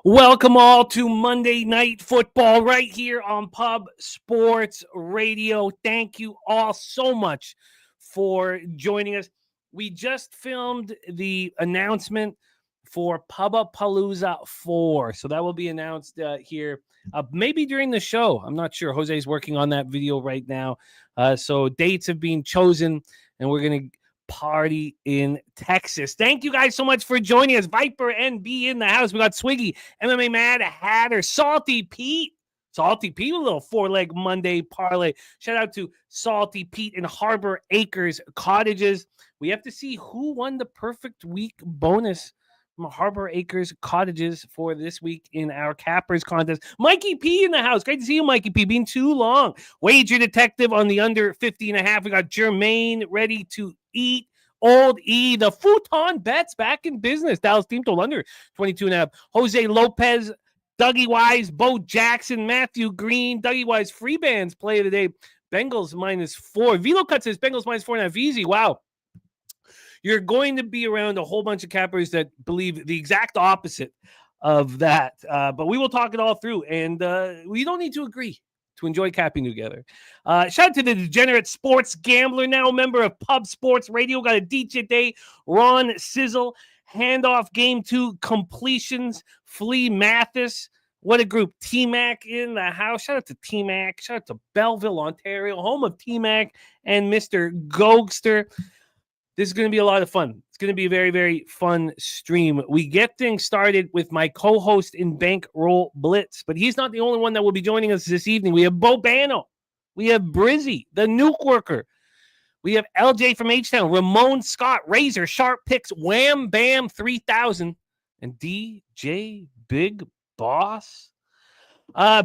Welcome all to Monday Night Football right here on Pub Sports Radio. Thank you all so much for joining us. We just filmed the announcement for Pubapalooza 4. So that will be announced here maybe during the show. I'm not sure. Jose's working on that video right now. So dates have been chosen, and we're going to party in Texas. Thank you guys so much for joining us. Viper NB in the house. We got Swiggy, MMA Mad Hatter, Salty Pete with a little four-leg Monday parlay. Shout out to Salty Pete in Harbor Acres Cottages. We have to see who won the perfect week bonus from Harbor Acres Cottages for this week in our Cappers contest. Mikey P in the house. Great to see you, Mikey P. Been too long. Wager Detective on the under 50.5. We got Jermaine ready to eat. Old E, the futon bets back in business. Dallas team total under 22.5. Jose Lopez, Dougie Wise, Bo Jackson, Matthew Green, Dougie Wise, free bands play of the day. Bengals -4. Velo Cut says Bengals -4.5. Easy. Wow. You're going to be around a whole bunch of cappers that believe the exact opposite of that. But we will talk it all through. And we don't need to agree to enjoy capping together. Shout out to the Degenerate Sports Gambler, now a member of Pub Sports Radio. Got a DJ Day, Ron Sizzle, handoff game 2 completions, Flea Mathis. What a group. T-Mac in the house. Shout out to T-Mac. Shout out to Belleville, Ontario, home of T-Mac and Mr. Gogster. This is going to be a lot of fun. It's going to be a very, very fun stream. We get things started with my co-host in Bankroll Blitz, but he's not the only one that will be joining us this evening. We have Bo Bano. We have Brizzy, the nuke worker. We have LJ from H-Town, Ramon Scott, Razor, Sharp Picks, Wham Bam 3000, and DJ Big Boss.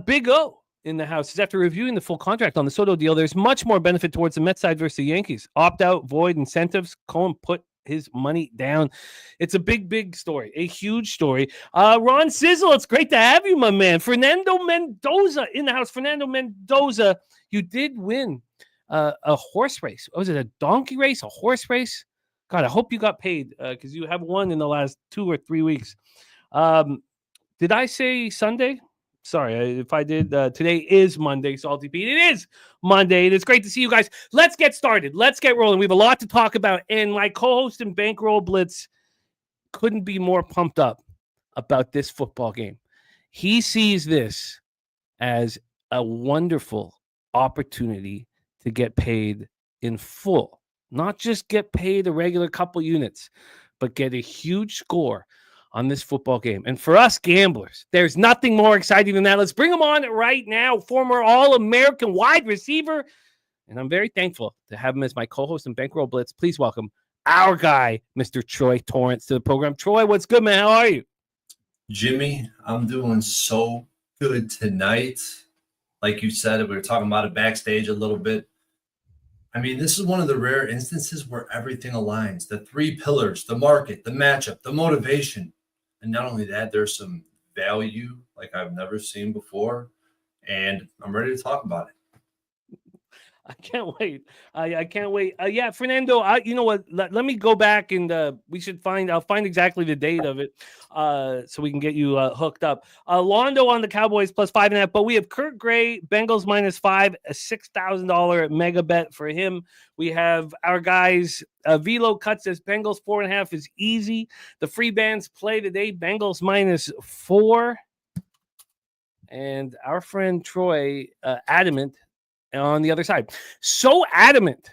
Big O in the house is after reviewing the full contract on the Soto deal. There's much more benefit towards the Mets side versus the Yankees. Opt out, void incentives. Cohen put his money down. It's a big, big story, a huge story. Ron Sizzle, it's great to have you, my man. Fernando Mendoza in the house. Fernando Mendoza, you did win a horse race. Was it a donkey race, a horse race? God, I hope you got paid because you have won in the last 2 or 3 weeks. Did I say Sunday? Sorry if I did. Today is Monday, Salty Pete. It is Monday. It's great to see you guys. Let's get started. Let's get rolling. We have a lot to talk about. And my co-host in Bankroll Blitz couldn't be more pumped up about this football game. He sees this as a wonderful opportunity to get paid in full. Not just get paid a regular couple units, but get a huge score on this football game. And for us gamblers, there's nothing more exciting than that. Let's bring him on right now. Former All-American wide receiver. And I'm very thankful to have him as my co-host in Bankroll Blitz. Please welcome our guy, Mr. Troy Torrance, to the program. Troy, what's good, man? How are you? Jimmy, I'm doing so good tonight. Like you said, we were talking about it backstage a little bit. I mean, this is one of the rare instances where everything aligns. The 3 pillars, the market, the matchup, the motivation. And not only that, there's some value like I've never seen before. And I'm ready to talk about it. I can't wait. I can't wait. Yeah, Fernando, you know what? Let me go back and I'll find exactly the date of it so we can get you hooked up. Londo on the Cowboys +5.5, but we have Kurt Gray, Bengals -5, a $6,000 mega bet for him. We have our guys, Velo Cut says Bengals 4.5 is easy. The free bands play today, Bengals -4. And our friend Troy, adamant, on the other side. So adamant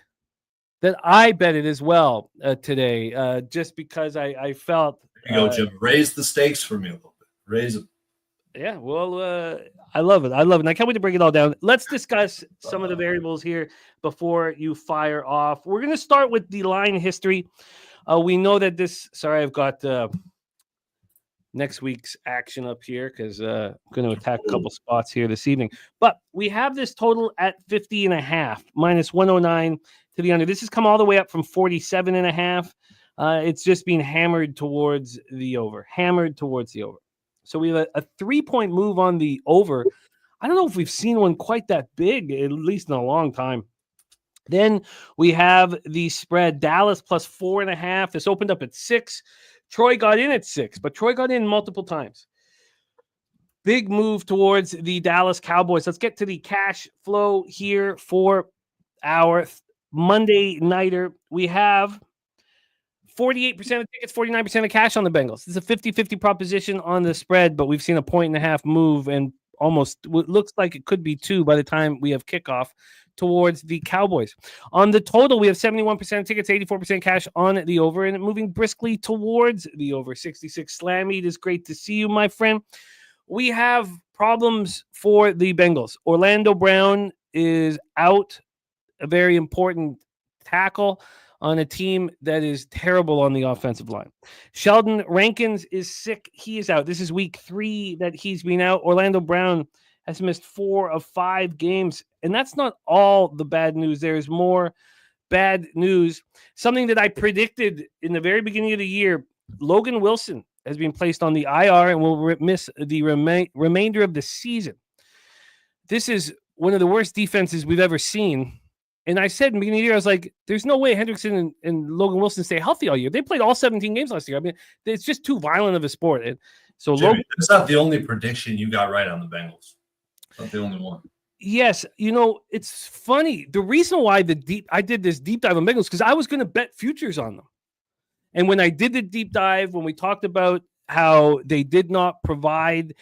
that I bet it as well today, just because I felt... There you go, Jim. Raise the stakes for me a little bit. Raise them. Yeah, well, I love it. And I can't wait to break it all down. Let's discuss some of the variables here before you fire off. We're going to start with the line history. We know that this... Sorry, I've got... next week's action up here because I'm going to attack a couple spots here this evening. But we have this total at 50.5, -109 to the under. This has come all the way up from 47.5. It's just being hammered towards the over. So we have a 3-point move on the over. I don't know if we've seen one quite that big, at least in a long time. Then we have the spread, Dallas +4.5. This opened up at 6. Troy got in at 6, but Troy got in multiple times. Big move towards the Dallas Cowboys. Let's get to the cash flow here for our Monday nighter. We have 48% of tickets, 49% of cash on the Bengals. It's a 50-50 proposition on the spread, but we've seen a 1.5 move and almost looks like it could be 2 by the time we have kickoff towards the Cowboys. On the total, we have 71% of tickets, 84% cash on the over, and moving briskly towards the over. 66 Slammy. It is great to see you, my friend. We have problems for the Bengals. Orlando Brown is out, a very important tackle on a team that is terrible on the offensive line. Sheldon Rankins is sick. He is out. This is week 3 that he's been out. Orlando Brown has missed 4 of 5 games. And that's not all the bad news. There's more bad news. Something that I predicted in the very beginning of the year, Logan Wilson has been placed on the IR and will miss the remainder of the season. This is one of the worst defenses we've ever seen. And I said in the beginning of the year, I was like, there's no way Hendrickson and Logan Wilson stay healthy all year. They played all 17 games last year. I mean, it's just too violent of a sport. And so Jimmy, that's not the only prediction you got right on the Bengals. Not the only one. Yes, it's funny. The reason why I did this deep dive on Bengals because I was going to bet futures on them. And when I did the deep dive, when we talked about how they did not provide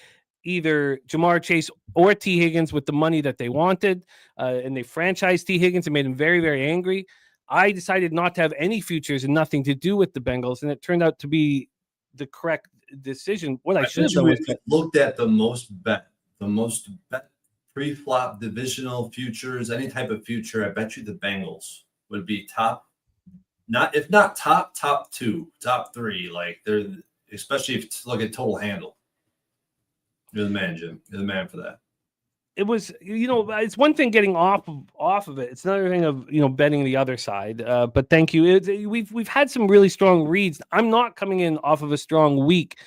either Jamar Chase or T. Higgins with the money that they wanted, and they franchised T. Higgins and made him very, very angry, I decided not to have any futures and nothing to do with the Bengals, and it turned out to be the correct decision. What I should have done was looked at the most bet pre-flop divisional futures, any type of future. I bet you the Bengals would be top. If not top 2, top 3, like they're, especially if you look at total handle. You're the man, Jim. You're the man for that. It was, it's one thing getting off of it. It's another thing of, betting the other side. But thank you. We've had some really strong reads. I'm not coming in off of a strong week.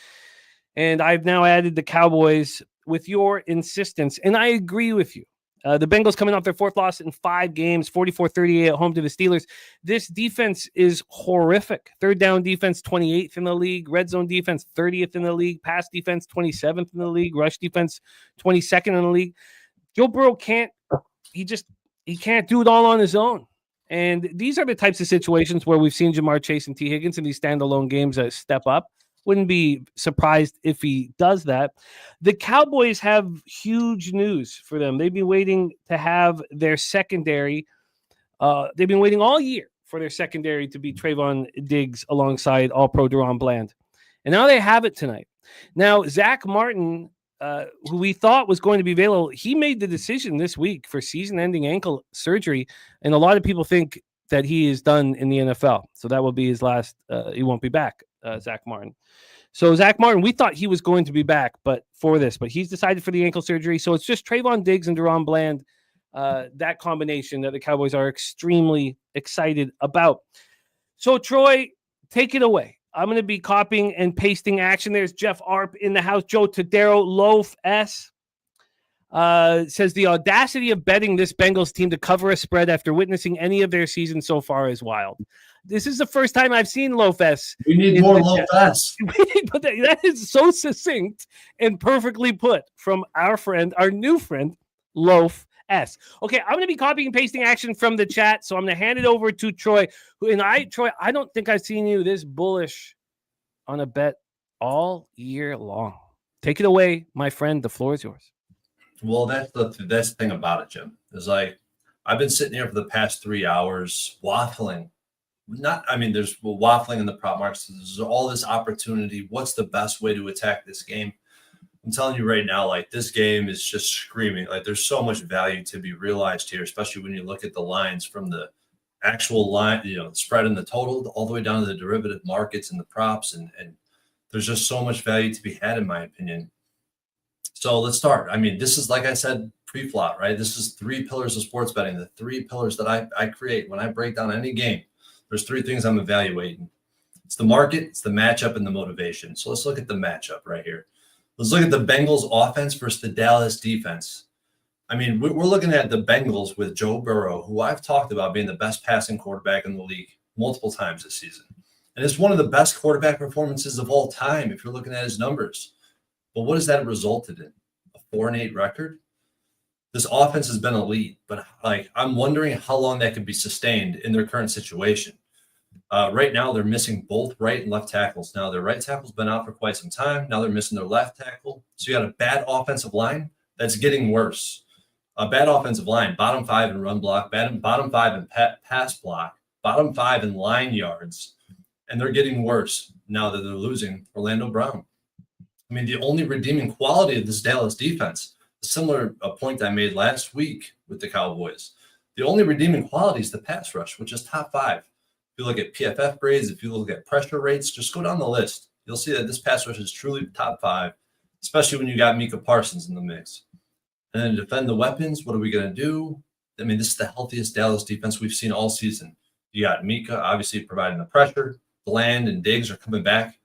And I've now added the Cowboys with your insistence. And I agree with you. The Bengals coming off their 4th loss in 5 games, 44-38 at home to the Steelers. This defense is horrific. 3rd down defense, 28th in the league. Red zone defense, 30th in the league. Pass defense, 27th in the league. Rush defense, 22nd in the league. Joe Burrow can't do it all on his own. And these are the types of situations where we've seen Jamar Chase and T. Higgins in these standalone games step up. Wouldn't be surprised if he does that. The Cowboys have huge news for them. They've been waiting to have their secondary. They've been waiting all year for their secondary to be Trayvon Diggs alongside All-Pro Deron Bland. And now they have it tonight. Now, Zach Martin, who we thought was going to be available, he made the decision this week for season-ending ankle surgery. And a lot of people think that he is done in the NFL. So that will be his last. He won't be back, Zach Martin. So Zach Martin, we thought he was going to be back, but he's decided for the ankle surgery. So it's just Trayvon Diggs and Deron Bland, that combination that the Cowboys are extremely excited about. So Troy, take it away. I'm going to be copying and pasting action. There's Jeff Arp in the house. Joe Tadero, Loaf S. Says the audacity of betting this Bengals team to cover a spread after witnessing any of their season so far is wild. This is the first time I've seen Loaf S. We need more Loaf S. But that is so succinct and perfectly put from our new friend, Loaf S. Okay, I'm going to be copying and pasting action from the chat, so I'm going to hand it over to Troy. Troy, I don't think I've seen you this bullish on a bet all year long. Take it away, my friend. The floor is yours. Well, that's the thing about it, Jim. Is like I've been sitting here for the past 3 hours waffling. There's waffling in the prop markets. There's all this opportunity. What's the best way to attack this game? I'm telling you right now, like this game is just screaming. Like there's so much value to be realized here, especially when you look at the lines from the actual line, spread in the total all the way down to the derivative markets and the props. And there's just so much value to be had, in my opinion. So let's start. This is, like I said, pre-flop, right? This is 3 pillars of sports betting, the 3 pillars that I create when I break down any game. There's 3 things I'm evaluating. It's the market, it's the matchup, and the motivation. So let's look at the matchup right here. Let's look at the Bengals offense versus the Dallas defense. We're looking at the Bengals with Joe Burrow, who I've talked about being the best passing quarterback in the league multiple times this season. And it's one of the best quarterback performances of all time if you're looking at his numbers. But what has that resulted in? 4-8 record. This offense has been elite, but like I'm wondering how long that could be sustained in their current situation. Right now, they're missing both right and left tackles. Now, their right tackle's been out for quite some time. Now they're missing their left tackle. So you got a bad offensive line that's getting worse. A bad offensive line, bottom 5 in run block, bottom 5 in pass block, bottom 5 in line yards, and they're getting worse now that they're losing Orlando Brown. I mean, the only redeeming quality of this Dallas defense, a similar point I made last week with the Cowboys, the only redeeming quality is the pass rush, which is top 5. If you look at PFF grades, if you look at pressure rates, just go down the list. You'll see that this pass rush is truly top 5, especially when you got Micah Parsons in the mix. And then to defend the weapons, what are we going to do? I mean, this is the healthiest Dallas defense we've seen all season. You got Micah, obviously, providing the pressure. Bland and Diggs are coming back.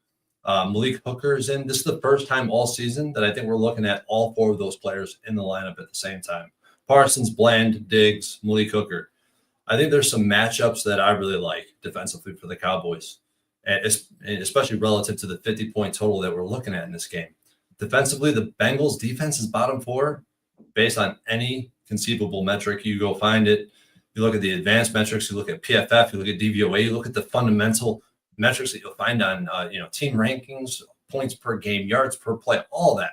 Malik Hooker is in. This is the first time all season that I think we're looking at all 4 of those players in the lineup at the same time. Parsons, Bland, Diggs, Malik Hooker. I think there's some matchups that I really like defensively for the Cowboys, and especially relative to the 50-point total that we're looking at in this game. Defensively, the Bengals defense is bottom 4 based on any conceivable metric. You go find it. You look at the advanced metrics, you look at PFF, you look at DVOA, you look at the fundamental metrics that you'll find on team rankings, points per game, yards per play, all that.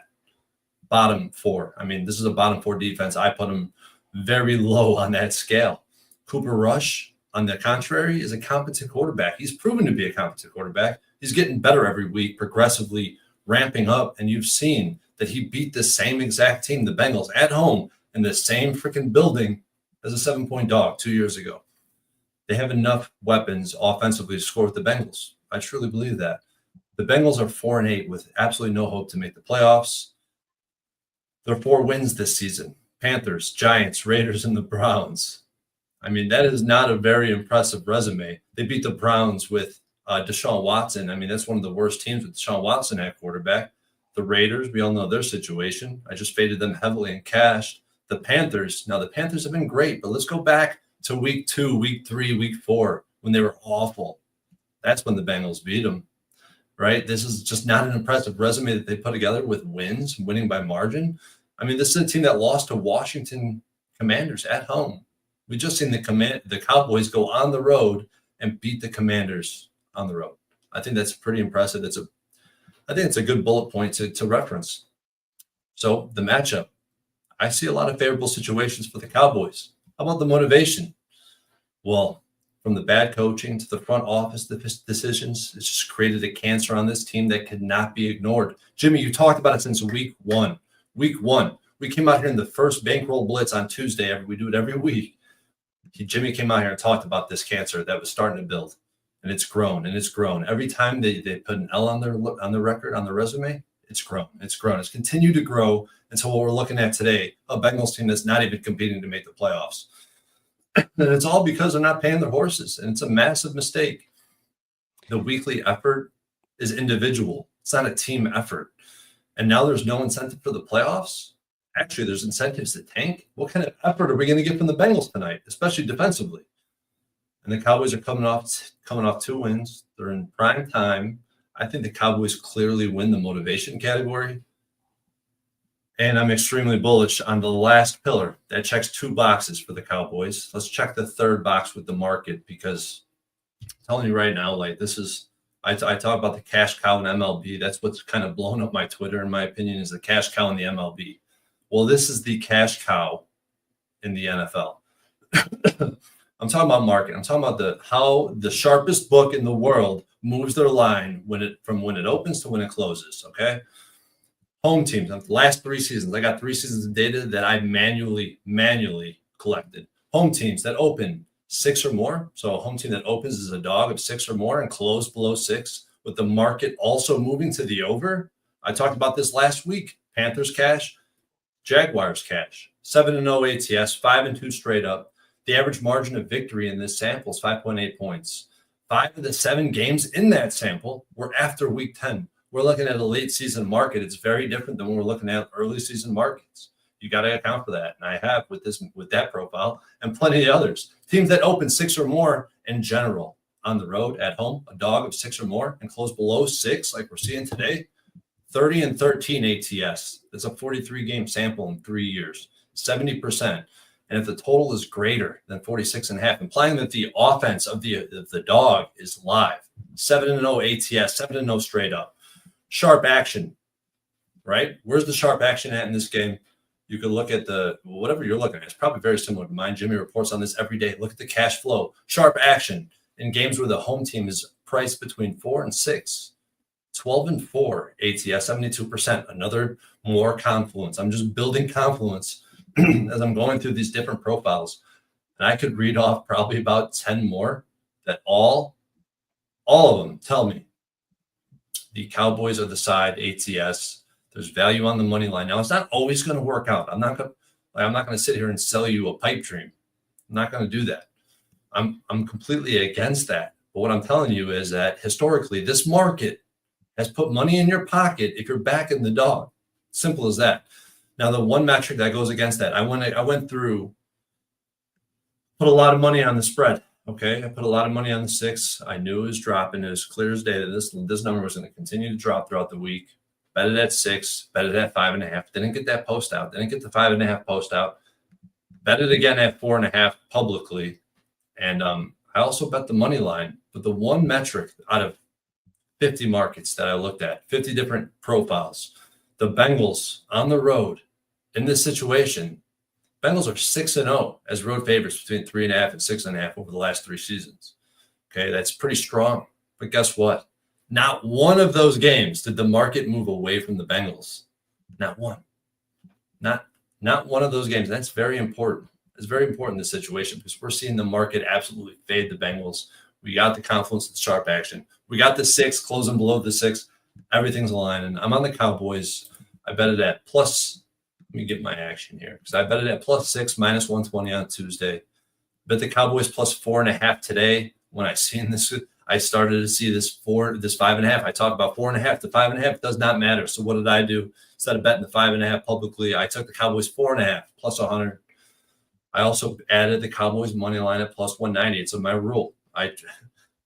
Bottom 4. I mean, this is a bottom 4 defense. I put them very low on that scale. Cooper Rush, on the contrary, is a competent quarterback. He's proven to be a competent quarterback. He's getting better every week, progressively ramping up, and you've seen that he beat the same exact team, the Bengals, at home in the same freaking building as a 7-point dog 2 years ago. They have enough weapons offensively to score with the Bengals. I truly believe that. The Bengals are 4-8 with absolutely no hope to make the playoffs. There are 4 wins this season: Panthers, Giants, Raiders, and the Browns. I mean, that is not a very impressive resume. They beat the Browns with Deshaun Watson. I mean, that's one of the worst teams with Deshaun Watson at quarterback. The Raiders, we all know their situation. I just faded them heavily and cashed. The Panthers, now the Panthers have been great, but let's go back to week 2, week 3, week 4, when they were awful. That's when the Bengals beat them, right? This is just not an impressive resume that they put together with wins, winning by margin. I mean, this is a team that lost to Washington Commanders at home. We just seen the Cowboys go on the road and beat the Commanders on the road. I think that's pretty impressive. I think it's a good bullet point to reference. So the matchup, I see a lot of favorable situations for the Cowboys. How about the motivation? Well, from the bad coaching to the front office decisions, it's just created a cancer on this team that could not be ignored. Jimmy, you talked about it since week 1. Week 1, we came out here in the first bankroll blitz on Tuesday. We do it every week. Jimmy came out here and talked about this cancer that was starting to build, and it's grown and it's grown. Every time they put an L on the record, on the resume, it's grown. It's grown. It's continued to grow until what we're looking at today, a Bengals team that's not even competing to make the playoffs. And it's all because they're not paying their horses, and it's a massive mistake. The weekly effort is individual. It's not a team effort. And now there's no incentive for the playoffs. Actually, there's incentives to tank. What kind of effort are we going to get from the Bengals tonight, especially defensively? And the Cowboys are coming off 2 wins. They're in prime time. I think the Cowboys clearly win the motivation category. And I'm extremely bullish on the last pillar. That checks 2 boxes for the Cowboys. Let's check the 3rd box with the market, because I'm telling you right now, like, this is – I talk about the cash cow in MLB. That's what's kind of blown up my Twitter, in my opinion, is the cash cow in the MLB. Well, this is the cash cow in the NFL. I'm talking about market. I'm talking about how the sharpest book in the world moves their line from when it opens to when it closes, okay? Home teams, the last 3 seasons. I got 3 seasons of data that I manually collected. Home teams that open 6 or more. So a home team that opens is a dog of 6 or more and close below 6, with the market also moving to the over. I talked about this last week. Panthers cash, Jaguars cash, 7-0 ATS, 5-2 straight up. The average margin of victory in this sample is 5.8 points. 5 of the 7 games in that sample were after week 10. We're looking at a late season market. It's very different than when we're looking at early season markets. You got to account for that. And I have with that profile and plenty of others. Teams that open 6 or more in general on the road, at home, a dog of 6 or more and close below 6, like we're seeing today, 30-13 ATS. It's a 43-game sample in 3 years, 70%. And if the total is greater than 46.5, implying that the offense of the dog is live, 7-0 ATS, 7-0 straight up. Sharp action, right? Where's the sharp action at in this game? You could look at whatever you're looking at. It's probably very similar to mine. Jimmy reports on this every day. Look at the cash flow. Sharp action in games where the home team is priced between 4 and 6. 12-4 ATS, 72%. Another more confluence. I'm just building confluence as I'm going through these different profiles. And I could read off probably about 10 more that all of them tell me the Cowboys are the side ATS. There's value on the money line. Now, it's not always going to work out. I'm not going to sit here and sell you a pipe dream. I'm not going to do that. I'm completely against that. But what I'm telling you is that historically, this market has put money in your pocket if you're backing the dog. Simple as that. Now, the one metric that goes against that, I went through, put a lot of money on the spread. Okay, I put a lot of money on the 6. I knew it was dropping. It was clear as day that this number was going to continue to drop throughout the week. Bet it at 6, bet it at 5.5. Didn't get that post out. Didn't get the 5.5 post out. Bet it again at 4.5 publicly. And I also bet the money line. But the one metric out of 50 markets that I looked at, 50 different profiles, the Bengals on the road in this situation, Bengals are 6-0 as road favorites between 3.5 and 6.5 over the last 3 seasons. Okay, that's pretty strong. But guess what? Not one of those games did the market move away from the Bengals. Not one. Not one of those games. That's very important. It's very important in this situation because we're seeing the market absolutely fade the Bengals. We got the confluence of the sharp action. We got the 6 closing below the 6. Everything's aligning. I'm on the Cowboys. I bet it at plus. Let me get my action here because I bet it at +6, -120 on Tuesday. Bet the Cowboys +4.5 today. When I seen this, I started to see this 5.5. I talked about 4.5 to 5.5. It does not matter. So what did I do? Instead of betting the 5.5 publicly, I took the Cowboys 4.5 +100. I also added the Cowboys money line at +190. It's in my rule.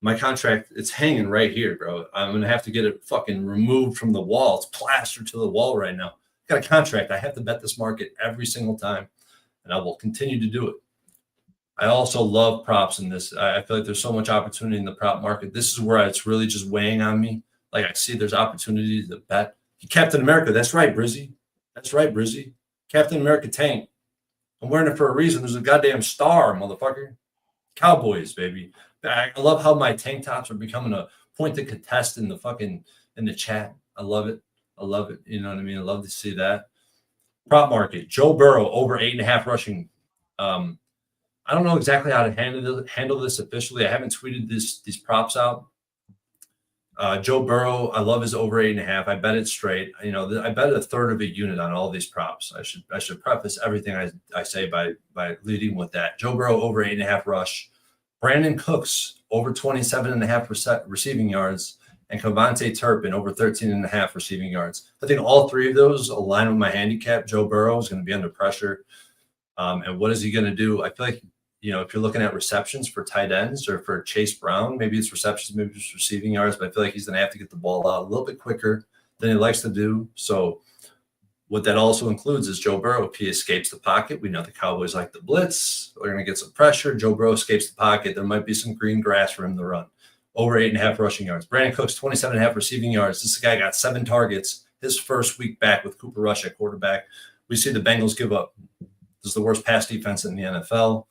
My contract, it's hanging right here, bro. I'm gonna have to get it fucking removed from the wall. It's plastered to the wall right now. Got a contract. I have to bet this market every single time, and I will continue to do it. I also love props in this. I feel like there's so much opportunity in the prop market. This is where it's really just weighing on me. Like I see there's opportunity to bet. Captain America. That's right, Brizzy. That's right, Brizzy. Captain America tank. I'm wearing it for a reason. There's a goddamn star, motherfucker. Cowboys, baby. I love how my tank tops are becoming a point to contest in the chat. I love it. I love it. You know what I mean? I love to see that. Prop market. Joe Burrow over 8.5 rushing. I don't know exactly how to handle this officially. I haven't tweeted these props out. Joe Burrow, I love his over 8.5. I bet it straight. I bet a third of a unit on all these props. I should preface everything I say by leading with that. Joe Burrow over 8.5 rush. Brandon Cooks over 27.5% receiving yards. And Cavante Turpin over 13.5 receiving yards. I think all 3 of those align with my handicap. Joe Burrow is going to be under pressure. And what is he going to do? I feel like, if you're looking at receptions for tight ends or for Chase Brown, maybe it's receptions, maybe it's receiving yards, but I feel like he's going to have to get the ball out a little bit quicker than he likes to do. So what that also includes is Joe Burrow, if he escapes the pocket, we know the Cowboys like the blitz. We're going to get some pressure. Joe Burrow escapes the pocket. There might be some green grass for him to run. Over 8.5 rushing yards. Brandon Cooks, 27.5 receiving yards. This guy got 7 targets his first week back with Cooper Rush at quarterback. We see the Bengals give up. This is the worst pass defense in the NFL.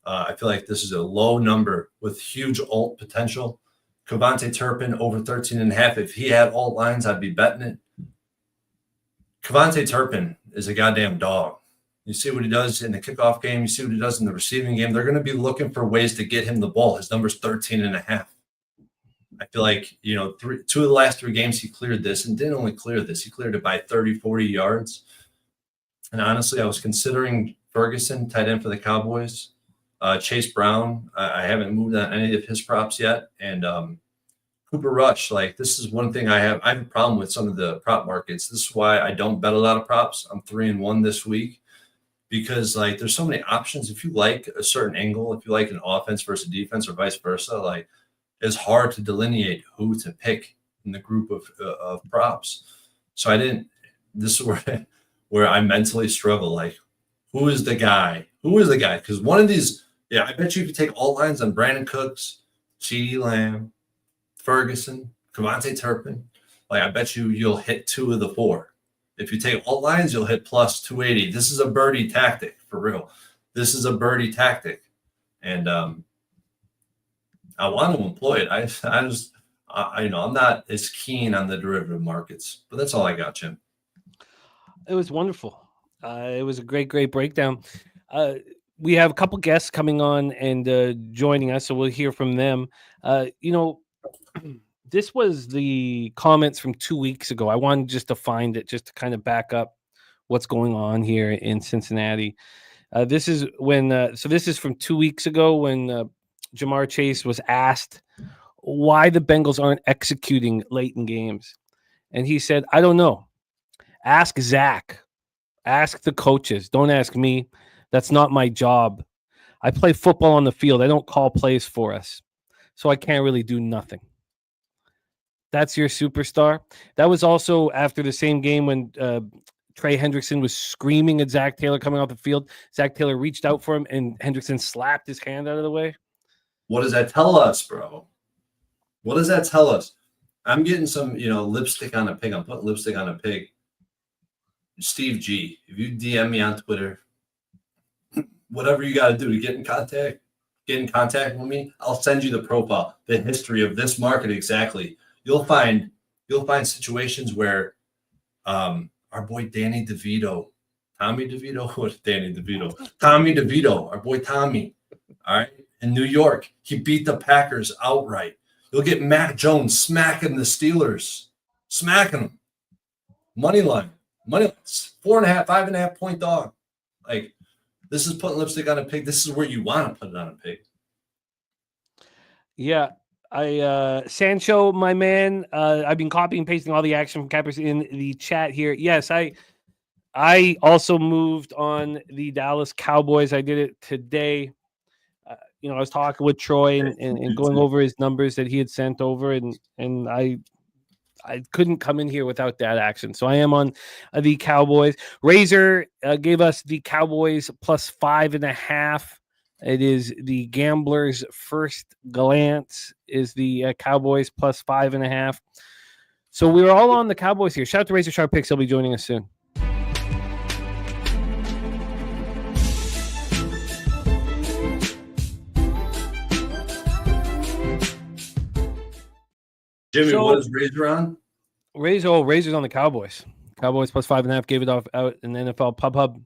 I feel like this is a low number with huge alt potential. Cavante Turpin over 13.5. If he had alt lines, I'd be betting it. Cavante Turpin is a goddamn dog. You see what he does in the kickoff game. You see what he does in the receiving game. They're going to be looking for ways to get him the ball. His number's 13.5. I feel like, 2 of the last 3 games he cleared this and didn't only clear this. He cleared it by 30, 40 yards. And honestly, I was considering Ferguson, tight end for the Cowboys. Chase Brown, I haven't moved on any of his props yet. And Cooper Rush, this is one thing I have a problem with some of the prop markets. This is why I don't bet a lot of props. I'm 3-1 this week because there's so many options. If you like a certain angle, if you like an offense versus defense or vice versa, it's hard to delineate who to pick in the group of props. So this is where I mentally struggle. Like, who is the guy? Who is the guy? Because one of these, yeah, I bet you if you take alt lines on Brandon Cooks, CeeDee Lamb, Ferguson, Devontae Turpin, like I bet you'll hit 2 of the 4. If you take alt lines, you'll hit plus 280. This is a birdie tactic for real. This is a birdie tactic, and I want to employ it. I'm not as keen on the derivative markets, but that's all I got, Jim. It was wonderful. It was a great breakdown. We have a couple guests coming on and joining us, so we'll hear from them. This was the comments from 2 weeks ago. I wanted just to find it, just to kind of back up what's going on here in Cincinnati. This is from 2 weeks ago when Jamar Chase was asked why the Bengals aren't executing late in games. And he said, I don't know. Ask Zach. Ask the coaches. Don't ask me. That's not my job. I play football on the field. I don't call plays for us. So I can't really do nothing. That's your superstar. That was also after the same game when Trey Hendrickson was screaming at Zach Taylor coming off the field. Zach Taylor reached out for him, and Hendrickson slapped his hand out of the way. What does that tell us, bro? What does that tell us? I'm getting some, lipstick on a pig. I'm putting lipstick on a pig. Steve G, if you DM me on Twitter, whatever you got to do to get in contact with me, I'll send you the profile, the history of this market exactly. You'll find situations where our boy Tommy DeVito, our boy Tommy, all right, in New York, he beat the Packers outright. You'll get Mac Jones smacking the Steelers, smacking them. Money line, 4.5, 5.5 point dog. Like, this is putting lipstick on a pig. This is where you want to put it on a pig. Yeah. Sancho, my man, I've been copying and pasting all the action from Cappers in the chat here. Yes, I also moved on the Dallas Cowboys. I did it today. I was talking with Troy and going over his numbers that he had sent over, and I couldn't come in here without that action. So I am on the Cowboys. Razor gave us the Cowboys plus 5.5. It is the Gambler's First Glance is the Cowboys plus 5.5. So we're all on the Cowboys here. Shout out to Razor Sharp Picks. He'll be joining us soon. Jimmy, what is Razor on? Razor's on the Cowboys. Cowboys plus 5.5. Gave it off out in the NFL Pub.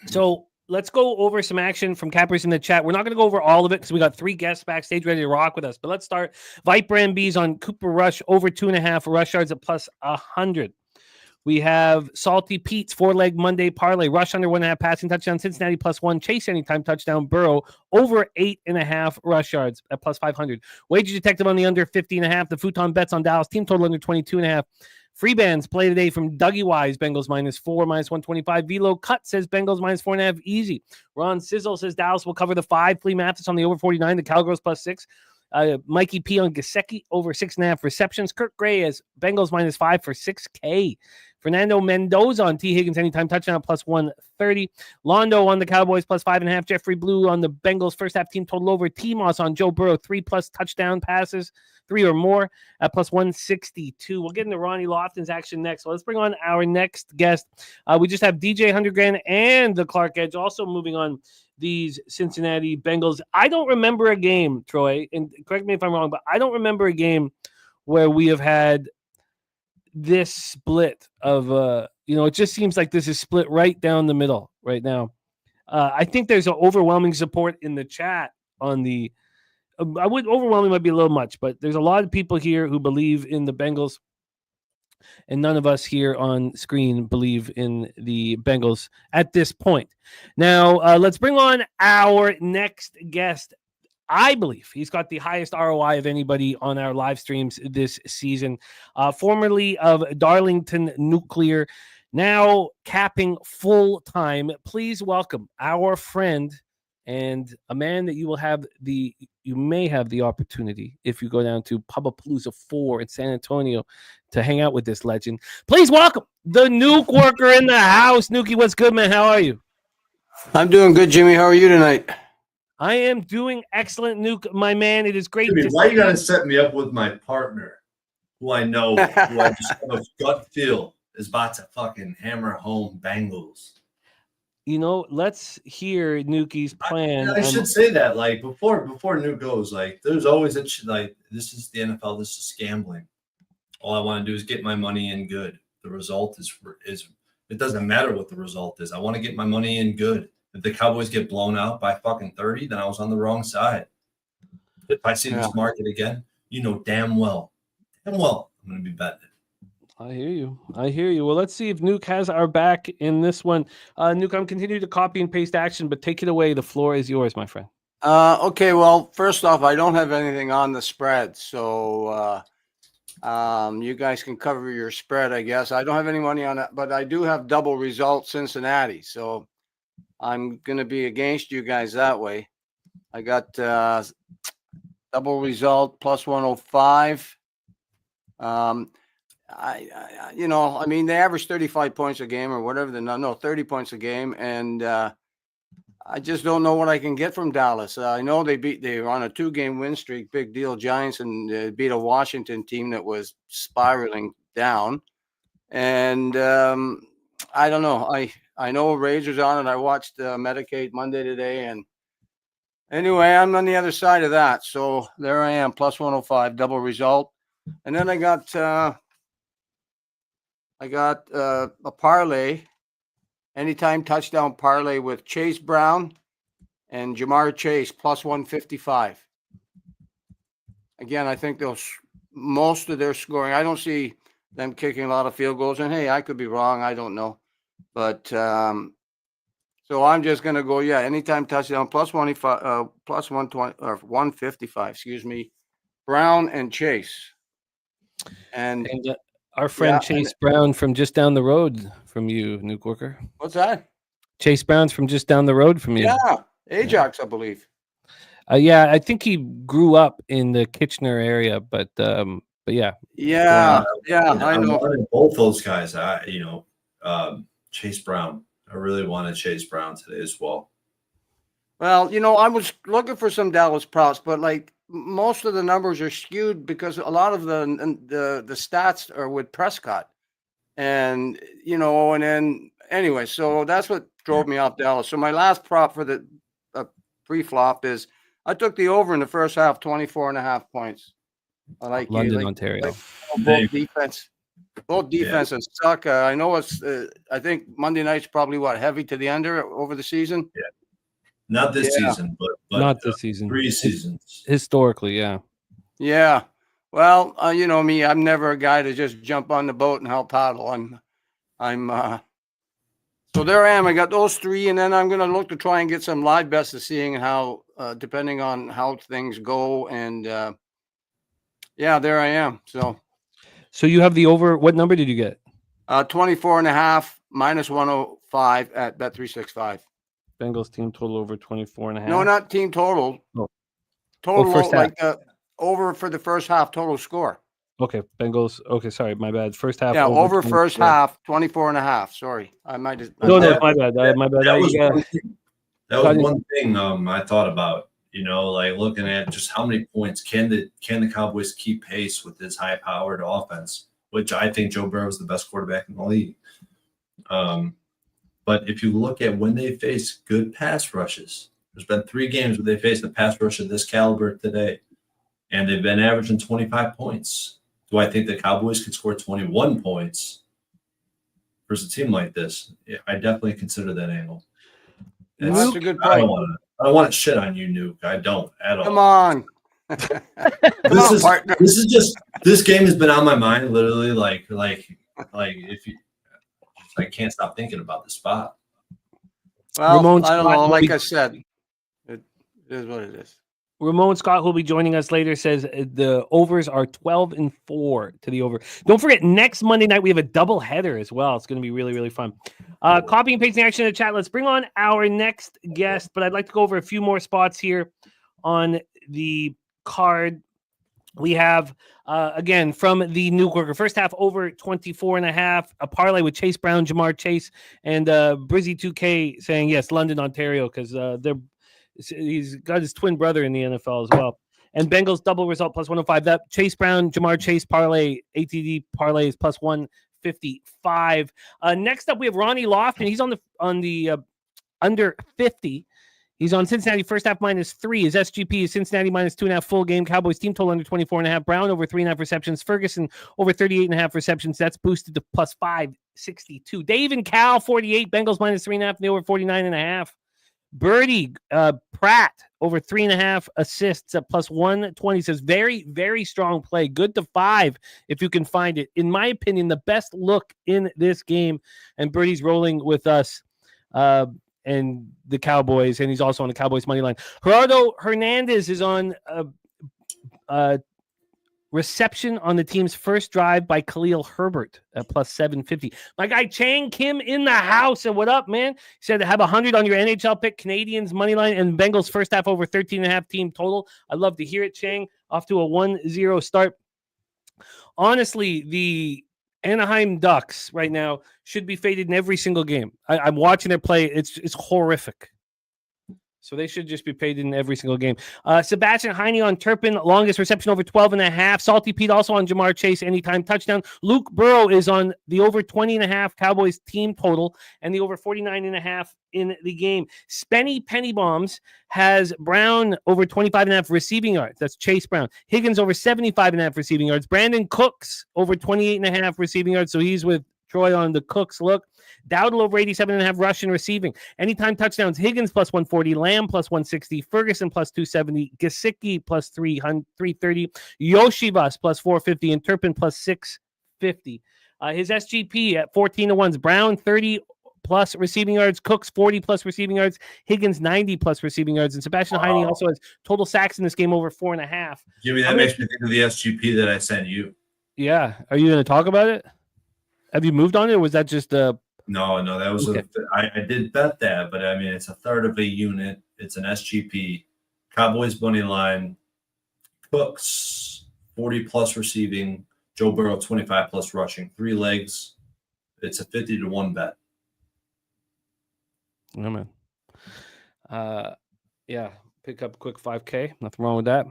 So let's go over some action from Cappers in the chat. We're not going to go over all of it because we got 3 guests backstage ready to rock with us. But let's start. Viper MB's on Cooper Rush over 2.5 rush yards at plus 100. We have Salty Pete's 4-leg Monday parlay. Rush under 1.5 passing touchdown. Cincinnati plus 1. Chase anytime touchdown. Burrow over 8.5 rush yards at plus 500. Wager Detective on the under 50.5. The Futon bets on Dallas. Team total under 22.5. Free bands play today from Dougie Wise. Bengals -4, -125. Velo Cut says Bengals -4.5. Easy. Ron Sizzle says Dallas will cover the 5. Flea Mathis on the over 49. The Cowgirls plus 6. Mikey P on Gesicki over 6.5 receptions. Kirk Gray has Bengals -5 for 6K. Fernando Mendoza on T. Higgins anytime touchdown plus 130. Londo on the Cowboys plus 5.5. Jeffrey Blue on the Bengals first half team total over. T-Moss on Joe Burrow 3+ touchdown passes, 3 or more at plus 162. We'll get into Ronnie Lofton's action next. So let's bring on our next guest. We just have DJ 100 Grand and the Clark Edge also moving on these Cincinnati Bengals. I don't remember a game, Troy, and correct me if I'm wrong, but I don't remember a game where we have had this split of it just seems like this is split right down the middle right now. I think there's an overwhelming support in the chat on the overwhelming might be a little much, but there's a lot of people here who believe in the Bengals, and none of us here on screen believe in the Bengals at this point. Now, let's bring on our next guest. I believe he's got the highest ROI of anybody on our live streams this season. Formerly of Darlington Nuclear, now capping full time. Please welcome our friend and a man that you may have the opportunity if you go down to Pubapalooza 4 in San Antonio to hang out with this legend. Please welcome the Nuke Worker in the house. Nuki, what's good, man? How are you? I'm doing good, Jimmy. How are you tonight? I am doing excellent, Nuke, my man. It is great Jimmy, to why see you gotta set me up with my partner, who I know, who I just have a gut feel is about to fucking hammer home Bengals? You know, let's hear Nuki's plan. I should say that, like, before Nuke goes, like, there's always like, this is the NFL, this is gambling. All I want to do is get my money in good. The result is it doesn't matter what the result is. I want to get my money in good. If the Cowboys get blown out by fucking 30, then I was on the wrong side. If I see this market again, you know damn well I'm going to be betting it. I hear you. Well, let's see if Nuke has our back in this one. Nuke, I'm continuing to copy and paste action, but take it away. The floor is yours, my friend. Okay, well, first off, I don't have anything on the spread, so you guys can cover your spread, I guess. I don't have any money on it, but I do have double result Cincinnati, so I'm going to be against you guys that way. I got double result plus 105. I mean, they average 35 points a game or whatever. 30 points a game. And I just don't know what I can get from Dallas. I know they were on a 2-game win streak, big deal, Giants, and beat a Washington team that was spiraling down. And I don't know. I know Razor's on it. I watched Medicaid Monday today. And anyway, I'm on the other side of that. So there I am, plus 105, double result. And then I got a parlay, anytime touchdown parlay with Chase Brown and Jamar Chase plus 155. Again, I think most of their scoring. I don't see them kicking a lot of field goals. And hey, I could be wrong. I don't know. But so I'm just gonna go, anytime touchdown plus 125, plus 120 or 155. Excuse me, Brown and Chase. And our friend Chase Brown from just down the road from you, Nuke Worker. What's that? Chase Brown's from just down the road from you. Yeah, Ajax, I believe. Yeah, I think he grew up in the Kitchener area, but yeah. Yeah, I know. Both those guys, Chase Brown. I really wanted Chase Brown today as well. Well, I was looking for some Dallas props, but like most of the numbers are skewed because a lot of the stats are with Prescott, and and then anyway, so that's what drove me off Dallas. So my last prop for the pre-flop is I took the over in the first half, 24.5 points. I like London, Ontario. Both defenses suck. I know it's. I think Monday night's probably heavy to the under over the season. Yeah. Not this season, but not this season. 3 seasons. Historically, yeah. Yeah. Well, you know me, I'm never a guy to just jump on the boat and help paddle. So there I am. I got those 3, and then I'm going to look to try and get some live bets to seeing how, depending on how things go. And there I am. So you have the over. What number did you get? 24.5 minus 105 at Bet365. Bengals team total over 24.5. No, not team total. Oh. Total, first like over for the first half total score. Okay, Bengals. Okay, sorry, my bad. First half. Yeah, over first half, 24.5. Sorry, I might just. No, my bad. My bad. That was one thing I thought about. Like looking at just how many points can the Cowboys keep pace with this high-powered offense, which I think Joe Burrow is the best quarterback in the league. But if you look at when they face good pass rushes, there's been 3 games where they faced a pass rush of this caliber today, and they've been averaging 25 points. Do I think the Cowboys could score 21 points versus a team like this? Yeah, I definitely consider that angle. That's a good point. I don't want to shit on you, Nuke. I don't at all. Come on. This game has been on my mind literally like if you. I can't stop thinking about the spot. Well, Ramon I don't Scott know. Like I said, it is what it is. Ramon Scott, who will be joining us later, says the overs are 12-4 to the over. Don't forget, next Monday night we have a double header as well. It's going to be really, really fun. Copy and pasting action in the chat. Let's bring on our next guest, but I'd like to go over a few more spots here on the card. We have, again, from the New Yorker, first half over 24.5, a parlay with Chase Brown, Jamar Chase, and Brizzy 2K saying, yes, London, Ontario, because he's got his twin brother in the NFL as well. And Bengals double result plus 105. That Chase Brown, Jamar Chase parlay, ATD parlay is plus 155. Next up, we have Ronnie Lofton. He's on the under 50. He's on Cincinnati first half -3. His SGP is Cincinnati -2.5 full game. Cowboys team total under 24.5. Brown over 3.5 receptions. Ferguson over 38.5 receptions. That's boosted to plus 562. Dave and Cal 48. Bengals -3.5. They over 49.5. Birdie Pratt over 3.5 assists at plus 120. Says very, very strong play. Good to 5 if you can find it. In my opinion, the best look in this game. And Birdie's rolling with us. And the Cowboys, and he's also on the Cowboys money line. Gerardo Hernandez is on reception on the team's first drive by Khalil Herbert at plus 750. My guy Chang Kim in the house. And what up, man? He said have 100 on your NHL pick, Canadians money line, and Bengals first half over 13.5 team total. I'd love to hear it, Chang. Off to a 1-0 start. Honestly, the Anaheim Ducks right now should be faded in every single game. I'm watching their play. It's horrific. So they should just be paid in every single game. Sebastian Heine on Turpin, longest reception over 12.5. Salty Pete also on Jamar Chase, anytime touchdown. Luke Burrow is on the over 20.5 Cowboys team total and the over 49.5 in the game. Spenny Pennybombs has Brown over 25.5 receiving yards. That's Chase Brown. Higgins over 75.5 receiving yards. Brandon Cooks over 28.5 receiving yards. So he's with Troy on the Cooks look. Dowdle over 87.5 rushing receiving. Anytime touchdowns. Higgins plus 140. Lamb plus 160. Ferguson plus 270. Gesicki plus 330. Yoshivas plus 450. And Turpin plus 650. His SGP at 14-1s. Brown 30 plus receiving yards. Cooks 40 plus receiving yards. Higgins 90 plus receiving yards. And Sebastian Heine also has total sacks in this game over 4.5. Jimmy, that makes me think of the SGP that I sent you. Yeah. Are you going to talk about it? Have you moved on it, or was that just a... No, that was okay. I did bet that, but I mean, it's a third of a unit. It's an SGP. Cowboys money line. Cooks 40 plus receiving. Joe Burrow 25 plus rushing. 3 legs. It's a 50-1 bet. Oh, man. Yeah, pick up a quick 5K. Nothing wrong with that.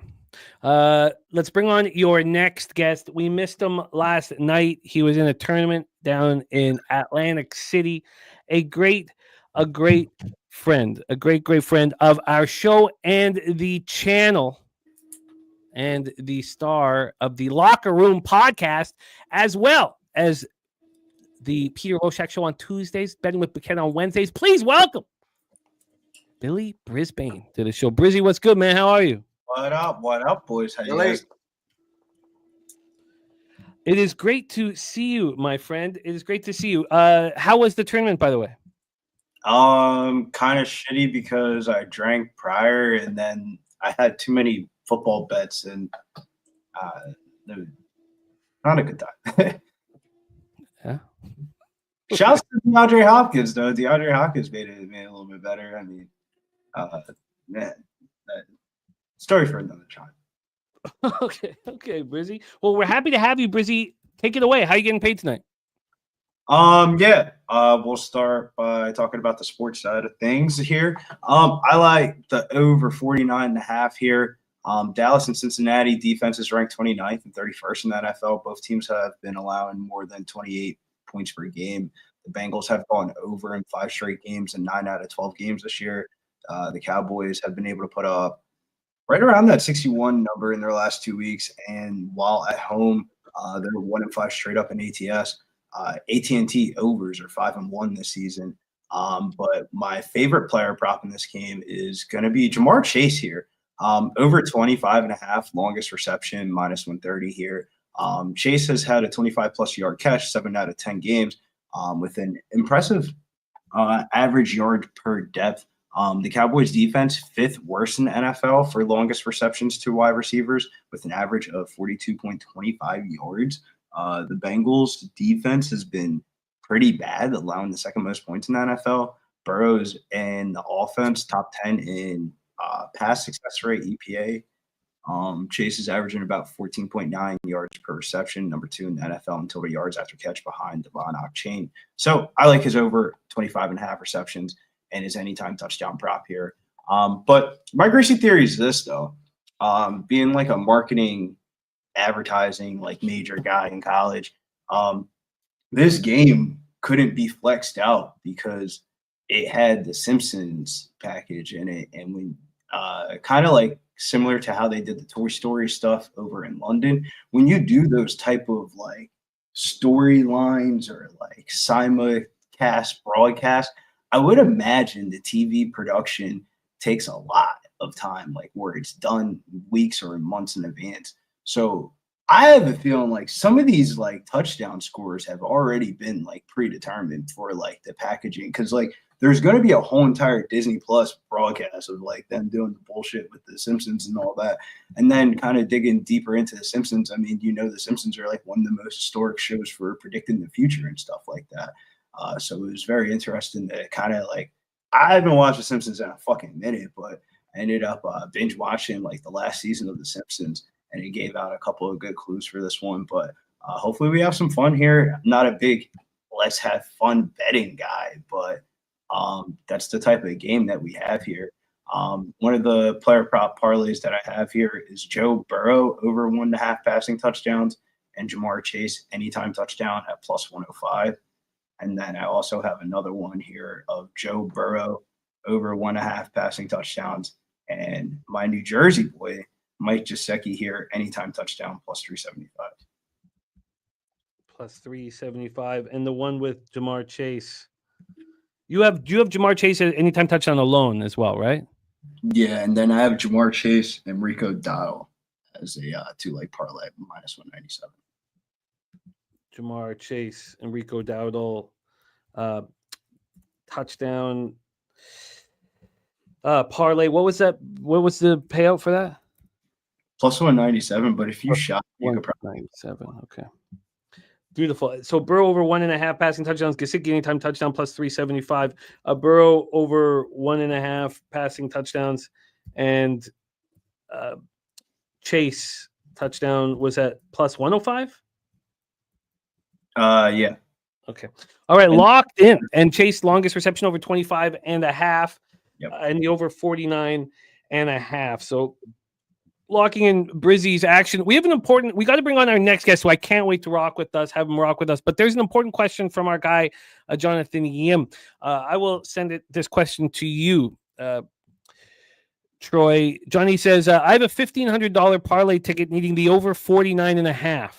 Let's bring on your next guest. We missed him last night. He was in a tournament down in Atlantic City. A great friend, a great friend of our show and the channel, and the star of the Locker Room podcast, as well as the Peter Oshak show on Tuesdays, Betting with McKenna on Wednesdays. Please welcome Billy Brisbane to the show. Brizzy, what's good, man? How are you? What up, boys? How you guys? It is great to see you, my friend. It is great to see you. How was the tournament, by the way? Kind of shitty because I drank prior, and then I had too many football bets, and not a good time. Yeah. Shouts to DeAndre Hopkins, though. DeAndre Hopkins made it a little bit better. I mean, man, story for another time. Okay, Brizzy. Well, we're happy to have you, Brizzy. Take it away. How are you getting paid tonight? We'll start by talking about the sports side of things here. I like the over 49.5 here. Dallas and Cincinnati defense is ranked 29th and 31st in the NFL. Both teams have been allowing more than 28 points per game. The Bengals have gone over in 5 straight games and 9 out of 12 games this year. The Cowboys have been able to put up right around that 61 number in their last 2 weeks. And while at home, they're 1-5 straight up in ATS. AT&T overs are 5-1 this season. But my favorite player prop in this game is going to be Jamar Chase here. Over 25.5, longest reception, -130 here. Chase has had a 25-plus yard catch, 7 out of 10 games, with an impressive average yard per depth. The Cowboys defense, 5th worst in the NFL for longest receptions to wide receivers, with an average of 42.25 yards. The Bengals defense has been pretty bad, allowing the 2nd most points in the NFL. Burrows and the offense, top 10 in pass success rate, EPA. Chase is averaging about 14.9 yards per reception, number 2 in the NFL in total yards after catch behind Devon Achane. So I like his over 25.5 receptions and his anytime touchdown prop here. But my greasy theory is this, though. Being like a marketing, advertising, like major guy in college, this game couldn't be flexed out because it had the Simpsons package in it. And when kind of like similar to how they did the Toy Story stuff over in London, when you do those type of like storylines or like simulcast broadcast, I would imagine the TV production takes a lot of time, like where it's done weeks or months in advance. So I have a feeling like some of these like touchdown scores have already been like predetermined for like the packaging, because like there's going to be a whole entire Disney Plus broadcast of like them doing the bullshit with the Simpsons and all that. And then kind of digging deeper into the Simpsons. I mean, the Simpsons are like one of the most historic shows for predicting the future and stuff like that. So it was very interesting to kind of like, I haven't watched the Simpsons in a fucking minute, but I ended up binge watching like the last season of the Simpsons, and it gave out a couple of good clues for this one. But hopefully we have some fun here. I'm not a big let's have fun betting guy, but that's the type of game that we have here. One of the player prop parlays that I have here is Joe Burrow over 1.5 passing touchdowns and Jamar Chase anytime touchdown at plus 105. And then I also have another one here of Joe Burrow over 1.5 passing touchdowns and my New Jersey boy, Mike Gesicki here, anytime touchdown plus 375. Plus 375. And the one with Jamar Chase. Do you have Jamar Chase at anytime touchdown alone as well, right? Yeah, and then I have Jamar Chase and Rico Dowdle as a 2-leg parlay minus 197. Jamar Chase and Rico Dowdle touchdown parlay. What was that? What was the payout for that? Plus 197, but if you shot, you could probably 197. Okay. Beautiful. So Burrow over 1.5 passing touchdowns, Gesicki anytime touchdown plus 375. Burrow over 1.5 passing touchdowns, and Chase touchdown was at plus 105. Yeah. Okay. All right. Locked in. And Chase longest reception over 25.5. Yep. And the over 49.5. So locking in Brizzy's action. We got to bring on our next guest, so I can't wait to have him rock with us. But there's an important question from our guy, Jonathan Yim. I will send this question to you, Troy. Johnny says, I have a $1,500 parlay ticket needing the over 49.5.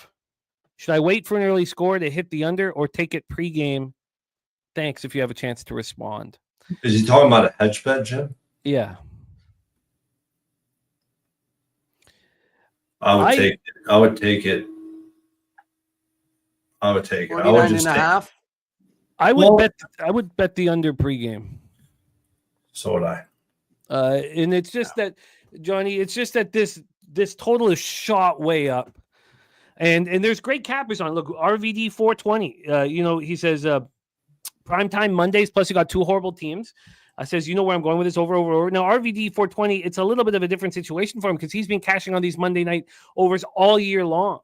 Should I wait for an early score to hit the under or take it pregame? Thanks if you have a chance to respond. Is he talking about a hedge bet, Jim? Yeah. I would take it. I would take it. I would just take it. I would bet the under pregame. So would I. And it's just that, Johnny, it's just that this total is shot way up. And there's great cappers on it. Look, RVD 420. He says primetime Mondays, plus you got 2 horrible teams. Says, where I'm going with this over. Now, RVD 420, it's a little bit of a different situation for him because he's been cashing on these Monday night overs all year long.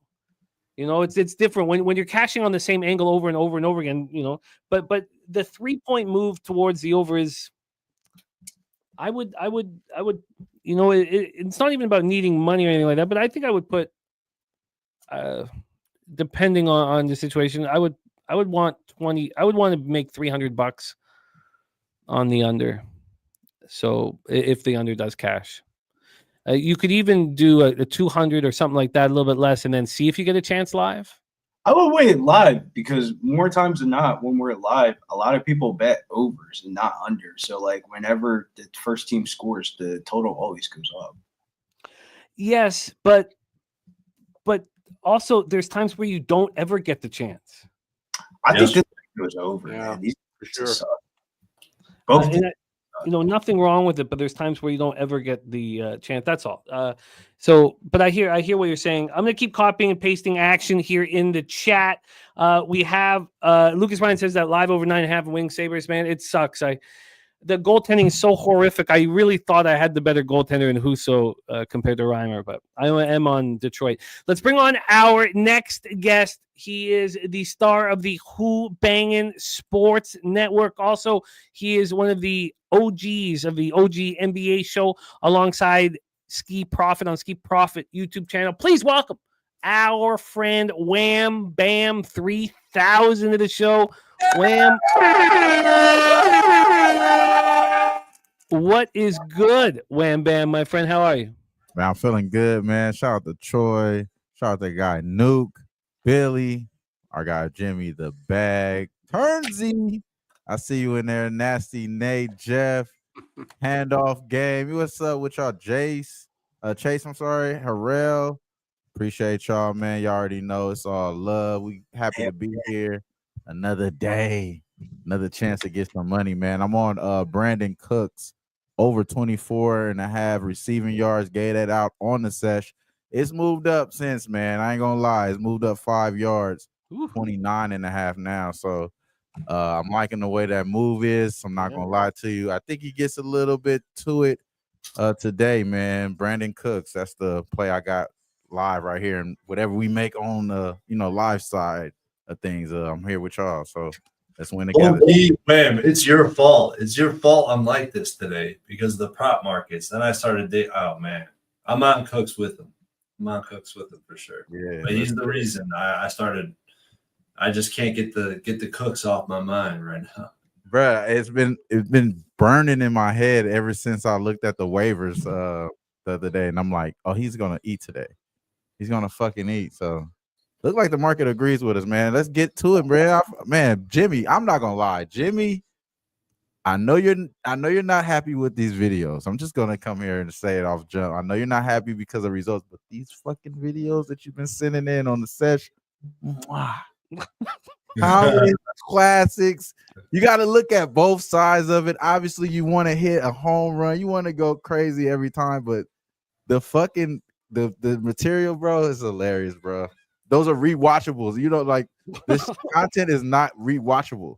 It's different when you're cashing on the same angle over and over and over again, but the 3-point move towards the over is, I would, it's not even about needing money or anything like that, but I think I would put, depending on the situation, I would want 20. I would want to make $300 on the under. So if the under does cash, you could even do a 200 or something like that, a little bit less, and then see if you get a chance live. I would wait live because more times than not, when we're live, a lot of people bet overs and not under. So like whenever the first team scores, the total always goes up. Yes, but also there's times where you don't ever get the chance. I think this goes over. Yeah, man. These for sure. suck. Both nothing wrong with it, but there's times where you don't ever get the chance. That's all. But I hear what you're saying. I'm gonna keep copying and pasting action here in the chat. We have Lucas Ryan says that live over 9.5 Wing Sabres, man. It sucks. the goaltending is so horrific. I really thought I had the better goaltender in Husso compared to Reimer, but I am on Detroit. Let's bring on our next guest. He is the star of the Who Bangin' Sports Network. Also, he is one of the OGs of the OG NBA show alongside Ski Profit on Ski Profit YouTube channel. Please welcome our friend Wham Bam 3000 of the show. Wham. What is good, Wham Bam, my friend? How are you? Man, I'm feeling good, man. Shout out to Troy. Shout out to the guy Nuke, Billy, our guy Jimmy the Bag, Turnsy. I see you in there, Nasty Nate, Jeff, Handoff Game. What's up with y'all, Chase? I'm sorry, Harrell. Appreciate y'all, man. Y'all already know it's all love. We happy to be here. Another day, another chance to get some money, man. I'm on Brandon Cooks over 24.5 receiving yards. Gave that out on the sesh. It's moved up since, man. I ain't gonna lie. It's moved up 5 yards, 29.5 now. So I'm liking the way that move is. I'm not gonna lie to you. I think he gets a little bit to it today, man. Brandon Cooks. That's the play I got live right here. And whatever we make on the live side of things, I'm here with y'all. So let's win together. Wham, it's your fault. It's your fault I'm like this today because of the prop markets. Then I started oh man. I'm on Cooks with him. I'm on Cooks with him for sure. Yeah, but he's the reason I started. I just can't get the Cooks off my mind right now. Bruh, it's been burning in my head ever since I looked at the waivers the other day, and I'm like, oh, he's gonna eat today. He's gonna fucking eat. So look like the market agrees with us, man. Let's get to it, man. Man, Jimmy, I'm not gonna lie, Jimmy. I know you're not happy with these videos. I'm just gonna come here and say it off jump. I know you're not happy because of results, but these fucking videos that you've been sending in on the session, classics. You got to look at both sides of it. Obviously, you want to hit a home run. You want to go crazy every time, but the fucking the material, bro, is hilarious, bro. Those are rewatchables. Like this content is not rewatchable.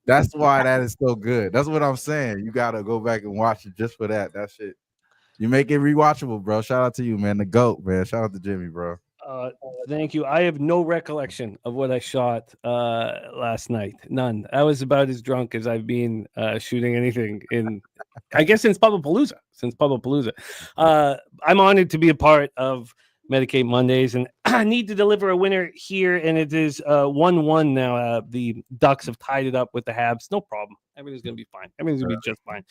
That's why that is so good. That's what I'm saying. You got to go back and watch it just for that. That shit. You make it rewatchable, bro. Shout out to you, man. The GOAT, man. Shout out to Jimmy, bro. Thank you. I have no recollection of what I shot last night. None. I was about as drunk as I've been shooting anything I guess since Pubblepalooza. I'm honored to be a part of Medicaid Mondays, and I need to deliver a winner here, and it is 1-1 now. The Ducks have tied it up with the Habs. No problem. Everything's going to be fine. Everything's going to be just fine.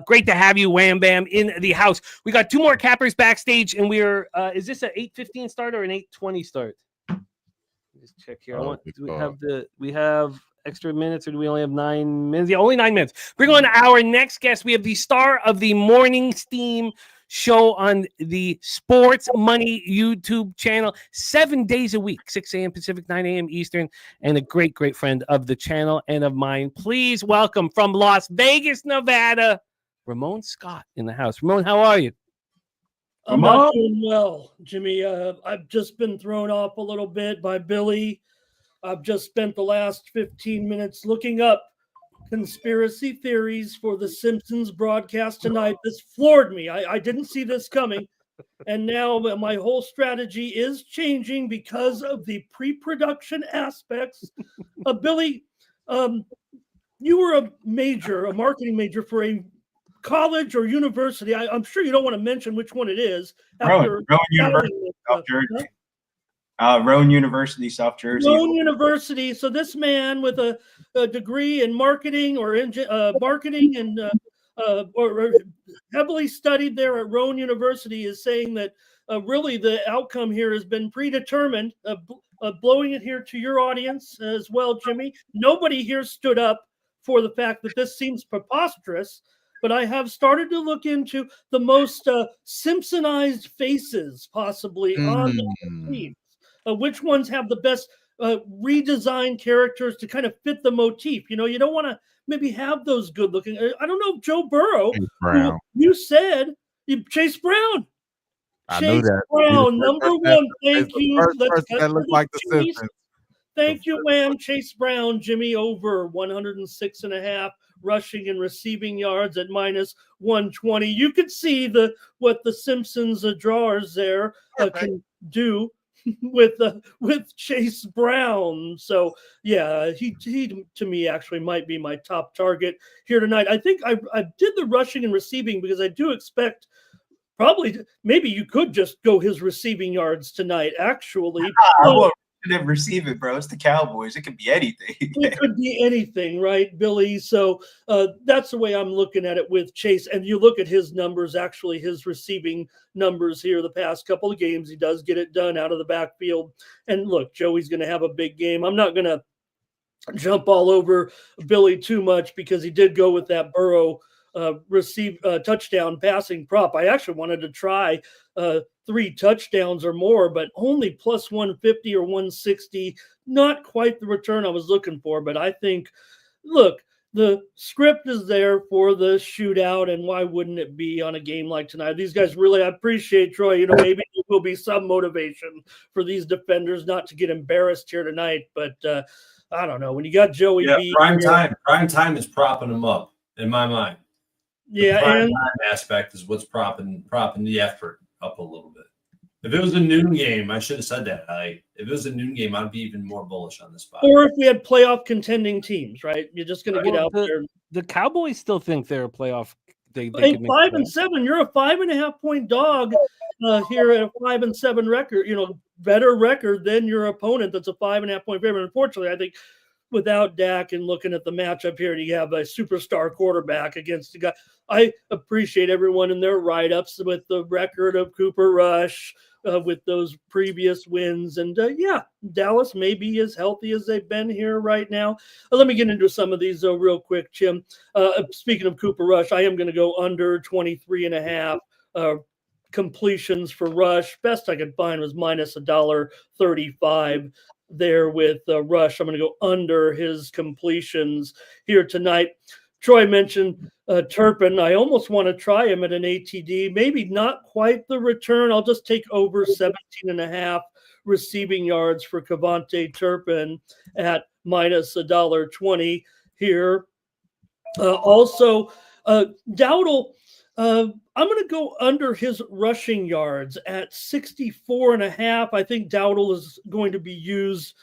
Great to have you, Wham Bam, in the house. We got 2 more cappers backstage, and we're is this an 8:15 start or an 8:20 start? Just check here. Do we have extra minutes, or do we only have 9 minutes? Yeah, only 9 minutes. Bring on our next guest. We have the star of the Morning Steam show on the Sports Money YouTube channel 7 days a week, 6 a.m. Pacific, 9 a.m. Eastern, and a great friend of the channel and of mine. Please welcome from Las Vegas, Nevada, Ramon Scott in the house. Ramon, how are you? I'm not doing well, Jimmy. I've just been thrown off a little bit by Billy. I've just spent the last 15 minutes looking up conspiracy theories for the Simpsons broadcast tonight. This floored me. I didn't see this coming. And now my whole strategy is changing because of the pre-production aspects. Billy, you were a marketing major for a college or university. I'm sure you don't want to mention which one it is. Rowan University, South Jersey. Rowan University, South Jersey. Rowan University. So this man with a degree in marketing or marketing and or heavily studied there at Rowan University is saying that really the outcome here has been predetermined. Blowing it here to your audience as well, Jimmy. Nobody here stood up for the fact that this seems preposterous. But I have started to look into the most Simpsonized faces possibly on the team. Which ones have the best redesigned characters to kind of fit the motif? You don't want to maybe have those good looking. I don't know if Joe Burrow, who you said, Chase Brown. I knew that. Brown, number one. Thank you. That looked like the Simpsons. Thank you, Wham. Chase Brown, Jimmy, over 106.5. rushing and receiving yards at minus 120. You could see what the Simpsons drawers there can do with Chase Brown. So yeah, he to me actually might be my top target here tonight. I think I did the rushing and receiving because I do expect probably maybe you could just go his receiving yards tonight. Actually, Never receive it, bro. It's the Cowboys. It could be anything. It could be anything, right, Billy? So that's the way I'm looking at it with Chase. And you look at his numbers, actually, his receiving numbers here the past couple of games. He does get it done out of the backfield. And look, Joey's going to have a big game. I'm not going to jump all over Billy too much because he did go with that Burrow touchdown passing prop. I actually wanted to try 3 touchdowns or more, but only plus 150 or 160. Not quite the return I was looking for, but I think, look, the script is there for the shootout, and why wouldn't it be on a game like tonight? These guys really, I appreciate, Troy. You know, maybe there will be some motivation for these defenders not to get embarrassed here tonight, but I don't know. When you got Joey B. Prime time is propping them up, in my mind. Yeah, the prime and time aspect is what's propping the effort up a little bit. If it was a noon game, I should have said that. If it was a noon game, I'd be even more bullish on this spot. Or if we had playoff contending teams, right? You're just going to get out there. The Cowboys still think they're a playoff. They could make 5-7. You're a 5.5 point dog here at a 5-7 record. You know, better record than your opponent. That's a 5.5 point favorite. Unfortunately, I think without Dak and looking at the matchup here, you have a superstar quarterback against a guy. I appreciate everyone in their write-ups with the record of Cooper Rush, with those previous wins. And yeah, Dallas may be as healthy as they've been here right now. Let me get into some of these real quick, Jim. Speaking of Cooper Rush, I am going to go under 23.5 completions for Rush. Best I could find was minus $1.35 there with Rush. I'm going to go under his completions here tonight. Troy mentioned Turpin. I almost want to try him at an ATD. Maybe not quite the return. I'll just take over 17.5 receiving yards for Kevontae Turpin at minus $1.20 here. Also, Dowdle, I'm going to go under his rushing yards at 64.5. I think Dowdle is going to be used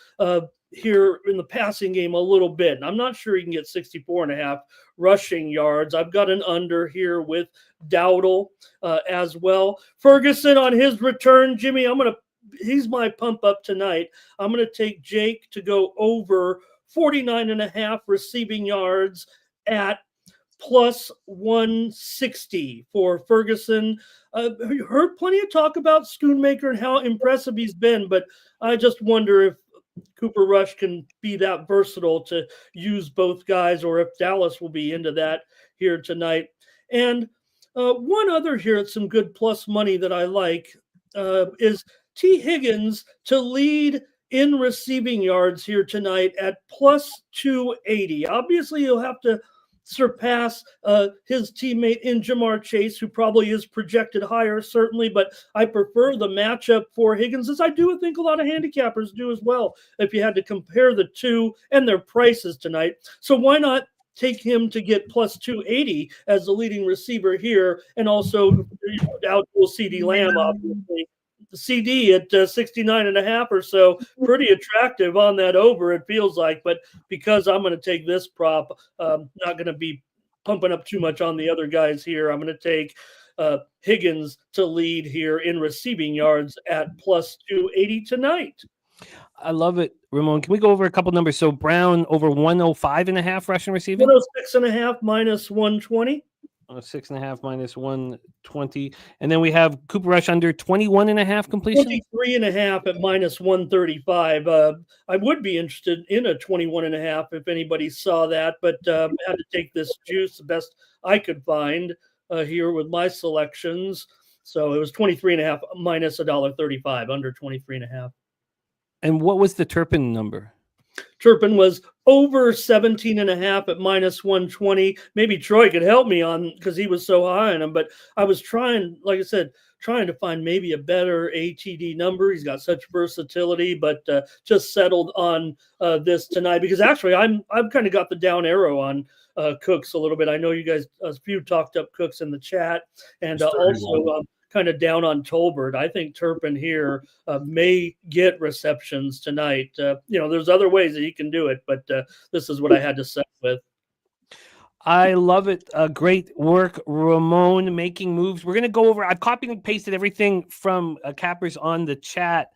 here in the passing game a little bit. And I'm not sure he can get 64.5 rushing yards. I've got an under here with Dowdle as well. Ferguson on his return, Jimmy, he's my pump up tonight. I'm going to take Jake to go over 49.5 receiving yards at plus 160 for Ferguson. Heard plenty of talk about Schoonmaker and how impressive he's been, but I just wonder if Cooper Rush can be that versatile to use both guys, or if Dallas will be into that here tonight. And one other here at some good plus money that I like is T. Higgins to lead in receiving yards here tonight at plus 280. Obviously, he'll have to surpass his teammate in Jamar Chase, who probably is projected higher, certainly, but I prefer the matchup for Higgins, as I do think a lot of handicappers do as well, if you had to compare the two and their prices tonight. So why not take him to get plus 280 as the leading receiver here, and also out to CD Lamb, obviously. The CD at 69.5 or so, pretty attractive on that over, it feels like. But because I'm going to take this prop, not going to be pumping up too much on the other guys here. I'm going to take Higgins to lead here in receiving yards at plus 280 tonight. I love it, Ramon. Can we go over a couple numbers? So Brown over 105.5 rushing receiving. 106.5 minus 120. 6.5 minus 120, and then we have Cooper Rush under 21.5 completion. 23.5 at minus 135. I would be interested in a 21.5 if anybody saw that, but I had to take this juice the best I could find here with my selections. So it was 23.5 minus $1.35, under 23.5. And what was the Turpin number? Turpin was over 17.5 at -120. Maybe Troy could help me on because he was so high on him. But I was trying, like I said, trying to find maybe a better ATD number. He's got such versatility, but just settled on this tonight because actually I've kind of got the down arrow on Cooks a little bit. I know you guys, a few talked up Cooks in the chat, and also kind of down on Tolbert. I think Turpin here may get receptions tonight. There's other ways that he can do it, but this is what I had to set with. I love it. Great work, Ramon, making moves. We're going to go over, I've copied and pasted everything from Cappers on the chat.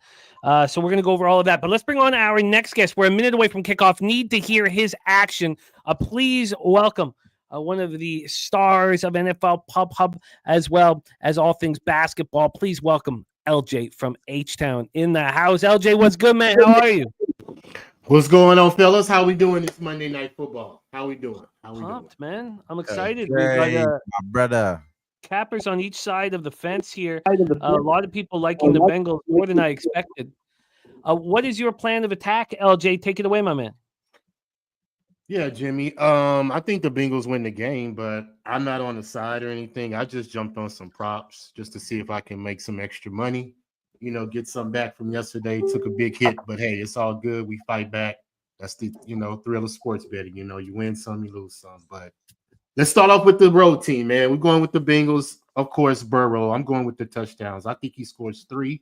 So we're going to go over all of that. But let's bring on our next guest. We're a minute away from kickoff. Need to hear his action. Please welcome one of the stars of NFL Pub Hub, as well as all things basketball. Please welcome LJ from H-Town in the house. LJ, what's good, man? How are you? What's going on, fellas? How we doing this Monday Night Football? How we doing? Pumped, man. I'm excited. Hey, We've got my brother. Cappers on each side of the fence here. A lot of people liking the Bengals more than I expected. What is your plan of attack, LJ? Take it away, my man. Yeah, Jimmy. I think the Bengals win the game, but I'm not on the side or anything. I just jumped on some props just to see if I can make some extra money. Get some back from yesterday. Took a big hit, but hey, it's all good. We fight back. That's the thrill of sports betting. You win some, you lose some. But let's start off with the road team, man. We're going with the Bengals, of course. Burrow. I'm going with the touchdowns. I think he scores 3,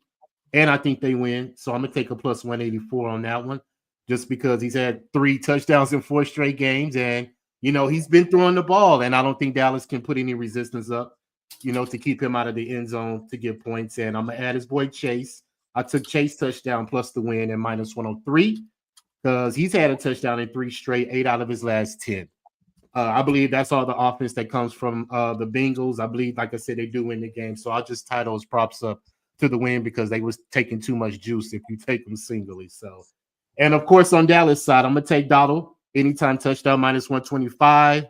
and I think they win. So I'm gonna take a plus 184 on that one, just because he's had 3 touchdowns in 4 straight games, and he's been throwing the ball, and I don't think Dallas can put any resistance up, to keep him out of the end zone to get points. And I'm gonna add his boy Chase. I took Chase touchdown plus the win and minus 103 because he's had a touchdown in 3 straight, 8 out of his last 10. I believe that's all the offense that comes from the Bengals. I believe, like I said, they do win the game. So I'll just tie those props up to the win because they was taking too much juice if you take them singly. So, and of course, on Dallas side, I'm going to take Donald anytime touchdown minus 125.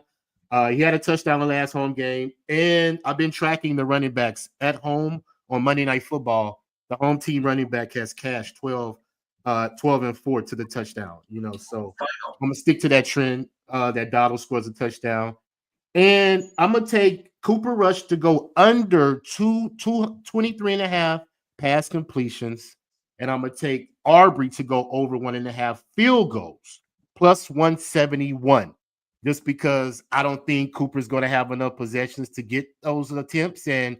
He had a touchdown in the last home game. And I've been tracking the running backs at home on Monday Night Football. The home team running back has cashed 12 and 4 to the touchdown, so I'm going to stick to that trend that Donald scores a touchdown. And I'm going to take Cooper Rush to go under 23.5 pass completions. And I'm going to take Arbery to go over 1.5 field goals, plus 171, just because I don't think Cooper's going to have enough possessions to get those attempts. And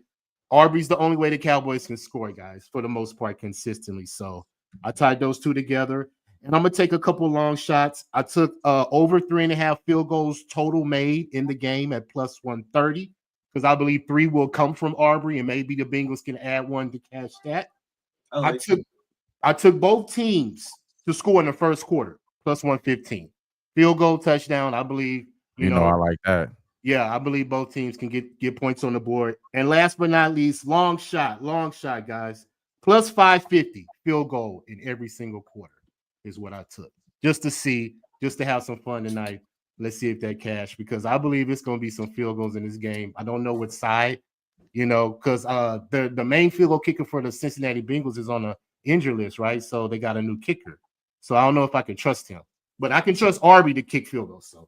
Arbery's the only way the Cowboys can score, guys, for the most part, consistently. So I tied those 2 together, and I'm going to take a couple long shots. I took over 3.5 field goals total made in the game at plus 130 because I believe 3 will come from Arbery, and maybe the Bengals can add 1 to cash that. I took both teams to score in the first quarter, plus 115. Field goal, touchdown, I believe. I like that. Yeah, I believe both teams can get points on the board. And last but not least, long shot, guys. Plus 550 field goal in every single quarter is what I took. Just to have some fun tonight. Let's see if that cash, because I believe it's going to be some field goals in this game. I don't know what side, because the main field goal kicker for the Cincinnati Bengals is on a injury list, right? So they got a new kicker. So I don't know if I can trust him. But I can trust Arby to kick field goals. So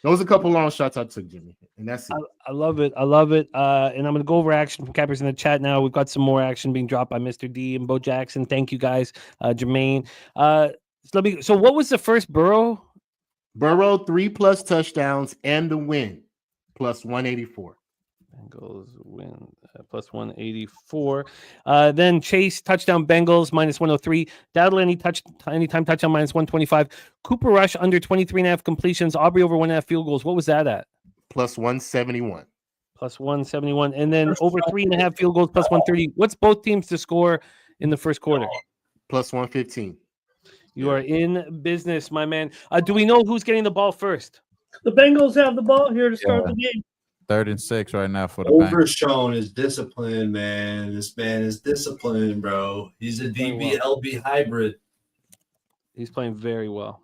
those are a couple long shots I took, Jimmy. And that's it. I love it. And I'm going to go over action from Cappers in the chat now. We've got some more action being dropped by Mr. D and Bo Jackson. Thank you, guys. Jermaine. So what was the first Burrow? Burrow, 3+ touchdowns and the win, plus 184. Bengals win plus 184. Then Chase touchdown Bengals minus 103. Dowdle anytime touchdown minus 125. Cooper Rush under 23.5 completions. Aubrey over 1.5 field goals. What was that at? Plus 171. Plus 171. And then over 3.5 field goals plus 130. What's both teams to score in the first quarter? Plus 115. You are in business, my man. Do we know who's getting the ball first? The Bengals have the ball here to start the game. 3rd and 6 right now for the Bengals. Overshown is disciplined, man. This man is disciplined, bro. He's a DB-LB hybrid. He's playing very well.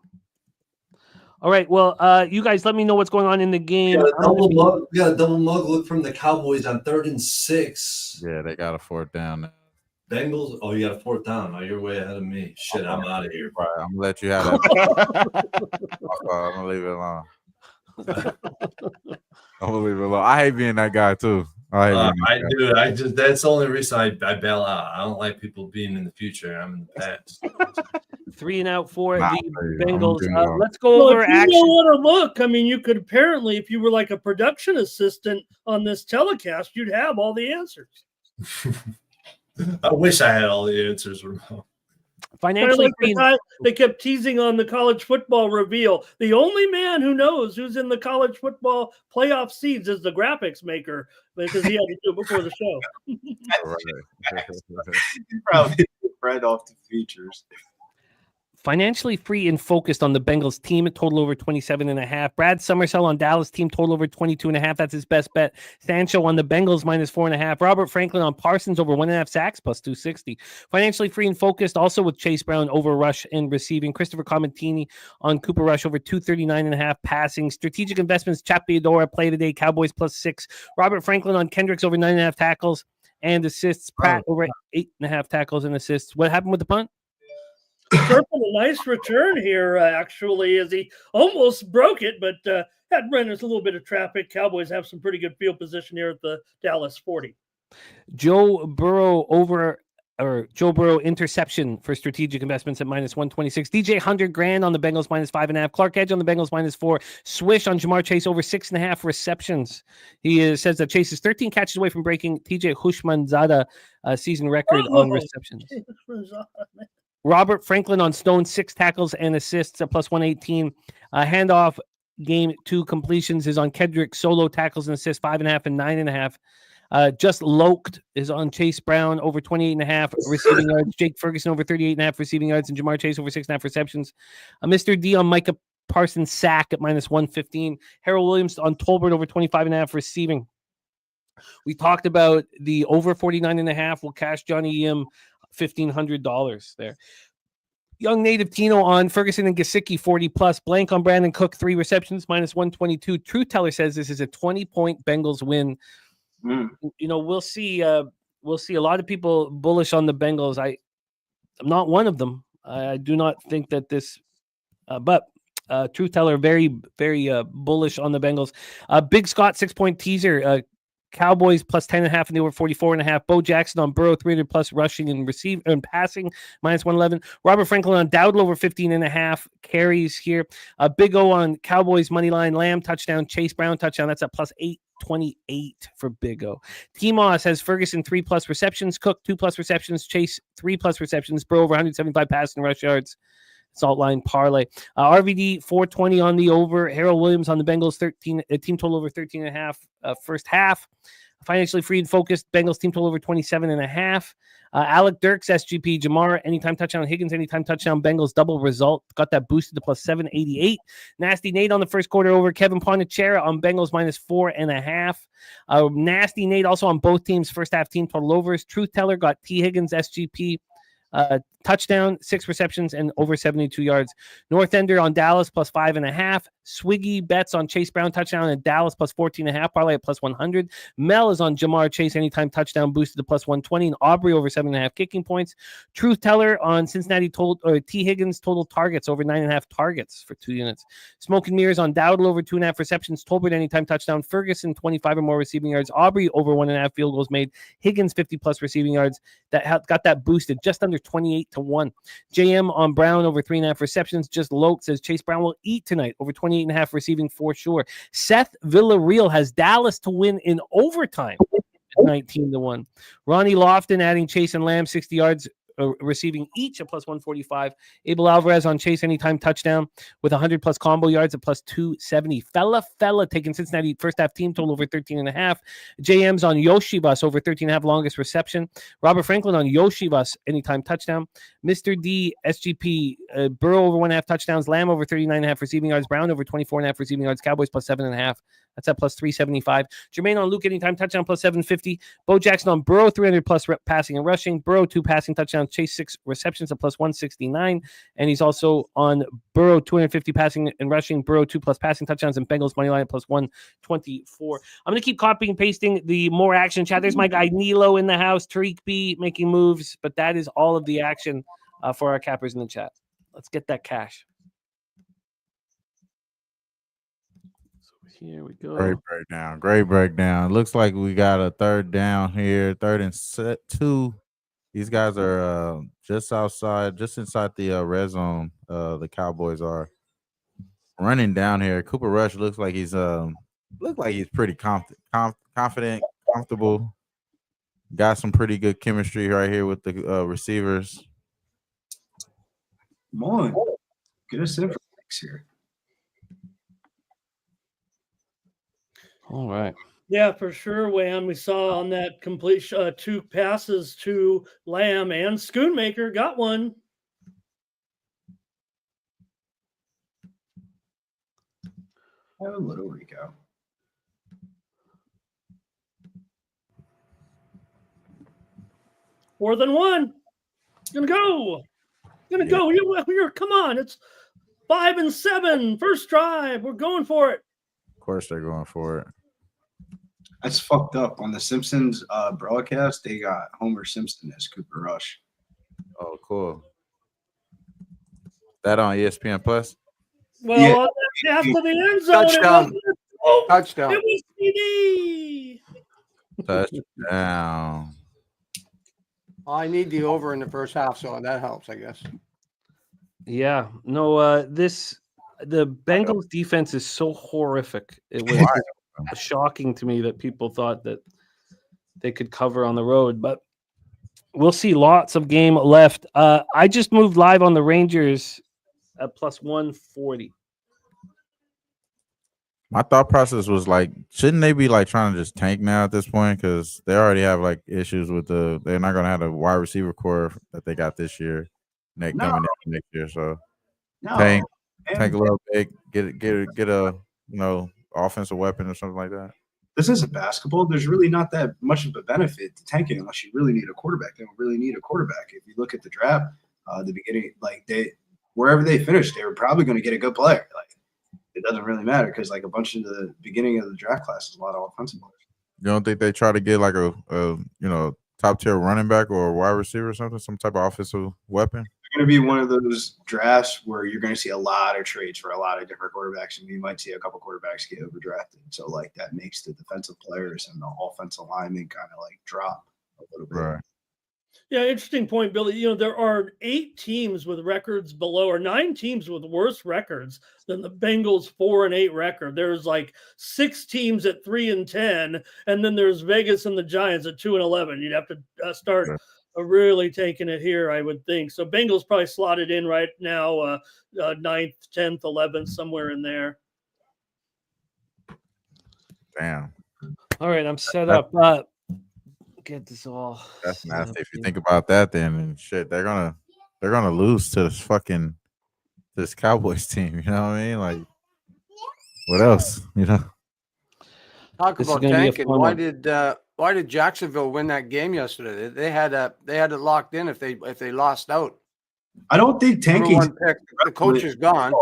All right, well, you guys let me know what's going on in the game. We got a double mug look from the Cowboys on 3rd and 6. Yeah, they got a 4th down. Bengals. Oh, you got a fourth down. Oh, you're way ahead of me. Shit, I'm out of here. Right, I'm gonna let you have that. I'm gonna leave it alone. I'm gonna leave it alone. I hate being that guy too. I do. That's the only reason I bail out. I don't like people being in the future. I'm in the past. 3 and out for Nah, the I'm Bengals. doing well. Let's go Well, over if you action. know what to look, I mean, you could apparently, if you were like a production assistant on this telecast, you'd have all the answers. I wish I had all the answers, Ramon. Financially free. They kept teasing on the college football reveal. The only man who knows who's in the college football playoff seeds is the graphics maker, because he had to do it before the show. Probably spread off the features. Financially free and focused on the Bengals team, total over 27.5. Brad Summersell on Dallas team, total over 22.5. That's his best bet. Sancho on the Bengals, minus 4.5. Robert Franklin on Parsons, over 1.5 sacks, plus 260. Financially free and focused, also with Chase Brown, over rush and receiving. Christopher Comentini on Cooper Rush, over 239.5 passing. Strategic investments, Chapiadora, play today, Cowboys, plus 6. Robert Franklin on Kendricks, over 9.5 tackles and assists. Pratt, over 8.5 tackles and assists. What happened with the punt? Turpin, a nice return here, actually, as he almost broke it, but had run into a little bit of traffic. Cowboys have some pretty good field position here at the Dallas 40. Joe Burrow interception for strategic investments at minus 126. DJ $100,000 on the Bengals, minus 5.5. Clark Edge on the Bengals, minus 4. Swish on Jamar Chase, over 6.5 receptions. He says that Chase is 13 catches away from breaking TJ Hushmanzada season record on receptions. Robert Franklin on Stone, 6 tackles and assists at plus 118. Handoff game 2 completions is on Kendrick, solo tackles and assists, 5.5 and 9.5. Just Loked is on Chase Brown, over 28.5 receiving yards. Jake Ferguson, over 38.5 receiving yards, and Jamar Chase, over 6.5 receptions. Mr. D on Micah Parsons sack at minus 115. Harold Williams on Tolbert, over 25.5 receiving. We talked about the over 49.5. We'll cash Johnny Yim $1,500 there. Young Native Tino on Ferguson and Gesicki, 40 plus. Blank on Brandon Cook, 3 receptions, minus 122. Truth Teller says this is a 20-point Bengals win. You know, we'll see. We'll see a lot of people bullish on the Bengals. I'm not one of them. I do not think that this, but Truth Teller very, very bullish on the Bengals. Big Scott 6-point teaser. Cowboys plus 10.5 and they were 44.5. Bo Jackson on Burrow, 300 plus rushing and receiving and passing, minus 111. Robert Franklin on Dowdle, over 15.5 carries here. Big O on Cowboys money line. Lamb touchdown. Chase Brown touchdown. That's at plus 828 for Big O. T-Moss has Ferguson 3 plus receptions. Cook 2 plus receptions. Chase 3 plus receptions. Burrow over 175 passing rush yards. Salt line parlay. RVD 420 on the over. Harold Williams on the Bengals, 13. Team total over 13.5 first half. Financially free and focused. Bengals team total over 27.5. Alec Dirks, SGP. Jamar, anytime touchdown. Higgins, anytime touchdown. Bengals double result. Got that boosted to plus 788. Nasty Nate on the first quarter over. Kevin Pondicherra on Bengals, minus 4.5. Nasty Nate also on both teams. First half team total overs. Truth Teller got T. Higgins, SGP. Touchdown, 6 receptions, and over 72 yards. North Ender on Dallas, plus 5.5. Swiggy bets on Chase Brown touchdown at Dallas, plus 14.5. Parlay at plus 100. Mel is on Jamar Chase anytime touchdown, boosted to plus 120. And Aubrey over 7.5 kicking points. Truth Teller on Cincinnati T. Higgins total targets, over 9.5 targets for 2 units. Smoke and Mirrors on Dowdle, over 2.5 receptions. Tolbert anytime touchdown. Ferguson 25 or more receiving yards. Aubrey over 1.5 field goals made. Higgins 50 plus receiving yards. That got that boosted just under 28-1. JM on Brown over 3.5 receptions. Just Loke says Chase Brown will eat tonight, over 28.5 receiving for sure. Seth Villarreal has Dallas to win in overtime at 19-1. Ronnie Lofton adding Chase and Lamb 60 yards receiving each at plus 145. Abel Alvarez on Chase anytime touchdown with 100 plus combo yards at plus 270. Fella taking Cincinnati first half team total over 13.5. JM's on Yoshivas over 13.5 longest reception. Robert Franklin on Yoshivas anytime touchdown. Mr. D SGP Burrow over 1.5 touchdowns. Lamb over 39.5 receiving yards. Brown over 24.5 receiving yards. Cowboys plus 7.5 That's at plus 375. Jermaine on Luke anytime touchdown plus 750. Bo Jackson on Burrow 300 plus passing and rushing. Burrow 2 passing touchdowns. Chase 6 receptions at plus 169. And he's also on Burrow 250 passing and rushing. Burrow 2 plus passing touchdowns and Bengals money line at plus 124. I'm going to keep copying and pasting the more action chat. There's my guy Nilo in the house. Tariq B making moves. But that is all of the action for our cappers in the chat. Let's get that cash. Here we go. Great breakdown. Looks like we got a third down here. 3rd and 2. These guys are just inside the red zone. The Cowboys are running down here. Cooper Rush looks like he's pretty confident, comfortable. Got some pretty good chemistry right here with the receivers. Come on, get us in for picks here. All right. Yeah, for sure, Wham. We saw on that complete 2 passes to Lamb and Schoonmaker got one. Oh, little Rico. More than one. Gonna go. You're come on. It's 5 and 7. First drive. We're going for it. Of course, they're going for it. That's fucked up. On the Simpsons broadcast, they got Homer Simpson as Cooper Rush. Oh, cool. That on ESPN Plus? Well, yeah. After the end zone. Touchdown. It was CD. Touchdown. I need the over in the first half, so that helps, I guess. Yeah. No, the Bengals defense is so horrific. It was shocking to me that people thought that they could cover on the road, but we'll see. Lots of game left. I just moved live on the Rangers at plus 140. My thought process was like, shouldn't they be like trying to just tank now at this point? Because they already have like issues with they're not gonna have the wide receiver core that they got this year, coming in next year. So tank a little bit, get a offensive weapon or something like that. This isn't basketball. There's really not that much of a benefit to tanking unless you really need a quarterback. They don't really need a quarterback. If you look at the draft, the beginning, like wherever they finished, they were probably going to get a good player. Like it doesn't really matter because like a bunch of the beginning of the draft class is a lot of offensive players. You don't think they try to get like a top tier running back or a wide receiver or something, some type of offensive weapon? It's going to be one of those drafts where you're going to see a lot of trades for a lot of different quarterbacks, and you might see a couple quarterbacks get overdrafted. So like that makes the defensive players and the offensive linemen kind of like drop a little bit. Right. Yeah, interesting point, Billy. There are 8 teams with records below, or 9 teams with worse records than the Bengals' 4-8 record. There's like 6 teams at 3-10, and then there's Vegas and the Giants at 2-11. You'd have to start really taking it here, I would think. So Bengals probably slotted in right now, 9th, 10th, 11th, somewhere in there. Damn. All right, I'm set up. Get this all. That's nasty. If you think about that, then shit, they're gonna lose to this Cowboys team. You know what I mean? Like, what else? Talk This is about gonna be a tanking. fun Why did Jacksonville win that game yesterday? They had it locked in if they lost out. I don't think tanking. The coach is gone.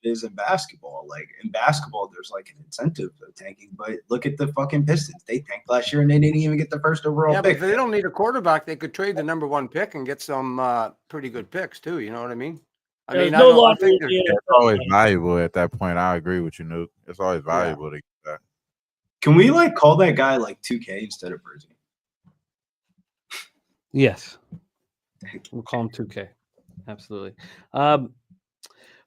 It is in basketball. Like in basketball, there's like an incentive of tanking. But look at the fucking Pistons. They tanked last year and they didn't even get the first overall Yeah, pick. but if they don't need a quarterback, they could trade the number 1 pick and get some pretty good picks too. You know what I mean? There's no lottery. It's always valuable at that point. I agree with you, Nuke. It's always valuable to get that. Can we like call that guy like 2K instead of Brizzy? Yes. We'll call him 2K. Absolutely.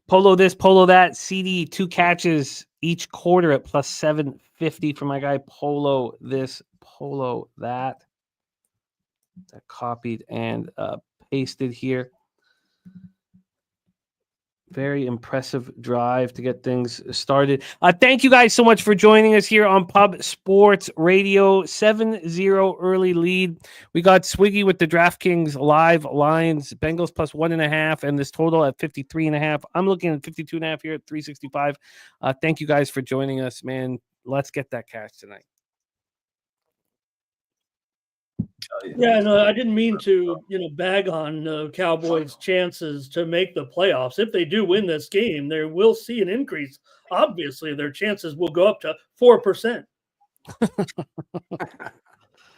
Polo this, polo that. CD 2 catches each quarter at plus 750 for my guy. Polo this, polo that. That copied and pasted here. Very impressive drive to get things started. Thank you guys so much for joining us here on Pub Sports Radio. 7-0 early lead. We got Swiggy with the DraftKings live lines. Bengals plus 1.5, and this total at 53.5. I'm looking at 52.5 here at 365. Thank you guys for joining us, man. let's get that cash tonight. Yeah, no, I didn't mean to, bag on Cowboys' chances to make the playoffs. If they do win this game, they will see an increase. Obviously, their chances will go up to 4%.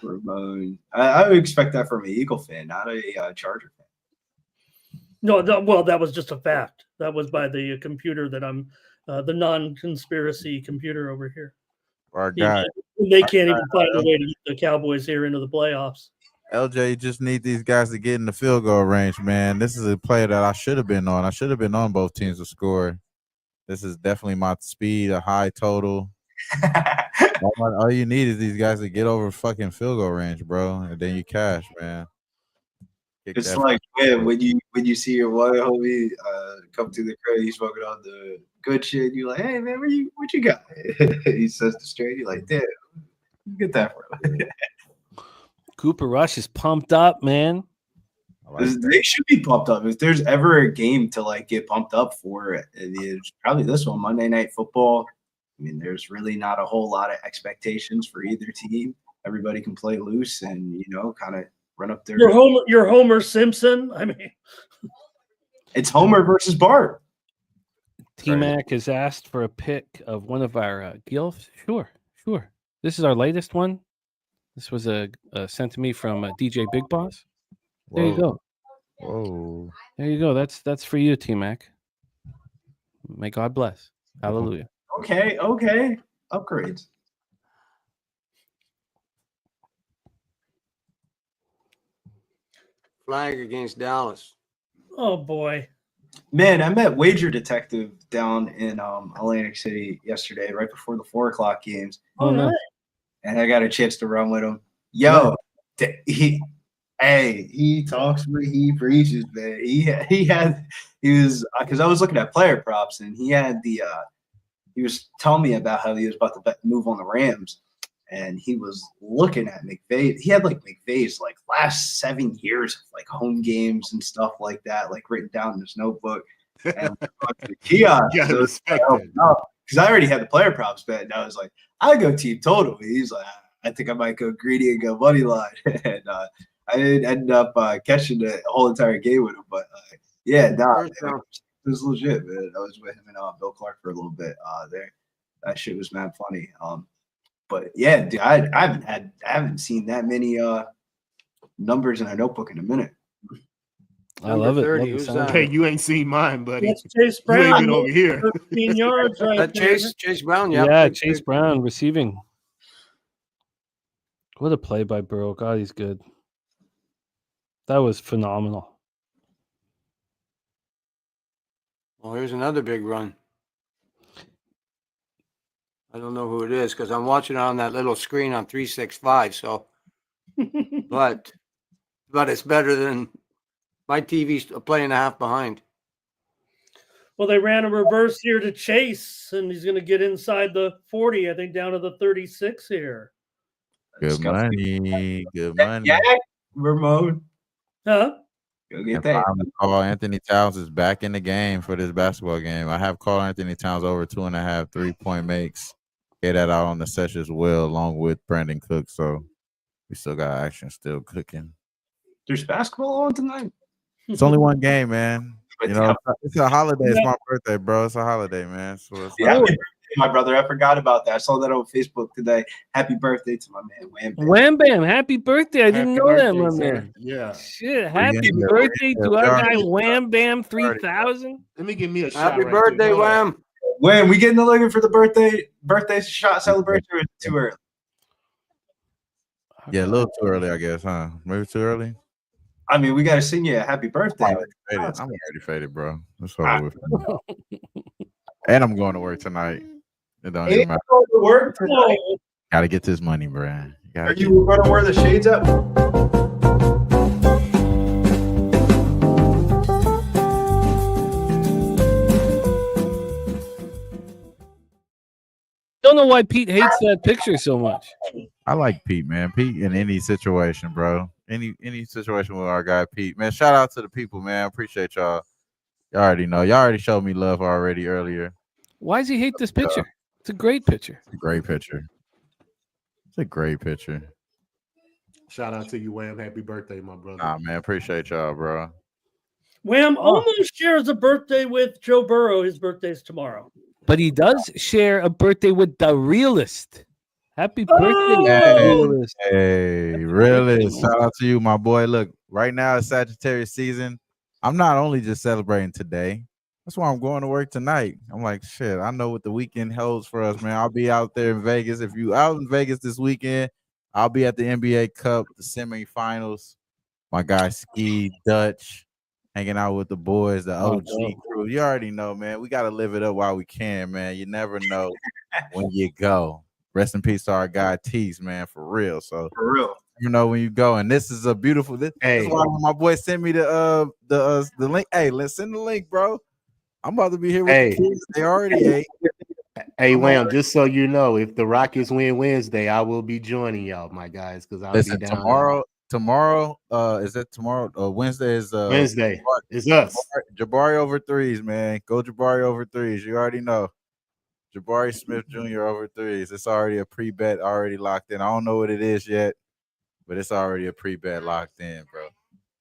Ramon. I would expect that from an Eagle fan, not a Charger fan. No, that was just a fact. That was by the computer that I'm, the non-conspiracy computer over here. Our guy, They can't even find a way to get the Cowboys here into the playoffs. LJ, just need these guys to get in the field goal range, man. This is a player that I should have been on. I should have been on both teams to score. This is definitely my speed, a high total. All you need is these guys to get over fucking field goal range, bro, and then you cash, man. It's like when you see your one homie come to the crowd, he's smoking on the good shit. You're like, hey man, what you got? He says the straight. You're like, damn, get that for him. Cooper Rush is pumped up, man. They should be pumped up. If there's ever a game to like get pumped up for, it's probably this one, Monday Night Football. I mean, there's really not a whole lot of expectations for either team. Everybody can play loose and kind of run up there. You're Homer Simpson. I mean, it's Homer versus Bart. T-Mac has asked for a pic of one of our gilfs. Sure. This is our latest one. This was sent to me from DJ Big Boss. There you go. Whoa. There you go. That's for you, T-Mac. May God bless. Hallelujah. Okay. Upgrades. Flag against Dallas. oh boy. Man, I met Wager Detective down in Atlantic City yesterday, right before the 4:00 games. Oh no. And I got a chance to run with him. Yo, he talks, he preaches, man. He was because I was looking at player props, and he was telling me about how he was about to move on the Rams, and he was looking at McVay. He had like McVay's like last 7 years of like home games and stuff like that, like written down in his notebook. And the kiosk, because I already had the player props bet, and I was like, I go team total. And he's like, I think I might go greedy and go money line, and I didn't end up catching the whole entire game with him, but it was legit, man. I was with him and Bill Clark for a little bit there. That shit was mad funny. But yeah, dude, I haven't seen that many numbers in a notebook in a minute. I love it. 30, Love who's the that? sound. Okay, you ain't seen mine, buddy. That's Chase You ain't Brown. been over here. 13 yards right there. Chase Brown, Yeah, Chase Brown receiving. What a play by Burrow. God, he's good. That was phenomenal. Well, here's another big run. I don't know who it is because I'm watching it on that little screen on 365. So, but it's better than my TV's a play and a half behind. Well, they ran a reverse here to Chase, and he's going to get inside the 40, I think, down to the 36 here. Good money. Yeah, Ramon. Huh? Go get And that. finally, Carl Anthony Towns is back in the game for this basketball game. I have Carl Anthony Towns over 2.5 3-point makes. Get that out on the session as well, along with Brandon Cook. So we still got action still cooking. There's basketball on tonight. It's only one game, man. But It's a holiday. It's my birthday, bro. It's a holiday, man. So it's happy birthday, my brother. I forgot about that. I saw that on Facebook today. Happy birthday to my man, Wham Bam. Wham Bam, happy birthday. I didn't know that, my birthday, man. Yeah. Shit, happy Yeah. birthday to our guy Yeah. Wham Bam 3000. Let me give me a shot. Happy right birthday, there. Hold on. Wham. When we getting the looking for the birthday shot celebration, or is it too early? Yeah, a little too early, I guess, huh? Maybe too early. I mean, we got to sing you a happy birthday. I'm already faded, bro. That's over with. And I'm going to work tonight. It don't even matter. Go to work tonight. Gotta get this money, bro. Are you going to wear the shades up? Don't know why Pete hates that picture so much. I like Pete, man. Pete in any situation, bro. Any situation with our guy Pete, man. Shout out to the people, man. Appreciate y'all. Y'all already know. Y'all already showed me love already earlier. Why does he hate this picture? It's a great picture. It's a great picture. It's a great picture. Shout out to you, Wham. Happy birthday, my brother. Nah, man, appreciate y'all, bro. Wham almost shares a birthday with Joe Burrow. His birthday's tomorrow. But he does share a birthday with the realist. Happy birthday, Oh! realist. Hey, really? Shout out to you, my boy. Look, right now it's Sagittarius season. I'm not only just celebrating today. That's why I'm going to work tonight. I'm like, shit, I know what the weekend holds for us, man. I'll be out there in Vegas. If you out in Vegas this weekend, I'll be at the NBA Cup, the semifinals. My guy Ski, Dutch, hanging out with the boys, the OG crew. You already know, man. We got to live it up while we can, man. You never know when you go. Rest in peace to our guy Tease, man, for real. So For real. you know when you go, and this is a beautiful. This is why when my boy sent me the link. Hey, let's send the link, bro. I'm about to be here with the kids. They already ate. Hey, Wham, just so you know, if the Rockets win Wednesday, I will be joining y'all, my guys, because I'll Listen, be down tomorrow, is it tomorrow? Wednesday is Wednesday. It's us. Jabari over threes, man. Go Jabari over threes. You already know. Jabari Smith Jr. over threes. It's already a pre-bet, already locked in. I don't know what it is yet, but it's already a pre-bet locked in, bro.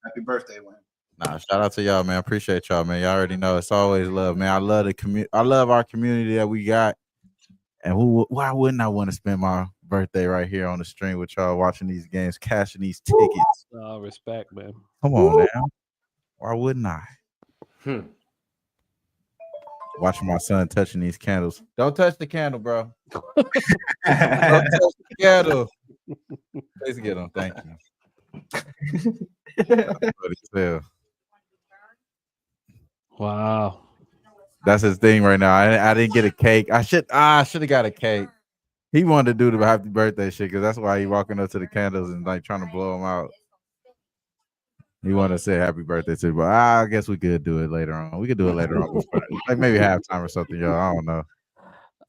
Happy birthday, Wayne. Nah, shout out to y'all, man. Appreciate y'all, man. Y'all already know it's always love, man. I love the community. I love our community that we got. And why wouldn't I want to spend my birthday right here on the stream with y'all, watching these games, cashing these tickets? Oh, respect, man. Come on, now. Why wouldn't I? Watching my son touching these candles. Don't touch the candle, bro. Don't touch the candle. Please get them. Thank you. Wow. That's his thing right now. I didn't get a cake. I should have got a cake. He wanted to do the happy birthday shit because that's why he walking up to the candles and like trying to blow them out. He wanted to say happy birthday to me, but I guess we could do it later on. We could do it later on, like maybe halftime or something, y'all. I don't know.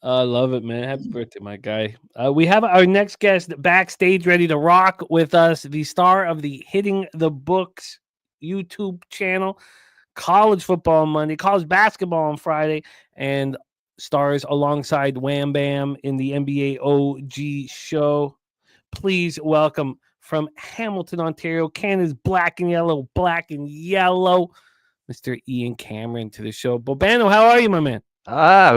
I love it, man. Happy birthday, my guy. We have our next guest backstage ready to rock with us, the star of the Hitting the Books YouTube channel, college football on Monday, college basketball on Friday, and stars alongside Wham Bam in the NBA OG show. Please welcome from Hamilton, Ontario, Canada's black and yellow, Mr. Ian Cameron to the show. Bobano, how are you, my man?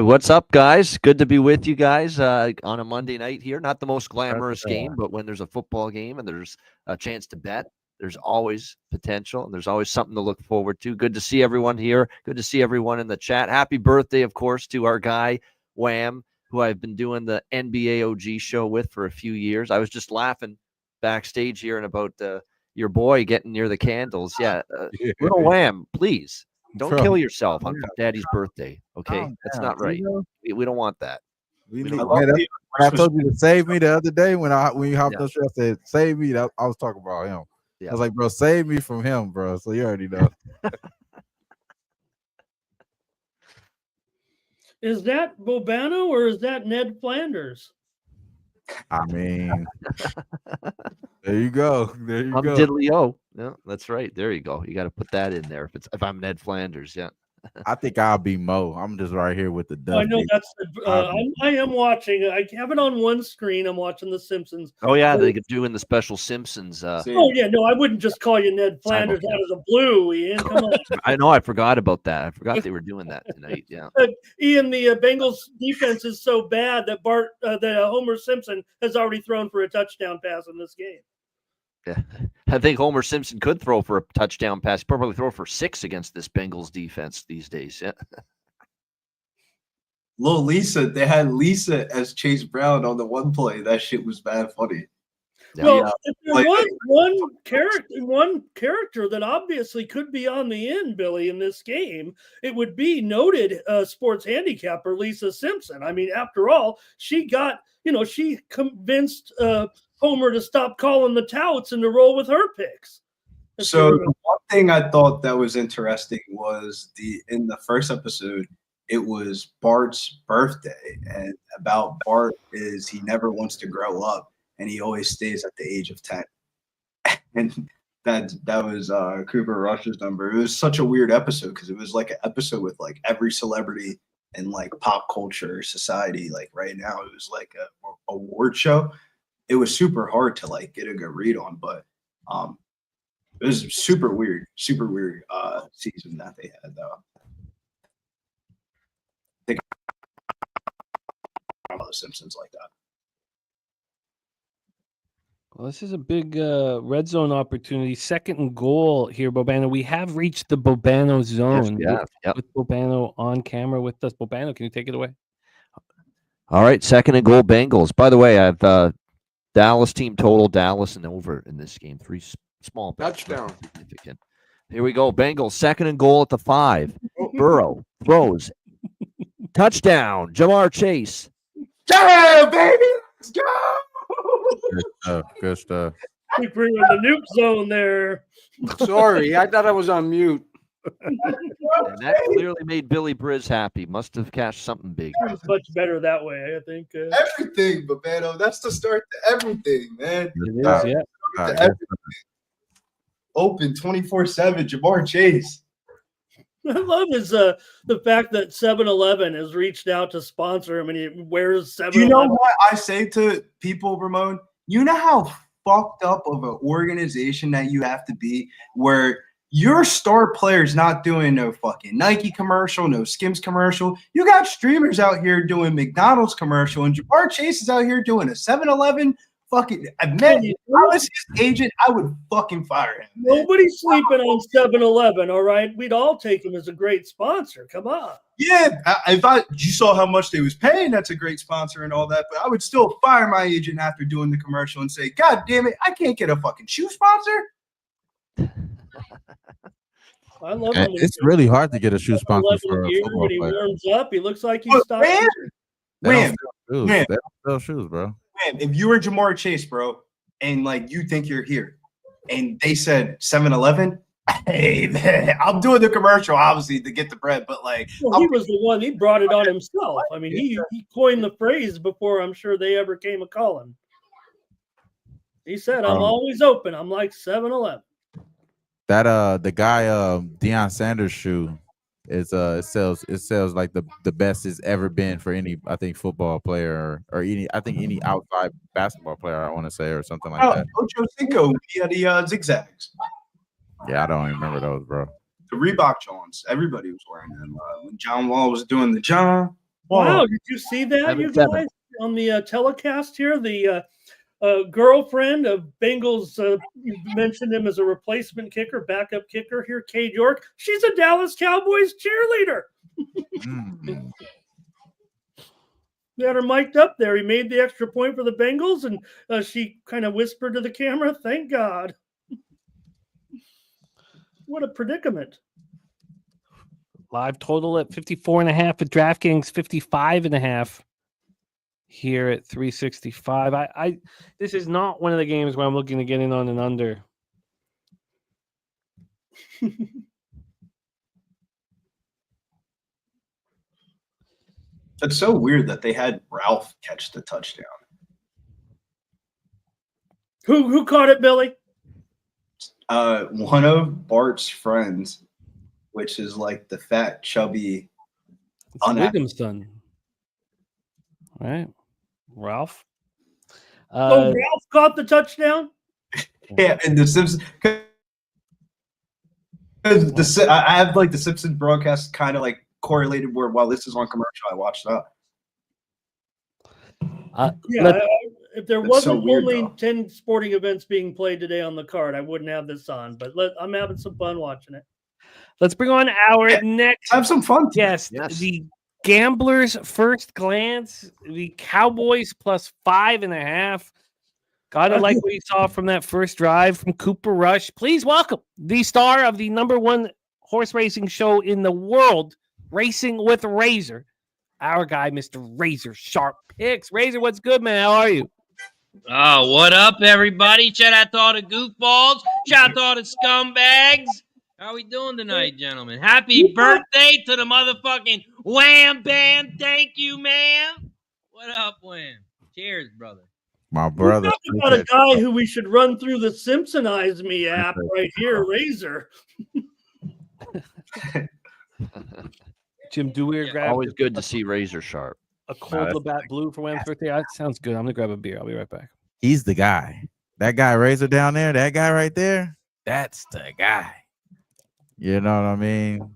What's up, guys? Good to be with you guys on a Monday night here. Not the most glamorous game, but when there's a football game and there's a chance to bet, there's always potential and there's always something to look forward to. Good to see everyone here. Good to see everyone in the chat. Happy birthday, of course, to our guy, Wham, who I've been doing the NBA OG show with for a few years. I was just laughing backstage here and about your boy getting near the candles. Yeah, little Wham, please. Don't kill yourself on Daddy's birthday, okay? That's not right. We don't want that. I told you to save me the other day when you hopped on the show. I said, save me. I was talking about him. I was like, bro, save me from him, bro. So you already know. Is that Bobano or is that Ned Flanders? I mean, there you go. There you I'm go. Diddley-O. Yeah, that's right. There you go. You got to put that in there if I'm Ned Flanders. Yeah. I think I'll be Mo. I'm just right here with the duck. I know that's. I am watching. I have it on one screen. I'm watching The Simpsons. Oh yeah, they could do in the special Simpsons. Oh yeah, no, I wouldn't just call you Ned Flanders out of the blue, Ian. Come on. I know. I forgot about that. I forgot they were doing that tonight. Yeah. Ian, the Bengals defense is so bad that Homer Simpson has already thrown for a touchdown pass in this game. Yeah. I think Homer Simpson could throw for a touchdown pass. Probably throw for 6 against this Bengals defense these days. Yeah. Little Lisa, they had Lisa as Chase Brown on the one play. That shit was bad funny. Well, if there was one character that obviously could be on the end, Billy, in this game, it would be noted sports handicapper Lisa Simpson. I mean, after all, she convinced Homer to stop calling the touts and to roll with her picks. So the one thing I thought that was interesting was in the first episode, it was Bart's birthday, and about Bart is he never wants to grow up, and he always stays at the age of 10. And that was Cooper Rush's number. It was such a weird episode because it was like an episode with like every celebrity in like pop culture society, like right now, it was like a award show. It was super hard to like get a good read on, but it was super weird season that they had though. I think about the Simpsons like that. Well, this is a big red zone opportunity. 2nd and goal here, Bobano. We have reached the Bobano zone. Yes, with Bobano on camera with us. Bobano, can you take it away? All right, 2nd and goal Bengals. By the way, I've Dallas team total, Dallas and over in this game. 3 small bets. Touchdown. Significant. Here we go. Bengals 2nd and goal at the 5. Burrow throws. Touchdown. Jamar Chase. Yeah, baby, let's go. Good stuff. Good stuff. We bring in the nuke zone there. Sorry, I thought I was on mute. And that clearly made Billy Briz happy. Must have cashed something big. It's much better that way, I think. Everything, Babano. That's the start to everything, man. It is, yeah. All right, To everything. Open 24/7, Jamar Chase. I love is the fact that 7-Eleven has reached out to sponsor him, and he wears 7-Eleven. You know what I say to people, Ramon? You know how fucked up of an organization that you have to be where your star player's not doing no fucking Nike commercial, no Skims commercial. You got streamers out here doing McDonald's commercial, and Jamar Chase is out here doing a 7-Eleven fucking. I met if I was his agent, I would fucking fire him. Man. Nobody's sleeping on 7-Eleven, all right? We'd all take him as a great sponsor. Come on. Yeah, you saw how much they was paying, that's a great sponsor and all that, but I would still fire my agent after doing the commercial and say, God damn it, I can't get a fucking shoe sponsor. I love And him. it's really hard to get a shoe sponsor 11 for a year, football when he player. warms up, he looks like he's But stopped. man, They man, don't sell shoes. man. They don't sell shoes, bro. man, if you were Jamar Chase, bro, and like you think you're here, and they said 7-Eleven, hey man, I'm doing the commercial obviously to get the bread, but like Well, he was the one. He brought it on himself. I mean, he coined the phrase before I'm sure they ever came a calling. He said, "I'm always open. I'm like 7-Eleven." That the guy Deion Sanders shoe is it sells like the best it's ever been for any, I think, football player or any outside basketball player, I want to say, or something like that. Ocho Cinco, he had the zigzags, Yeah, I don't even remember those, bro. the Reebok Johns. Everybody was wearing them when John Wall was doing the John. Wow, did you see that, you 7-7. guys, on the telecast here? The girlfriend of Bengals, you mentioned him as a replacement kicker, backup kicker here, Cade York. She's a Dallas Cowboys cheerleader. Mm. We had her mic'd up there. He made the extra point for the Bengals, and she kind of whispered to the camera, "Thank God." What a predicament. Live total at 54.5 at DraftKings, 55.5 here at 365. I this is not one of the games where I'm looking to get in on an under. It's so weird that they had Ralph catch the touchdown. Who caught it, Billy? One of Bart's friends, which is like the fat, chubby. It's Wiggum's son. All right. Ralph. Ralph caught the touchdown? Yeah, and the Simpsons. Because I have like the Simpsons broadcast kind of like correlated where while this is on commercial, I watched that. If there It's wasn't so weird, only though. 10 sporting events being played today on the card, I wouldn't have this on. But I'm having some fun watching it. Let's bring on our next Have some fun. guest. Yes. The Gamblers First Glance. The Cowboys plus 5.5. Gotta like what you saw from that first drive from Cooper Rush. Please welcome the star of the #1 horse racing show in the world, Racing with Razor. Our guy, Mr. Razor Sharp Picks. Razor, what's good, man? How are you? Oh, what up, everybody? Shout out to all the goofballs. Shout out to all the scumbags. How we doing tonight, gentlemen? Happy birthday to the motherfucking Wham Bam. Thank you, man. What up, Wham? Cheers, brother. My brother. We're talking about a guy who we should run through the Simpsonize Me app right here, Razor. Jim Dewey Yeah. grabbed Always good to see razor sharp. a cold that's Labatt Blue for Wham's birthday. That sounds good. I'm gonna grab a beer. I'll be right back. He's the guy. That guy Razor down there, that guy right there, that's the guy. You know what I mean?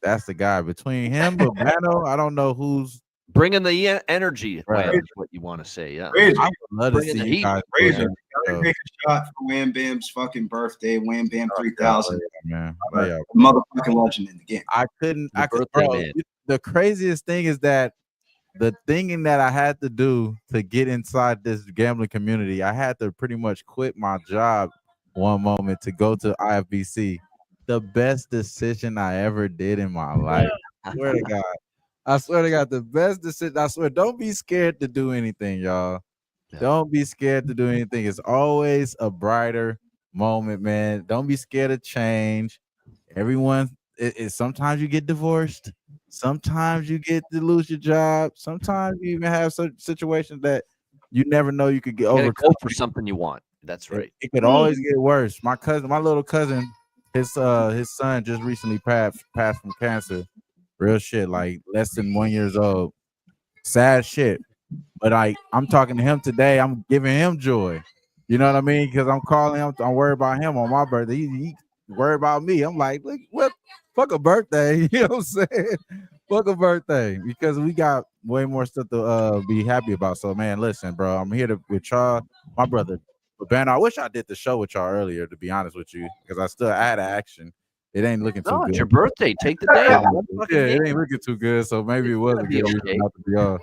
That's the guy. Between him, Babano, I don't know who's Bringing the energy, Right. Wham, is what you want to say. Yeah. Razor, I would love to Bringing see the you heat. guys do Razor, it. gotta make a shot for Wham Bam's fucking birthday. Wham Bam 3000, Man. Love y'all. motherfucking legend in the game. I couldn't. The I could. birthday Bro, man. the craziest thing is that the thing that I had to do to get inside this gambling community, I had to pretty much quit my job one moment to go to IFBC. The best decision I ever did in my life. I swear to God. I swear to God, the best decision. I swear, don't be scared to do anything, y'all. Yeah. Don't be scared to do anything. It's always a brighter moment, man. Don't be scared of change. Everyone, sometimes you get divorced. Sometimes you get to lose your job. Sometimes you even have such situations that you never know you could get You gotta overcome. go for something you want. That's right. It could always get worse. My little cousin, his son just recently passed from cancer. Real shit, like less than 1 year old. Sad shit. But I'm talking to him today. I'm giving him joy. You know what I mean? Because I'm calling him. I'm worried about him on my birthday. He worried about me. I'm like, look, what? Fuck a birthday. You know what I'm saying? Fuck a birthday. Because we got way more stuff to be happy about. So, man, listen, bro. I'm here with y'all. My brother, Ben, I wish I did the show with y'all earlier, to be honest with you. Because I had action. It ain't looking too No, good. it's your birthday. Take the day off. Yeah, it ain't looking too good. So maybe it was a be good reason okay. not to be on.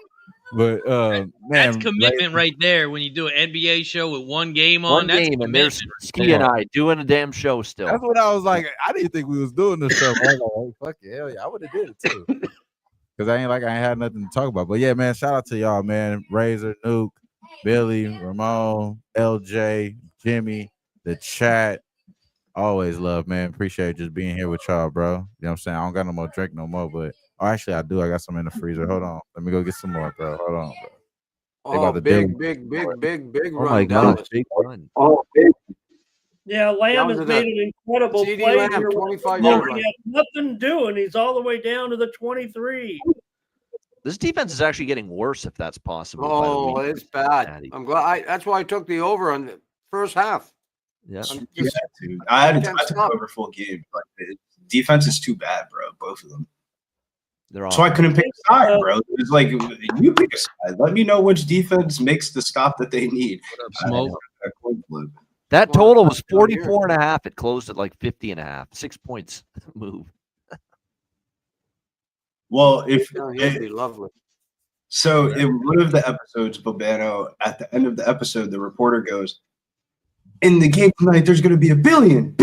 But man, That's commitment right there. When you do an NBA show with one game on, One that's game, and there's commitment. Ski and I doing a damn show still. that's what I was like. I didn't think we was doing this show. I was like, oh, fuck it, hell yeah, I would have did it too. Because I ain't had nothing to talk about. But yeah, man, shout out to y'all, man. Razor, Nuke, Billy, Ramon, LJ, Jimmy, the chat. Always love, man. Appreciate just being here with y'all, bro. You know what I'm saying? I don't got no more drink no more, but actually I do. I got some in the freezer. Hold on. Let me go get some more, bro. Hold on, bro. Oh, about to big Oh run. my God, Dallas. big run. Yeah, Lamb Down has to made the an incredible CD play Lamb, here. 25-yard line. He has nothing doing. He's all the way down to the 23. This defense is actually getting worse, if that's possible. Oh, by the way. it's bad. Cincinnati. I'm glad. That's why I took the over on the first half. Yeah. I'm Yeah, just- dude. I Can't took stop. over full game. But the defense is too bad, bro. Both of them. They're So I off. couldn't pick a side, bro. It's like, you pick a side. Let me know which defense makes the stop that they need. What up, Smoke? A coin flip. That Well, total was down here. 44 and a half. It closed at like 50 and a half. 6 points move. Well, if Down here would be lovely. so, in one of the episodes, Babano, at the end of the episode, the reporter goes, "In the game tonight, there's going to be a billion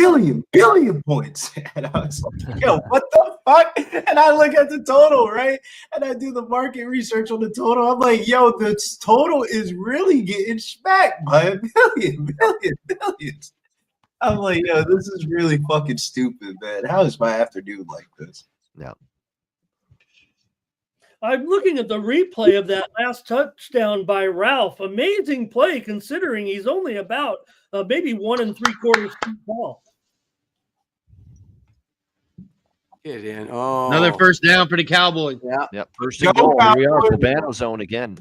points." And I was like, "Yo, what the fuck?" And I look at the total, right? And I do the market research on the total. I'm like, "Yo, the total is really getting smacked by a billions." I'm like, "Yo, this is really fucking stupid, man. How is my afternoon like this?" Yeah. I'm looking at the replay of that last touchdown by Ralph. Amazing play considering he's only about maybe 1 3/4 feet tall. Get in. Oh, Another first down for the Cowboys. Yeah, Yep. First Go and goal. Here we are. Cowboys! Babano zone again.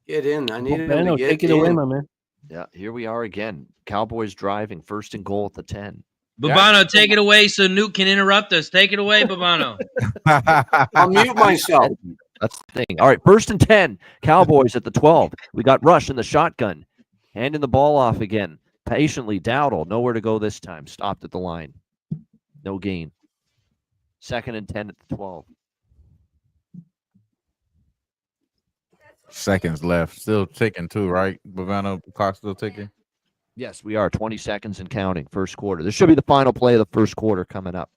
get in. I needed him to Bano, get take it away, in. my man. Yeah. Here we are again. Cowboys driving. First and goal at the 10. Babano, take it away so Nuke can interrupt us. Take it away, Babano. I'll mute myself. That's the thing. All right. First and 10. Cowboys at the 12. We got Rush in the shotgun. Handing the ball off again. Patiently. Dowdle. Nowhere to go this time. Stopped at the line. No gain. Second and 10 at the 12. Seconds left. Still ticking too, right? Bavano, clock still ticking. Yes, we are 20 seconds and counting. First quarter. This should be the final play of the first quarter coming up.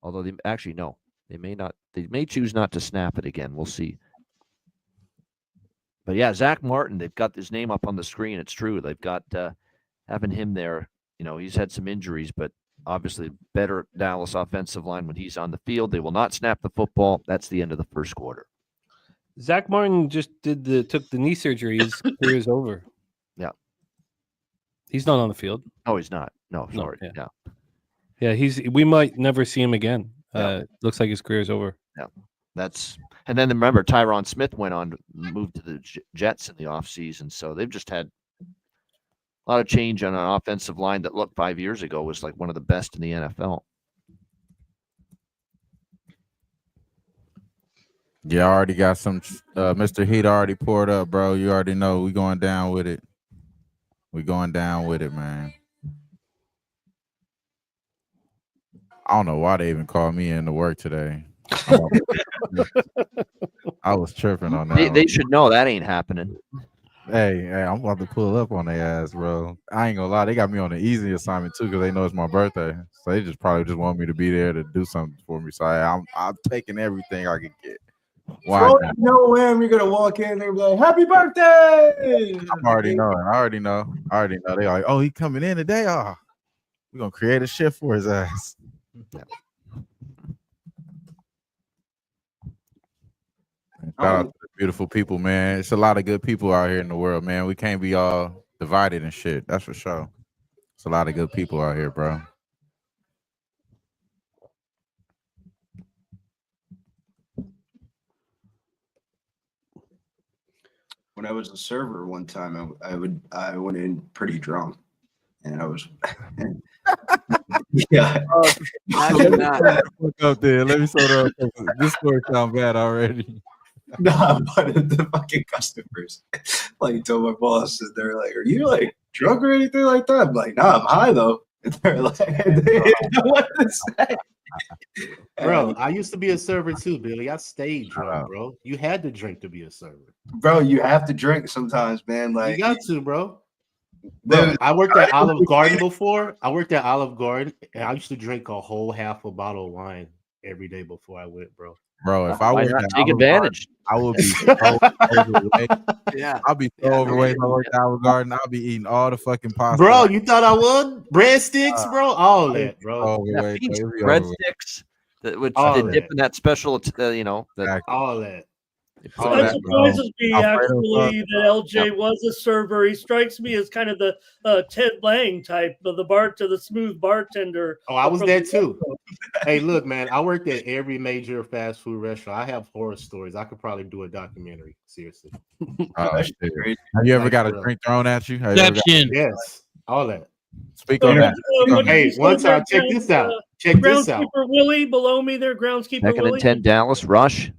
Although they actually no, they may not. They may choose not to snap it again. We'll see. But yeah, Zach Martin. They've got his name up on the screen. It's true. They've got having him there. You know, he's had some injuries, but obviously better Dallas offensive line when he's on the field. They will not snap the football. That's the end of the first quarter. Zach Martin just took the knee surgery. His career is over. Yeah. He's not on the field. No, he's not. No, No, sorry. yeah. Yeah. Yeah, we might never see him again. Yeah. Looks like his career is over. And then remember, Tyron Smith went on to move to the Jets in the offseason. So they've just had a lot of change on an offensive line that looked 5 years ago was like one of the best in the NFL. Yeah, I already got some. Mr. Heat already poured up, bro. You already know we going down with it. We going down with it, man. I don't know why they even called me into work today. I was tripping on that. They should know that ain't happening. Hey, I'm about to pull up on their ass, bro. I ain't gonna lie, they got me on an easy assignment too because they know it's my birthday. So they probably just want me to be there to do something for me. So I'm taking everything I can get. Why? Bro, no way you're gonna walk in there and be like, "Happy birthday!" I already know. They're like, "Oh, he coming in today? Oh, we're gonna create a shift for his ass." Shout out to the beautiful people, man. It's a lot of good people out here in the world, man. We can't be all divided and shit. That's for sure. It's a lot of good people out here, bro. When I was a server one time, I went in pretty drunk, and I was yeah. Imagine that. Fuck up there. Let me sort of. This story sounds bad already. Nah, but the fucking customers like told my boss, and they're like, "Are you like drunk or anything like that?" I'm like, "Nah, I'm high though." And they're like, they didn't know what to say. Bro, I used to be a server too, Billy. I stayed drunk, bro. You had to drink to be a server. Bro, you have to drink sometimes, man. Like you got to, bro. Bro, I worked at Olive Garden before. I worked at Olive Garden, and I used to drink a whole half a bottle of wine every day before I went, bro. Bro, if I Why worked not at take Olive advantage? Garden, I would be so overweight. Yeah. I'll be so overweight if I worked at Olive Garden. I'll be eating all the fucking pasta. Bro, you thought I would? Breadsticks, bro? All that, bro. Overweight, bro. It'd be Breadsticks, which All they that. dip in that special, you know. All that. All That that, surprises me Alfredo actually that LJ was a server. He strikes me as kind of the Ted Lang type of the smooth bartender. Oh, I was that too. Hey, look, man, I worked at every major fast food restaurant. I have horror stories. I could probably do a documentary. Seriously. Oh, shit. Have you ever got a drink thrown at you? Have you ever got- Yes, all that. Speak on that. Hey, one time, check this out. Check this out. Groundskeeper Willie below me there. Groundskeeper Second Willie. and 10, Dallas rush.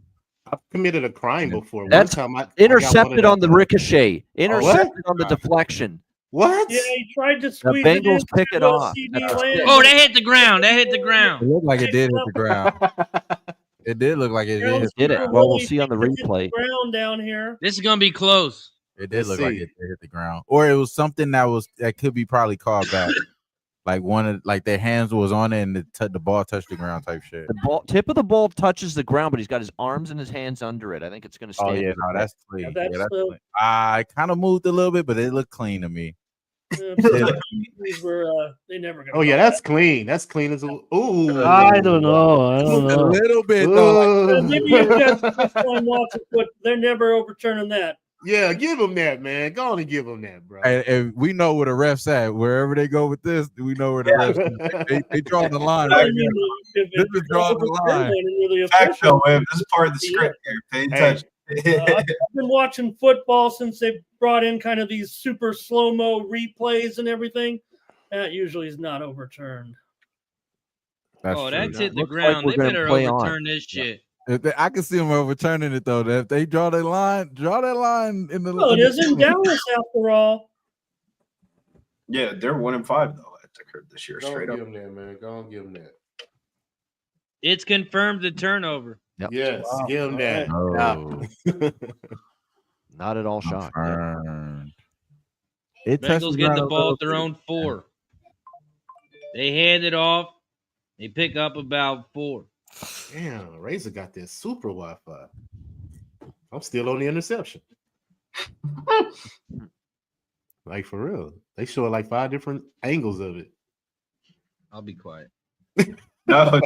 I've committed a crime before. That's one time intercepted on the ricochet. Intercepted what? on the deflection. What? Yeah, he tried to The squeeze it in. Bengals pick it off. CD That's Lamb. Oh, that hit the ground. That hit the It ground. looked like it did hit the ground. It did look like it did hit the Did it? ground. Well, we'll see on the Hit the replay. ground down here. This is gonna be close. It did Let's look like see. it did hit the ground. Or it was something that could be probably called back. Like their hands was on it and the ball touched the ground type shit. The tip of the ball touches the ground, but he's got his arms and his hands under it. I think it's going to stand. Oh yeah, no, that's clean. Yeah, Yeah, that's clean. I kind of moved a little bit, but it looked clean to me. These were they never gonna. Oh yeah, that's clean. That's clean as a. Ooh. I don't know. A little bit though. Ooh. Maybe you guys first time watching, but they're never overturning that. Yeah, give him that, man. Go on and give him that, bro. And we know where the refs at. Wherever they go with this, we know where the refs. They draw the line right there. This is drawing the line. Fact though, man, this is part of the script here. Pay attention. I've been watching football since they brought in kind of these super slow-mo replays and everything. That usually is not overturned. That's hit the Looks like ground. we're They gonna better play overturn on. this shit. I can see them overturning it though. If they draw that line in the. Well, it is in Dallas after all. Yeah, they're 1-5 though at the curve this year. Go Straight on, up. give him that, man. Go on, give him that. It's confirmed the turnover. Yep. Yes, give him that. Oh, Not at all shocked. it touched Bengals the get ground the a ball little at their bit. own 4. They hand it off. They pick up about 4. Damn, Razor got that super Wi-Fi. I'm still on the interception. Like for real. They show like 5 different angles of it. I'll be quiet. No.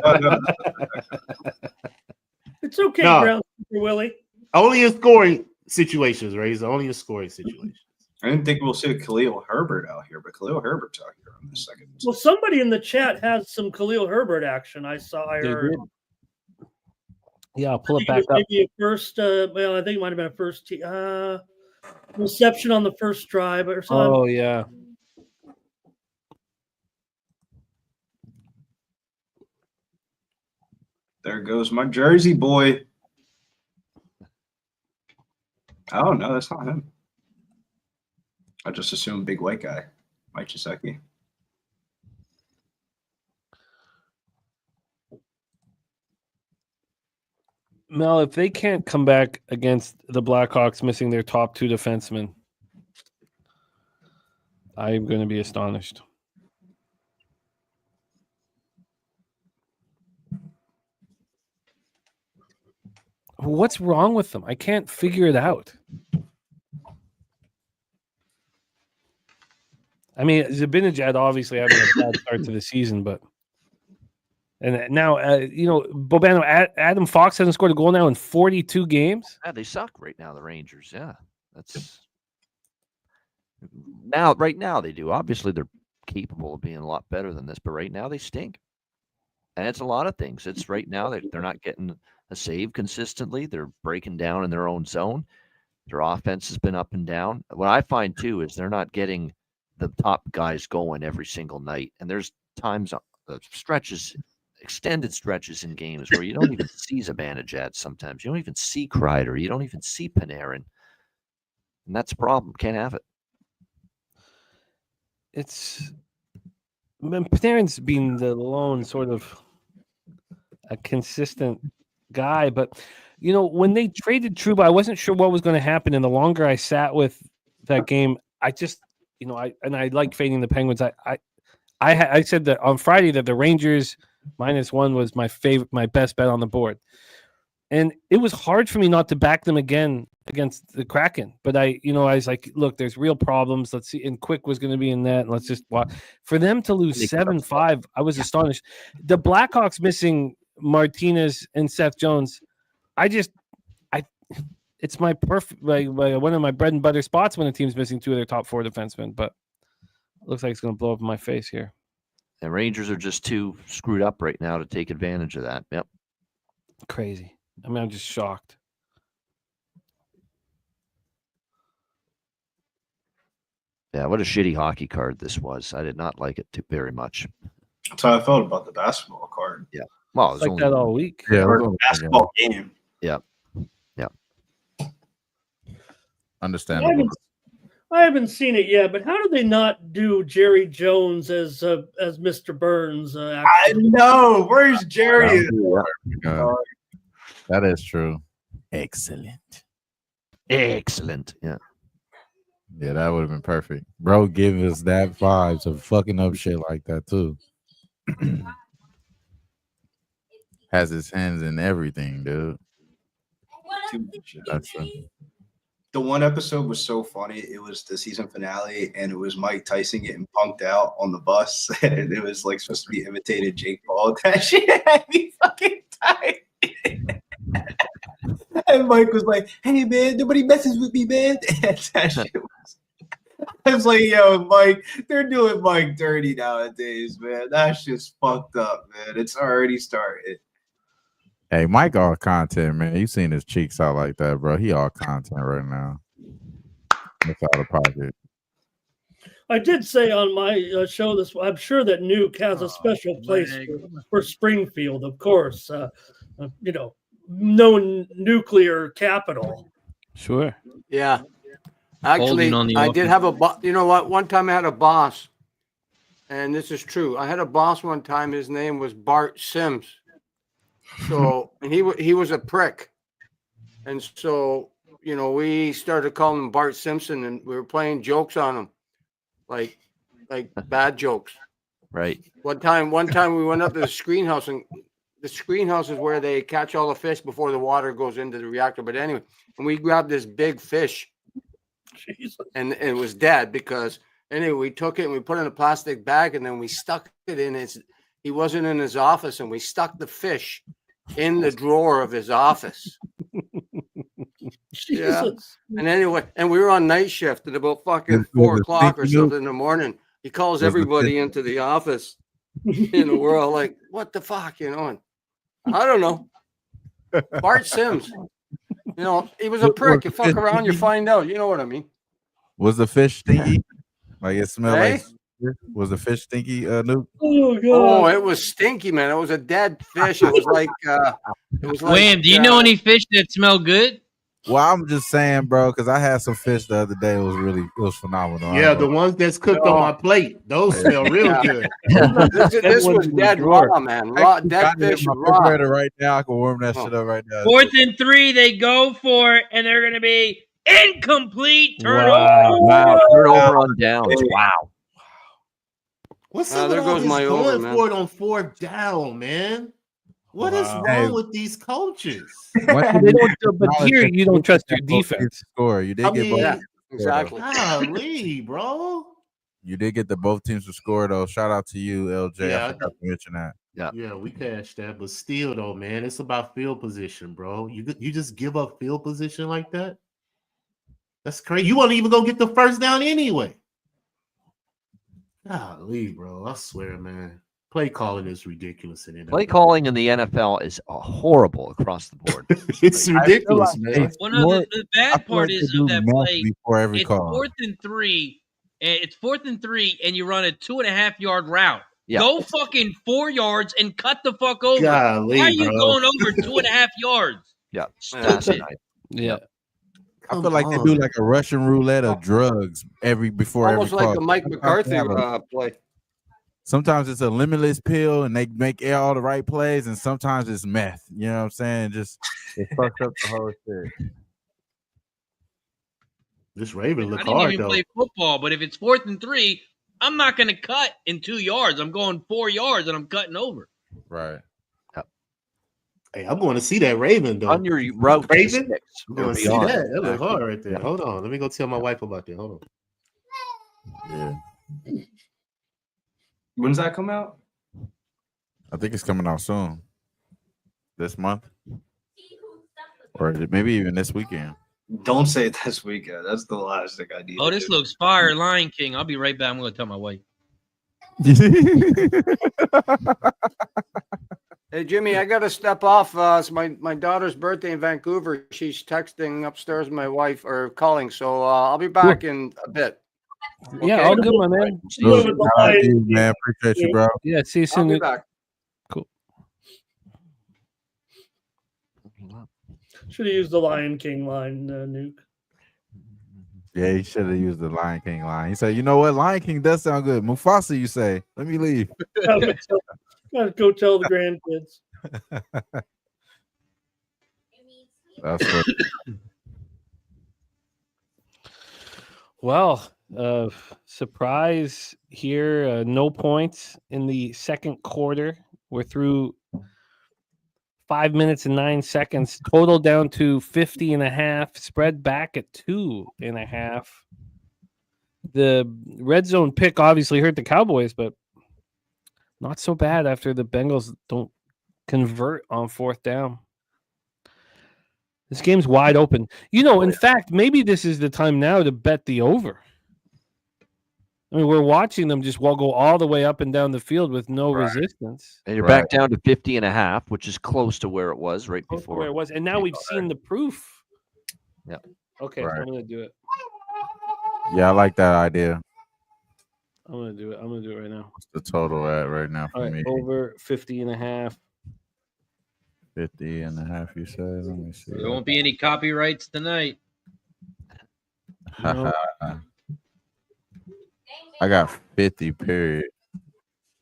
It's okay, No. Groundskeeper Willie. Only in scoring situations, Razor. Only in scoring situations. I didn't think we'll see Khalil Herbert out here, but Khalil Herbert's out here on the second. Well, somebody in the chat has some Khalil Herbert action. I heard. Yeah, I'll pull I it think back was up. maybe a first. Well, I think it might have been a first reception on the first drive or something. Oh yeah. There goes my Jersey boy. Oh no, that's not him. I just assumed big white guy, Mike Gesicki. Mel, if they can't come back against the Blackhawks missing their top 2 defensemen, I'm going to be astonished. What's wrong with them? I can't figure it out. I mean, Zibanejad obviously having a bad start to the season, but and now Bobano, Adam Fox hasn't scored a goal now in 42 games. Yeah, they suck right now. The Rangers. Yeah, that's now. Right now they do. Obviously, they're capable of being a lot better than this, but right now they stink. And it's a lot of things. It's right now they're not getting a save consistently. They're breaking down in their own zone. Their offense has been up and down. What I find too is they're not getting the top guys going every single night. And there's times, stretches, extended stretches in games where you don't even see Zibanejad sometimes. You don't even see Kreider. You don't even see Panarin. And that's a problem. Can't have it. Panarin's been the lone sort of a consistent guy, but when they traded Trouba, I wasn't sure what was going to happen. And the longer I sat with that game, I just, I like fading the Penguins. I said that on Friday that the Rangers -1 was my best bet on the board. And it was hard for me not to back them again against the Kraken. But I was like, look, there's real problems. Let's see. And Quick was going to be in net. And let's just watch. For them to lose 7-5, I was astonished. The Blackhawks missing Martinez and Seth Jones, it's my perfect, one of my bread and butter spots when a team's missing 2 of their top 4 defensemen. But it looks like it's going to blow up in my face here. The Rangers are just too screwed up right now to take advantage of that. Yep. Crazy. I mean, I'm just shocked. Yeah, what a shitty hockey card this was. I did not like it too very much. That's how I felt about the basketball card. Yeah. Well, it was like only that all week. Yeah, Or the basketball game. Yeah. Understandable. I haven't seen it yet, but how do they not do Jerry Jones as Mr. Burns? I know. Where's Jerry? That is true. Excellent. Yeah. Yeah, that would have been perfect. Bro, give us that vibes of fucking up shit like that too. Has his hands in everything, dude. That's true. The one episode was so funny. It was the season finale, and it was Mike Tyson getting punked out on the bus, and it was like supposed to be imitated Jake Paul. That shit had me fucking tight. And Mike was like, "Hey man, nobody messes with me, man." And that shit was. I was like, "Yo, Mike, they're doing Mike dirty nowadays, man. That's just fucked up, man. It's already started." Hey, Mike all content, man. You seen his cheeks out like that, bro. He all content right now. It's out of pocket. I did say on my show this. I'm sure that Nuke has a special place for Springfield, of course. Known nuclear capital. Sure. Yeah. Actually, I did have you know what? One time I had a boss, and this is true. I had a boss one time. His name was Bart Sims. So, and he was a prick. And so, we started calling him Bart Simpson, and we were playing jokes on him, like bad jokes. Right. One time we went up to the screen house, and the screen house is where they catch all the fish before the water goes into the reactor. But anyway, and we grabbed this big fish, and it was dead because anyway, we took it and we put it in a plastic bag, and then we stuck it in he wasn't in his office, and we stuck the fish in the drawer of his office. Yeah. And anyway, and we were on night shift at about fucking 4 o'clock or something in the morning. He calls everybody into the office. We're all like, what the fuck, And I don't know. Bart Sims. You know, he was a prick. You fuck around, you find out. You know what I mean? Was the fish stinky? Like it smelled Hey? like. Was the fish stinky, Nuke? Oh, God. Oh, it was stinky, man. It was a dead fish. It was like Wham, do you know any fish that smell good? Well, I'm just saying, bro, because I had some fish the other day. It was phenomenal. Yeah, the ones that's cooked on my plate, those smell real good. This was dead raw, man. Raw, dead fish, raw. Right now, I can warm that shit up right now. 4th and 3, they go for it, and they're going to be incomplete turnover. Wow. Turnover on downs. Wow. What's up there with all goes this my going over, man. for it on 4th down, man? What is wrong with these coaches? But here you don't trust your defense. Score. You did get both. Yeah, exactly. Golly, bro. You did get the both teams to score though. Shout out to you, LJ. Yeah, I forgot to mention that. Yeah, we cashed that, but still, though, man, it's about field position, bro. You just give up field position like that? That's crazy. You won't even go get the first down anyway. Golly, bro. I swear, man. Play calling is ridiculous in NFL. Play calling in the NFL is horrible across the board. It's ridiculous, man. Well, no, the bad part is of that play. Before every It's call. 4th and 3. It's 4th and 3, and you run a 2.5-yard route. Yeah. Go fucking 4 yards and cut the fuck over. Golly, Why are you bro. going over 2.5 yards? Yeah. Stupid. Yeah. I feel like they do like a Russian roulette of drugs before Almost every like call. the Mike McCarthy play. Sometimes it's a limitless pill and they make all the right plays, and sometimes it's meth. You know what I'm saying? Just it fucks up the whole shit. This Raven look I didn't hard, even though. play football, but if it's 4th and 3, I'm not going to cut in 2 yards. I'm going 4 yards, and I'm cutting over. Right. Hey, I'm going to see that Raven, though. On your route to the Raven? sticks. I'm going to see that. That look hard right there. Hold on. Let me go tell my wife about that. Hold on. Yeah. When's that come out? I think it's coming out soon. This month. Or maybe even this weekend. Don't say it this weekend. That's the last thing I need. Oh, this looks fire, Lion King. I'll be right back. I'm going to tell my wife. Hey, Jimmy, I got to step off. It's my daughter's birthday in Vancouver. She's texting upstairs with my wife or calling. So I'll be back in a bit. Yeah, Okay? all good, my man. Man, appreciate you, bro. Yeah, see you I'll soon. be back. Cool. Should have used the Lion King line, Nuke. Yeah, he should have used the Lion King line. He said, "You know what? Lion King does sound good." Mufasa, you say? Let me leave. Gotta go tell the grandkids. That's what. Well, surprise here. No points in the second quarter. We're through 5 minutes and 9 seconds. Total down to 50.5. Spread back at 2.5. The red zone pick obviously hurt the Cowboys, but not so bad after the Bengals don't convert on 4th down. This game's wide open. You know, in fact, maybe this is the time now to bet the over. I mean, we're watching them just go all the way up and down the field with no resistance. And you're back down to 50.5, which is close to where it was right before. Where it was. And now we've seen the proof. Yeah. Okay, Right. I'm going to do it. Yeah, I like that idea. I'm going to do it. I'm going to do it right now. What's the total at right now for All right, me? over 50.5. 50.5, you said? Let me see. There won't be any copyrights tonight. No. I got 50, period.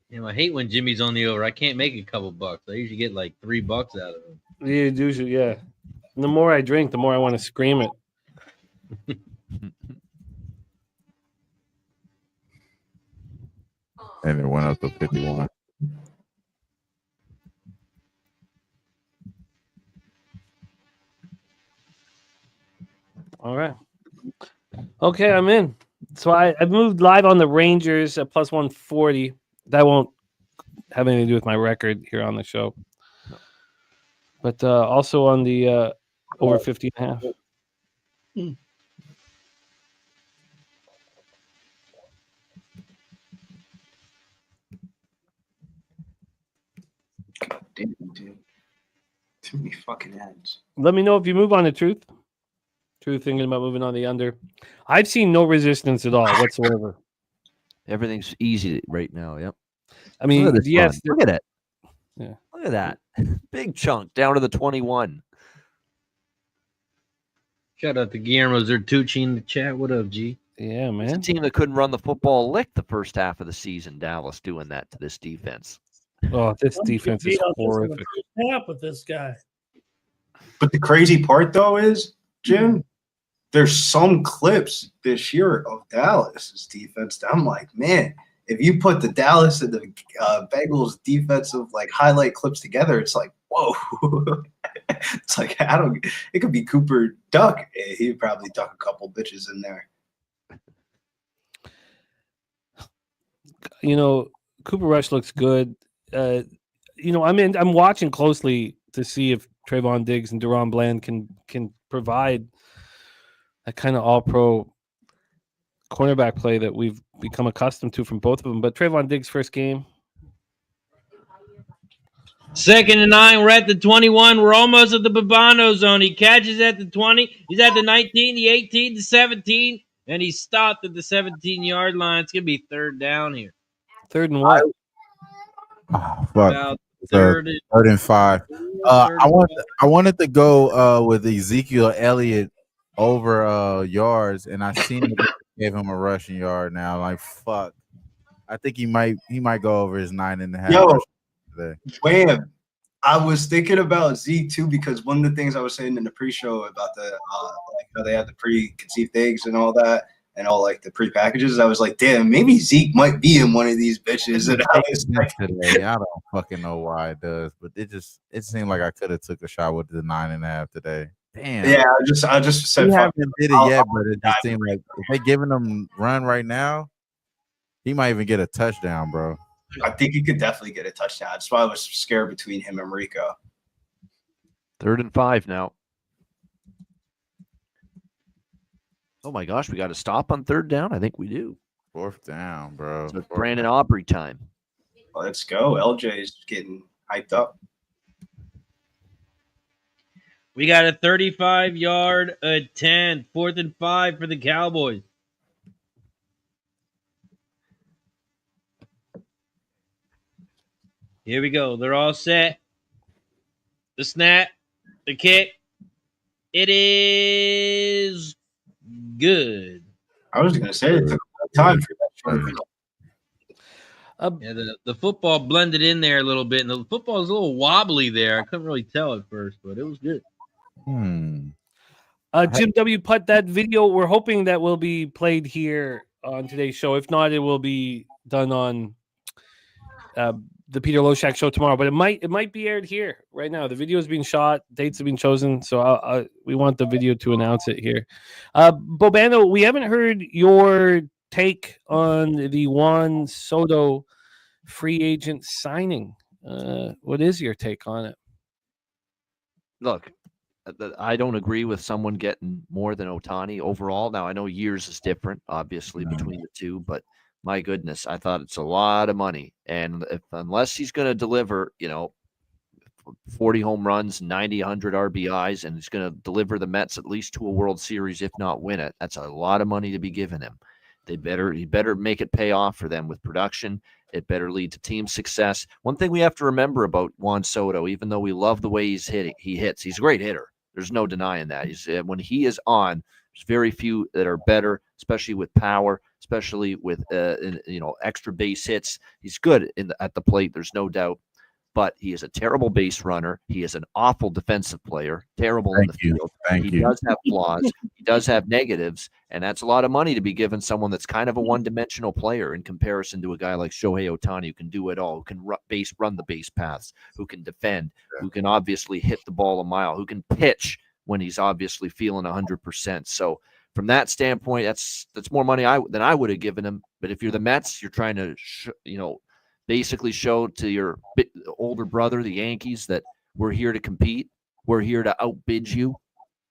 You know, I hate when Jimmy's on the over. I can't make a couple bucks. I usually get like $3 out of him. Yeah, usually, yeah. And the more I drink, the more I want to scream it. And it went up to 51. All right. Okay, I'm in. So I moved live on the Rangers at plus 140. That won't have anything to do with my record here on the show. But also on the over 50.5. Damn, dude. Too many fucking ends. Let me know if you move on to Truth. Truth thinking about moving on the under. I've seen no resistance at all whatsoever. Everything's easy right now. Yep. I mean, Look at this yes, run. Look at it. Yeah. Look at that. Big chunk down to the 21. Shout out to Guillermo Zertucci in the chat. What up, G? Yeah, It's a man. team that couldn't run the football lick the first half of the season. Dallas doing that to this defense. Oh, this defense is horrific. Half with this guy. But the crazy part, though, is, Jim, there's some clips this year of Dallas's defense that I'm like, man, if you put the Dallas and the Bengals defensive like highlight clips together, it's like, whoa. It's like, it could be Cooper Duck. He'd probably duck a couple bitches in there. You know, Cooper Rush looks good. You know, I'm watching closely to see if Trayvon Diggs and Deron Bland can provide a kind of all-pro cornerback play that we've become accustomed to from both of them. But Trayvon Diggs' first game. 2nd and 9. We're at the 21. We're almost at the Babano zone. He catches at the 20. He's at the 19, the 18, the 17, and he stopped at the 17-yard line. It's going to be 3rd down here. 3rd and what? Oh, fuck. About 3rd and 5. I wanted to go with Ezekiel Elliott over yards, and I seen it gave him a rushing yard now. Like, fuck. I think he might go over his 9.5. Yo, Wham. I was thinking about Zeke too, because one of the things I was saying in the pre-show about the like how they had the preconceived things and all that, and all like the pre-packages, I was like, damn, maybe Zeke might be in one of these bitches. And I was like, today. I don't fucking know why it does, but it seemed like I could have took a shot with the 9.5 today. Damn. Yeah, I just said, he fuck haven't did it yet, but it just seemed like if they giving him run right now, he might even get a touchdown, bro. I think he could definitely get a touchdown. That's why I was scared between him and Rico. 3rd and 5 now. Oh my gosh, we got to stop on 3rd down. I think we do. 4th down, bro. So it's Brandon Aubrey time. Let's go. LJ's getting hyped up. We got a 35-yard attempt. 4th and 5 for the Cowboys. Here we go. They're all set. The snap. The kick. It is good. I was going to say it took time for that short video. Yeah, the football blended in there a little bit, and the football was a little wobbly there. I couldn't really tell at first, but it was good. Jim W. put that video. We're hoping that will be played here on today's show. If not, it will be done on the Peter Loshak show tomorrow. But it might be aired here right now. The video is being shot. Dates have been chosen. So we want the video to announce it here. Bobano, we haven't heard your take on the Juan Soto free agent signing. What is your take on it? Look, I don't agree with someone getting more than Ohtani overall. Now, I know years is different, obviously, between the two, but my goodness, I thought it's a lot of money. And unless he's going to deliver, 40 home runs, 90, 100 RBIs, and he's going to deliver the Mets at least to a World Series, if not win it, that's a lot of money to be giving him. He better make it pay off for them with production. It better lead to team success. One thing we have to remember about Juan Soto, even though we love the way he hits, he's a great hitter. There's no denying that. When he is on, there's very few that are better, especially with power, especially with extra base hits. He's good at the plate. There's no doubt. But he is a terrible base runner. He is an awful defensive player, terrible in the field. He does have flaws. He does have negatives, and that's a lot of money to be given someone that's kind of a one-dimensional player in comparison to a guy like Shohei Ohtani, who can do it all, who can run the base paths, who can defend, who can obviously hit the ball a mile, who can pitch when he's obviously feeling 100%. So from that standpoint, that's more money than I would have given him. But if you're the Mets, you're trying to basically show to your older brother, the Yankees, that we're here to compete. We're here to outbid you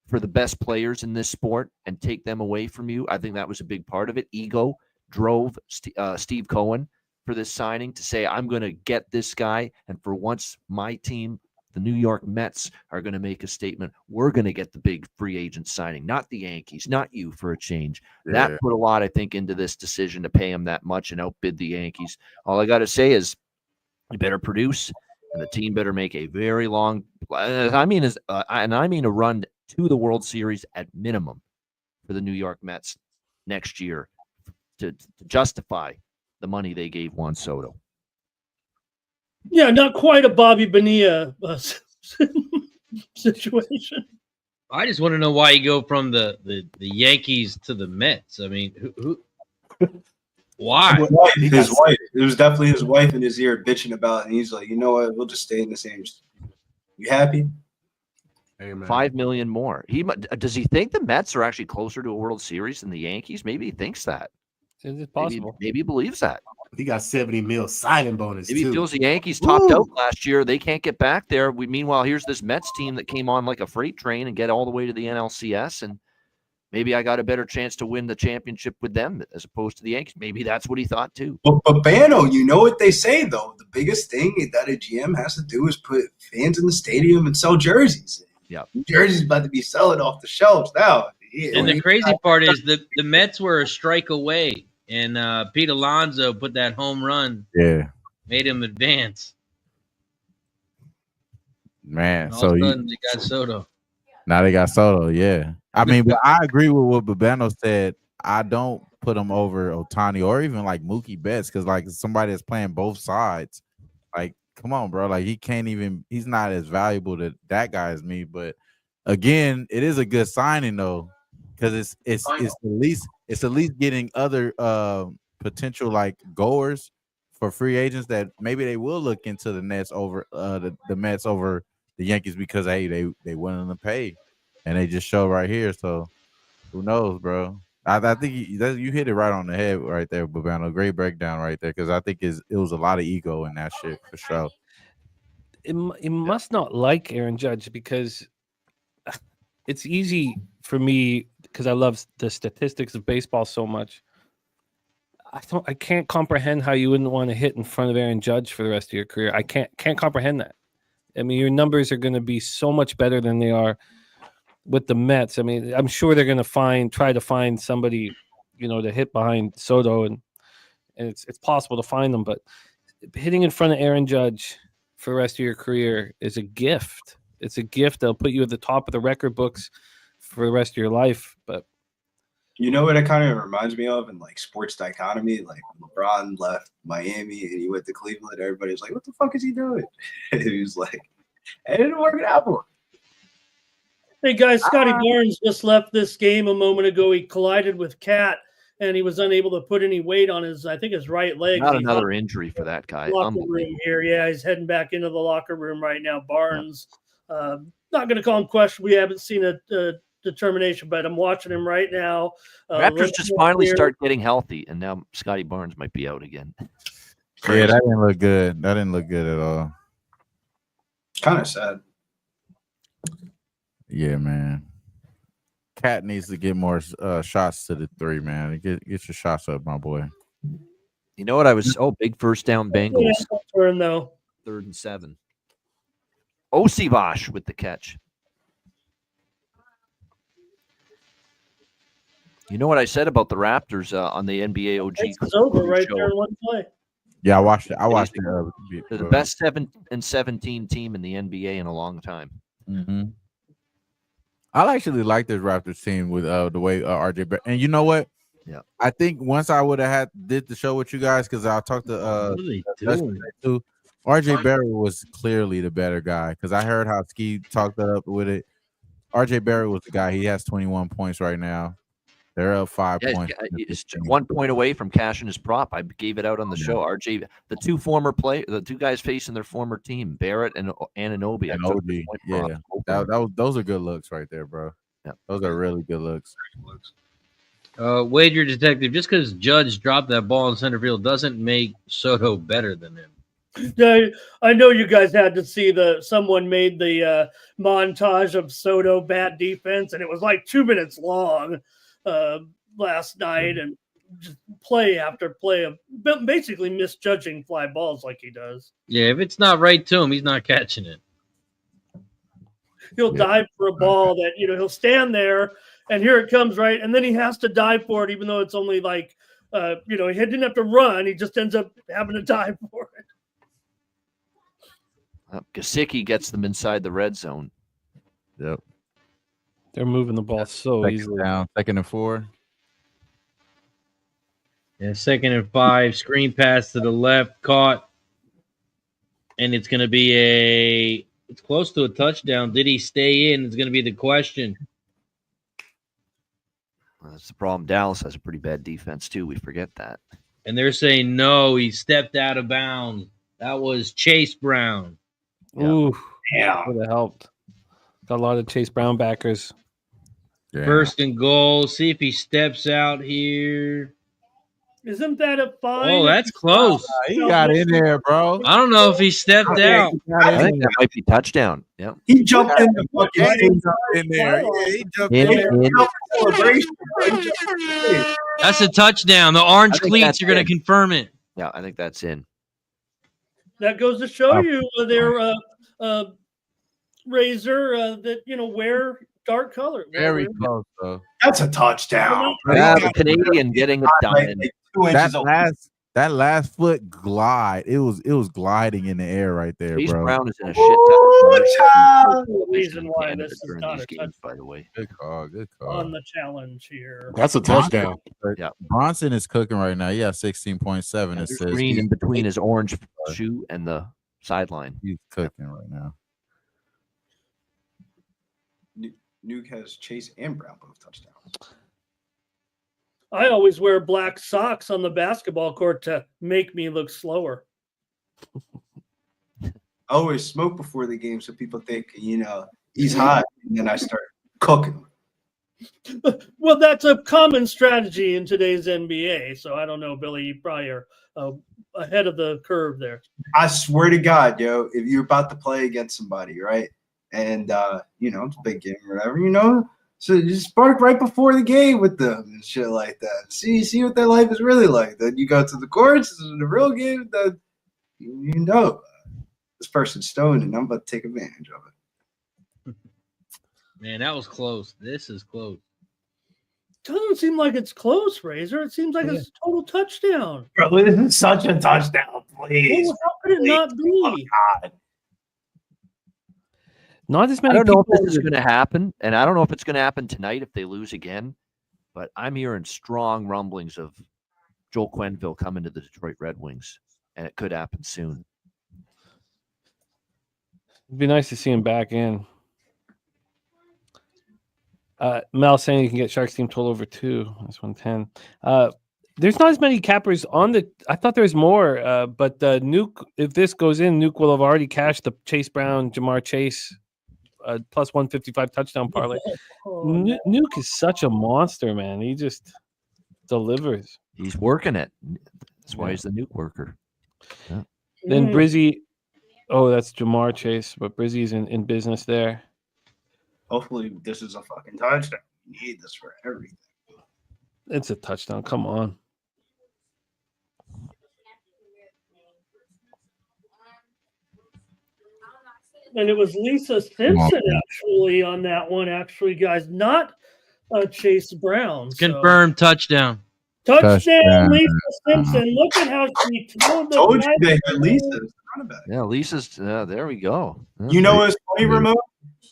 for the best players in this sport and take them away from you. I think that was a big part of it. Ego drove Steve Cohen for this signing to say, I'm going to get this guy. And for once, my team The New York Mets are going to make a statement. We're going to get the big free agent signing, not the Yankees, not you for a change. Yeah. That put a lot, I think, into this decision to pay him that much and outbid the Yankees. All I got to say is you better produce, and the team better make a very long, and I mean a run to the World Series at minimum for the New York Mets next year to justify the money they gave Juan Soto. Yeah, not quite a Bobby Bonilla situation. I just want to know why you go from the Yankees to the Mets. I mean, who why? His wife. It was definitely his wife in his ear bitching about it. And he's like, you know what? We'll just stay in the same. You happy? Hey, man. $5 million more. Does he think the Mets are actually closer to a World Series than the Yankees? Maybe he thinks that. Is it possible? Maybe he believes that. He got $70 million signing bonus. Maybe too. he feels the Yankees topped out last year. They can't get back there. Meanwhile, here's this Mets team that came on like a freight train and get all the way to the NLCS. And maybe I got a better chance to win the championship with them as opposed to the Yankees. Maybe that's what he thought too. But Bano, you know what they say though. The biggest thing that a GM has to do is put fans in the stadium and sell jerseys. Yeah, jerseys about to be selling off the shelves now. Yeah. And the crazy part is the Mets were a strike away, and Pete Alonso put that home run. Yeah, made him advance. man. And all So of a sudden they got Soto. now they got Soto. Yeah, I mean, but I agree with what Babano said. I don't put him over Ohtani or even like Mookie Betts because like somebody that's playing both sides. Like, come on, bro. Like he can't even. He's not as valuable to that guy as me. But again, it is a good signing though, because it's at least getting other potential like goers for free agents that maybe they will look into the Nets over the Mets over the Yankees because hey they willing to pay, and they just show right here. So who knows, bro? I think you hit it right on the head right there, Babano. Great breakdown right there because I think it was a lot of ego in that shit for sure. It must not like Aaron Judge because it's easy for me because I love the statistics of baseball so much. I can't comprehend how you wouldn't want to hit in front of Aaron Judge for the rest of your career. I can't comprehend that. I mean, your numbers are going to be so much better than they are with the Mets. I mean, I'm sure they're going to try to find somebody, to hit behind Soto, and it's possible to find them. But hitting in front of Aaron Judge for the rest of your career is a gift. It's a gift that'll put you at the top of the record books for the rest of your life. But you know what it kind of reminds me of in like sports dichotomy, like LeBron left Miami and he went to Cleveland. Everybody was like, "What the fuck is he doing?" And he was like, "It didn't work out for him." Hey guys, Scotty Barnes just left this game a moment ago. He collided with Cat, and he was unable to put any weight on his right leg. Not another injury for that guy. Locker room here, yeah, he's heading back into the locker room right now. Barnes, not going to call him question. We haven't seen a determination, but I'm watching him right now. Raptors just finally start getting healthy, and now Scotty Barnes might be out again. Yeah, that didn't look good. That didn't look good at all. Kind of sad. Yeah, man. Cat needs to get more shots to the three, man. Get your shots up, my boy. You know what? Big first down Bengals. Turn though. 3rd and 7. Osivash with the catch. You know what I said about the Raptors on the NBA OG? It's over right there in one play. Yeah, I watched it. They're the best 7-17 team in the NBA in a long time. Mm-hmm. I actually like this Raptors team with the way RJ Barrett. And you know what? Yeah, I think once I would have did the show with you guys because I talked to too. RJ Barrett was clearly the better guy because I heard how Ski talked up with it. RJ Barrett was the guy. He has 21 points right now. They're up 5 points. He's 1 point away from cashing his prop. I gave it out on the show. RJ, the two guys facing their former team, Barrett and Anunoby. Those are good looks right there, bro. Yeah, those are really good looks. Wager detective, just because Judge dropped that ball in center field doesn't make Soto better than him. I know you guys had to see someone made the montage of Soto bad defense, and it was like 2 minutes long last night, and just play after play of basically misjudging fly balls like he does. Yeah, if it's not right to him, he's not catching it. he'll dive for a ball that he'll stand there and here it comes, right, and then he has to dive for it, even though it's only like he didn't have to run. He just ends up having to dive for it. Gesicki gets them inside the red zone. Yep. They're moving the ball so easily. Down, 2nd and 4. Yeah, 2nd and 5. Screen pass to the left, caught. And it's going to be it's close to a touchdown. Did he stay in? It's going to be the question. Well, that's the problem. Dallas has a pretty bad defense, too. We forget that. And they're saying, no, he stepped out of bounds. That was Chase Brown. Ooh, Yeah. would have helped. Got a lot of Chase Brown backers. Yeah. 1st and goal. See if he steps out here. Isn't that a fine? Oh, that's close. He got in there, bro. I don't know if he stepped out. I think that might be touchdown. Yep. He jumped in the fucking Yeah, he jumped in there. Yeah, he jumped In, in there. in. celebration. That's a touchdown. The orange I think cleats that's are going in. to confirm it. Yeah, I think that's in. That goes to show you their Razor that wear dark color. Very close, though. That's a touchdown. Yeah, the Canadian getting it done. Like 2 inches That last foot glide, it was gliding in the air right there, Chase bro. Brown is in a shit ton. child. The reason why this is during not these a games, by the way. Good call. Good call. on the challenge here. That's a touchdown. Yeah. Bronson is cooking right now. Yeah, 16.7. It There's says green in between his orange shoe and the sideline. he's cooking right now. Nuke has Chase and Brown both touchdowns. I always wear black socks on the basketball court to make me look slower. I always smoke before the game so people think, he's hot. And then I start cooking. Well, that's a common strategy in today's NBA. So I don't know, Billy, you probably are ahead of the curve there. I swear to God, if you're about to play against somebody, right? And, it's a big game or whatever, so you spark right before the game with them and shit like that. See what their life is really like. Then you go to the courts, in the real game, then this person's stoned and I'm about to take advantage of it. Man, that was close. This is close. Doesn't seem like it's close, Razor. It seems like it's a total touchdown. Bro, this is such a touchdown, please. Well, how could it not be? God. Not as I many don't know people. if this is going to happen, and I don't know if it's going to happen tonight if they lose again, but I'm hearing strong rumblings of Joel Quenneville coming to the Detroit Red Wings, and it could happen soon. It'd be nice to see him back in. Mel saying you can get Sharks team total over 2. That's 110. There's not as many cappers on the. I thought there was more, but Nuke. If this goes in, Nuke will have already cashed the Chase Brown, Jamar Chase, plus 155 touchdown parlay. Nuke is such a monster, man. He just delivers. He's working it. That's why he's the Nuke worker. Yeah. Then Brizzy. Oh, that's Jamar Chase, but Brizzy's in business there. Hopefully this is a fucking touchdown. You need this for everything. It's a touchdown. Come on. And it was Lisa Simpson actually on that one, guys, not Chase Brown. Confirmed touchdown. Touchdown, Lisa Simpson. Look at how she told you they had Lisa's. Yeah, Lisa's. There we go. What's funny, Ramon?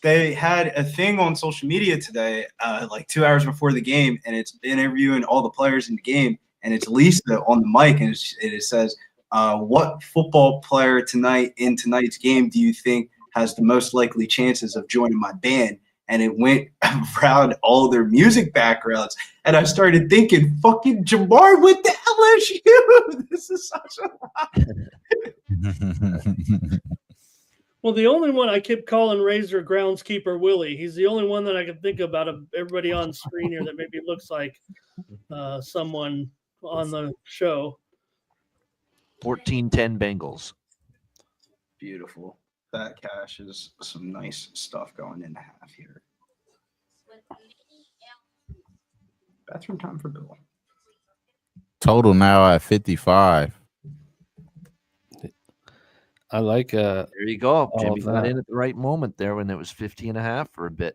They had a thing on social media today, like 2 hours before the game, and it's interviewing all the players in the game, and it's Lisa on the mic, and it says, what football player in tonight's game do you think has the most likely chances of joining my band? And it went around all their music backgrounds, and I started thinking, fucking Jamar went to LSU. This is such a lot. Well, the only one I kept calling Razor groundskeeper Willie. He's the only one that I can think about everybody on screen here that maybe looks like someone on the show. 14-10 Bengals. Beautiful. That cash is some nice stuff going into half here. Bathroom time for Bill. Total now at 55. I like There you go. all Jimmy of got that. in at the right moment there when it was 50.5 for a bit.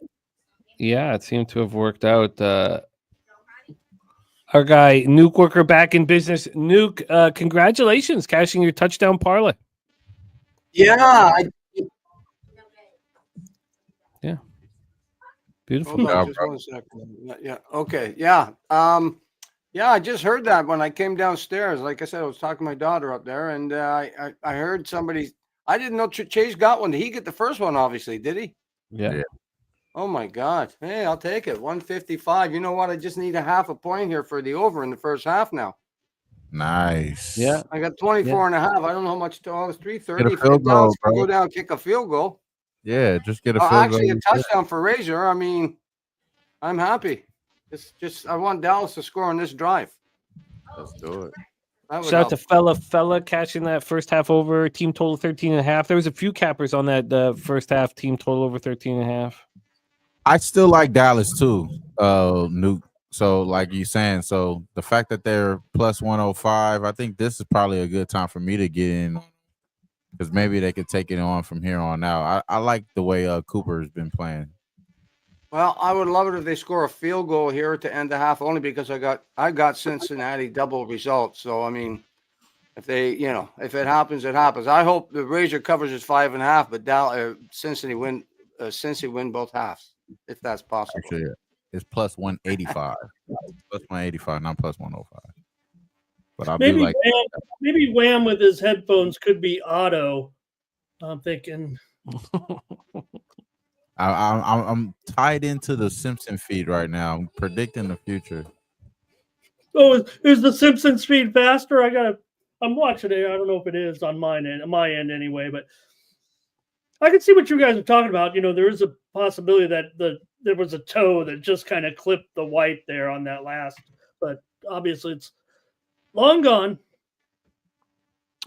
Yeah, it seemed to have worked out. Our guy Nuke Worker back in business. Nuke, congratulations, cashing your touchdown parlay. Yeah, Beautiful. hold on job, just 1 second. Yeah, okay. Yeah. Yeah, I just heard that when I came downstairs. Like I said, I was talking to my daughter up there, and I heard somebody. I didn't know Chase got one. Did he get the first one? Obviously, did he? Yeah. Oh my God! Hey, I'll take it. 155. You know what? I just need a half a point here for the over in the first half. Now Nice. Yeah. I got 24 and a half. I don't know how much. Oh, it's 330. Get a If field Dallas goal, can go bro. down and kick a field goal, Yeah, just get a field actually a goal. touchdown for Razor. I mean, I'm happy. It's just I want Dallas to score on this drive. Let's do it. That would Shout out help. to fella cashing that first half over, team total 13.5. There was a few cappers on that first half, team total over 13.5. I still like Dallas too, Nuke. So, like you saying, so the fact that they're plus 105, I think this is probably a good time for me to get in because maybe they could take it on from here on out. I like the way Cooper has been playing. Well, I would love it if they score a field goal here to end the half, only because I got Cincinnati double results. So I mean, if they, if it happens, it happens. I hope the Razor covers his 5.5, but Cincy win both halves if that's possible. Actually, it's plus 185, plus 185, not plus 105. But I do Maybe like. maybe Wham with his headphones could be auto. I'm thinking. I'm tied into the Simpson feed right now. I'm predicting the future. Oh, is the Simpsons feed faster? I'm watching it. I don't know if it is on my end anyway, but I can see what you guys are talking about. There is a possibility that there was a toe that just kind of clipped the white there on that last, but obviously it's long gone.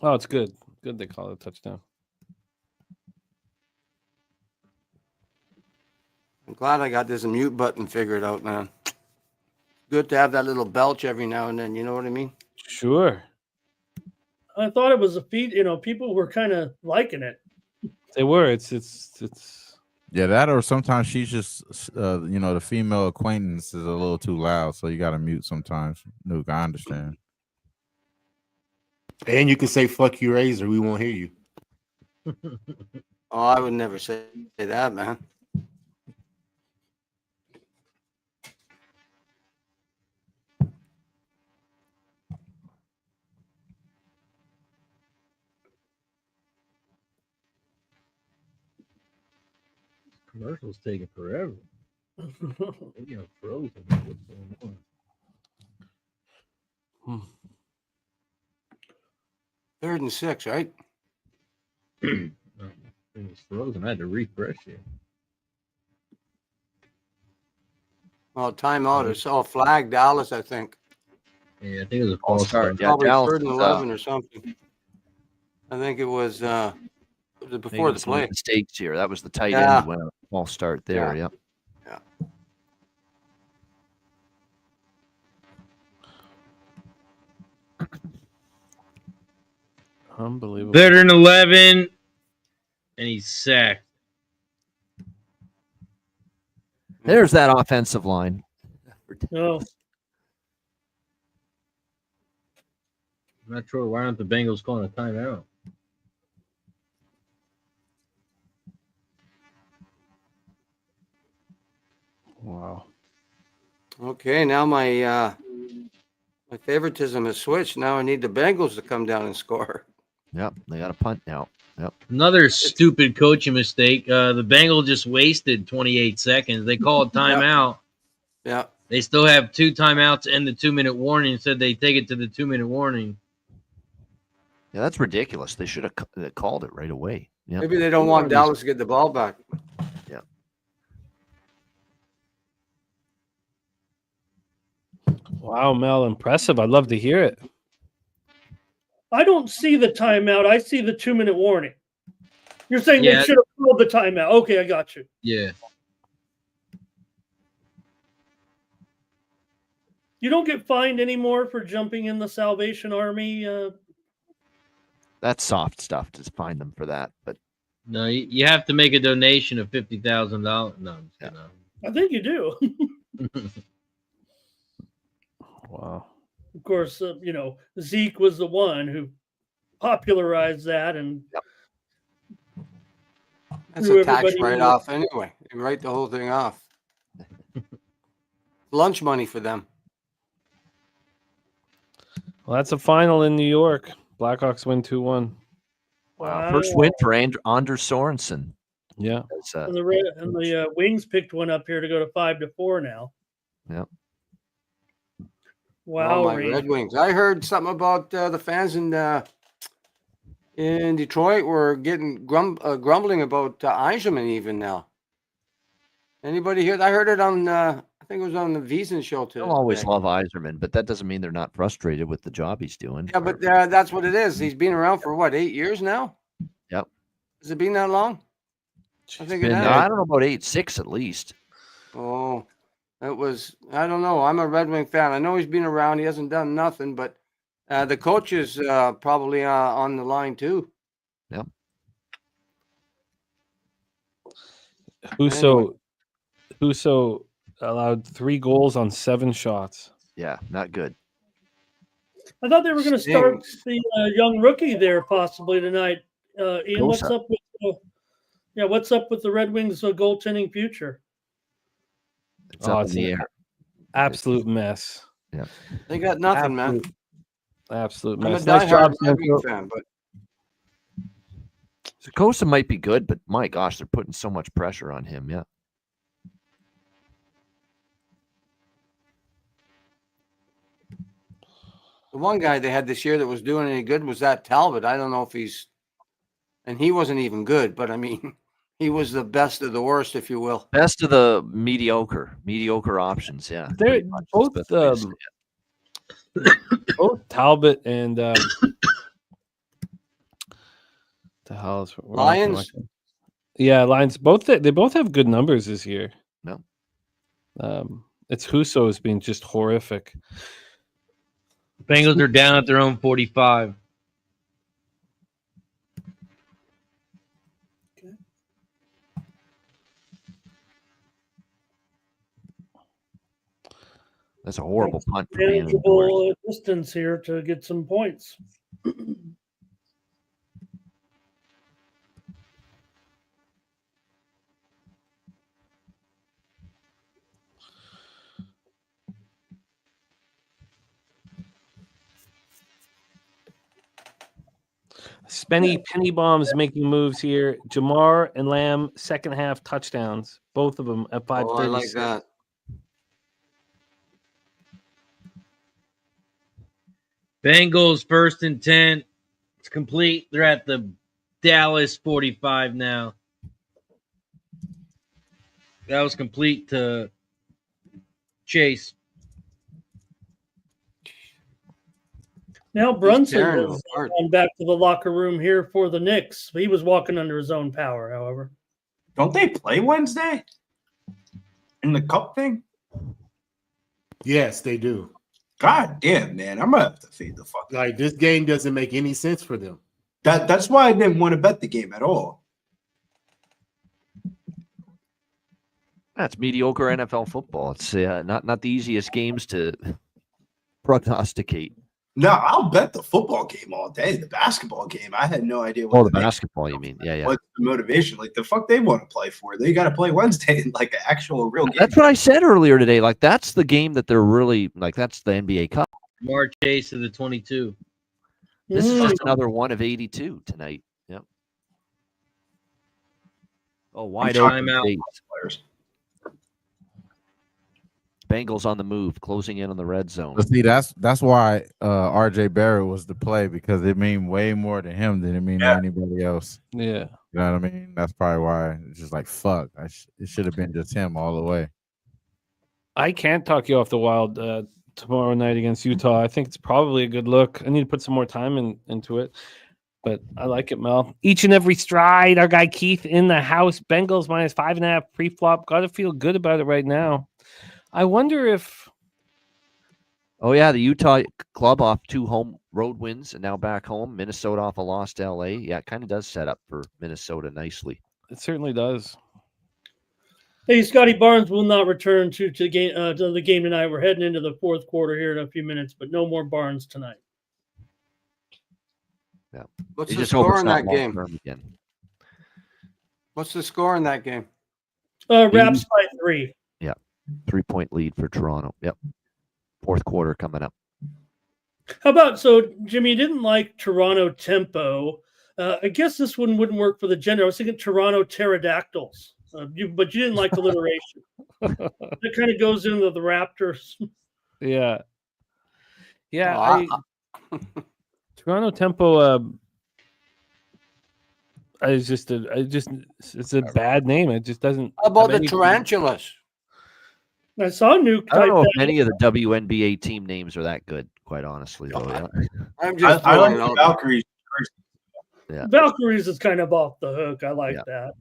Oh, it's good. Good they call it a touchdown. I'm glad I got this mute button figured out, man. Good to have that little belch every now and then. You know what I mean? Sure. I thought it was a feed. People were kind of liking it. They were. It's Yeah, that or sometimes she's just, the female acquaintance is a little too loud, so you got to mute sometimes. Nuke, I understand. And you can say "fuck you, Razor." We won't hear you. Oh, I would never say that, man. Commercials taking forever. They get frozen. What's going on? 3rd and 6, right? It was frozen. I had to refresh it. Well, timeout is all flag Dallas, I think. Yeah, I think it was a False false start. start. Yeah, Probably Dallas 3rd and is, 11 or something. I think it was before the play. Mistakes here. That was the tight Yeah. end went a false start there. Yeah. Yep. Yeah. unbelievable. 3rd and 11, and he's sacked. There's that offensive line. No. I'm not sure why aren't the Bengals calling a timeout. Wow. Okay, now my favoritism has switched. Now I need the Bengals to come down and score. Yep. They got a punt now. Yep. Another stupid coaching mistake. The Bengals just wasted 28 seconds. They called timeout. Yeah. They still have 2 timeouts and the 2-minute warning. Said they take it to the 2-minute warning. Yeah, that's ridiculous. They should have called it right away. Yep. Maybe they don't want Dallas to get the ball back. Yeah. Wow, Mel, impressive. I'd love to hear it. I don't see the timeout. I see the 2-minute warning. You're saying Yeah. they should have called the timeout. Okay, I got you. Yeah. You don't get fined anymore for jumping in the Salvation Army. That's soft stuff to find them for that. But No, you have to make a donation of $50,000. No, I'm just kidding. I think you do. Wow. Of course, Zeke was the one who popularized that, and That's threw a tax everybody into- write-off anyway. You write the whole thing off. Lunch money for them. Well, that's a final in New York. Blackhawks win 2-1. wow, first win for Anders Sorensen. Yeah. That's, And the Wings picked one up here to go to 5-4 now. Yep. Wow, Oh, my Rangers. Red Wings. I heard something about the fans in Detroit were getting grumbling about Eisenman even now. Anybody hear? I heard it on. I think it was on the Wiesen show today. They'll always love Iserman, but that doesn't mean they're not frustrated with the job he's doing. Yeah, but that's what it is. He's been around for what, 8 years now? Yep. Has it been that long? I think it Been, has. I don't know, about 6 at least. Oh, it was. I don't know. I'm a Red Wing fan. I know he's been around. He hasn't done nothing, but the coach is probably on the line too. Yep. Husso allowed 3 goals on 7 shots. Yeah, not good. I thought they were going to start the young rookie there possibly tonight. Ian, what's Gosa. up with? What's up with the Red Wings' goaltending future? It's up in the an air. absolute mess. Yeah. They got nothing, man. Absolute I'm a mess. Nice job, diehard Red Wing Sancho. fan, but Kosa might be good, but my gosh, they're putting so much pressure on him. Yeah. the one guy they had this year that was doing any good was that Talbot. I don't know if and he wasn't even good, but I mean, he was the best of the worst, if you will. Best of the mediocre options. Yeah. They're pretty much. both That's the best way to say it. both Talbot and the hell is Lions? Yeah, Lions. They both have good numbers this year. No. It's Husso has been just horrific. Bengals are down at their own 45. That's a horrible punt for being indoors. Manageable distance here to get some points. Penny bombs making moves here. Jamar and Lamb second half touchdowns, both of them at 5:30. Oh, I like that. Bengals 1st and 10. It's complete. They're at the Dallas 45 now. That was complete to Chase. Now Brunson tearing has them apart. gone back to the locker room here for the Knicks. He was walking under his own power, however. Don't they play Wednesday in the cup thing? Yes, they do. God damn, man. I'm gonna have to fade the fuck. Like, this game doesn't make any sense for them. That's why I didn't want to bet the game at all. That's mediocre NFL football. It's not the easiest games to prognosticate. No, I'll bet the football game all day. The basketball game, I had no idea what Oh, the basketball, you mean? Yeah. what's the motivation. Like, the fuck they want to play for? They got to play Wednesday in like an actual real game. That's what I said earlier today. Like, that's the game that they're really like. That's the NBA Cup. March Chase to the 22. This is just another one of 82 tonight. Yep. Oh, wide open Timeout. space. Players. Bengals on the move, closing in on the red zone. But see, that's why RJ Barrett was the play, because it mean way more to him than it mean to anybody else. Yeah. You know what I mean? That's probably why it's just like, fuck. It should have been just him all the way. I can't talk you off the Wild tomorrow night against Utah. I think it's probably a good look. I need to put some more time into it, but I like it, Mel. Each and every stride. Our guy Keith in the house. Bengals minus 5.5 pre-flop. Got to feel good about it right now. I wonder if Oh yeah, the Utah club off 2 home road wins and now back home. Minnesota off a loss to LA. Yeah, it kind of does set up for Minnesota nicely. It certainly does. Hey, Scotty Barnes will not return to the game tonight. We're heading into the fourth quarter here in a few minutes, but no more Barnes tonight. Yeah. What's You the just hope score it's in not that game? long-term again. What's the score in that game? Raps by 3. Yeah. 3-point lead for Toronto. Yep. Fourth quarter coming up. How about, so Jimmy, you didn't like Toronto tempo. I guess this one wouldn't work for the gender. I was thinking Toronto pterodactyls, but you didn't like alliteration. That kind of goes into the Raptors. Yeah. Yeah. Oh, Toronto tempo. It's a bad name. It just doesn't. How about have the any- tarantulas? I saw Nuke I don't type know if that. any of the WNBA team names are that good, quite honestly, though. Yeah. I'm just I like throwing it the out there. Valkyries. Valkyries is kind of off the hook. I like that.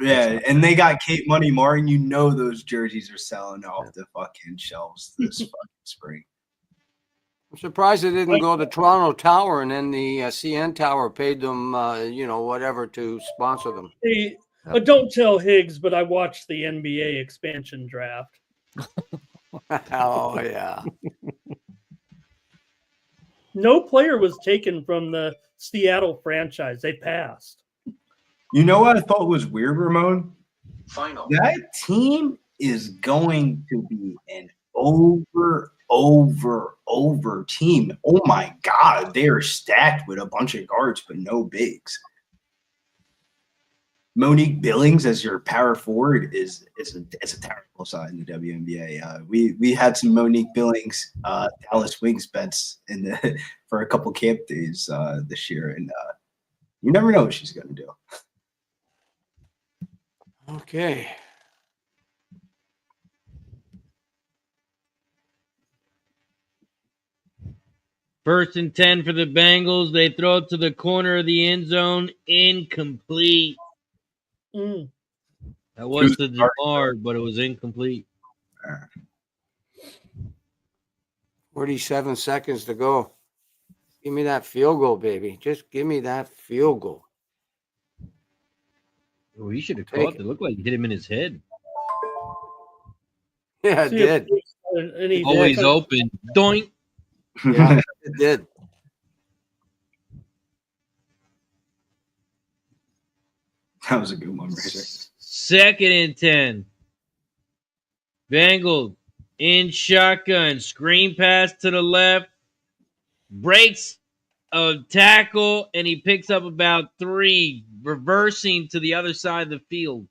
Yeah, and they got Kate Money Martin. You know those jerseys are selling off the fucking shelves this fucking spring. I'm surprised they didn't go to Toronto Tower and then the CN Tower paid them, whatever to sponsor them. Hey, don't tell Higgs, but I watched the NBA expansion draft. Oh, yeah. No player was taken from the Seattle franchise. They passed. You know what I thought was weird, Ramon? Final. That team is going to be an over team. Oh my God, they are stacked with a bunch of guards, but no bigs. Monique Billings as your power forward is a terrible side in the WNBA. We had some Monique Billings Dallas Wings bets for a couple camp days this year, and you never know what she's going to do. Okay. First and 10 for the Bengals. They throw it to the corner of the end zone. Incomplete. Mm. That was to Jamar, but it was incomplete. 47 seconds to go. Give me that field goal, baby. Just give me that field goal. Oh, he should have caught it. It looked like he hit him in his head. Yeah, it did. And he Always open. Doink. Yeah, it did. That was a good one, Razor. Second and 10. Bengals in shotgun. Screen pass to the left. Breaks a tackle, and he picks up about 3, reversing to the other side of the field.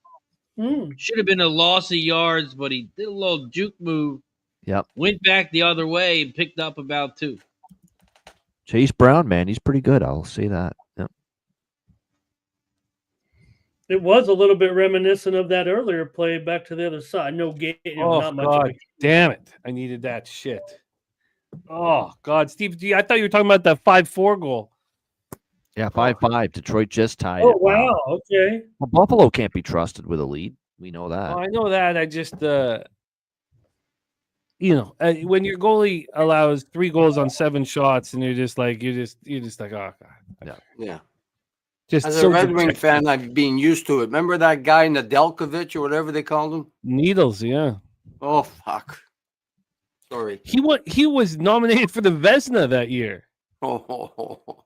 Should have been a loss of yards, but he did a little juke move. Yep. Went back the other way and picked up about 2. Chase Brown, man, he's pretty good. I'll say that. Yep. It was a little bit reminiscent of that earlier play back to the other side. No game. Oh, not much God of a damn it. I needed that shit. Oh, God. Steve, I thought you were talking about the 5-4 goal. Yeah, 5-5. Detroit just tied Oh, it. wow. Okay. Well, Buffalo can't be trusted with a lead. We know that. Oh, I know that. I just, when your goalie allows 3 goals on 7 shots, and you're just like, oh, God. Yeah. Just As a so Red Wing dejected. fan, I've been used to it. Remember that guy Nedeljkovic or whatever they called him? Needles, yeah. Oh, fuck. Sorry. He was nominated for the Vezina that year. Oh,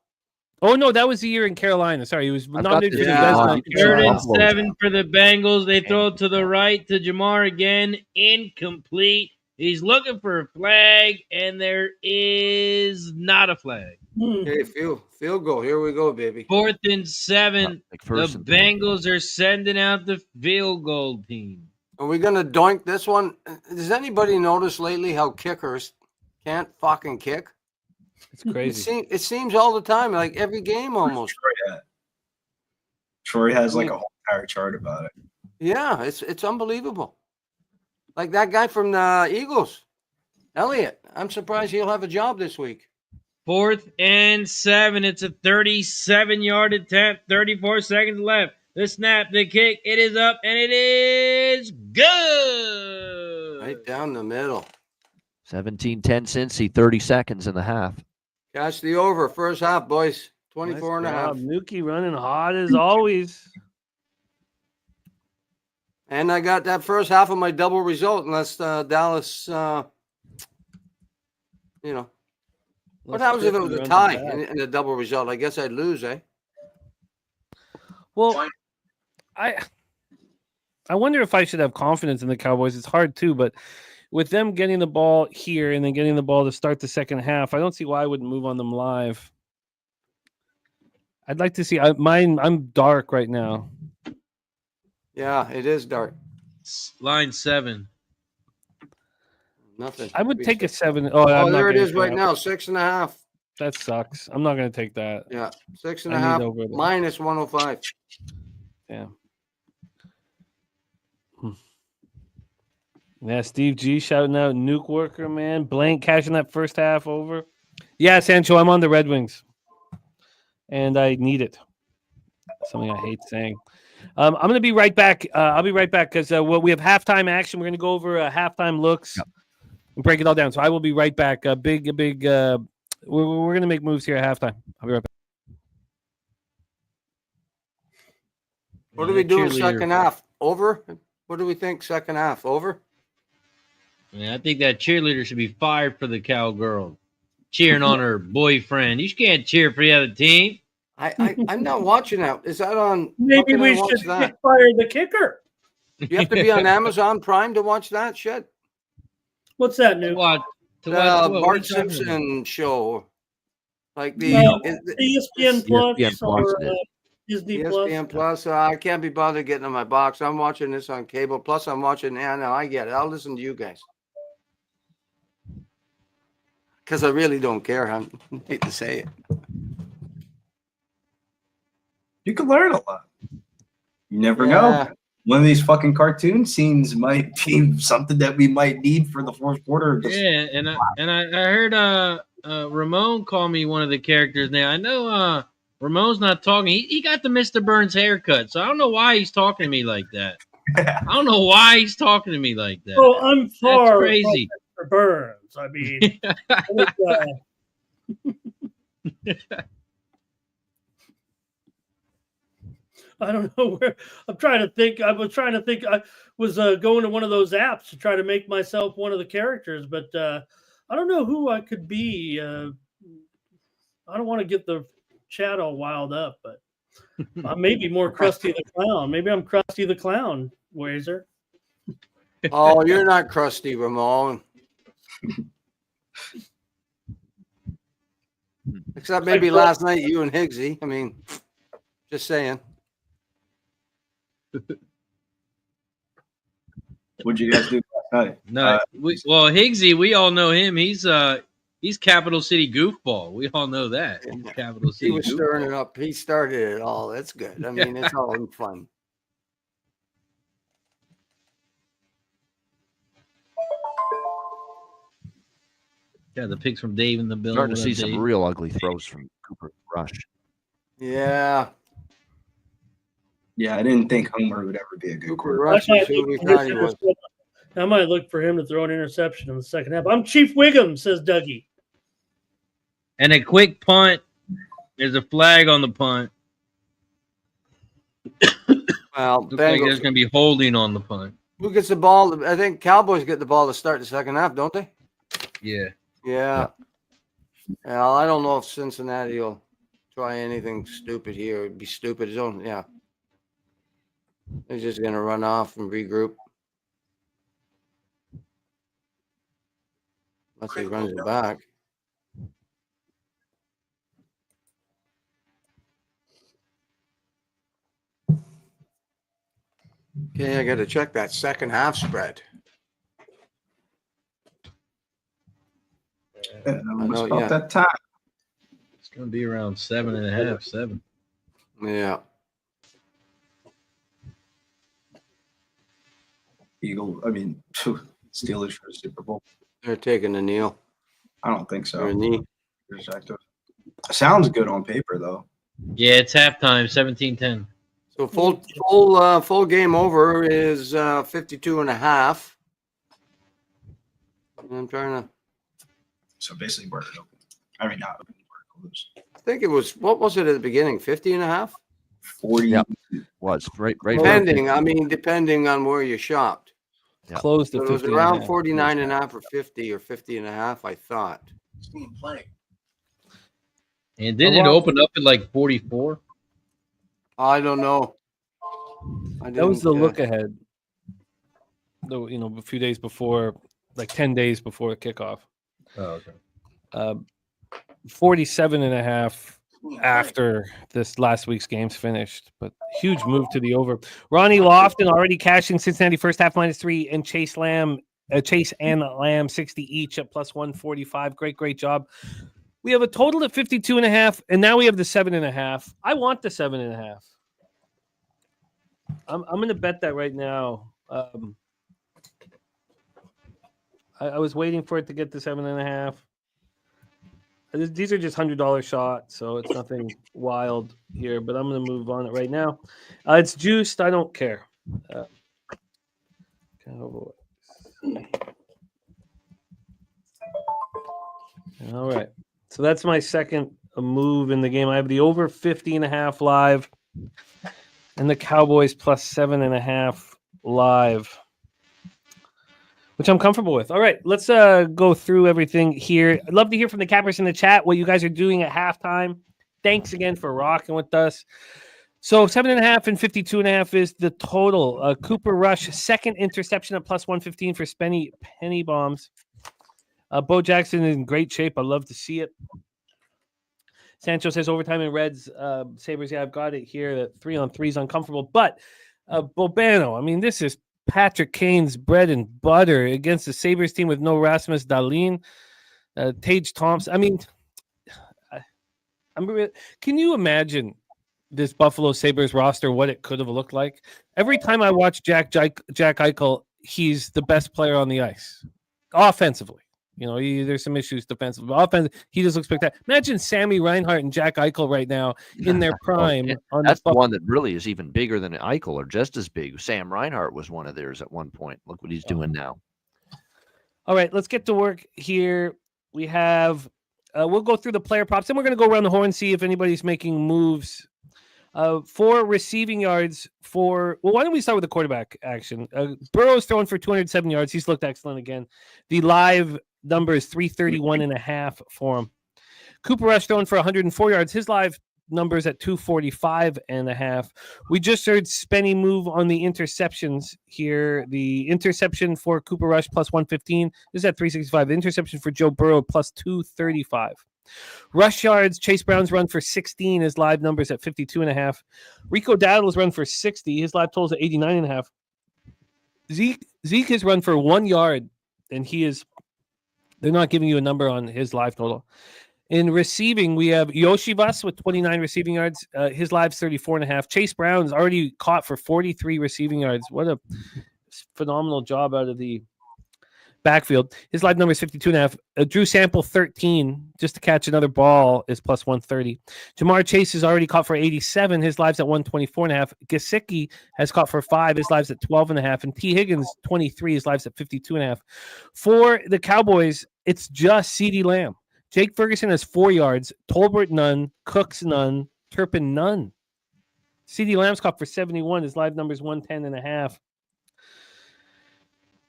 no, that was the year in Carolina. Sorry, he was nominated for the Vezina. in 3rd Carolina. and 7 for the Bengals. They throw it to the right to Jamar again. Incomplete. He's looking for a flag, and there is not a flag. Okay, field goal. Here we go, baby. 4th and 7. Like The first and 10. Bengals are sending out the field goal team. Are we going to doink this one? Does anybody notice lately how kickers can't fucking kick? It's crazy. It seems all the time, like every game almost. Troy has like a whole entire chart about it. Yeah, it's unbelievable. Like that guy from the Eagles, Elliott. I'm surprised he'll have a job this week. 4th and 7. It's a 37-yard attempt. 34 seconds left. The snap, the kick. It is up, and it is good. Right down the middle. 17-10 Cincy, 30 seconds in the half. Catch the over. First half, boys. 24 and a half. Nuki running hot as always. And I got that first half of my double result, unless Dallas, what happens if it was a tie in a double result? I guess I'd lose, eh? Well, I wonder if I should have confidence in the Cowboys. It's hard too, but with them getting the ball here and then getting the ball to start the second half, I don't see why I wouldn't move on them live. I'd like to see I'm dark right now. Yeah, it is dark. Line 7. Nothing. I would take a 7. There it is right now, 6.5. That sucks. I'm not going to take that. Yeah, 6.5 minus 105. Yeah. Yeah, Steve G shouting out Nuke Worker, man. Blank cashing that first half over. Yeah, Sancho, I'm on the Red Wings. And I need it. Something I hate saying. I'm going to be right back. I'll be right back because we have halftime action. We're going to go over halftime looks and break it all down. So I will be right back. We're going to make moves here at halftime. I'll be right back. What do we do in second half? Over? What do we think second half? Over? Yeah, I think that cheerleader should be fired for the cowgirl cheering on her boyfriend. You can't cheer for the other team. I'm not watching that. Is that on? Maybe we should fire the kicker. You have to be on Amazon Prime to watch that shit. What's that new? Bart Simpson show, like the ESPN Plus or Disney ESPN Plus. I can't be bothered getting on my box. I'm watching this on cable. Plus, I'm watching. Yeah, no, I get it. I'll listen to you guys because I really don't care. I hate to say it. You can learn a lot. You never know. One of these fucking cartoon scenes might be something that we might need for the fourth quarter. Yeah, and I heard Ramon call me one of the characters now. I know Ramon's not talking. He got the Mr. Burns haircut, so I don't know why he's talking to me like that. I don't know why he's talking to me like that. Oh, I'm far crazy. Mr. Burns. I mean, I don't know where. I'm trying to think. I was trying to think. I was going to one of those apps to try to make myself one of the characters, but I don't know who I could be. I don't want to get the chat all wild up, but I may be more Krusty the Clown. Maybe I'm Krusty the Clown, Wazer. Oh, you're not Krusty, Ramon. Except maybe last night, you and Higgsy. I mean, just saying. What'd you guys do last night? No, Higgsy, we all know him. He's Capital City Goofball. We all know that. He's Capital City. He was stirring it up. He started it all. That's good. I mean, it's all in fun. Yeah, the picks from Dave in the building. Starting to see some real ugly throws from Cooper Rush. Yeah. Yeah, I didn't think Homer would ever be a good quarterback. I might look for him to throw an interception in the second half. I'm Chief Wiggum, says Dougie. And a quick punt. There's a flag on the punt. Well, looks like there's going to be holding on the punt. Who gets the ball? I think Cowboys get the ball to start the second half, don't they? Yeah. Yeah. Well, I don't know if Cincinnati will try anything stupid here. It'd be stupid. Yeah. They're just going to run off and regroup. Unless he runs it back. Okay, I got to check that second half spread. About that time. It's going to be around 7.5, 7. Yeah. Steelers for the Super Bowl. They're taking a kneel. I don't think so. Or a knee. Sounds good on paper, though. Yeah, it's halftime, 17-10. So full game over is 52.5. I'm trying to So basically, we're open. I mean, not open, we're closed. I think it was, what was it at the beginning? 50.5? 40. Yep. Was right around Depending, 50. I mean, depending on where you shopped. Yeah. Closed So at it was 50 around 49.5 or 50 or 50.5, I thought. And didn't it open up at like 44? I don't know. That was the look ahead. Though, a few days before, like 10 days before kickoff. Oh, okay. 47.5 after this last week's games finished, but huge move to the over. Ronnie Lofton already cashing Cincinnati first half -3 and Chase and Lamb 60 each at +145. Great job. We have a total of 52.5, and now we have the 7.5. I want the 7.5. I'm going to bet that right now. I was waiting for it to get to 7.5. These are just $100 shots, so it's nothing wild here. But I'm going to move on it right now. It's juiced. I don't care. Cowboys. All right. So that's my second move in the game. I have the over 50.5 live, and the Cowboys +7.5 live, which I'm comfortable with. All right, let's go through everything here. I'd love to hear from the cappers in the chat what you guys are doing at halftime. Thanks again for rocking with us. So 7.5 and 52.5 is the total. Cooper Rush, second interception at +115 for penny bombs. Bo Jackson is in great shape. I love to see it. Sancho says overtime in Reds, Sabres. Yeah, I've got it here. That 3-on-3 is uncomfortable. But Bobano, I mean, this is Patrick Kane's bread and butter against the Sabres team with no Rasmus Dahlin, Tage Thompson. I mean, can you imagine this Buffalo Sabres roster, what it could have looked like? Every time I watch Jack Eichel, he's the best player on the ice offensively. There's some issues defensively. Offense, he just looks spectacular. Imagine Sammy Reinhart and Jack Eichel right now in their prime. That's the one that really is even bigger than Eichel, or just as big. Sam Reinhart was one of theirs at one point. Look what he's doing now. All right, let's get to work here. We have, we'll go through the player props, then we're going to go around the horn, see if anybody's making moves. For receiving yards why don't we start with the quarterback action? Burrow's throwing for 207 yards. He's looked excellent again. The live number is 331.5 for him. Cooper Rush throwing for 104 yards. His live number is at 245.5. We just heard Spenny move on the interceptions here. The interception for Cooper Rush +115. This is at 365. The interception for Joe Burrow +235. Rush yards, Chase Brown's run for 16. His live numbers at 52.5. Rico Dowdle's run for 60. His live total is at 89.5. Zeke has run for 1 yard, and they're not giving you a number on his live total. In receiving, we have Yoshivas with 29 receiving yards. His live's 34.5. Chase Brown's already caught for 43 receiving yards. What a phenomenal job out of the backfield. His live number is 52.5. Drew Sample 13 just to catch another ball is +130. Jamar Chase is already caught for 87. His live's at 124.5. Gesicki has caught for 5. His live's at 12.5. And T. Higgins 23. His live's at 52.5. For the Cowboys, it's just CeeDee Lamb. Jake Ferguson has 4 yards. Tolbert none. Cooks none. Turpin none. CeeDee Lamb's caught for 71. His live number is 110.5.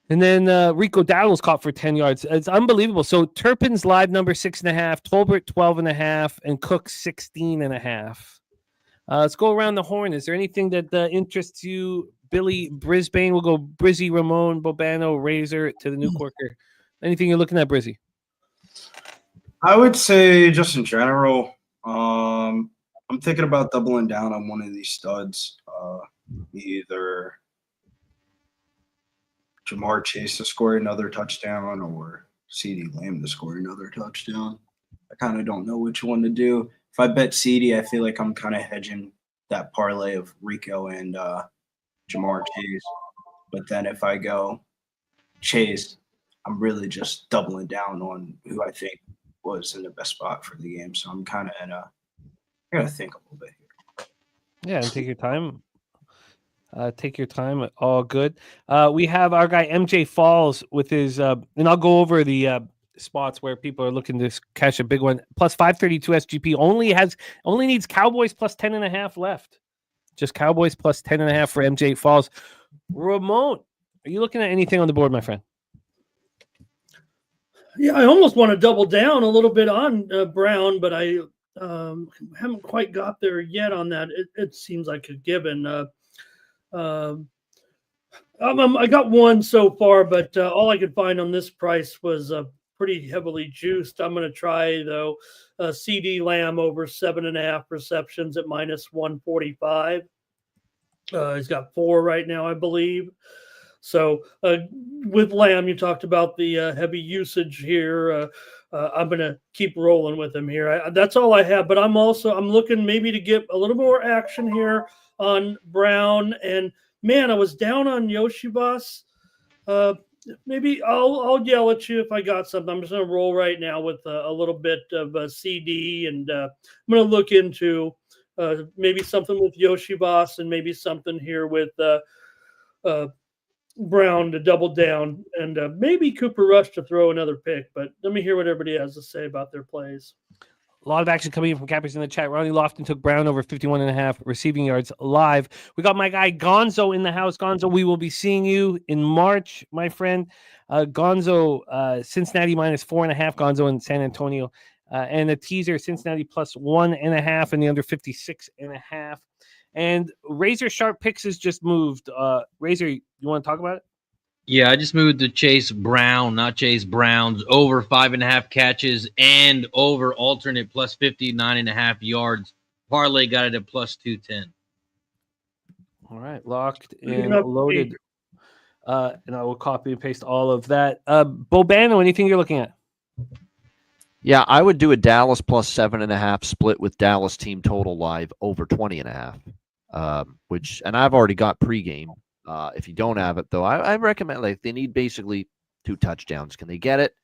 And then Rico Dowdle's caught for 10 yards. It's unbelievable. So Turpin's live number 6.5, Tolbert 12.5, and Cook 16.5. Let's go around the horn. Is there anything that interests you? Billy Brisbane. We'll go Brizzy, Ramon, Bobano, Razor to the New Corker. Anything you're looking at, Brizzy? I would say just in general, I'm thinking about doubling down on one of these studs, either Jamar Chase to score another touchdown or CeeDee Lamb to score another touchdown. I kind of don't know which one to do. If I bet CeeDee, I feel like I'm kind of hedging that parlay of Rico and Jamar Chase. But then if I go Chase, I'm really just doubling down on who I think was in the best spot for the game. So I'm kind of I got to think a little bit here. Yeah, and take your time. Take your time. All good. We have our guy MJ Falls with his, and I'll go over the spots where people are looking to catch a big one. Plus 532 SGP only needs Cowboys plus 10.5 left. Just Cowboys plus 10.5 for MJ Falls. Ramon, are you looking at anything on the board, my friend? Yeah, I almost want to double down a little bit on Brown, but I haven't quite got there yet on that. It seems like a given. I got one so far, but all I could find on this price was pretty heavily juiced. I'm going to try, though, CD Lamb over 7.5 receptions at minus 145. He's got 4 right now, I believe. So with Lamb, you talked about the heavy usage here. I'm going to keep rolling with him here. That's all I have, but I'm looking maybe to get a little more action here on Brown. And man, I was down on Yoshibas. Maybe I'll yell at you if I got something. I'm just going to roll right now with a little bit of CD, and I'm going to look into maybe something with Yoshibas and maybe something here with Brown to double down, and maybe Cooper Rush to throw another pick. But let me hear what everybody has to say about their plays. A lot of action coming in from Cappers in the chat. Ronnie Lofton took Brown over 51.5 receiving yards live. We got my guy Gonzo in the house. Gonzo, we will be seeing you in March, my friend. Gonzo, Cincinnati minus 4.5. Gonzo in San Antonio. And a teaser, Cincinnati plus 1.5 and the under 56.5. And Razor Sharp Picks has just moved. Razor, you want to talk about it? Yeah, I just moved to Chase Brown, not Chase Brown's, over 5.5 catches and over alternate plus 59.5 yards. Parlay got it at plus 210. All right, locked and loaded. And I will copy and paste all of that. Bobano, anything you're looking at? Yeah, I would do a Dallas plus 7.5 split with Dallas team total live over 20.5. And I've already got pregame. If you don't have it, though, I recommend, like, they need basically 2 touchdowns. Can they get it?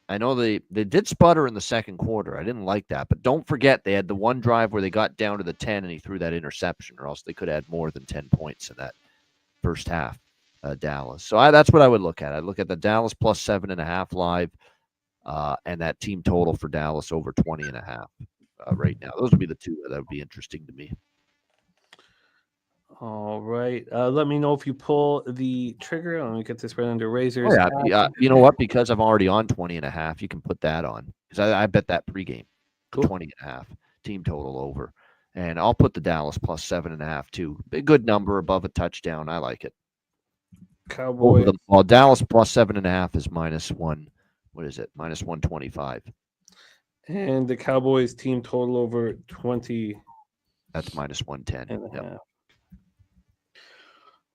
I know they did sputter in the second quarter. I didn't like that, but don't forget they had the one drive where they got down to the 10 and he threw that interception, or else they could have had more than 10 points in that first half. Dallas. So that's what I would look at. I'd look at the Dallas plus 7.5 live, and that team total for Dallas over 20.5 right now. Those would be the 2 that would be interesting to me. All right. Let me know if you pull the trigger. Let me get this right under Razors. Oh, yeah. You know what? Because I'm already on 20.5, you can put that on. Because I bet that pregame. Cool. 20.5 team total over. And I'll put the Dallas plus 7.5 too. A good number above a touchdown. I like it. Cowboys. Well, Dallas plus 7.5 is minus 1. What is it? Minus 125. And the Cowboys team total over 20. That's minus 110. Yep.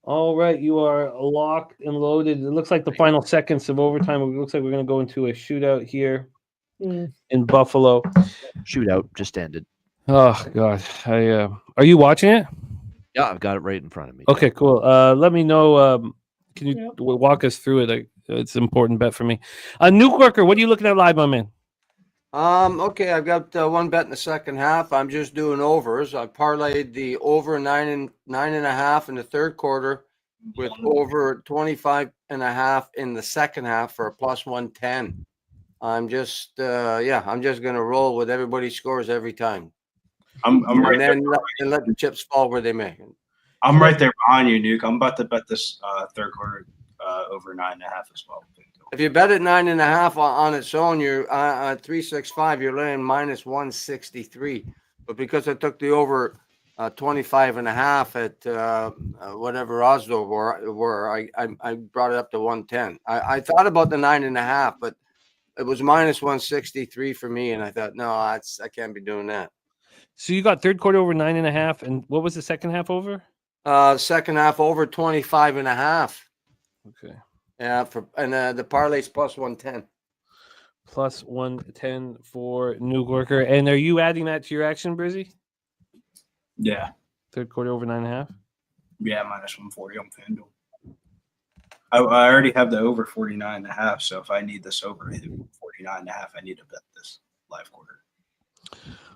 All right, you are locked and loaded. It looks like the final seconds of overtime. It looks like we're going to go into a shootout here in Buffalo. Shootout just ended. Oh God, are you watching it? Yeah, I've got it right in front of me. Okay, cool. Let me know. Can you walk us through it? It's an important bet for me. Nuke Worker, what are you looking at live, my man? Okay, I've got one bet in the second half. I'm just doing overs. I parlayed the over 9.5 in the third quarter with over 25.5 in the second half for a plus 110. I'm just going to roll with everybody scores every time. I'm right there. And let the chips fall where they may. I'm right there behind you, Nuke. I'm about to bet this third quarter over 9.5 as well. If you bet at 9.5 on its own, you're at 365. You're laying minus 163. But because I took the over 25.5 at whatever odds were, I brought it up to 110. I thought about the 9.5, but it was minus 163 for me, and I thought, no, I can't be doing that. So you got third quarter over 9.5, and what was the second half over? Second half over 25.5. Okay. Yeah, the parlay's plus 110. Plus 110 for Nuke Worker. And are you adding that to your action, Brizzy? Yeah. Third quarter over 9.5? Yeah, minus 140 on FanDuel. I already have the over 49.5, so if I need this over 49.5, I need to bet this live quarter.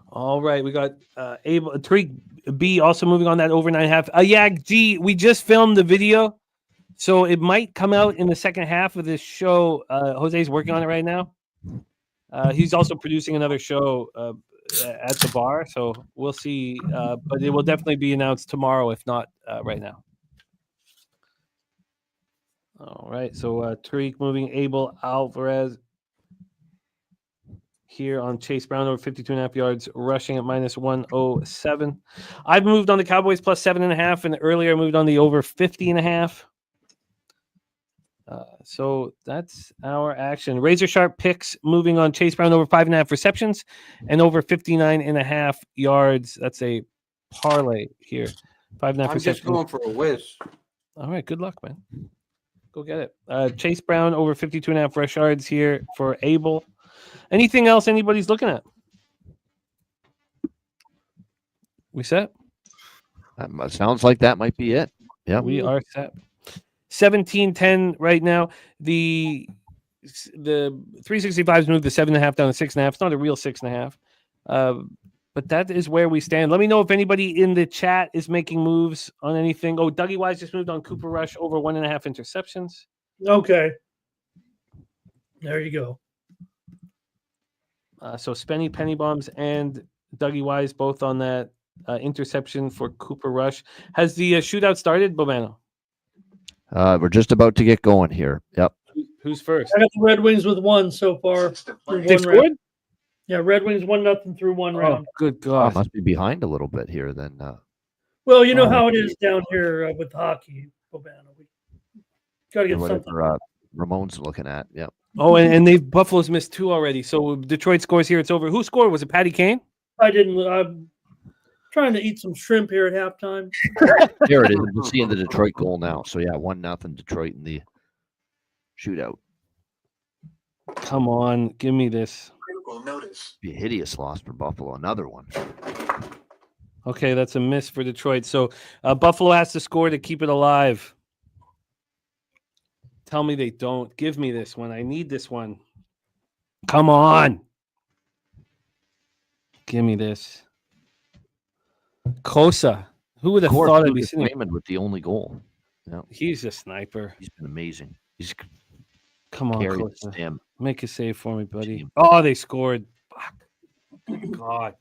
All right, we got Tariq B also moving on that over 9.5. Yeah, G, we just filmed the video. So it might come out in the second half of this show. Jose's working on it right now. He's also producing another show at the bar, so we'll see. But it will definitely be announced tomorrow, if not right now. All right, so Tariq moving Abel Alvarez here on Chase Brown over 52.5 yards, rushing at -107. I've moved on the Cowboys plus 7.5, and earlier I moved on the over 50.5. So that's our action. Razor sharp picks moving on Chase Brown over 5.5 receptions and over 59.5 yards. That's a parlay here. 5.5 I'm receptions. just going for a whiz. All right, good luck, man. Go get it. Chase Brown over 52.5 rush yards here for Abel. Anything else anybody's looking at? We set? That sounds like that might be it. Yeah, we are set. 17-10 right now. The 365s moved the 7.5 down to 6.5. It's not a real 6.5. But that is where we stand. Let me know if anybody in the chat is making moves on anything. Oh, Dougie Wise just moved on Cooper Rush over 1.5 interceptions. Okay. There you go. So Spenny, Penny Bombs, and Dougie Wise both on that interception for Cooper Rush. Has the shootout started, Bobano? We're just about to get going here. Yep. Who's first? I got the Red Wings with 1 so far. They've scored? Yeah, Red Wings 1-0 through 1 round. Good Oh, God. must be behind a little bit here then. Well, you know how it is down here with hockey, Bobano. We got to get something. Ramon's looking at. Yep. Oh, and Buffalo's missed 2 already. So Detroit scores here. It's over. Who scored? Was it Patty Kane? I didn't. I'm trying to eat some shrimp here at halftime. Here it is. I'm just seeing the Detroit goal now. So yeah, 1-0 Detroit in the shootout. Come on, give me this. Be a hideous loss for Buffalo. Another one. Okay, that's a miss for Detroit. So Buffalo has to score to keep it alive. Tell me they don't. Give me this one. I need this one. Come on. Give me this. Kosa. Who would have thought I'd be sitting Raymond with the only goal. Yeah. He's a sniper. He's been amazing. He's Come on, Kosa. Make a save for me, buddy. Oh, they scored. Fuck. Good God.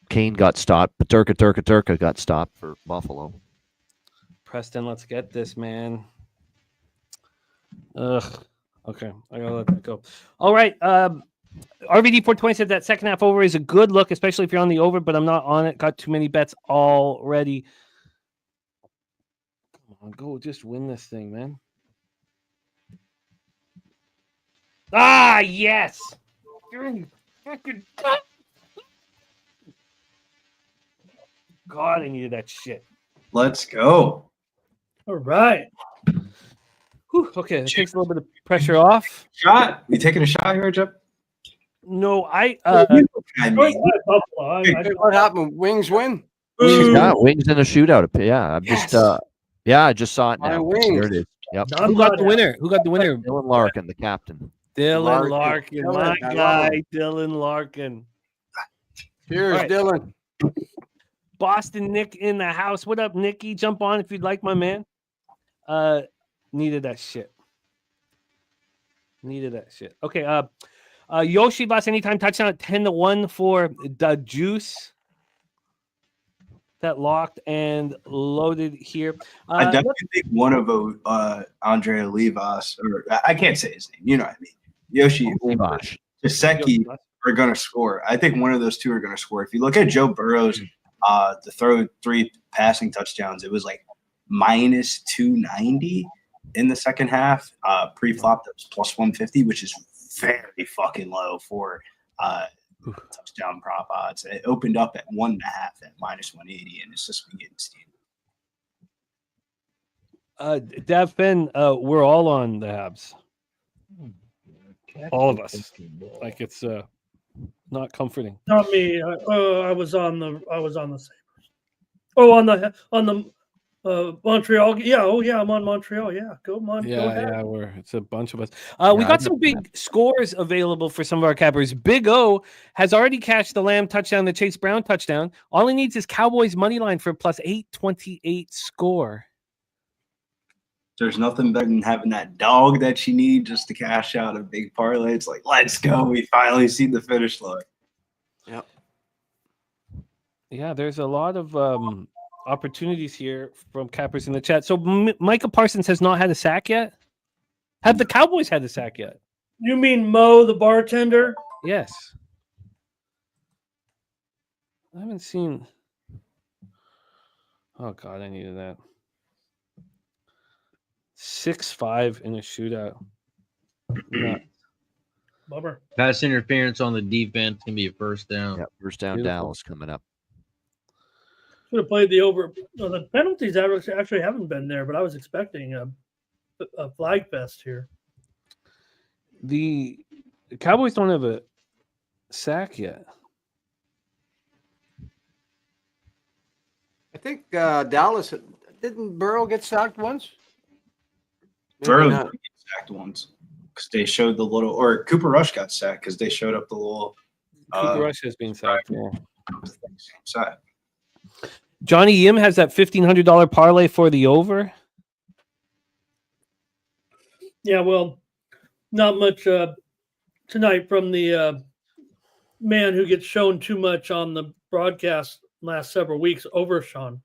Kane got stopped, but Turka got stopped for Buffalo. Preston, let's get this, man. Ugh. Okay, I gotta let that go. All right. RVD 420 said that second half over is a good look, especially if you're on the over, but I'm not on it. Got too many bets already. Come on, go just win this thing, man. Ah, yes. Fucking God, I needed that shit. Let's go. All right. Whew, okay, that takes a little bit of pressure off. Shot? You taking a shot here, Jeff? No, I What happened? Wings win? Yeah, Wings in a shootout. Yeah, I'm just I just saw it now. Here it is. Yep. Who got the winner? Dylan Larkin, the captain. Dylan Larkin, my guy, Dylan Larkin. Cheers, right. Dylan. Boston Nick in the house. What up, Nicky? Jump on if you'd like, my man. Needed that shit. Okay. Yoshi Boss anytime touchdown at 10-1 for the Juice. That locked and loaded here. I definitely think one of Andre Olivas, or I can't say his name. You know what I mean? Yoshi Olivas, Gesicki are going to score. I think one of those two are going to score. If you look at Joe Burrow's to throw 3 passing touchdowns, it was like minus 290 in the second half. Pre-flop, that was plus 150, which is very fucking low for touchdown prop odds. It opened up at 1.5 at minus 180, and it's just been getting steamed. Dav Finn, we're all on the Habs. All of us. Like it's not comforting. Not me. I was on the Sabres. Oh, on the Montreal. Yeah. Oh, yeah. I'm on Montreal. Yeah. Go on. Go Yeah, ahead. it's a bunch of us. We I got know some big scores available for some of our cappers. Big O has already cashed the Lamb touchdown, the Chase Brown touchdown. All he needs is Cowboys money line for a plus 828 score. There's nothing better than having that dog that you need just to cash out a big parlay. It's like, let's go. We finally see the finish line. Yep. Yeah, there's a lot of opportunities here from cappers in the chat. So Micah Parsons has not had a sack yet? Have the Cowboys had a sack yet? You mean Mo, the bartender? Yes. I haven't seen. Oh, God, I needed that. 6-5 in a shootout. Nuts. Bummer. Pass interference on the defense can be a first down. Yeah, first down Beautiful. Dallas coming up. Should have played the over. No, the penalties actually haven't been there, but I was expecting a flag fest here. The Cowboys don't have a sack yet. I think Dallas didn't Burrow get sacked once? Maybe Burrow not. didn't get sacked once because they showed the little, or Cooper Rush got sacked because they showed up the little. Cooper Rush has been sacked. Yeah. Side. Johnny Yim has that $1,500 parlay for the over. Yeah, well, not much tonight from the man who gets shown too much on the broadcast last several weeks, over Sean.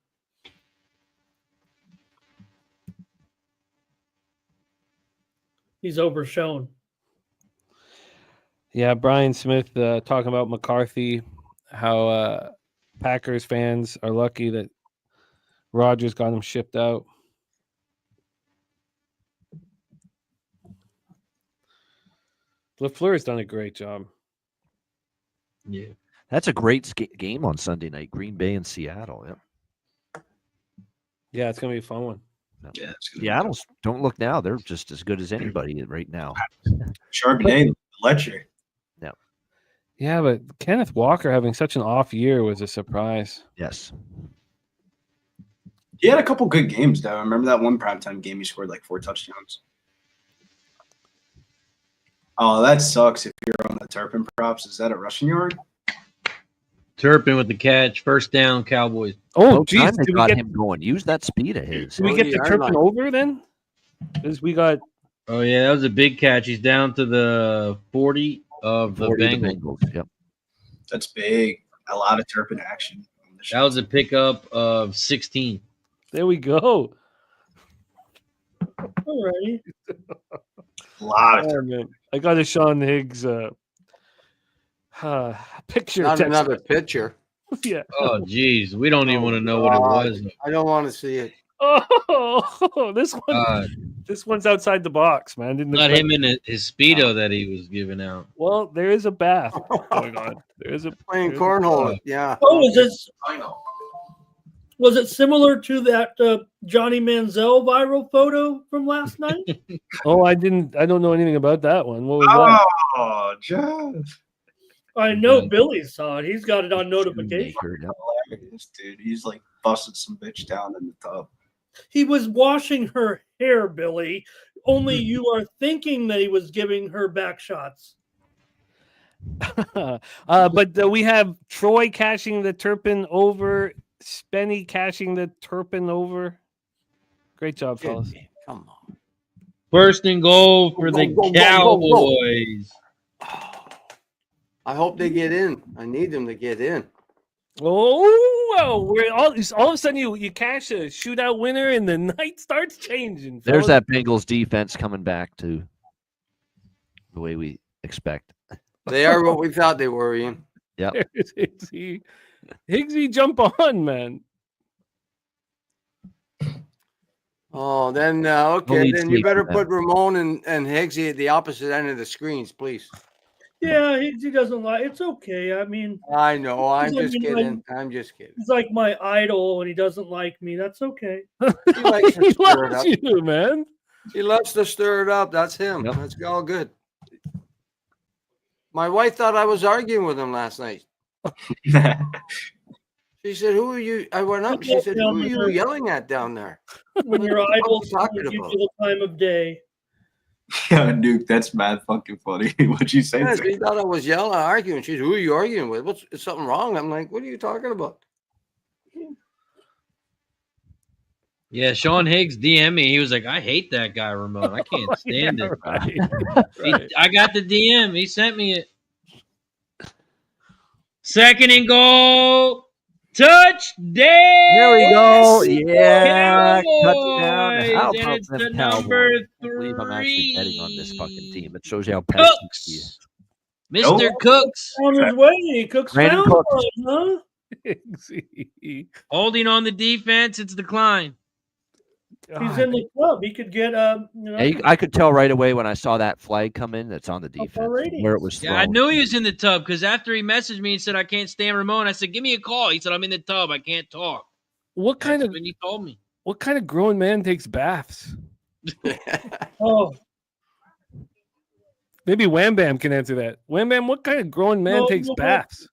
He's overshown. Yeah, Brian Smith talking about McCarthy, how Packers fans are lucky that Rodgers got him shipped out. LaFleur's done a great job. Yeah. That's a great game on Sunday night. Green Bay and Seattle. Yeah. Yeah, it's gonna be a fun one. Yeah, it's gonna Seattle's don't look now. They're just as good as anybody right now. Charbonnet, Fletcher. Yeah, but Kenneth Walker having such an off year was a surprise. Yes. He had a couple good games, though. I remember that one primetime game he scored like 4 touchdowns. Oh, that sucks if you're on the Turpin props. Is that a rushing yard? Turpin with the catch. First down, Cowboys. Oh, Geez, geez, they got him going. Use that speed of his. Did we get the yard Turpin line. over then? Because we got Oh, yeah, that was a big catch. He's down to the 40 of the 40 Bengals. Yep. That's big. A lot of Turpin action. That was a pickup of 16. there. We go. Alrighty. A lot of Oh, Turpin. man. I got a Sean Higgs picture. Not text. another picture. Yeah. Oh, geez. We don't even want to know what it was. I don't want to see it. Oh, this one. Uh, This one's outside the box, man. Didn't not expect- him in his Speedo that he was giving out. Well, there is a bath going on. There is a Playing there's a- cornhole. Yeah. Oh, was it similar to that Johnny Manziel viral photo from last night? Oh, I don't know anything about that one. What was that? Oh, Jeff. I know Billy saw it. He's got it on notification. Hilarious, dude. He's like busted some bitch down in the tub. He was washing her hair, Billy. Only you are thinking that he was giving her back shots. But we have Troy cashing the Turpin over, Spenny cashing the Turpin over. Great job, fellas. Come on. First and goal for the Go, go, go, go, go. Cowboys. I hope they get in. I need them to get in. Oh, we're all of a sudden you cash a shootout winner and the night starts changing. There's fellas. that Bengals defense coming back to the way we expect. They are what we thought they were, Ian. Yep. There's Higgsy, jump on, man. Oh, then okay. Only Then you take better that. put Ramon and Higgsy at the opposite end of the screens, please. Yeah, he doesn't like. It's okay. I mean, I know. I'm He's just like- kidding. I'm just kidding. he's like my idol, and he doesn't like me. That's okay. He likes to He stir it loves up. you, man. He loves to stir it up. That's him. Yep. That's all good. My wife thought I was arguing with him last night. She said, "Who are you?" I went up. She said, "Who are you yelling at down there?" When your What the fuck idols you talking give you about? the time of day. Yeah, Duke, that's mad fucking funny. What'd you say? Yeah, to she thought I was yelling, arguing. She's, "Who are you arguing with? Is something wrong?" I'm like, "What are you talking about?" Yeah, Sean Higgs DM me. He was like, I hate that guy, Ramon. I can't stand it. Right. I got the DM. He sent me it. Second and goal. Touchdown. There we go. Yes. Yeah, touchdown. Cowboys. How And about it's them the Cowboys? number I can't believe I'm actually betting on this fucking team. It shows you how pesky he is. Cooks. Mr. Nope. Cooks On his way. Cooks Brandon found Cooks. one, huh? holding on the defense. It's decline. He's in the club. He could get Yeah, I could tell right away when I saw that flag come in that's on the defense already. where it was thrown. Yeah, I knew he was in the tub because after he messaged me and said, I can't stand Ramon, I said, give me a call. He said, I'm in the tub. I can't talk. What kind That's of when he told me. what kind of grown man takes baths? Oh, Maybe Wham Bam can answer that. Wham Bam, what kind of grown man No, takes no. baths?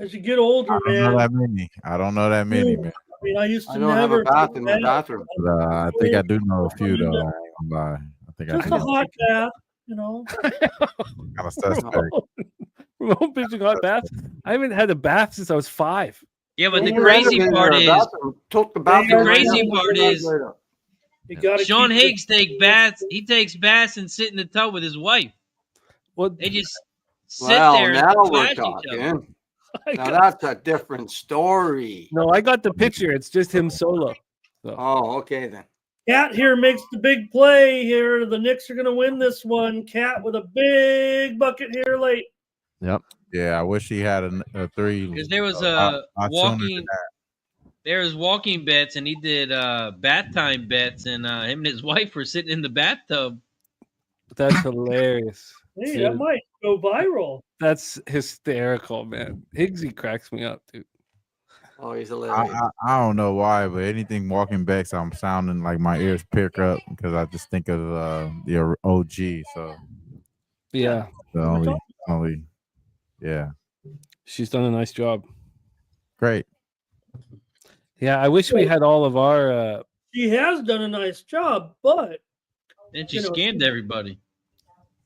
as you get older, I don't know man. that many. I don't know that many, man. I mean, I used to I don't have never a bath take in the bathroom. But, I think I do know a few though. I ain't gonna lie. I think Just I a do. hot bath, you know. Kind of suspect. Ramon pitching hot baths. I haven't had a bath since I was 5. Yeah, but the You crazy Been part there, is bathroom, took the bathroom. crazy right part now. is- You got to. Sean Higgs take baths. He takes baths and sit in the tub with his wife. Well, They just sit Well, there and now we're flash each other. talking. Now that's a different story. no, I got the picture. It's just him solo. Oh, okay then. Cat here makes the big play here. The Knicks are going to win this one. Cat with a big bucket here late. Yeah, I wish he had a three. Because there was lot sooner than walking. There was walking bets, and he did bath time bets, and him and his wife were sitting in the bathtub. That's hilarious. Hey, that Dude, might go viral. that's hysterical, man. Higgsy cracks me up, dude. Oh, he's hilarious. I don't know why, but anything walking back, I'm sounding like my ears pick up because I just think of the OG. So Yeah, the only, yeah, she's done a nice job. great. Yeah, I wish we had all of our. She has done a nice job, but And she You know, scammed everybody.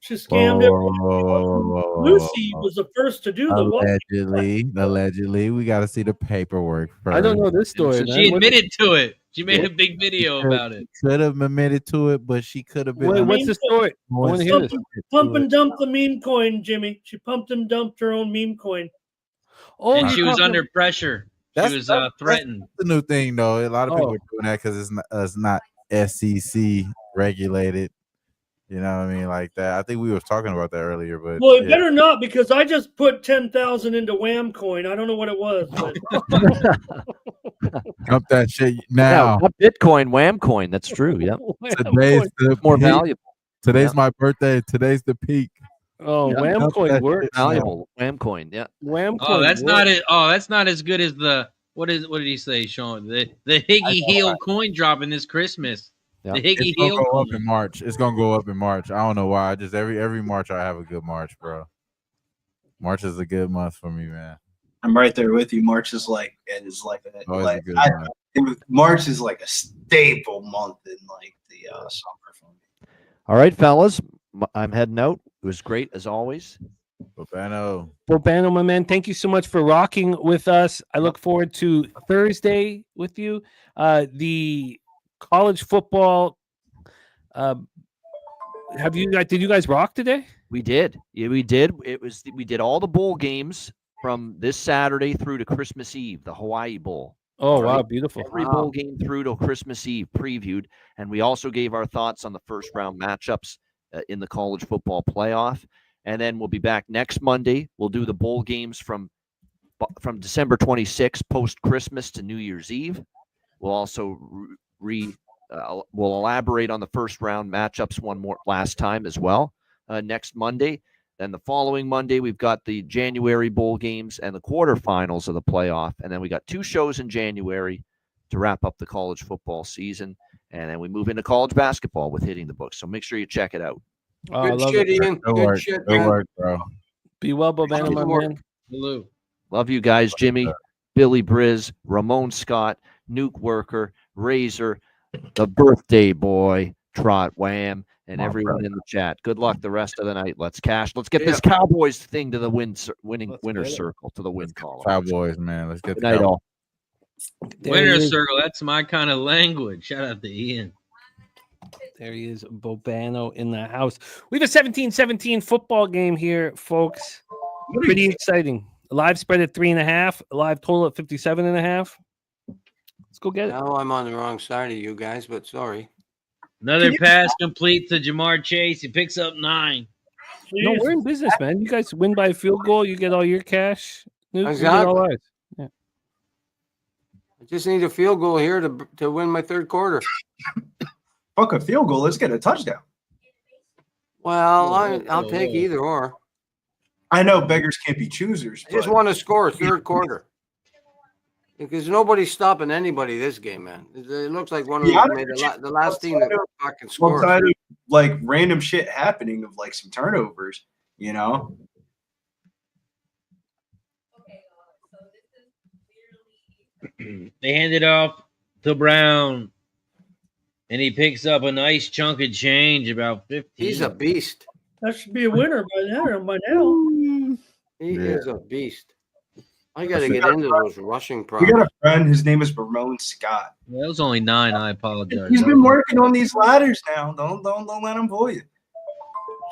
she scammed everyone. Whoa. Lucy was the first to do the walking. Allegedly, we got to see the paperwork first. I don't know this story. And man. she What- admitted to it. She made a big video about it. Could have admitted to it, but she could have been. Wait, what's the story? I want to hear this. Pump and dump the meme coin, Jimmy. She pumped and dumped her own meme coin. Oh, And you're she was talking- under pressure. That's- She was that's- threatened. The new thing, though, a lot of people Oh. are doing that because it's not SEC regulated. You know what I mean, like that. I think we was talking about that earlier, but Well, it yeah. better not because I just put 10,000 into Wham coin. I don't know what it was, but Dump that shit Yeah, now. not Bitcoin, Wham coin. That's true. Yep. Today's the More peak. valuable. Today's my birthday. Today's the peak. Oh, Yeah. Wham Dump coin that works. shit now. Valuable. Wham coin. Yeah. Wham coin. Oh, that's works. not it. Oh, that's not as good as the what did he say, Sean? The Higgy heel coin dropping this Christmas. Yeah. The Higgy It's gonna heel go up coin. in March. It's gonna go up in March. I don't know why. Just every March I have a good March, bro. March is a good month for me, man. I'm right there with you. March is like it is like a, Always like a good I- month. March is like a staple month in like the summer for me. All right, fellas. I'm heading out. It was great as always. Bobano. Bobano, my man, thank you so much for rocking with us. I look forward to Thursday with you. The college football. Did you guys rock today? We did. Yeah, we did. We did all the bowl games from this Saturday through to Christmas Eve, the Hawaii Bowl. Oh, All wow, right. beautiful. Every bowl game through to Christmas Eve previewed, and we also gave our thoughts on the first round matchups in the college football playoff. And then we'll be back next Monday. We'll do the bowl games from December 26th, post Christmas to New Year's Eve. We'll also we'll elaborate on the first round matchups one more last time as well next Monday. Then the following Monday, we've got the January bowl games and the quarterfinals of the playoff. And then we got 2 shows in January to wrap up the college football season. And then we move into college basketball with Hitting the Books. So make sure you check it out. Oh, I Good love shit, it. Ian. Good Good work. shit, Good man. work, bro. Be well, Bobano, my Good work. man. Salute. Love you guys, Jimmy. Billy Briz, Ramon Scott, Nuke Worker, Razor, the birthday boy, Trot Wham, and everyone in the chat. Good luck the rest of the night. Let's cash. Let's get this Cowboys thing to the winner's circle, to the win column. Cowboys, man. Let's get Good the night, Cowboys. all. Winner's circle. That's my kind of language. Shout out to Ian. There he is, Bobano in the house. We have a 17-17 football game here, folks. Pretty exciting. A live spread at 3.5, a live total at 57.5. Let's go get it. Now I'm on the wrong side of you guys, but sorry. Another pass complete to Jamar Chase. He picks up 9. No, we're in business, man. You guys win by a field goal, you get all your cash. Nuke, we get Exactly. all ours. Yeah. I just need a field goal here to win my third quarter. Fuck a field goal. Let's get a touchdown. Well, I'll take either or. I know beggars can't be choosers. I just want to score third quarter. Because nobody's stopping anybody this game, man. It looks like one of them made the last team that fucking scored. Outside of like random shit happening of like some turnovers, you know. They hand it off to Brown, and he picks up a nice chunk of change, about 15. He's a beast. That should be a winner by now. He is a beast. I got to get into those rushing props. We got a friend. His name is Ramon Scott. That was only 9. I apologize. He's been working on these ladders now. Don't let him fool you.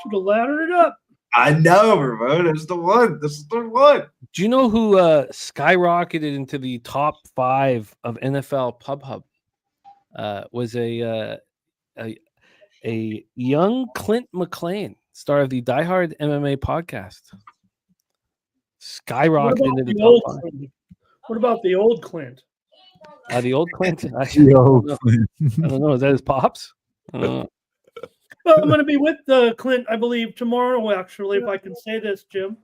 Should have laddered it up. I know, Ramon. That's the one. This is the one. Do you know who skyrocketed into the top 5 of NFL Pub Hub? Was a young Clint McLean, star of the Die Hard MMA podcast. Skyrocketed into the top 5. What about the old Clint? The old Clint. I The old Clint. don't know. Is that his pops? I don't know. Well, I'm going to be with Clint, I believe, tomorrow, actually, if I can say this, Jim.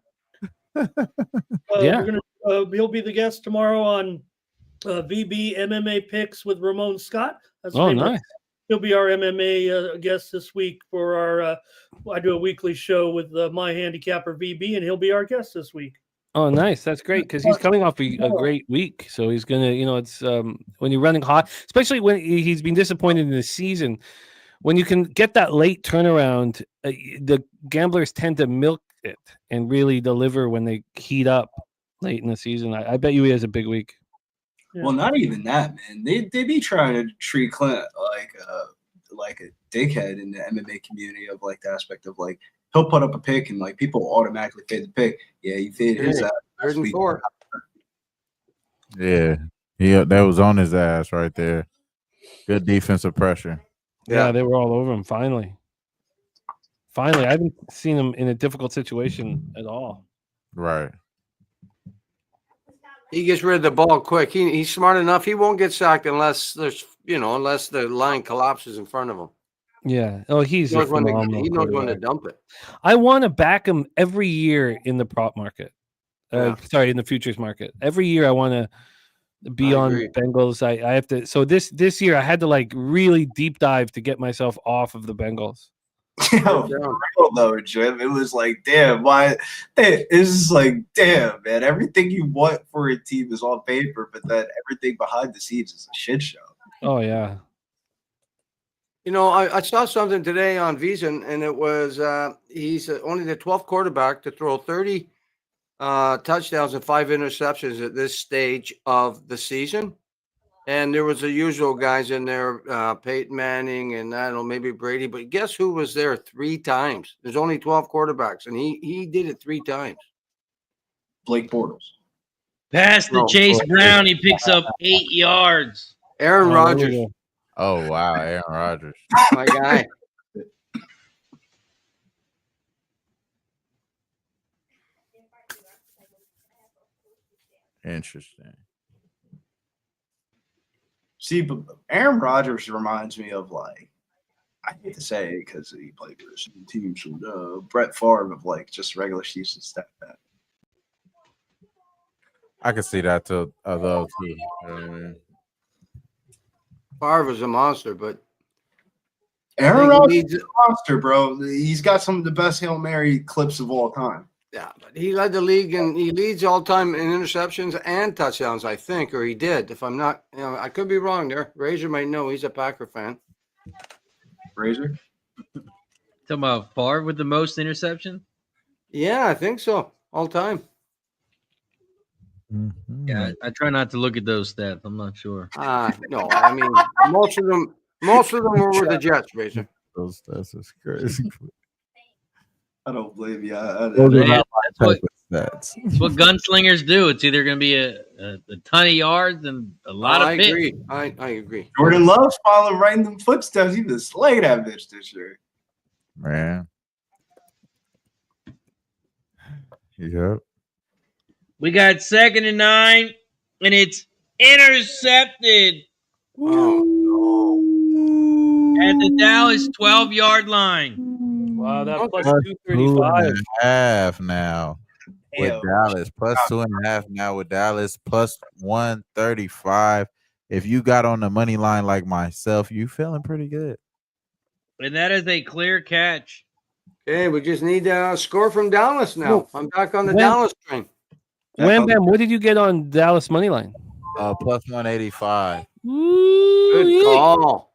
Yeah. He'll be the guest tomorrow on VB MMA Picks with Ramon Scott. That's Nice. He'll be our MMA guest this week for our I do a weekly show with my handicapper VB, and he'll be our guest this week. Oh, nice. That's great because he's coming off a great week. So he's going to, it's when you're running hot, especially when he's been disappointed in the season. When you can get that late turnaround, the gamblers tend to milk it and really deliver when they heat up late in the season. I bet you he has a big week. Yeah. Well, not even that, man. They be trying to treat Clint like a dickhead in the MMA community of like the aspect of like he'll put up a pick and like people automatically fade the pick. Yeah, you fade his ass. Third and 4. Yeah, that was on his ass right there. Good defensive pressure. Yeah, they were all over him. Finally, I haven't seen him in a difficult situation at all. Right. He gets rid of the ball quick. He's smart enough. He won't get sacked unless unless the line collapses in front of him. Yeah. Oh, he knows when to dump it. I want to back him every year in the prop market. Sorry, in the futures market. Every year I want to be on Bengals. I have to. So this year I had to like really deep dive to get myself off of the Bengals. Yo, though, Jim, it was like, damn, why? It's just like, damn, man. Everything you want for a team is on paper, but then everything behind the scenes is a shit show. Oh yeah. I saw something today on Visa, and it was he's only the 12th quarterback to throw 30 touchdowns and 5 interceptions at this stage of the season. And there was the usual guys in there, Peyton Manning and I don't know, maybe Brady. But guess who was there 3 times? There's only 12 quarterbacks, and he did it 3 times. Blake Bortles. Pass to Chase Brown. He picks up 8 yards. Aaron Rodgers. Oh, wow. Aaron Rodgers. My guy. Interesting. See, but Aaron Rodgers reminds me of like, I hate to say it because he played for some teams from Brett Favre of like just regular season stuff. I can see that too. Although Favre was a monster, but Aaron Rodgers is a monster, bro. He's got some of the best Hail Mary clips of all time. Yeah, but he led the league and he leads all time in interceptions and touchdowns, I think, or he did. If I'm not, I could be wrong there. Razor might know. He's a Packer fan. Razor. Talking about Favre with the most interception. Yeah, I think so. All time. Mhm. Yeah, I try not to look at those stats. I'm not sure. No, I mean most of them were with the Jets, Razor. Those stats is crazy. I don't blame you. Those are Man, not that's my what type of stats. that's what gunslingers do. It's either going to be a ton of yards and a lot I of picks. agree. I agree. Jordan Love's following right in them footsteps. He was slaying that bitch this year. Man. Yep. We got 2nd and 9, and it's intercepted Oh, at the Dallas 12-yard line. Wow, that Okay. plus Plus 235. 2.5 now with Hell. Dallas. Plus 2.5 now with Dallas. Plus 135. If you got on the money line like myself, you feeling pretty good. And that is a clear catch. Okay, we just need a score from Dallas now. Well, I'm back on the when- Dallas train. Wham Bam, what did you get on Dallas money line? Plus 185. Good call.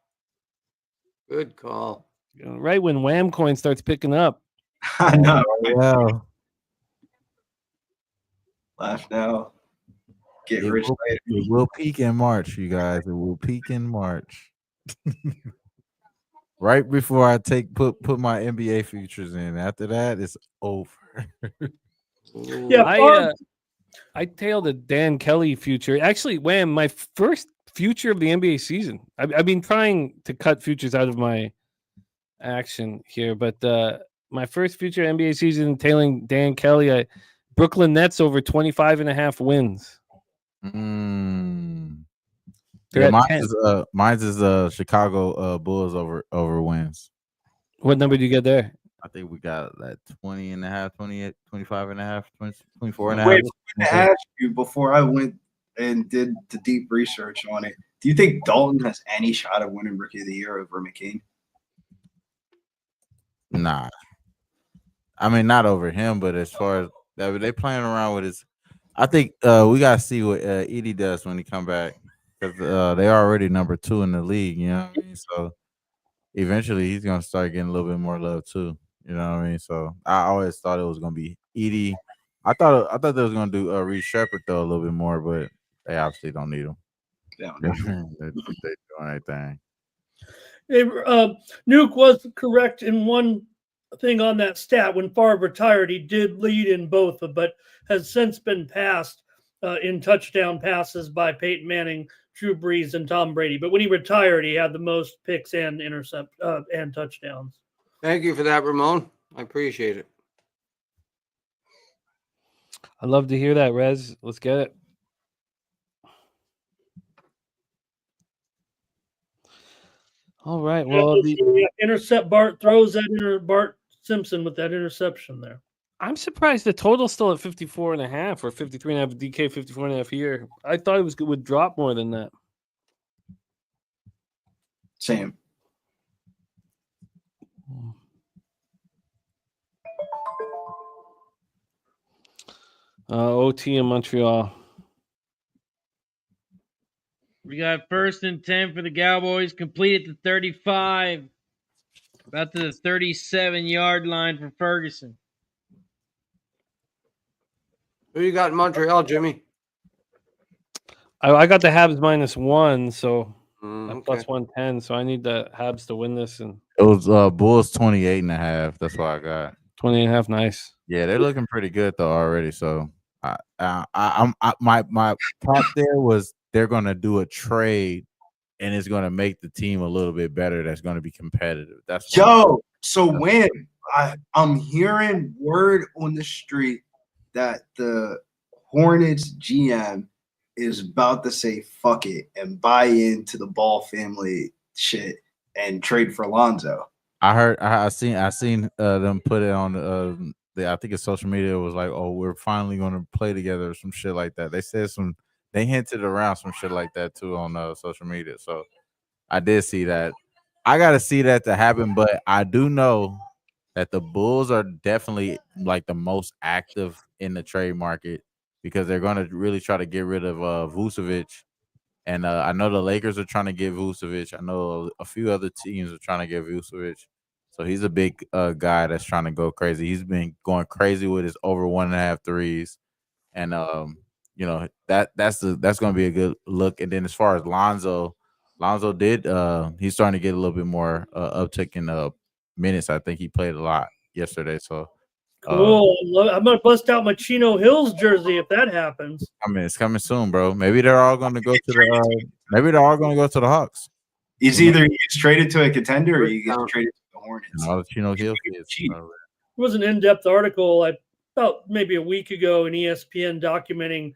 Good call. Right when Wham coin starts picking up. I know. Well, Laugh now. Get it rich will, later. it will peak in March, you guys. It will peak in March. Right before I put my NBA futures in. After that, it's over. Yeah, I tailed a Dan Kelly future. Actually, Wham, my first future of the NBA season. I've been trying to cut futures out of my action here, but my first future NBA season tailing Dan Kelly, Brooklyn Nets over 25.5 wins. They're Yeah, at 10. mine's is Chicago Bulls over wins. What number do you get there? I think we got that 20 and a half, 28, 25 and a half, 20, 24 and a half. Wait, I was going to ask you before I went and did the deep research on it. Do you think Dalton has any shot of winning Rookie of the Year over McCain? Nah. I mean, not over him, but as far as that, they playing around with his. I think we got to see what Edie does when he come back, because they are already number 2 in the league, you know what I mean? So eventually he's going to start getting a little bit more love too, you know what I mean? So I always thought it was going to be Edie. I thought they was going to do Reed Shepherd though a little bit more, but they obviously don't need him. They're doing their thing. Nuke was correct in one thing on that stat. When Favre retired, he did lead in both, but has since been passed in touchdown passes by Peyton Manning, Drew Brees, and Tom Brady. But when he retired, he had the most picks and and touchdowns. Thank you for that, Ramon. I appreciate it. I'd love to hear that, Rez. Let's get it. All right. Well, intercept Bart throws that Bart Simpson with that interception there. I'm surprised the total's still at 54.5 or 53.5. DK 54.5 here. I thought it would drop more than that. Same. OT in Montreal. We got 1st and 10 for the Cowboys, complete at the 35. About to the 37-yard line for Ferguson. Who you got in Montreal, Jimmy? I got the Habs -1, so Okay. plus 110. So I need the Habs to win this, and It was Bulls 28.5. That's what I got. 20.5. Nice. Yeah, they're looking pretty good though already. So my thought there was they're gonna do a trade, and it's gonna make the team a little bit better. That's gonna be competitive. That's So when I'm hearing word on the street that the Hornets GM is about to say fuck it and buy into the Ball family shit and trade for Lonzo. I seen them put it on I think it's social media. It was like, oh, we're finally gonna play together or some shit like that. They said they hinted around some shit like that too on social media. So I did see that. I gotta see that to happen, but I do know that the Bulls are definitely like the most active in the trade market because they're going to really try to get rid of Vucevic. And I know the Lakers are trying to get Vucevic. I know a few other teams are trying to get Vucevic. So he's a big guy that's trying to go crazy. He's been going crazy with his over 1.5 threes. And you know, that's going to be a good look. And then as far as Lonzo did he's starting to get a little bit more uptick in minutes. I think he played a lot yesterday. So Cool. I'm gonna bust out my Chino Hills jersey if that happens. I mean, it's coming soon, bro. Maybe they're all going to go to the maybe they're all going to go to the Hawks. He's either he gets traded to a contender or he gets traded to the Hornets. And all the Chino Hill kids. It was an in-depth article about maybe a week ago in ESPN documenting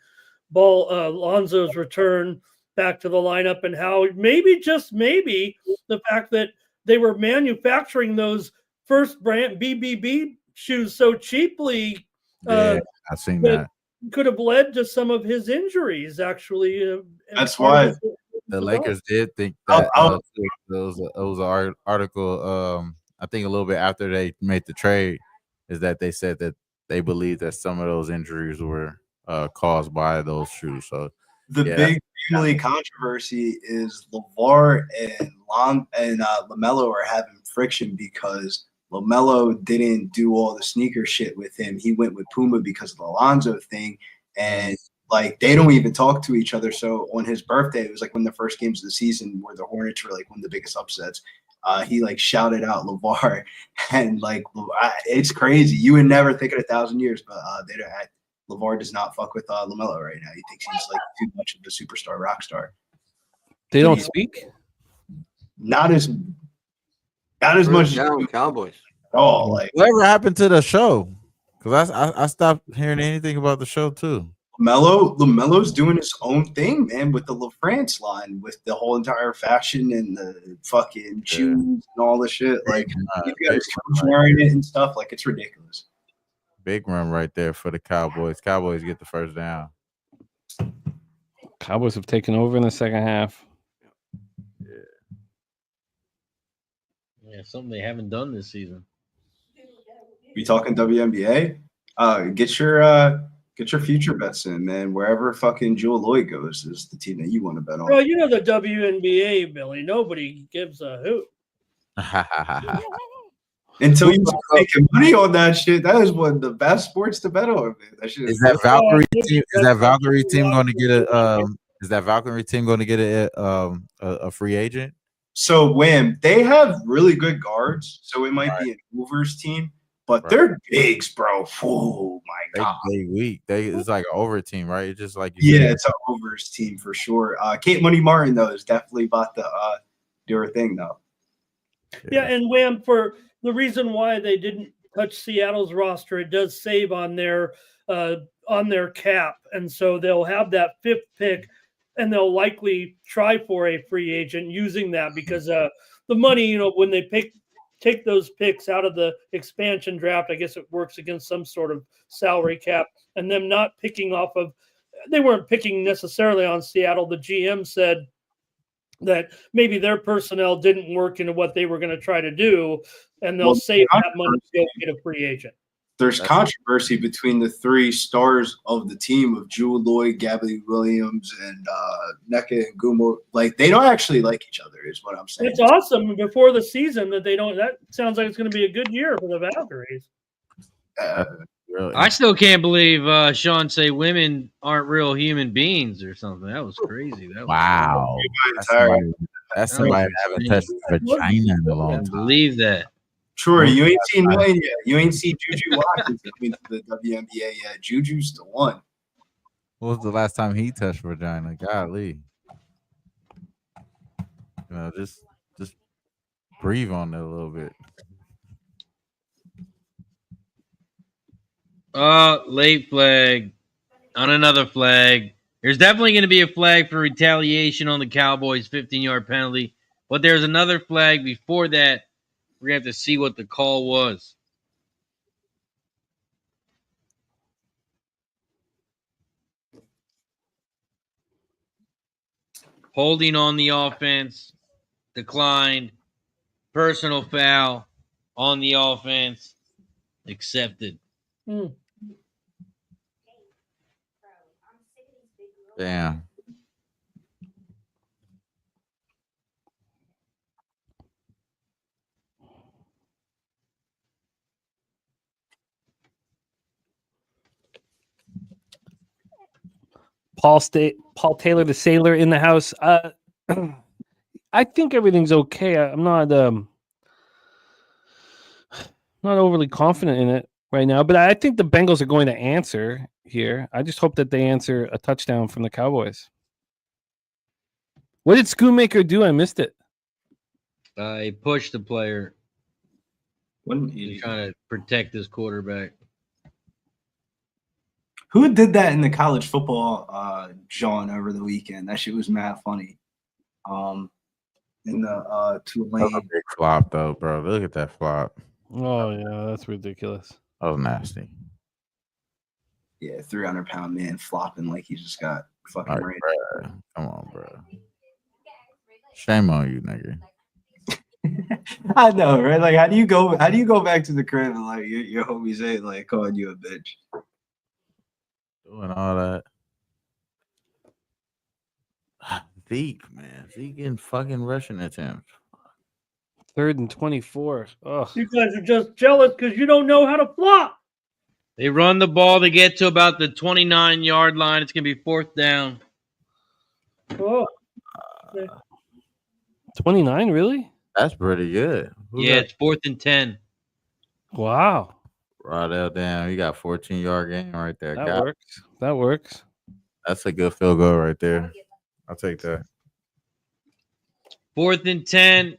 Lonzo's return back to the lineup and how maybe, just maybe, the fact that they were manufacturing those first brand BBB shoes so cheaply. Yeah, I've seen that. Could have led to some of his injuries, actually. That's why the Lakers did think that it was an article. I think a little bit after they made the trade, is that they said that they believe that some of those injuries were caused by those shoes. So the big family controversy is LeVar and LaMelo are having friction because LaMelo didn't do all the sneaker shit with him. He went with Puma because of the Alonzo thing, and like they don't even talk to each other. So on his birthday, it was like one of the first games of the season where the Hornets were like one of the biggest upsets. He like shouted out LeVar, and like it's crazy. You would never think in 1,000 years, but they don't. LeVar does not fuck with LaMelo right now. He thinks he's like too much of a superstar, rock star. They don't speak. Not as much. Down Cowboys. Oh, like whatever happened to the show? Because I stopped hearing anything about the show too. LaMelo's doing his own thing, man, with the LaFrance line, with the whole entire fashion and the fucking shoes and all the shit. Like he's got his coach wearing it and stuff. Like it's ridiculous. Big run right there for the Cowboys. Cowboys get the first down. Cowboys have taken over in the second half. Yeah, something they haven't done this season. We talking WNBA? Get your future bets in, man. Wherever fucking Jewel Lloyd goes is the team that you want to bet on. Well, you know the WNBA, Billy. Nobody gives a hoot. Until you start making money on that shit, that is one of the best sports to bet on. Man. That shit is that Valkyrie team? Is that Valkyrie team going to get a? Is that Valkyrie team going to get a free agent? So when they have really good guards, so it might be an overs team, but they're bigs, bro. Oh my god, they weak. It's like an over team, right? It's just like it's an overs team for sure. Kate Money Martin though is definitely about to do her thing though. Yeah, and Wham, for the reason why they didn't touch Seattle's roster, it does save on their cap, and so they'll have that 5th pick, and they'll likely try for a free agent using that because the money, when they take those picks out of the expansion draft, I guess it works against some sort of salary cap, and them not picking off of, they weren't picking necessarily on Seattle. The GM said that maybe their personnel didn't work into what they were going to try to do, and they'll save that money to go get a free agent. There's controversy between the 3 stars of the team of Jewel Lloyd, Gabby Williams, and Nneka and Gumo. Like they don't actually like each other, is what I'm saying. It's awesome before the season that they don't. That sounds like it's going to be a good year for the Valkyries. I still can't believe Sean say women aren't real human beings or something. That was crazy. That was wow. That's somebody that haven't touched vagina in a long time. I believe that. Troy, you ain't seen nothing yet. You ain't seen Juju Watkins coming to the WNBA yet. Juju's the one. When was the last time he touched vagina? Golly. Just breathe on it a little bit. Late flag on another flag. There's definitely going to be a flag for retaliation on the Cowboys' 15-yard penalty, but there's another flag before that. We're going to have to see what the call was. Holding on the offense, declined, personal foul, on the offense. Accepted. Damn. Paul Taylor, the sailor in the house. I think everything's okay. I'm not overly confident in it right now, but I think the Bengals are going to answer here. I just hope that they answer a touchdown from the Cowboys. What did Schoonmaker do? I missed it. He pushed the player. Wouldn't He's he? trying to protect his quarterback. Who did that in the college football, John, over the weekend? That shit was mad funny. In the That was a Tulane. big flop, though, bro. Look at that flop. Oh yeah, that's ridiculous. That was nasty. Yeah, 300-pound man flopping like he just got fucking Like, right. bro, come on, bro. Shame on you, nigga. I know, right? Like, how do you go back to the crib and like your homies ain't like calling you a bitch? Doing all that. Zeke, man. Zeke getting fucking rushing attempts. 3rd and 24. Oh, You guys are just jealous because you don't know how to flop. They run the ball to get to about the 29-yard line. It's going to be 4th down. Oh, 29, really? That's pretty good. Who Yeah, got it's 4th and 10. Wow, Rodell down? You got 14-yard game right there. that works. That works. That's a good field goal right there. I'll take that. 4th and 10.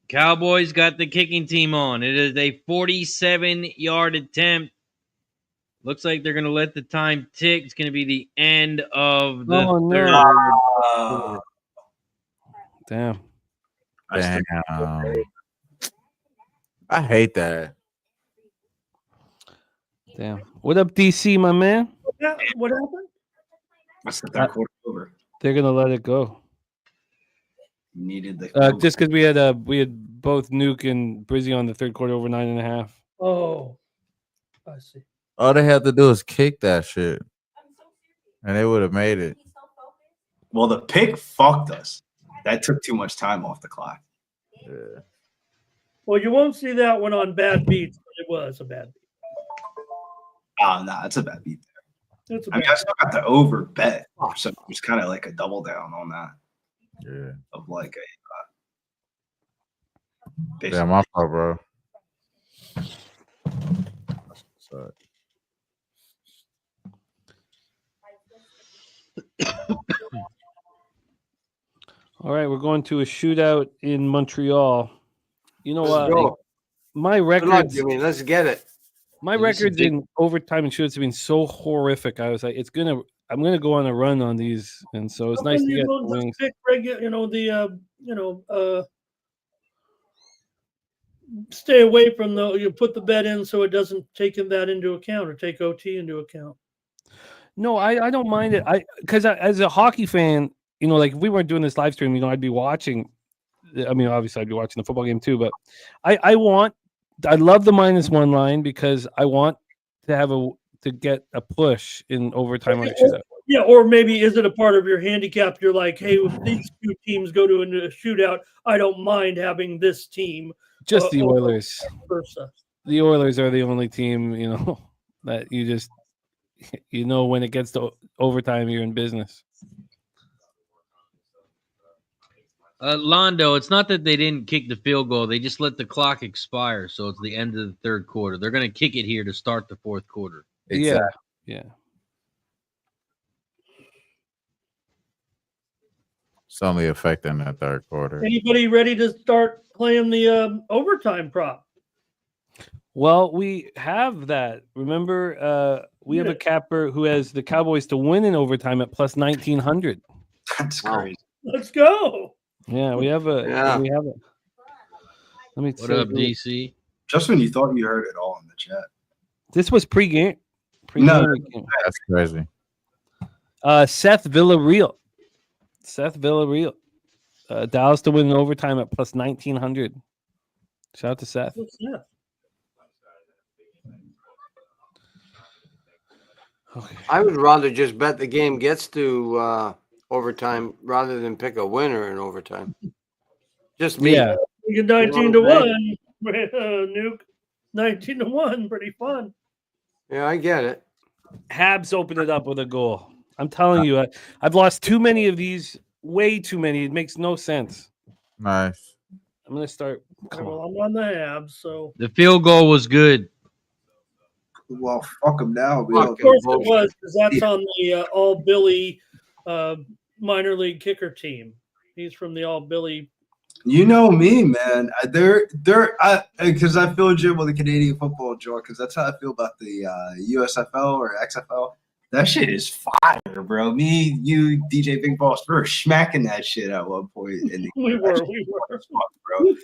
Cowboys got the kicking team on. It is a 47-yard attempt. Looks like they're going to let the time tick. It's going to be the end of the Oh, no. third. Damn. Damn. I hate that. Damn. What up, DC, my man? what happened? That's the third quarter over. They're gonna let it go. You needed the Just because we had both Nuke and Brizzy on the third quarter over 9.5. Oh, I see. All they had to do is kick that shit, and they would have made it. Well, the pick fucked us. That took too much time off the clock. Yeah. Well, you won't see that one on Bad Beats, but it was a bad beat. Oh, no, it's a bad beat there. It's a I mean, bad I still got the over bet, so it was kind of like a double down on that Yeah. of like a. Yeah, basically- my fault, bro. Sorry. All right, we're going to a shootout in Montreal. You know Let's what? go. My Good luck, records, Jimmy. Let's get it. my This is records big. in overtime and shootouts have been so horrific. I was like, I'm gonna go on a run on these, and so it's How nice come to you get the don't just wings. pick stay away from you put the bet in so it doesn't take that into account or take OT into account. No, I don't mind it. Because as a hockey fan, like if we weren't doing this live stream, I'd be watching. I mean, obviously, I'd be watching the football game too. But I love the -1 line because I want to get a push in overtime or shootout. Yeah, or maybe is it a part of your handicap? You're like, hey, if these two teams go to a shootout, I don't mind having this team. Just the or Oilers. vice versa. The Oilers are the only team, that you just, when it gets to overtime, you're in business. Londo, it's not that they didn't kick the field goal. They just let the clock expire, so it's the end of the third quarter. They're going to kick it here to start the fourth quarter. Exactly. Yeah. It's only affecting that third quarter. Anybody ready to start playing the overtime prop? Well, we have that. Remember, we have a capper who has the Cowboys to win in overtime at plus 1,900. That's crazy. Let's go. Yeah, we have a. Yeah. We have a. Let me. What say up, who- DC? Just when you thought you heard it all in the chat. This was pregame. No. Game. That's crazy. Seth Villarreal. Dallas to win in overtime at plus 1,900. Shout out to Seth. Yeah. Okay. I would rather just bet the game gets to overtime rather than pick a winner in overtime. Just me. Yeah. You get know 19 what to I'm 1. Nuke. 19 to 1. Pretty fun. Yeah, I get it. Habs opened it up with a goal. I'm telling you, I've lost too many of these. Way too many. It makes no sense. Nice. I'm gonna start. Okay, well, I'm on the Habs, so The field goal was good. Well, fuck them now. We Fuck of don't course bullshit. it was, because that's on the All Billy minor league kicker team. He's from the All Billy. You know me, man. Because I feel legit with the Canadian football joy, because that's how I feel about the USFL or XFL. That shit is fire, bro. Me, you, DJ Big Boss, we were smacking that shit at one point. In the We were. bro.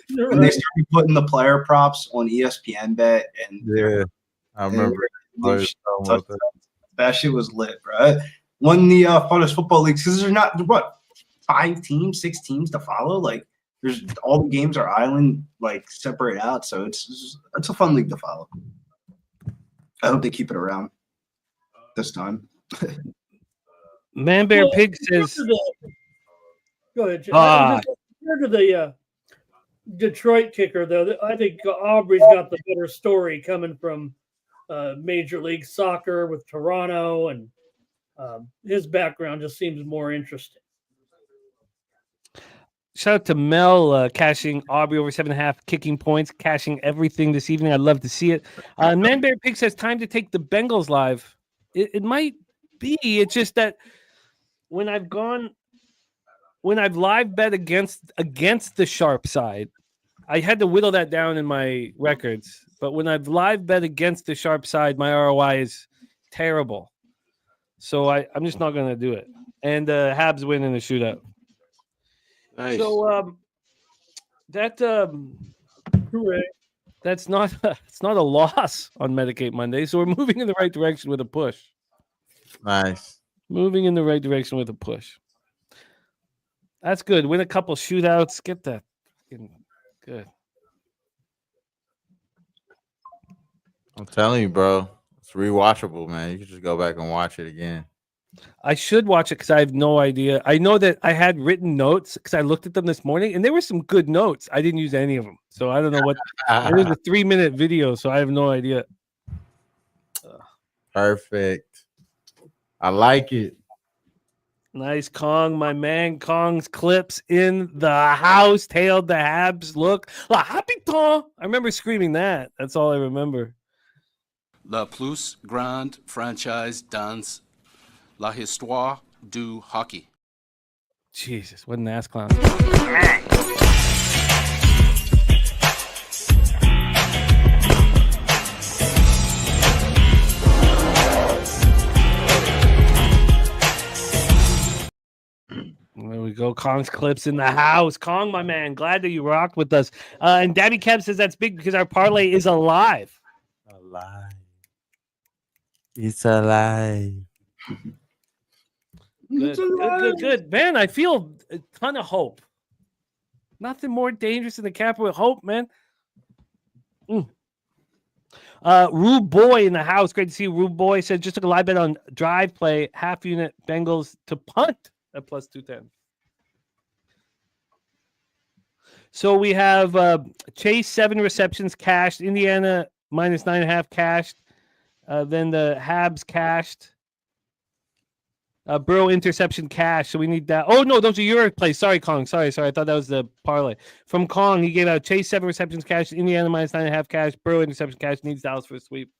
You're When they right. started putting the player props on ESPN Bet, and Yeah, I remember. that shit was lit, bro. Won the funnest football leagues because there's not what 6 teams to follow. Like there's all the games are island like separate out, so it's a fun league to follow. I hope they keep it around this time. Man Bear Well, Pig says, Go ahead. Jim. Ah. Compared to the Detroit kicker, though, I think Aubrey's got the better story coming from Major League Soccer with Toronto, and his background just seems more interesting. shout out to Mel cashing Aubrey over 7.5 kicking points, cashing everything this evening. I'd love to see it. Man Bear Pig says time to take the Bengals live. It might be. It's just that when I've live bet against the sharp side, I had to whittle that down in my records. But when I've live bet against the sharp side, my ROI is terrible. So I'm just not going to do it. And Habs win in the shootout. Nice. So that Hooray. that's not it's not a loss on Medicate Monday. So we're moving in the right direction with a push. Nice. Moving in the right direction with a push. That's good. Win a couple shootouts. Get that. Good. I'm telling you, bro. It's rewatchable, man. You can just go back and watch it again. I should watch it because I have no idea. I know that I had written notes because I looked at them this morning and there were some good notes. I didn't use any of them. So I don't know what. It was a 3-minute video, so I have no idea. Perfect. I like it. Nice, Kong, my man. Kong's clips in the house. Tailed the Habs. Look. La Hapiton. I remember screaming that. That's all I remember. La plus grande franchise dans la histoire du hockey. Jesus, what an ass clown. There we go. Kong's clips in the house. Kong, my man. Glad that you rocked with us. And Dabby Kev says that's big because our parlay is alive. Alive. It's alive. Good. Man, I feel a ton of hope. Nothing more dangerous than the cap with hope, man. Rube Boy in the house. Great to see you. Rube Boy said just took a live bet on drive play, half unit Bengals to punt at plus 210. So we have Chase 7 receptions cashed, Indiana minus 9.5 cashed, then the Habs cashed, Burrow interception cash. So we need that. Oh no, those are your plays. Sorry, Kong. Sorry. I thought that was the parlay from Kong. He gave out Chase 7 receptions cash, Indiana minus 9.5 cash, Burrow interception cash. Needs Dallas for a sweep.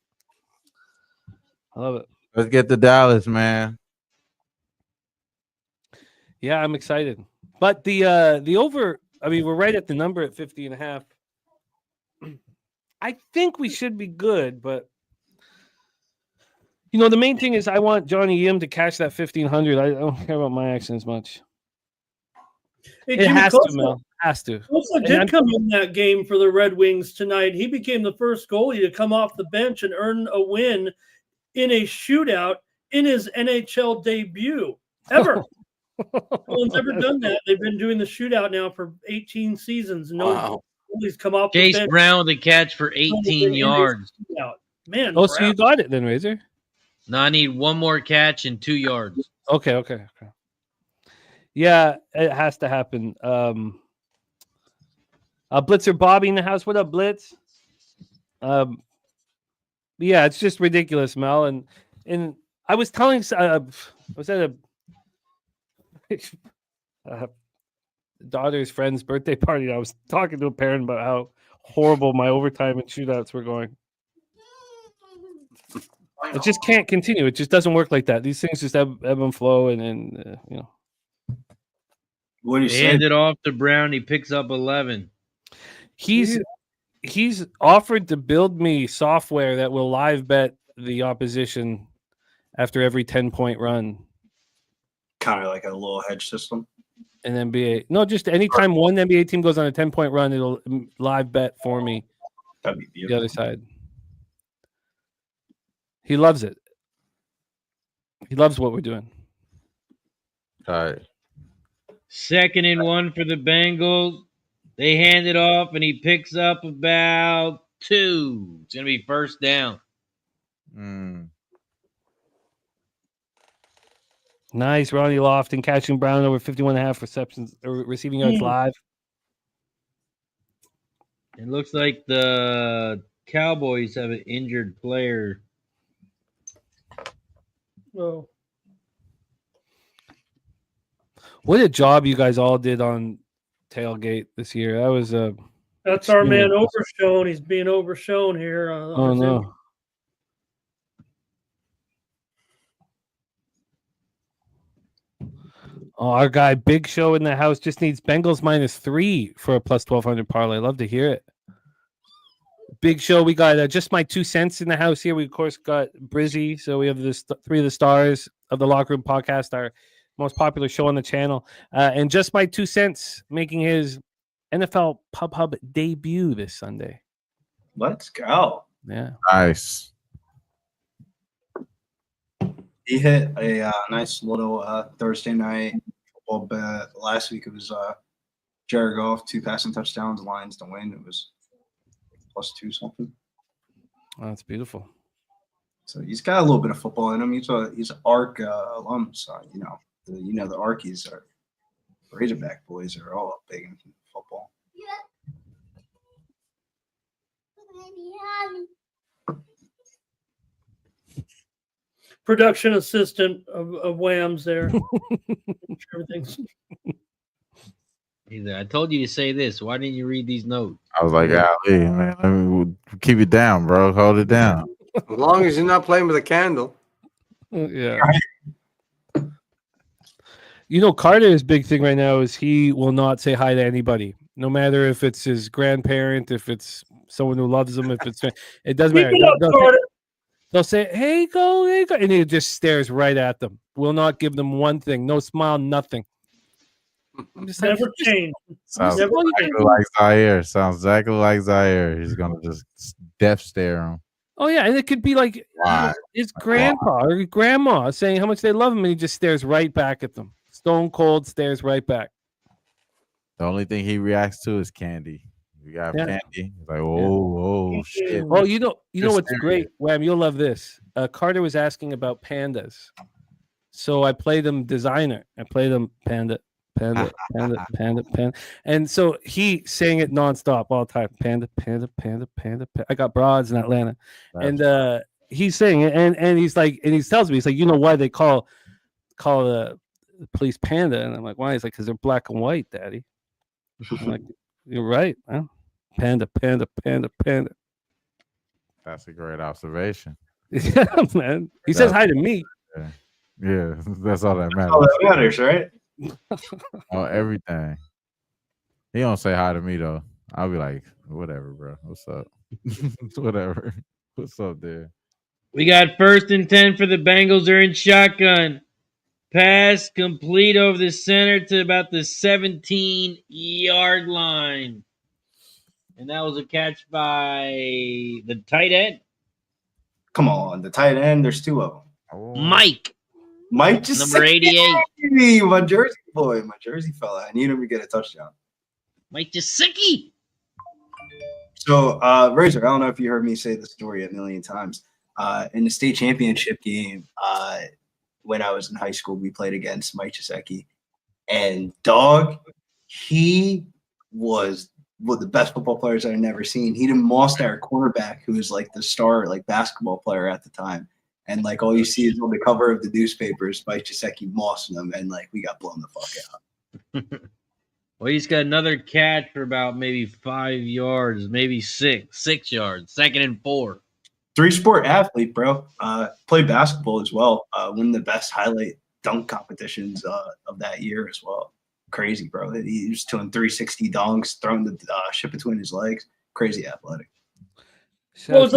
I love it. Let's get to Dallas, man. Yeah, I'm excited. But the over, I mean, we're right at the number at 50.5. I think we should be good, but you know, the main thing is I want Johnny Yim to cash that 1,500. I don't care about my action as much. Hey, It Jimmy has to, Costa Mel. Has to. Also did come in that game for the Red Wings tonight. He became the first goalie to come off the bench and earn a win in a shootout in his NHL debut ever. No one's ever done that. They've been doing the shootout now for 18 seasons. No, Wow. He's come off the Chase bench. Brown with a catch for 18 yards. Man, Oh, so you got it then, Razor? No, I need one more catch and 2 yards. Okay. Yeah, it has to happen. Blitzer Bobby in the house. What up, Blitz? Yeah, it's just ridiculous, Mel. And I was telling, I was at a daughter's friend's birthday party. And I was talking to a parent about how horrible my overtime and shootouts were going. It just can't continue. It just doesn't work like that. These things just ebb and flow, and you know. What do you say? Hand it off to Brown. He picks up 11. He's offered to build me software that will live bet the opposition after every 10-point run. Kind of like a little hedge system. An NBA. No, just anytime one NBA team goes on a 10-point run, it'll live bet for me. That'd be beautiful. The other side. He loves it. He loves what we're doing. All right. 2nd and 1 for the Bengals. They hand it off, and he picks up about 2. It's going to be first down. Nice, Ronnie Lofton catching Brown over 51.5 receptions or receiving yards live. It looks like the Cowboys have an injured player. Oh. What a job you guys all did on tailgate this year. That was That's our man Overshone. He's being overshown here. Oh no. Oh, our guy Big Show in the house just needs Bengals -3 for a plus 1200 parlay. Love to hear it. Big Show, we got just my 2 cents in the house here. We of course got Brizzy, so we have this 3 of the stars of the Locker Room Podcast, our most popular show on the channel, and just my 2 cents making his NFL Pub Hub debut this Sunday. Let's go. Yeah, nice. He hit a nice little Thursday night football bet. Last week it was Jared Goff, 2 passing touchdowns, Lions to win. It was +2 something. Oh, that's beautiful. So he's got a little bit of football in him. He's an ARC alum, so the Arkies are Razorback boys are all big in football. Production assistant of Whams there. Everything's. I told you to say this. Why didn't you read these notes? I was like, Ali, man, let me keep it down, bro. Hold it down. As long as you're not playing with a candle. Yeah. You know, Carter's big thing right now is he will not say hi to anybody, no matter if it's his grandparent, if it's someone who loves him, if it's it doesn't matter. They'll say, hey, go, and he just stares right at them. Will not give them one thing, no smile, nothing. I'm just Never change. Sounds exactly like Zaire. Sounds exactly like Zaire. He's gonna just death stare him. Oh yeah, and it could be like his grandpa or grandma saying how much they love him, and he just stares right back at them. Stone cold stares right back. The only thing he reacts to is candy. You got candy. He's like, oh shit. Oh, you know what's great, Wham? You'll love this. Carter was asking about pandas, so I played him designer. I played him panda. And so he sang it nonstop all the time. Panda. I got broads in Atlanta. And he's saying it, and he's like, and he tells me, he's like, you know why they call the police panda? And I'm like, why? He's like, because they're black and white, Daddy. I'm like, you're right, huh? Panda. That's a great observation. Yeah, man. He says hi to me. Yeah, that's all that matters. All that matters, right? Oh, everything. He don't say hi to me though. I'll be like, whatever, bro. What's up? Whatever. What's up there? We got 1st and 10 for the Bengals. They're in shotgun. Pass complete over the center to about the 17-yard line. And that was a catch by the tight end. Come on, the tight end. There's 2 of them. Oh. Mike just number 88. My Jersey boy, my Jersey fella. I need him to get a touchdown. Mike Gesicki. So, Razor, I don't know if you heard me say the story a million times. In the state championship game, when I was in high school, we played against Mike Jasecki. And dog, he was one of the best football players I've never seen. He done mossed our cornerback, who was like the star, like basketball player at the time. And like all you see is on the cover of the newspapers, Mike Jasecki mossing him, and like we got blown the fuck out. Well, he's got another catch for about maybe 5 yards, maybe 6 yards, 2nd and 4. 3-sport athlete, bro. Played basketball as well. One of the best highlight dunk competitions of that year as well. Crazy, bro. He was doing 360 dunks, throwing the shit between his legs. Crazy athletic. What was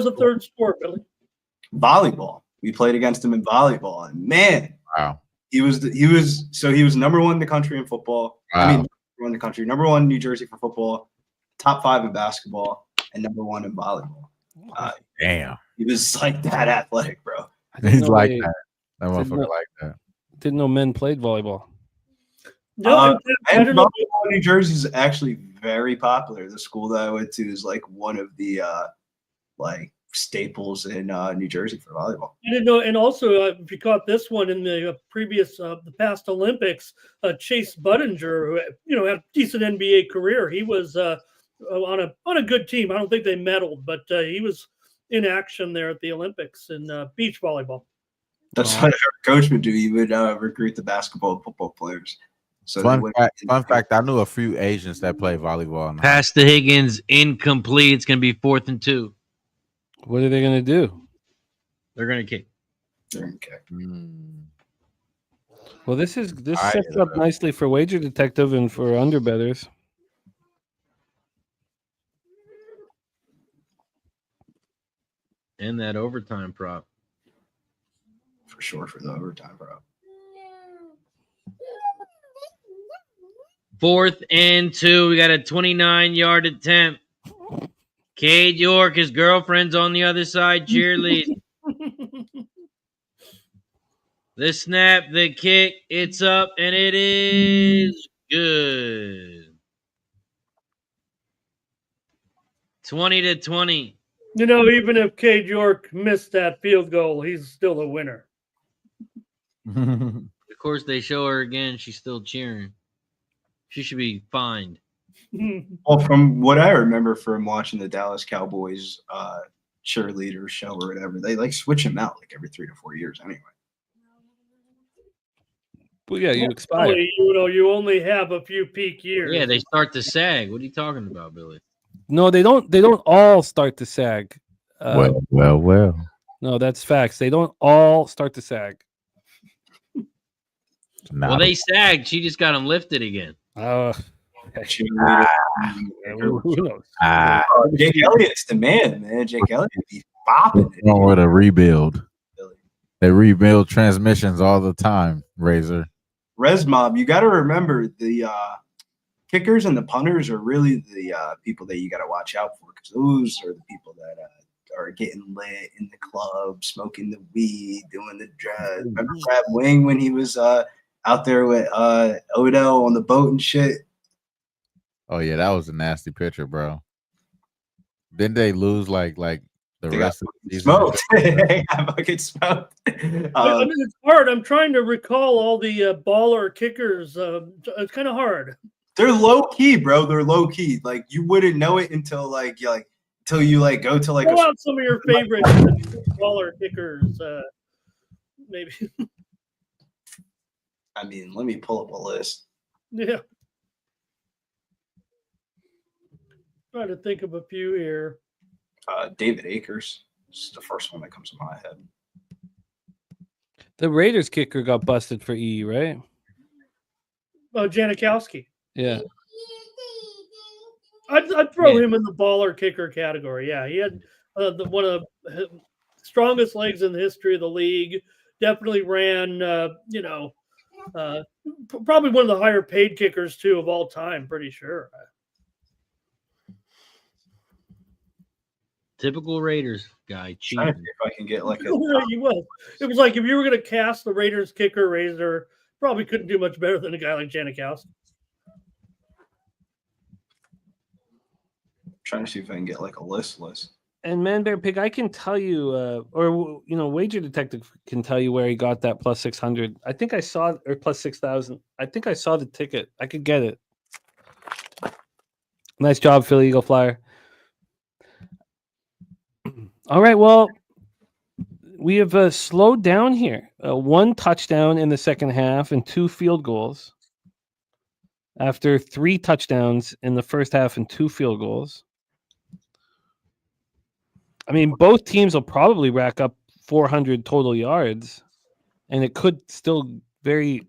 the third sport, Billy? Volleyball. We played against him in volleyball, and man, Wow. he was number 1 in the country in football. Wow. I mean, number 1 in the country, number 1 in New Jersey for football, top 5 in basketball, and number 1 in volleyball. Damn. He was like that athletic, bro. He's like that. That motherfucker like that. Didn't know men played volleyball. No, I don't know. New Jersey is actually very popular. The school that I went to is like one of the like staples in New Jersey for volleyball. I didn't know, and also if you caught this one in the previous, the past Olympics, Chase Budinger, who had a decent NBA career. He was on a good team. I don't think they medaled, but he was in action there at the Olympics in beach volleyball. That's what our coach would do. He would recruit the basketball and football players. So fun fact, I knew a few Asians that play volleyball. Pass to Higgins, incomplete. It's going to be 4th and 2. What are they going to do? They're going to kick. Well, this sets up nicely for Wager Detective and for underbetters. And that overtime prop. For sure, for the overtime prop. 4th and 2. We got a 29-yard attempt. Cade York, his girlfriend's on the other side cheerleading. The snap, the kick, it's up, and it is good. 20-20. Even if Cade York missed that field goal, he's still a winner. Of course, they show her again. She's still cheering. She should be fined. Well, from what I remember from watching the Dallas Cowboys cheerleader show or whatever, they like switch him out like every 3 to 4 years anyway. Well, yeah, you expire. You only have a few peak years. Yeah, they start to sag. What are you talking about, Billy? No, they don't. They don't all start to sag. Well. No, that's facts. They don't all start to sag. Well, they sagged. She just got them lifted again. Jake Elliott's the man. Jake Elliott be bopping it. Wrong with a rebuild. They rebuild transmissions all the time, Razor. Res Mob, you got to remember the kickers and the punters are really the people that you got to watch out for, because those are the people that are getting lit in the club, smoking the weed, doing the drugs. Remember Brad Wing when he was out there with Odell on the boat and shit? Oh yeah, that was a nasty picture, bro. Didn't they lose like the rest of the season? Smoked. They got fucking smoked. It's hard. I'm trying to recall all the baller kickers. It's kind of hard. They're low key, bro. They're low key. Like you wouldn't know it until you go to like. Go out some of your favorite baller kickers, maybe. I mean, let me pull up a list. Yeah. Trying to think of a few here. David Akers is the first one that comes to my head. The Raiders kicker got busted for E, right? Oh, Janikowski. Yeah. I'd throw him in the baller kicker category. Yeah, he had one of the strongest legs in the history of the league. Definitely ran, probably one of the higher paid kickers too of all time. Pretty sure. Typical Raiders guy. Cheating. If I can get like a. He was. It was like if you were going to cast the Raiders kicker, Razor probably couldn't do much better than a guy like Janikowski. Trying to see if I can get like a list. And Man Bear Pig, I can tell you, or Wager Detective can tell you where he got that plus 600. I think I saw, or plus 6,000. I think I saw the ticket. I could get it. Nice job, Philly Eagle Flyer. All right, well, we have slowed down here. 1 touchdown in the second half and 2 field goals. After 3 touchdowns in the first half and 2 field goals. I mean, both teams will probably rack up 400 total yards, and it could still very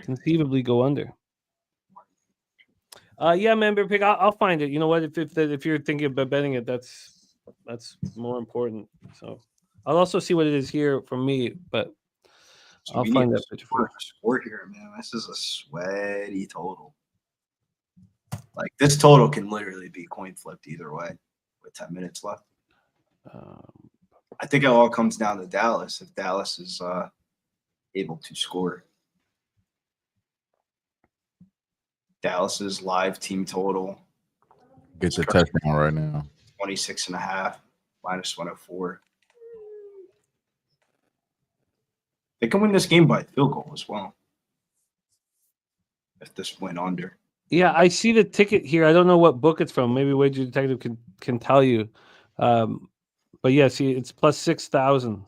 conceivably go under. Yeah, Man Bear Pig, I'll find it. You know what? If you're thinking about betting it, that's more important. So I'll also see what it is here from me, but So I'll find that picture for you. Score here, man. This is a sweaty total. Like this total can literally be coin flipped either way with 10 minutes left. I think it all comes down to Dallas. If Dallas is able to score, Dallas's live team total Get the touchdown right now. 26.5 minus 104. They can win this game by field goal as well. If this went under. Yeah, I see the ticket here. I don't know what book it's from. Maybe Wager Detective can tell you. But yeah, see, it's plus 6,000.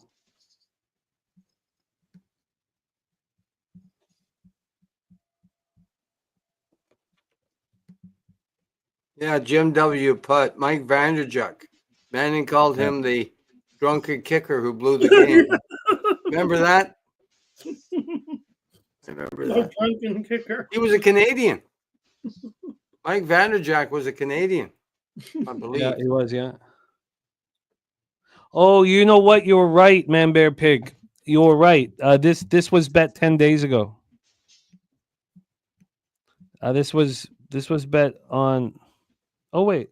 Yeah, Jim W. Putt, Mike Vanderjuk. Manning called him the drunken kicker who blew the game. Remember that? Remember that? Drunken kicker. He was a Canadian. Mike Vanderjagt was a Canadian, I believe. Yeah, he was, yeah. Oh, you know what? You're right, Man Bear Pig. You're right. This was bet 10 days ago. This was bet on. Oh wait,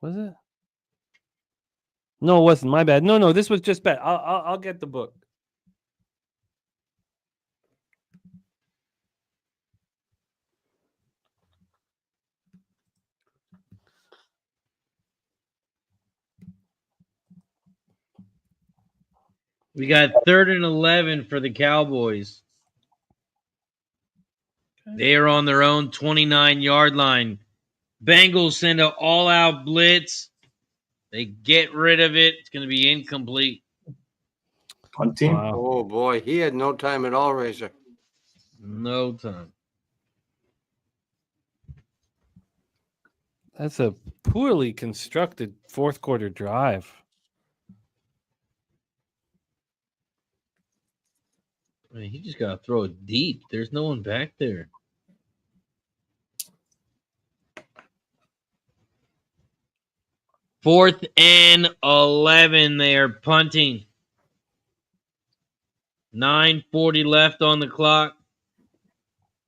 was it? No, it wasn't. My bad. No, this was just bet. I'll get the book. We got 3rd and 11 for the Cowboys. They are on their own 29-yard line. Bengals send an all-out blitz. They get rid of it. It's going to be incomplete. Punt team? Wow. Oh boy, he had no time at all, Razor. No time. That's a poorly constructed fourth quarter drive. I mean, he just got to throw it deep. There's no one back there. Fourth and 11. They are punting. 9:40 left on the clock.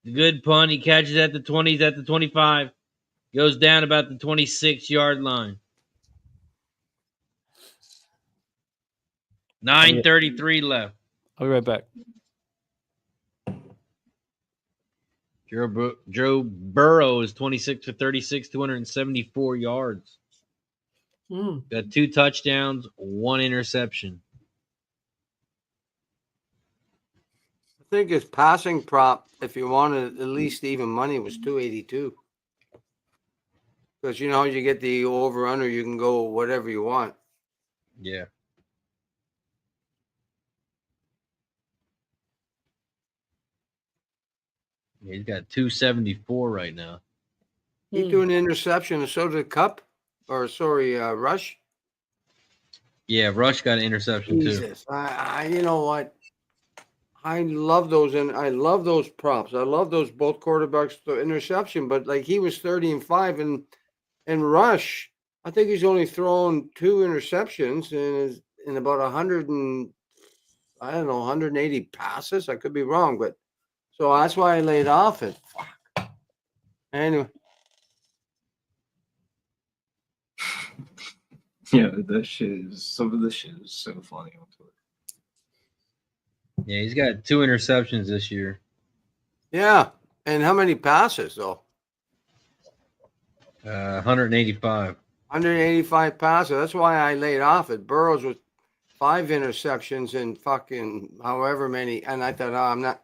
Good punt. He catches at the 20s, at the 25. Goes down about the 26-yard line. 9:33 left. I'll be right back. Joe Burrow is 26 for 36, 274 yards. Got 2 touchdowns, 1 interception. I think his passing prop, if you wanted at least even money, was 282. Because you know you get the over under, you can go whatever you want. Yeah. He's got 274 right now. He threw an interception, and so did Rush. Yeah, Rush got an interception too. Jesus, I you know what? I love those, and I love those props. I love those both quarterbacks the interception, but like he was 30-5, and Rush, I think he's only thrown 2 interceptions in about 180 passes. I could be wrong, but so that's why I laid off it. Anyway. Yeah, some of this shit is so funny on Twitter. Yeah, he's got 2 interceptions this year. Yeah, and how many passes though? 185. 185 passer. That's why I laid off it. Burrows with 5 interceptions and fucking however many. And I thought, I'm not.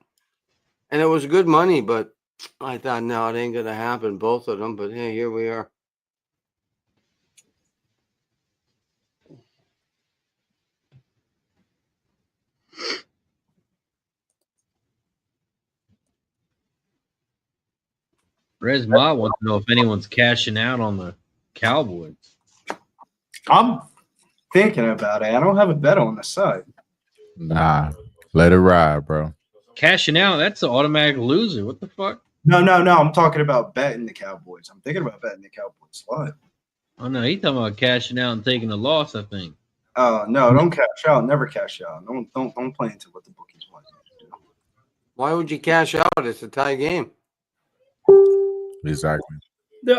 And it was good money, but I thought, no, it ain't going to happen, both of them. But hey, here we are. Rez Ma wants to know if anyone's cashing out on the Cowboys. I'm thinking about it. I don't have a bet on the side. Nah, let it ride, bro. Cashing out, that's an automatic loser. What the fuck? No. I'm talking about betting the Cowboys. I'm thinking about betting the Cowboys live. Oh no, he's talking about cashing out and taking a loss, I think. Oh no, don't cash out. Never cash out. Don't play into what the bookies want you to do. Why would you cash out? It's a tie game. Exactly.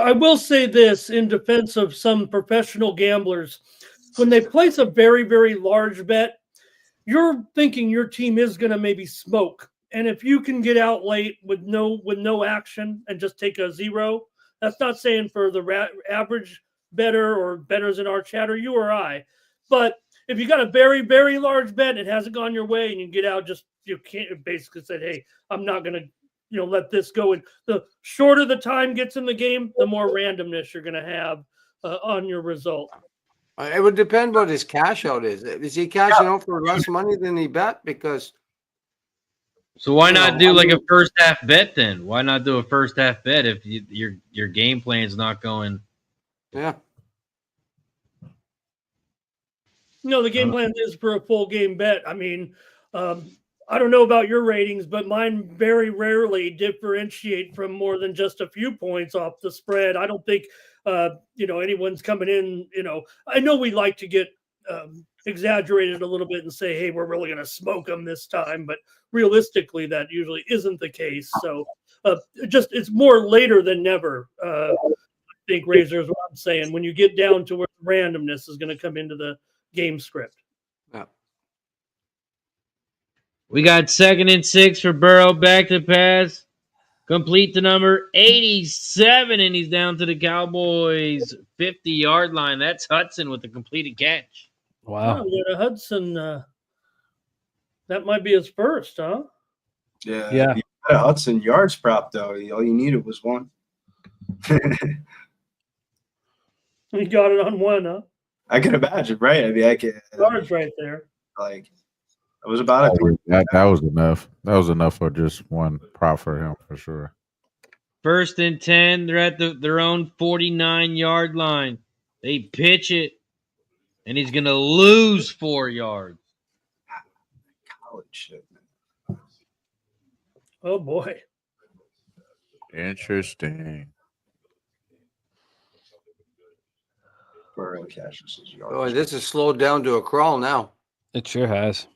I will say this in defense of some professional gamblers. When they place a very, very large bet, you're thinking your team is going to maybe smoke. And if you can get out late with no action and just take a 0, that's not saying for the average bettor or bettors in our chat or you or I. But if you got a very, very large bet and it hasn't gone your way and you get out, you can't basically say, hey, I'm not going to let this go. And the shorter the time gets in the game, the more randomness you're going to have on your result. It would depend what his cash out is. Is he cashing out for less money than he bet? Because so why not do like a first half bet then? Why not do a first half bet if your game plan's not going? Yeah. No, the game plan is for a full game bet. I mean, I don't know about your ratings, but mine very rarely differentiate from more than just a few points off the spread. I don't think, anyone's coming in. I know we like to get exaggerated a little bit and say, hey, we're really going to smoke them this time. But realistically, that usually isn't the case. So it's more later than never. I think, Razor, is what I'm saying. When you get down to where randomness is going to come into the game script. Yeah. We got 2nd and 6 for Burrow. Back to pass. Complete to number 87, and he's down to the Cowboys' 50-yard line. That's Hudson with the completed catch. Wow. We got a Hudson. That might be his first, huh? Yeah. Yeah. You got a Hudson yards prop, though. All you needed was one. He got it on one, huh? I can imagine, right? I mean, I can. Yards right there. Like, it was about That was enough. That was enough for just one prop for him, for sure. 1st and 10. They're at their own 49-yard line. They pitch it, and he's going to lose 4 yards. college shit, man. Oh, boy. Interesting. Burrow cashes his yards. Boy, this is slowed down to a crawl now. It sure has.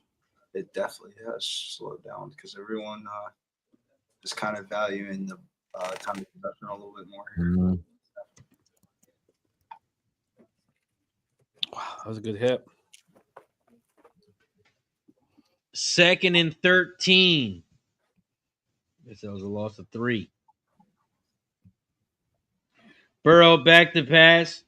It definitely has slowed down because everyone is kind of valuing the time of possession a little bit more. Mm-hmm. Wow, that was a good hit. 2nd and 13. Guess that was a loss of 3. Burrow back to pass.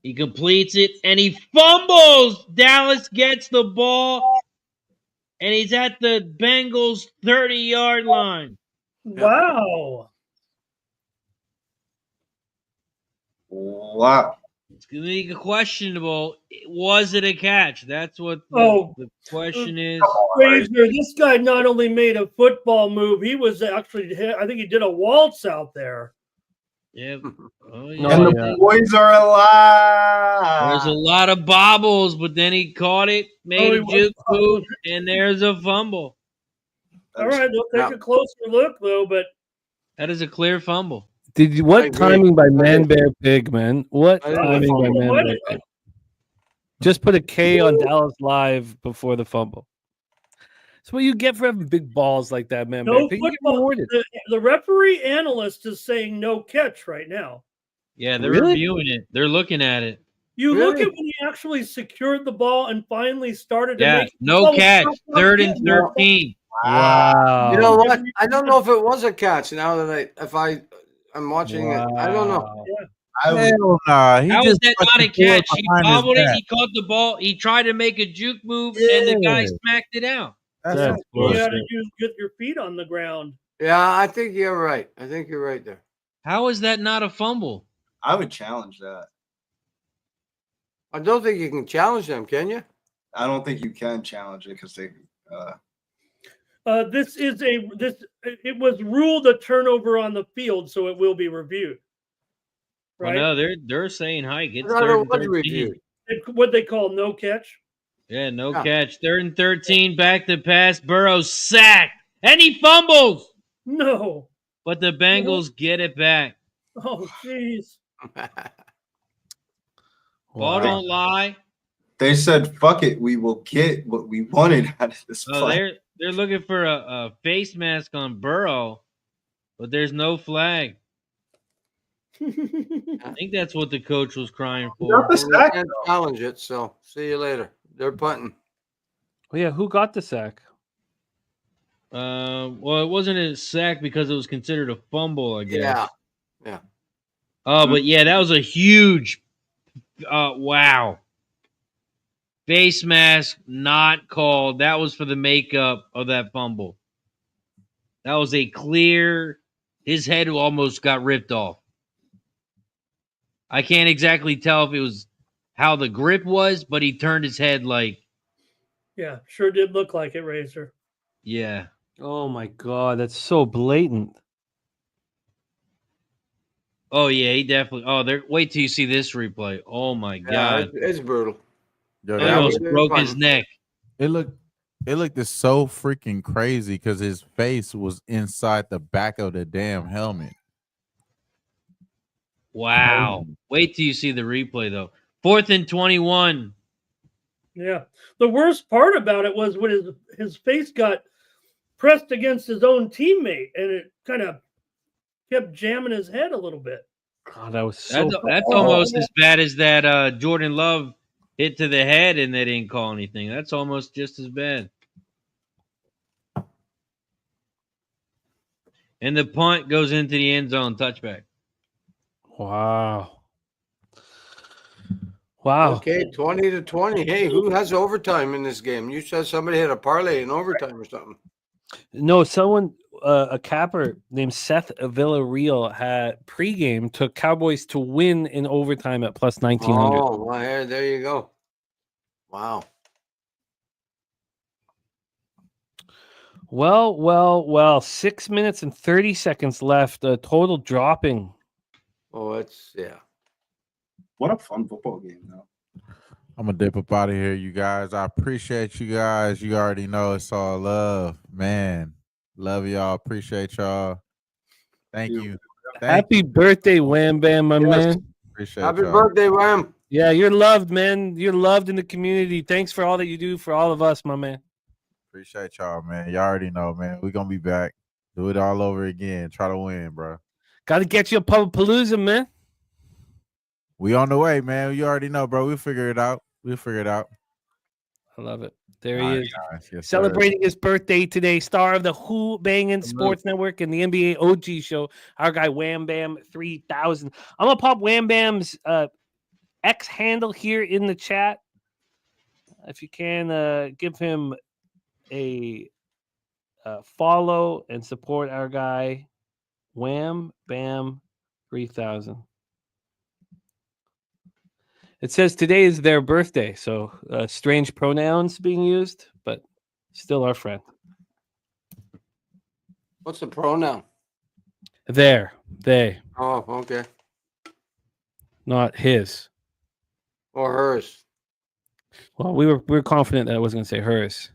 He completes it, and he fumbles. Dallas gets the ball, and he's at the Bengals' 30-yard line. Wow. Wow. It's going to be questionable. Was it a catch? That's what the question is. Razor, this guy not only made a football move, he was actually, I think he did a waltz out there. Yeah. Oh, No, And the boys are alive. There's a lot of bobbles, but then he caught it, made a juke move, and there's a fumble. All right, we'll take a closer look, though, but that is a clear fumble. What timing by Man Bear Pig, man? What timing by Man Bear Pig? Just put a K on Dallas Live before the fumble. That's what you get for having big balls like that, man. no Bear Pig. You get football. rewarded. The referee analyst is saying no catch right now. Yeah, they're Really? reviewing it. They're looking at it. You look at when he actually secured the ball and finally started to make no catch. 3rd and 13. Wow. You know what? I don't know if it was a catch now that I'm watching it. I don't know. Wow. Yeah. Hell nah. He How is just that not a fucking threw it catch? He behind his bobbled it. back. He caught the ball. He tried to make a juke move, and the guy Yeah. smacked it out. That's Yeah, some you got bullshit. to get your feet on the ground. Yeah, I think you're right. I think you're right there. How is that not a fumble? I would challenge that. I don't think you can challenge them, can you? I don't think you can challenge it because they. It was ruled a turnover on the field, so it will be reviewed. Right? Well, no, they're saying hike. It's I thought third it and was 13. reviewed. What they call no catch. Yeah, no Yeah. catch. Third and 13. Back to pass. Burrow sacked, and he fumbles. No. But the Bengals get it back. Oh, jeez. Ball don't lie. They said, "Fuck it, we will get what we wanted out of this Oh, play." they're looking for a face mask on Burrow, but there's no flag. I think that's what the coach was crying for. the sack, Can't challenge it, so see you later. They're punting. Oh, yeah, who got the sack? Well, it wasn't a sack because it was considered a fumble, I guess. Yeah. Oh, but yeah, that was a huge. Wow. Face mask not called. That was for the makeup of that fumble. That was a clear. His head almost got ripped off. I can't exactly tell if it was how the grip was, but he turned his head like, Yeah, sure did look like it, Razor. yeah. Oh my God, that's so blatant. Oh yeah, he definitely. Oh, there. Wait till you see this replay. Oh my Yeah, God, it's brutal. Yo, he that almost was broke fun. his neck. It looked so freaking crazy because his face was inside the back of the damn helmet. Wow. Wait till you see the replay though. 4th and 21. Yeah. The worst part about it was when his face got pressed against his own teammate, and it kind of kept jamming his head a little bit. God, that was so. That's almost as bad as that Jordan Love hit to the head and they didn't call anything. That's almost just as bad. And the punt goes into the end zone, touchback. Wow. Wow. Okay, 20-20. Hey, who has overtime in this game? You said somebody had a parlay in overtime or something. No, someone, a capper named Seth Villarreal had pregame took Cowboys to win in overtime at plus 1900. Oh, well, there you go. Wow. Well. 6 minutes and 30 seconds left. Total dropping. Oh, yeah. What a fun football game, though. I'm gonna dip up out of here, you guys. I appreciate you guys. You already know it's all love, man. Love y'all. Appreciate y'all. Thank you. Happy birthday, Wham Bam, my man. Appreciate Happy y'all. birthday, Wham. Yeah, you're loved, man. You're loved in the community. Thanks for all that you do for all of us, my man. Appreciate y'all, man. Y'all already know, man. We're gonna be back. Do it all over again. Try to win, bro. Got to get you a Palooza, man. We on the way, man. You already know, bro. We'll figure it out. I love it. There All he right, is. guys. Yes, Celebrating his birthday today, star of the Who Bangin' Sports Network and the NBA OG show, our guy Wham Bam 3000. I'm gonna pop Wham Bam's X handle here in the chat. If you can give him a follow and support our guy Wham Bam 3000. It says today is their birthday, so strange pronouns being used, but still our friend. What's the pronoun? They, Oh, okay. not his. Or hers. Well, we were confident that I wasn't going to say hers.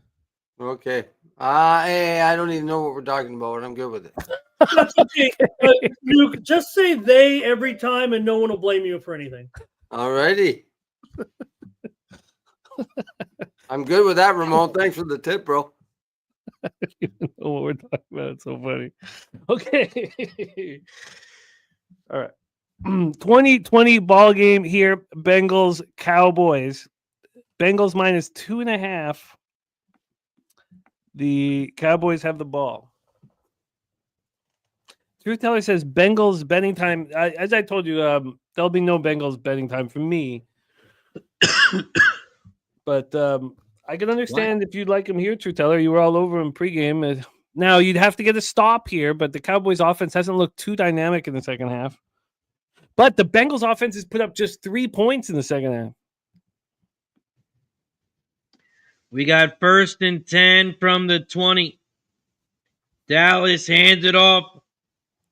Okay. Hey, I don't even know what we're talking about. I'm good with it. That's okay. Luke, just say they every time, and no one will blame you for anything. Alrighty. I'm good with that, Ramon. Thanks for the tip, bro. I don't even know what we're talking about. It's so funny. Okay. All right. 2020 ball game here. Bengals, Cowboys. Bengals minus 2.5. The Cowboys have the ball. Truth Teller says Bengals betting time. As I told you, there'll be no Bengals betting time for me. But I can understand if you'd like him here, True Teller. You were all over him pregame. Now you'd have to get a stop here, but the Cowboys' offense hasn't looked too dynamic in the second half. But the Bengals' offense has put up just 3 points in the second half. We got 1st and 10 from the 20. Dallas hands it off,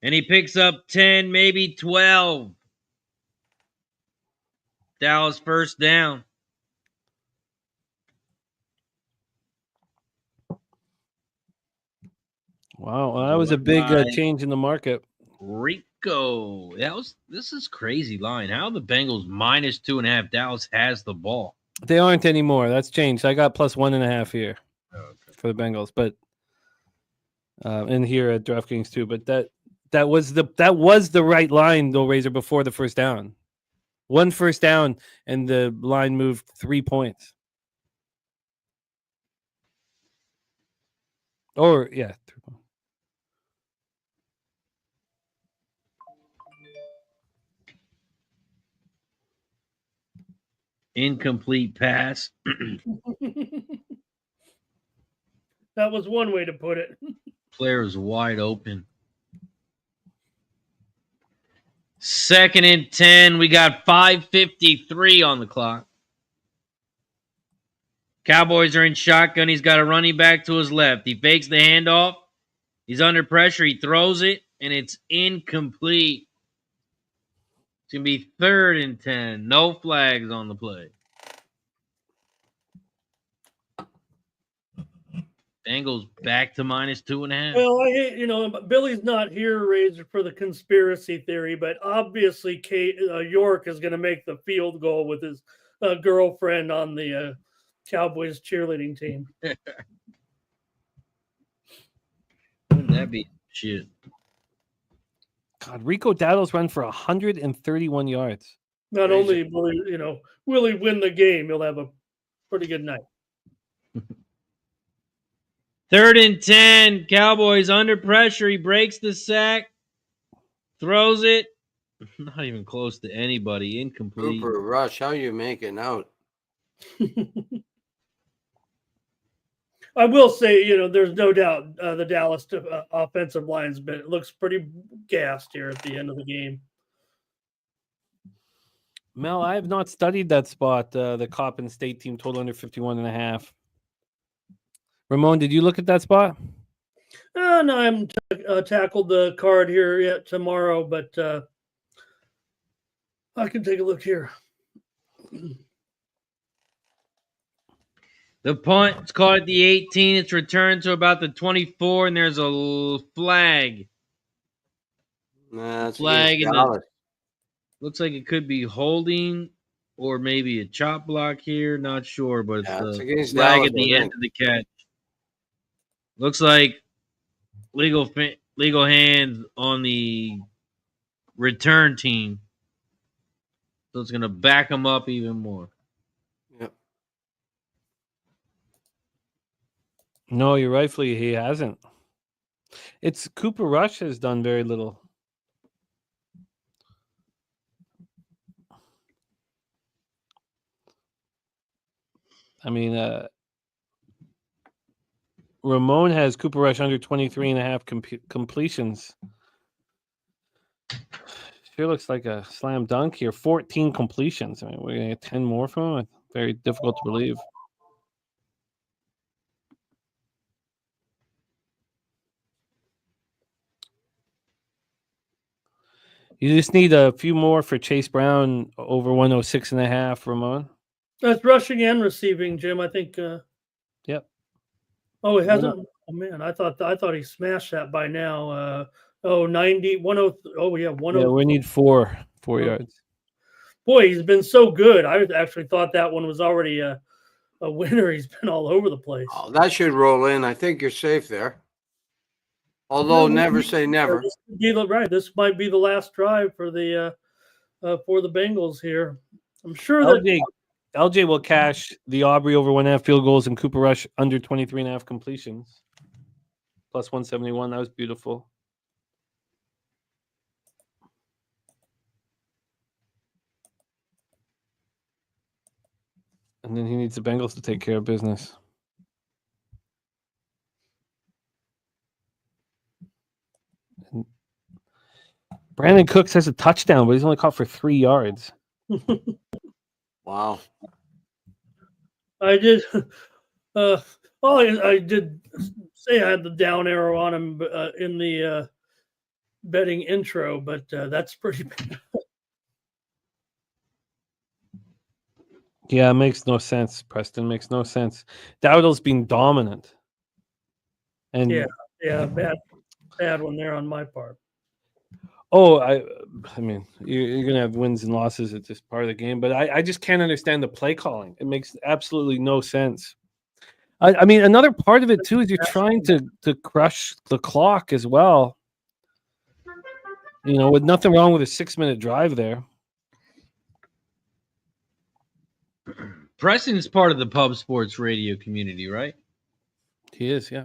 and he picks up 10, maybe 12. Dallas first down. Wow, well, that was a big change in the market. Rico. This is crazy line. How the Bengals -2.5? Dallas has the ball. They aren't anymore. That's changed. I got +1.5 here for the Bengals, but in here at DraftKings too. But that was the right line though, Razor, before the first down. 1 first down and the line moved 3 points. Or yeah, 3 points. Incomplete pass. That was one way to put it. Player is wide open. 2nd and 10. We got 5:53 on the clock. Cowboys are in shotgun. He's got a running back to his left. He fakes the handoff. He's under pressure. He throws it, and it's incomplete. It's going to be 3rd and 10. No flags on the play. Bengals back to -2.5. Well, I hate, Billy's not here, Razor, for the conspiracy theory, but obviously York is going to make the field goal with his girlfriend on the Cowboys cheerleading team. Wouldn't that be shit? God, Rico Dowdle's run for 131 yards. Not only will he win the game, he'll have a pretty good night. 3rd and 10. Cowboys under pressure. He breaks the sack. Throws it. Not even close to anybody. Incomplete. Cooper Rush, how you making out? I will say, there's no doubt the Dallas offensive line's been. It looks pretty gassed here at the end of the game. Mel, I have not studied that spot. The Coppin State team total under 51.5. Ramon, did you look at that spot? No, I haven't tackled the card here yet tomorrow, but I can take a look here. The punt is caught at the 18. It's returned to about the 24, and there's a flag. Nah, it's Flag against in Dallas. looks like it could be holding or maybe a chop block here. Not sure, but it's It's the against flag Dallas, at the I end think. of the catch. Looks like legal hands on the return team. So it's going to back them up even more. Yep. No, you're rightfully he hasn't. It's Cooper Rush has done very little. I mean, Ramon has Cooper Rush under 23.5 completions. Sure looks like a slam dunk here. 14 completions. I mean, we're going to get 10 more from him. Very difficult to believe. You just need a few more for Chase Brown over 106.5, Ramon. That's rushing and receiving, Jim. I think. Yep. Oh, it hasn't. Oh man, I thought he smashed that by now. 90, 103. Oh yeah, 103. Yeah, we need four yards. Boy, he's been so good. I actually thought that one was already a winner. He's been all over the place. Oh, that should roll in. I think you're safe there. Although never say never. This might be the last drive for the Bengals here. I'm sure that LJ will cash the Aubrey over 1.5 field goals and Cooper Rush under 23.5 completions. Plus 171. That was beautiful. needs the Bengals to take care of business. Brandon Cooks has a touchdown, but he's only caught for 3 yards. Wow. I did. I did say I had the down arrow on him in the betting intro, but that's pretty bad. Yeah, it makes no sense, Preston. Makes no sense. Dowdle's been dominant. And yeah, bad one there on my part. oh, I mean, you're gonna have wins and losses. It's just part of the game. But I just can't understand the play calling. It makes absolutely no sense. I mean, another part of it too is you're trying to crush the clock as well. You know, with nothing wrong with a 6-minute drive there. Preston's part of the pub sports radio community, right? He is, yeah.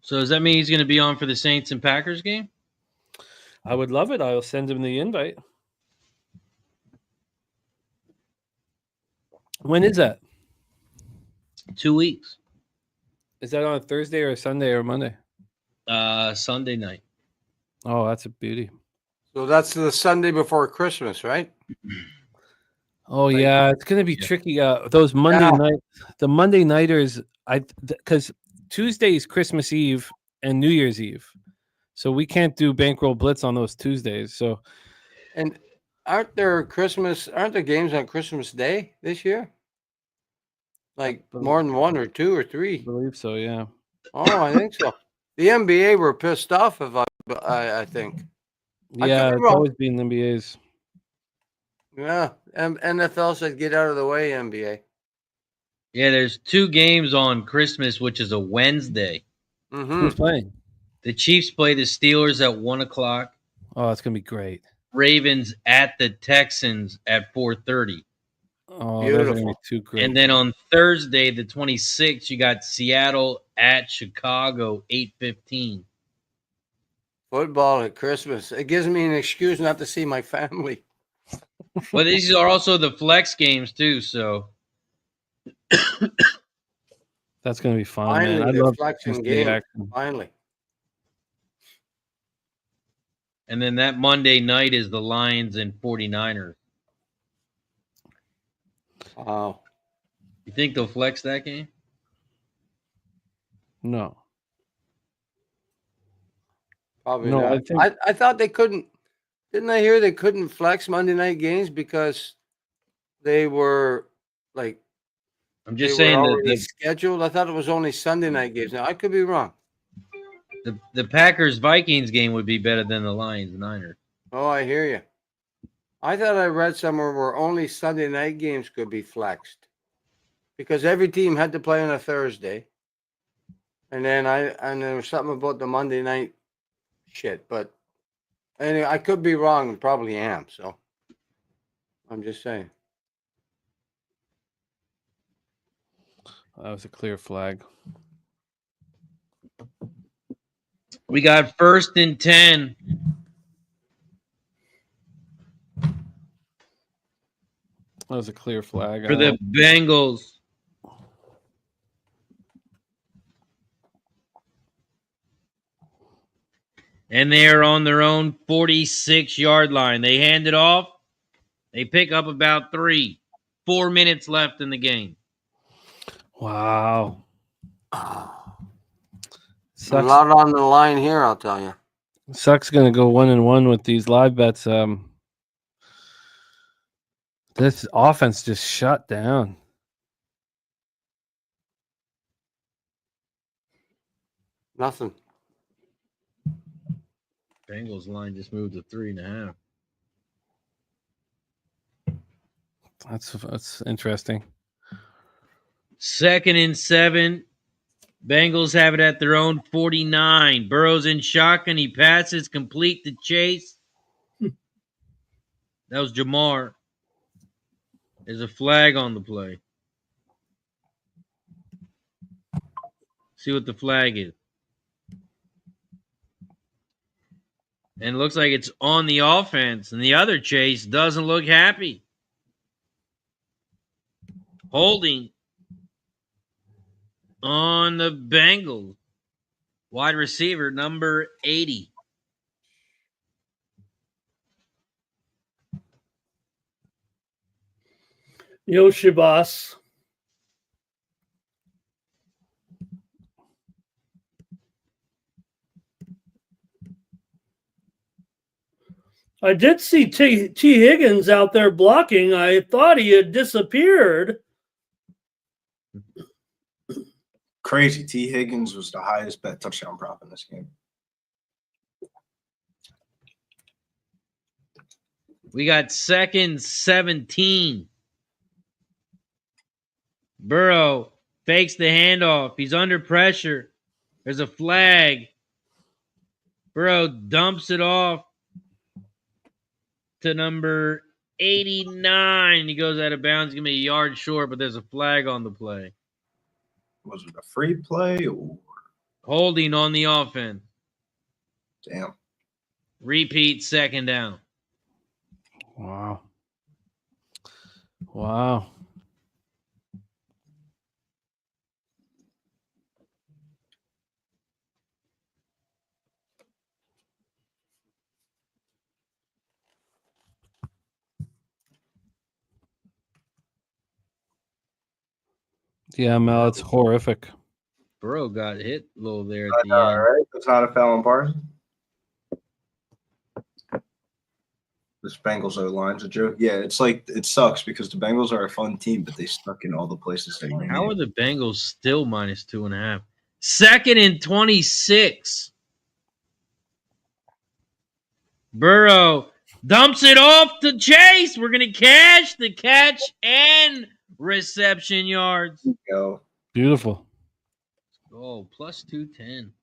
So does that mean he's going to be on for the Saints and Packers game? I would love it. I'll send him the invite. When is that? 2 weeks. Is that on a Thursday or a Sunday or a Monday? Sunday night. Oh, that's a beauty. So that's the Sunday before Christmas, right? Oh yeah, it's gonna be tricky. Those the Monday nighters. Because Tuesday is Christmas Eve and New Year's Eve, so we can't do Bankroll Blitz on those Tuesdays. So, and aren't there games on Christmas Day this year? Like more than 1 or 2 or 3? I believe so. Yeah. Oh, I think so. The NBA were pissed off if I think. Yeah, it's always been the NBA's. Yeah, and NFL said get out of the way, NBA. Yeah, there's 2 games on Christmas, which is a Wednesday. Mm-hmm. Who's playing? The Chiefs play the Steelers at 1:00. Oh, it's gonna be great. Ravens at the Texans at 4:30. Oh, those are gonna be 2 great. And then on Thursday, the 26th, you got Seattle at Chicago, 8:15. Football at Christmas. It gives me an excuse not to see my family. Well, these are also the flex games too, so that's gonna be fun. Finally, man. I they're love flexing game. action. Finally. and then that Monday night is the Lions and 49ers. Wow. You think they'll flex that game? No. Probably No, not. I thought they couldn't. Didn't I hear they couldn't flex Monday night games because they were like I'm just saying that scheduled. I thought it was only Sunday night games. Now I could be wrong. The Packers Vikings game would be better than the Lions Niners. Oh, I hear you. I thought I read somewhere where only Sunday night games could be flexed because every team had to play on a Thursday. And then there was something about the Monday night shit, but anyway, I could be wrong and probably am. So I'm just saying. That was a clear flag. We got 1st and 10. That was a clear flag For the Bengals. And they are on their own 46-yard line. They hand it off. They pick up about 3. 4 minutes left in the game. Wow. A lot on the line here, I'll tell you. Suck's gonna go 1-1 with these live bets. This offense just shut down. Nothing. Bengals line just moved to 3.5. That's interesting. 2nd and 7. Bengals have it at their own 49. Burrow's in shotgun. He passes, complete the chase. That was Jamar. There's a flag on the play. See what the flag is. And it looks like it's on the offense. And the other chase doesn't look happy. Holding. on the Bengals. Wide receiver number 80. Yoshibas. I did see T. Higgins out there blocking. I thought he had disappeared. Crazy. T. Higgins was the highest bet touchdown prop in this game. We got second 17. Burrow fakes the handoff. He's under pressure. There's a flag. Burrow dumps it off to number 89. He goes out of bounds. He's going to be a yard short, but there's a flag on the play. Was it a free play or Holding on the offense. damn? Repeat, second down. Wow. Wow. Yeah, Mel, it's horrific. Burrow got hit a little there at the All end. right, that's not a foul on Parsons. This Bengals O-line's a joke. Yeah, it's like it sucks because the Bengals are a fun team, but they stuck in all the places they need. How are the Bengals still minus 2.5? Second and 26. Burrow dumps it off to Chase. We're going to cash the catch and reception yards. Go. Beautiful. Oh, plus 210.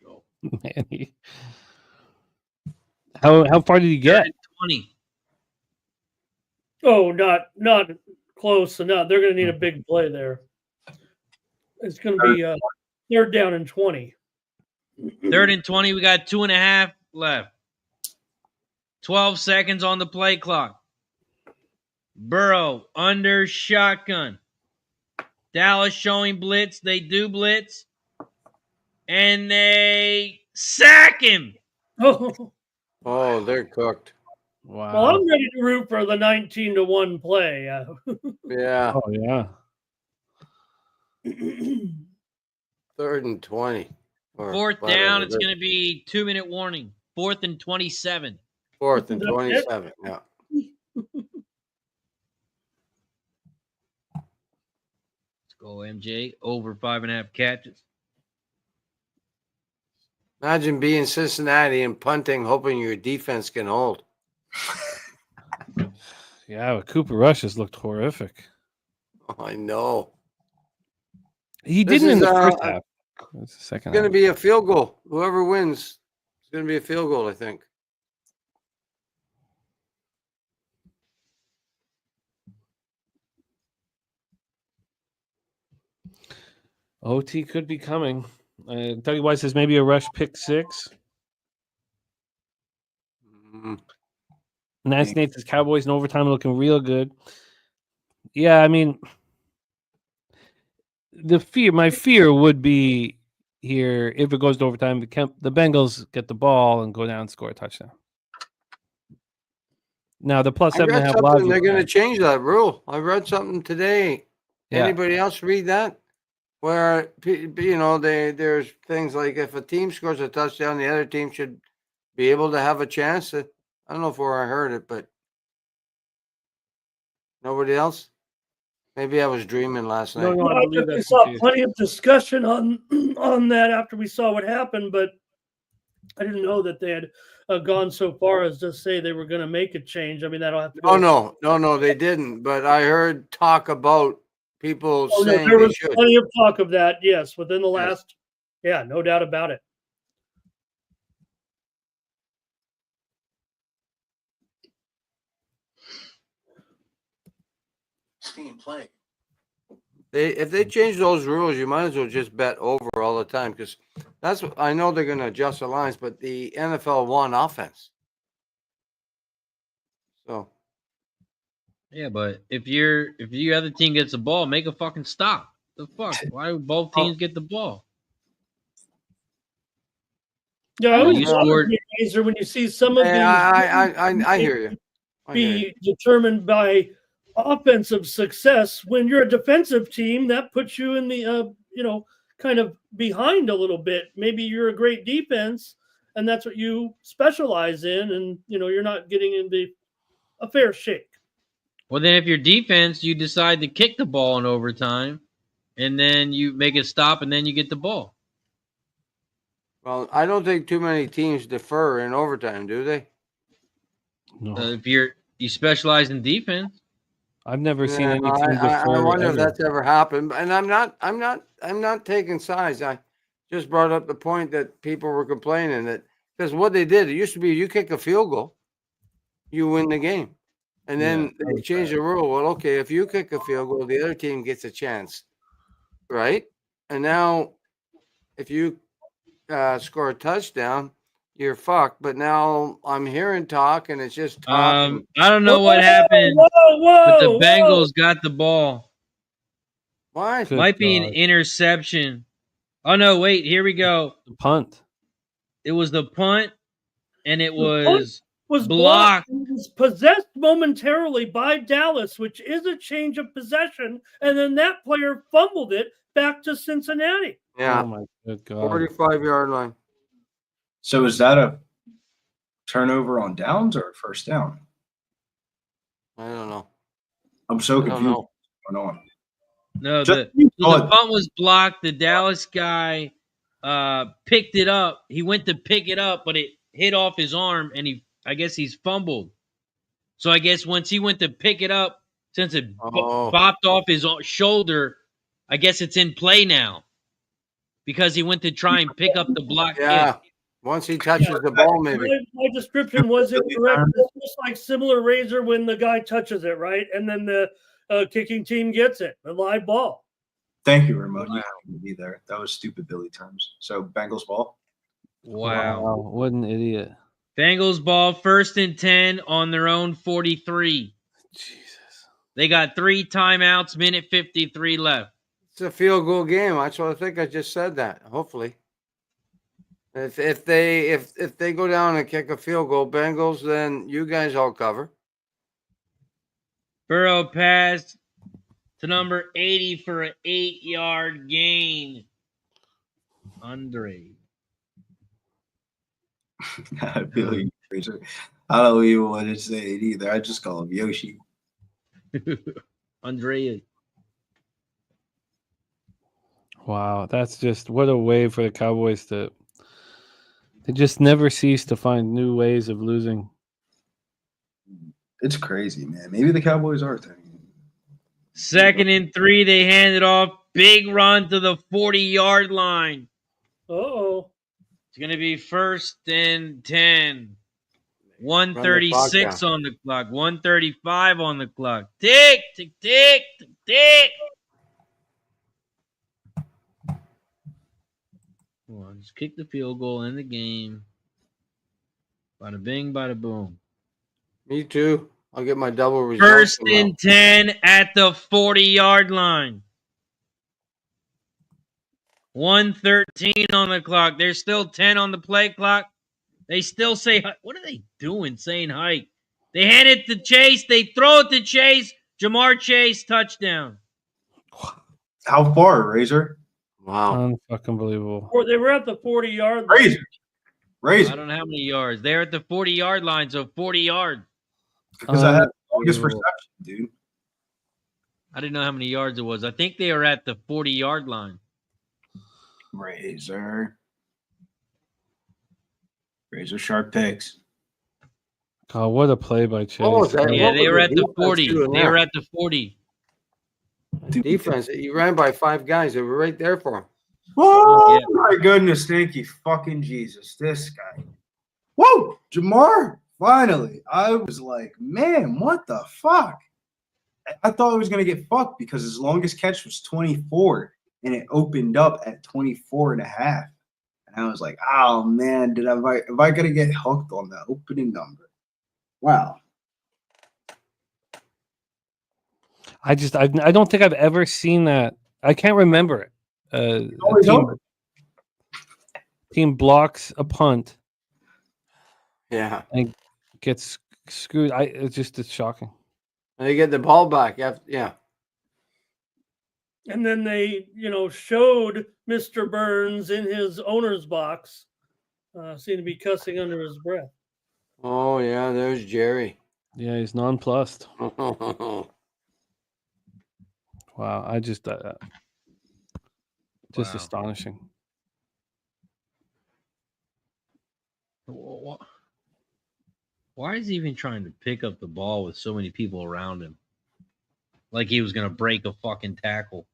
Go. Man, how far did he get? 20. Oh, not close enough. They're going to need a big play there. It's going to be third down and 20. Third and 20. We got 2.5 left. 12 seconds on the play clock. Burrow under shotgun. Dallas showing blitz. They do blitz. And they sack him. Oh, they're cooked. Wow. Well, I'm ready to root for the 19-1 play. Yeah. Oh, yeah. 3rd and 20. Or Fourth whatever down. it It's is. going to be 2-minute warning. 4th and 27. 4th and 27. Yeah. Let's go, MJ. Over 5.5 catches. Imagine being Cincinnati and punting, hoping your defense can hold. Yeah, but Cooper Rush has looked horrific. Oh, I know. He This didn't in is, the first half. It's the second It's going to half. be a field goal. Whoever wins, it's going to be a field goal, I think. OT could be coming. Dougie White says maybe a rush pick 6. Nance Nate says Cowboys in overtime looking real good. Yeah, I mean, my fear would be here if it goes to overtime, the Bengals get the ball and go down and score a touchdown. Now the plus I read 7.5 something. They're going to logic. change that rule. I read something today. Yeah. Anybody else read that? Where there's things like if a team scores a touchdown, the other team should be able to have a chance. I don't know if where I heard it, but nobody else. Maybe I was dreaming last night. No, I believe We that's saw the case. plenty of discussion on that after we saw what happened, but I didn't know that they had gone so far as to say they were going to make a change. I mean, that'll have to. No, they didn't. But I heard talk about people saying there they was should. plenty of talk of that. Yes, within the last, no doubt about it. Team play. If they change those rules, you might as well just bet over all the time because that's what I know they're going to adjust the lines, but the NFL won offense. So Yeah, but if the other team gets the ball, make a fucking stop. The fuck? Why would both teams get the ball? Yeah, I Well, always you wonder, scored. Razor, when you see some of Hey, these I hear you. I hear you. be determined by offensive success. When you're a defensive team, that puts you in the kind of behind a little bit. Maybe you're a great defense, and that's what you specialize in, and you're not getting into a fair shake. Well, then if your defense, you decide to kick the ball in overtime, and then you make it stop, and then you get the ball. Well, I don't think too many teams defer in overtime, do they? No, If you specialize in defense, I've never seen Yeah, any team I defer wonder if ever. that's ever happened. And I'm not taking sides. I just brought up the point that people were complaining that because what they did, it used to be you kick a field goal, you win the game. And then Yeah, that they was changed bad. the rule. Well, okay, if you kick a field goal, the other team gets a chance. Right? And now if you score a touchdown, you're fucked. But now I'm hearing talk and it's just talk. And, I don't know Whoa, what happened, but the whoa, whoa! Bengals got the ball. why? Good Might be an God. interception. Oh no, wait, here we go. The punt. It was the punt, and it The punt was was blocked. It was possessed momentarily by Dallas, which is a change of possession, and then that player fumbled it back to Cincinnati. Yeah, Oh my good God. 45-yard line. So is that a turnover on downs or a first down? I don't know. I'm so I don't confused. know. What's going on? No, Just- the punt was blocked. The Dallas guy picked it up. He went to pick it up, but it hit off his arm, and I guess he's fumbled. So I guess once he went to pick it up, since it Oh. bopped off his shoulder, I guess it's in play now because he went to try and pick up the block Yeah. kick. Once he touches the ball, maybe. My description was incorrect. It's just like similar razor when the guy touches it, right? And then the kicking team gets it, a live ball. Thank you, Ramon. You had to be there. That was stupid Billy terms. So Bengals ball. Wow. What an idiot. Bengals ball, 1st and 10 on their own 43. Jesus. They got 3 timeouts, minute 53 left. It's a field goal game. That's what I think I just said that. Hopefully. If they go down and kick a field goal, Bengals, then you guys all cover. Burrow pass to number 80 for an 8-yard gain. Andre. Billy Fraser. I don't even want to say it either. I just call him Yoshi. Andre. Wow, that's just what a way for the Cowboys to. They just never cease to find new ways of losing. It's crazy, man. Maybe the Cowboys are thing. 2nd and 3, they hand it off. Big run to the 40-yard line. Uh-oh. It's going to be 1st and 10. 1:36 on the clock. 1:35 on the clock. Tick, tick, tick, tick, tick. Come on, just kick the field goal in the game. Bada bing, bada boom. Me too. I'll get my double results. 1st and 10 at the 40-yard line. 1:13 on the clock. There's still 10 on the play clock. They still say, what are they doing saying hike? They hand it to Chase. They throw it to Chase. Jamar Chase, touchdown. How far, Razor? Wow. Unfucking believable. Or they were at the 40-yard line. Razor. Razor. I don't know how many yards. They're at the 40-yard line, so 40 yards. Because I had the longest reception, dude. I didn't know how many yards it was. I think they are at the 40-yard line. Razor sharp picks. God, what a play by Chase. What was that? Yeah, What they was were the at the defense 40. doing They there? were at the 40. Defense. You ran by 5 guys. They were right there for him. Oh, Yeah. my goodness. Thank you, fucking Jesus. This guy. Whoa, Jamar. Finally. I was like, man, what the fuck? I thought I was going to get fucked because his longest catch was 24, and it opened up at 24 and a half. And I was like, oh, man, am I going to get hooked on the opening number? Wow. I don't think I've ever seen that. I can't remember it. A team blocks a punt Yeah. and gets screwed. It's shocking. And they get the ball back. Yeah. And then they, showed Mr. Burns in his owner's box, seemed to be cussing under his breath. Oh, yeah, there's Jerry. Yeah, he's nonplussed. Wow. Wow, just astonishing. Why is he even trying to pick up the ball with so many people around him? Like he was going to break a fucking tackle.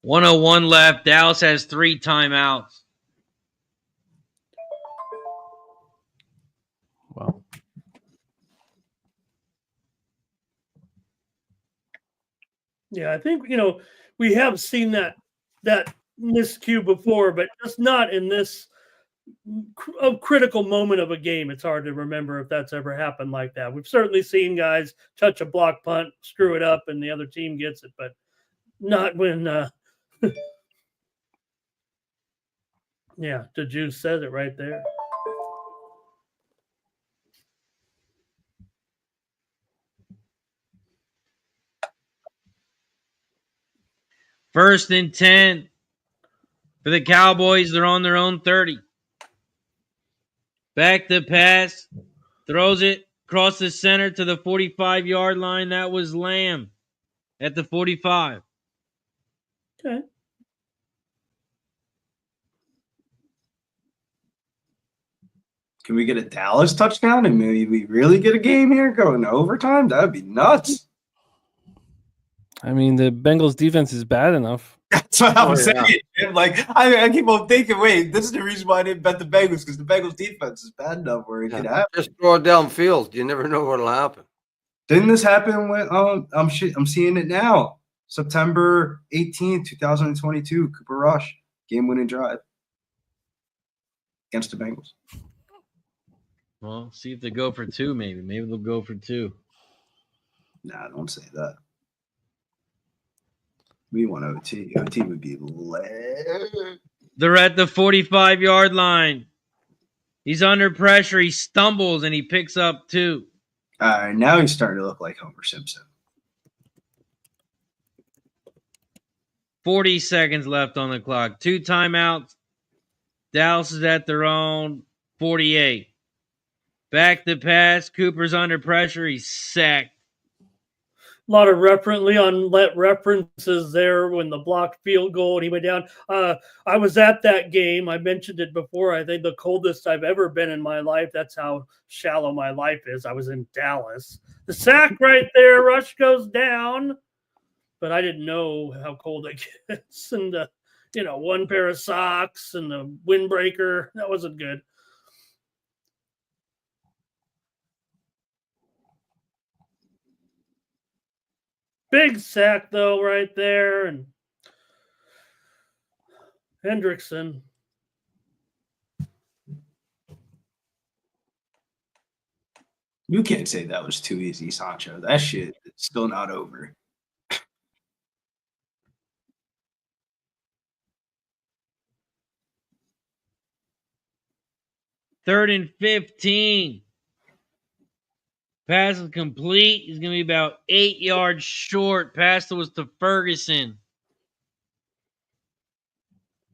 .101 left. Dallas has 3 timeouts. Wow. Yeah, I think we have seen that miscue before, but just not in this critical moment of a game. It's hard to remember if that's ever happened like that. We've certainly seen guys touch a block punt, screw it up, and the other team gets it, but not when. Yeah, the Juice says it right there. First and 10 for the Cowboys. They're on their own 30. Back to pass. Throws it across the center to the 45-yard line. That was Lamb at the 45. Okay. Can we get a Dallas touchdown and maybe we really get a game here going to overtime? That would be nuts. I mean, the Bengals defense is bad enough. That's what I'm saying. Like, I keep on thinking, wait, this is the reason why I didn't bet the Bengals, because the Bengals defense is bad enough where it could happen. Just throw it downfield. You never know what'll happen. Didn't this happen when I'm seeing it now? September 18th, 2022, Cooper Rush, game-winning drive against the Bengals. Well, see if they go for 2, maybe. Maybe they'll go for 2. Nah, don't say that. We want OT. OT would be lit. They're at the 45-yard line. He's under pressure. He stumbles, and he picks up 2. All right, now he's starting to look like Homer Simpson. 40 seconds left on the clock. 2 timeouts. Dallas is at their own 48. Back to pass. Cooper's under pressure. He's sacked. A lot of references there when the blocked field goal and he went down. I was at that game. I mentioned it before. I think the coldest I've ever been in my life. That's how shallow my life is. I was in Dallas. The sack right there. Rush goes down. But I didn't know how cold it gets. And, one pair of socks and a windbreaker. That wasn't good. Big sack, though, right there. And Hendrickson. You can't say that was too easy, Sancho. That shit is still not over. Third and 15. Pass is complete. He's going to be about 8 yards short. Pass was to Ferguson.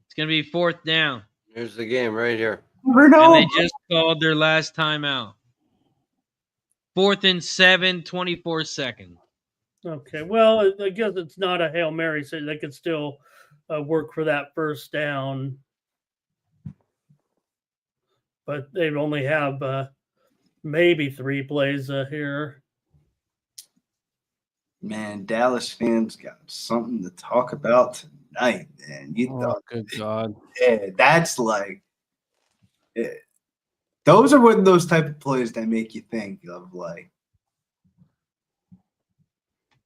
It's going to be 4th down. Here's the game right here. And they just called their last timeout. 4th and 7, 24 seconds. Okay, well, I guess it's not a Hail Mary, so they could still work for that first down. But they only have maybe 3 plays here. Man, Dallas fans got something to talk about tonight, man. Good God. Yeah, that's like those are one of those type of plays that make you think of like,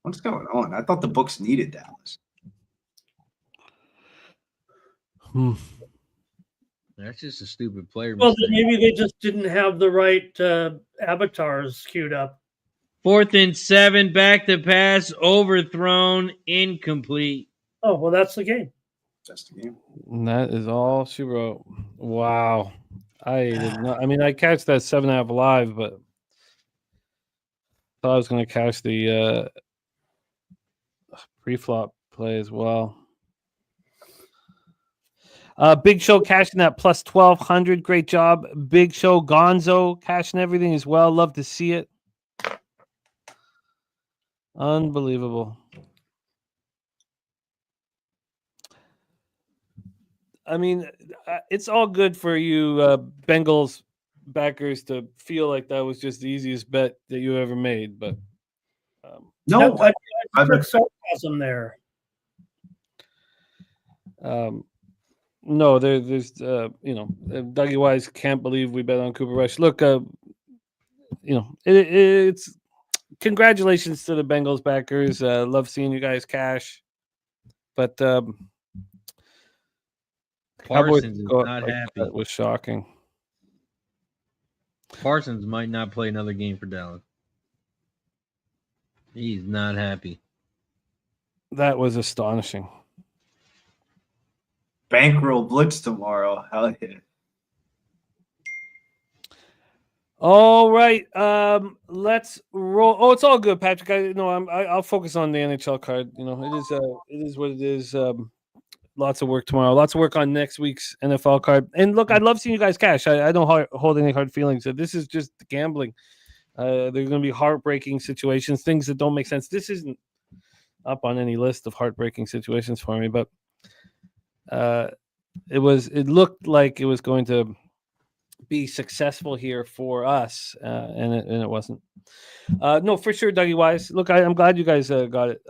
what's going on? I thought the books needed Dallas. That's just a stupid player Well, mistake. then maybe they just didn't have the right avatars queued up. 4th and 7, back to pass, overthrown, incomplete. Oh, well, that's the game. Just a game. And that is all she wrote. Wow. I did not. I mean, I catch that 7.5 live, but thought I was going to catch the pre-flop play as well. Big Show cashing that plus 1,200. Great job, Big Show. Gonzo cashing everything as well. Love to see it. Unbelievable. I mean, it's all good for you Bengals backers to feel like that was just the easiest bet that you ever made, but No, I took sarcasm there. No, there's Dougie Wise can't believe we bet on Cooper Rush. Look, it's congratulations to the Bengals backers. Love seeing you guys cash, but Parsons is not happy. That was shocking. Parsons might not play another game for Dallas. He's not happy. That was astonishing. Bankroll blitz tomorrow. Hell yeah. All right, let's roll. Oh, it's all good, Patrick. I'll focus on the NHL card. It is what it is. Lots of work tomorrow. Lots of work on next week's NFL card. And look, I love seeing you guys cash. I don't hold any hard feelings. This is just gambling. There are going to be heartbreaking situations, things that don't make sense. This isn't up on any list of heartbreaking situations for me, but it looked like it was going to be successful here for us, and it wasn't. No, for sure, Dougie Wise. Look, I'm glad you guys got it.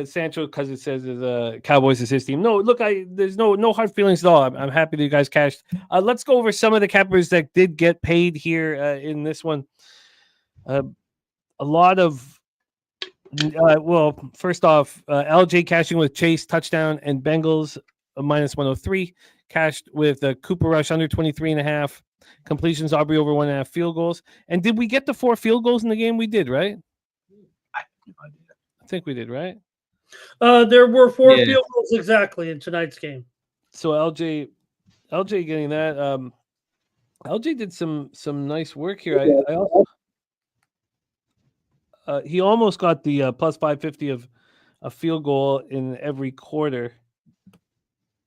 Sancho, because it says the Cowboys is his team. No, look, there's no hard feelings at all. I'm happy that you guys cashed. Let's go over some of the cappers that did get paid here in this one. A lot of, first off, LJ cashing with Chase touchdown and Bengals minus 103. Cashed with Cooper Rush under 23.5. Completions, Aubrey over 1.5 field goals. And did we get the 4 field goals in the game? We did, right? I think we did, right? There were 4 field goals exactly in tonight's game. So LJ getting that. LJ did some nice work here. I also he almost got the plus 550 of a field goal in every quarter,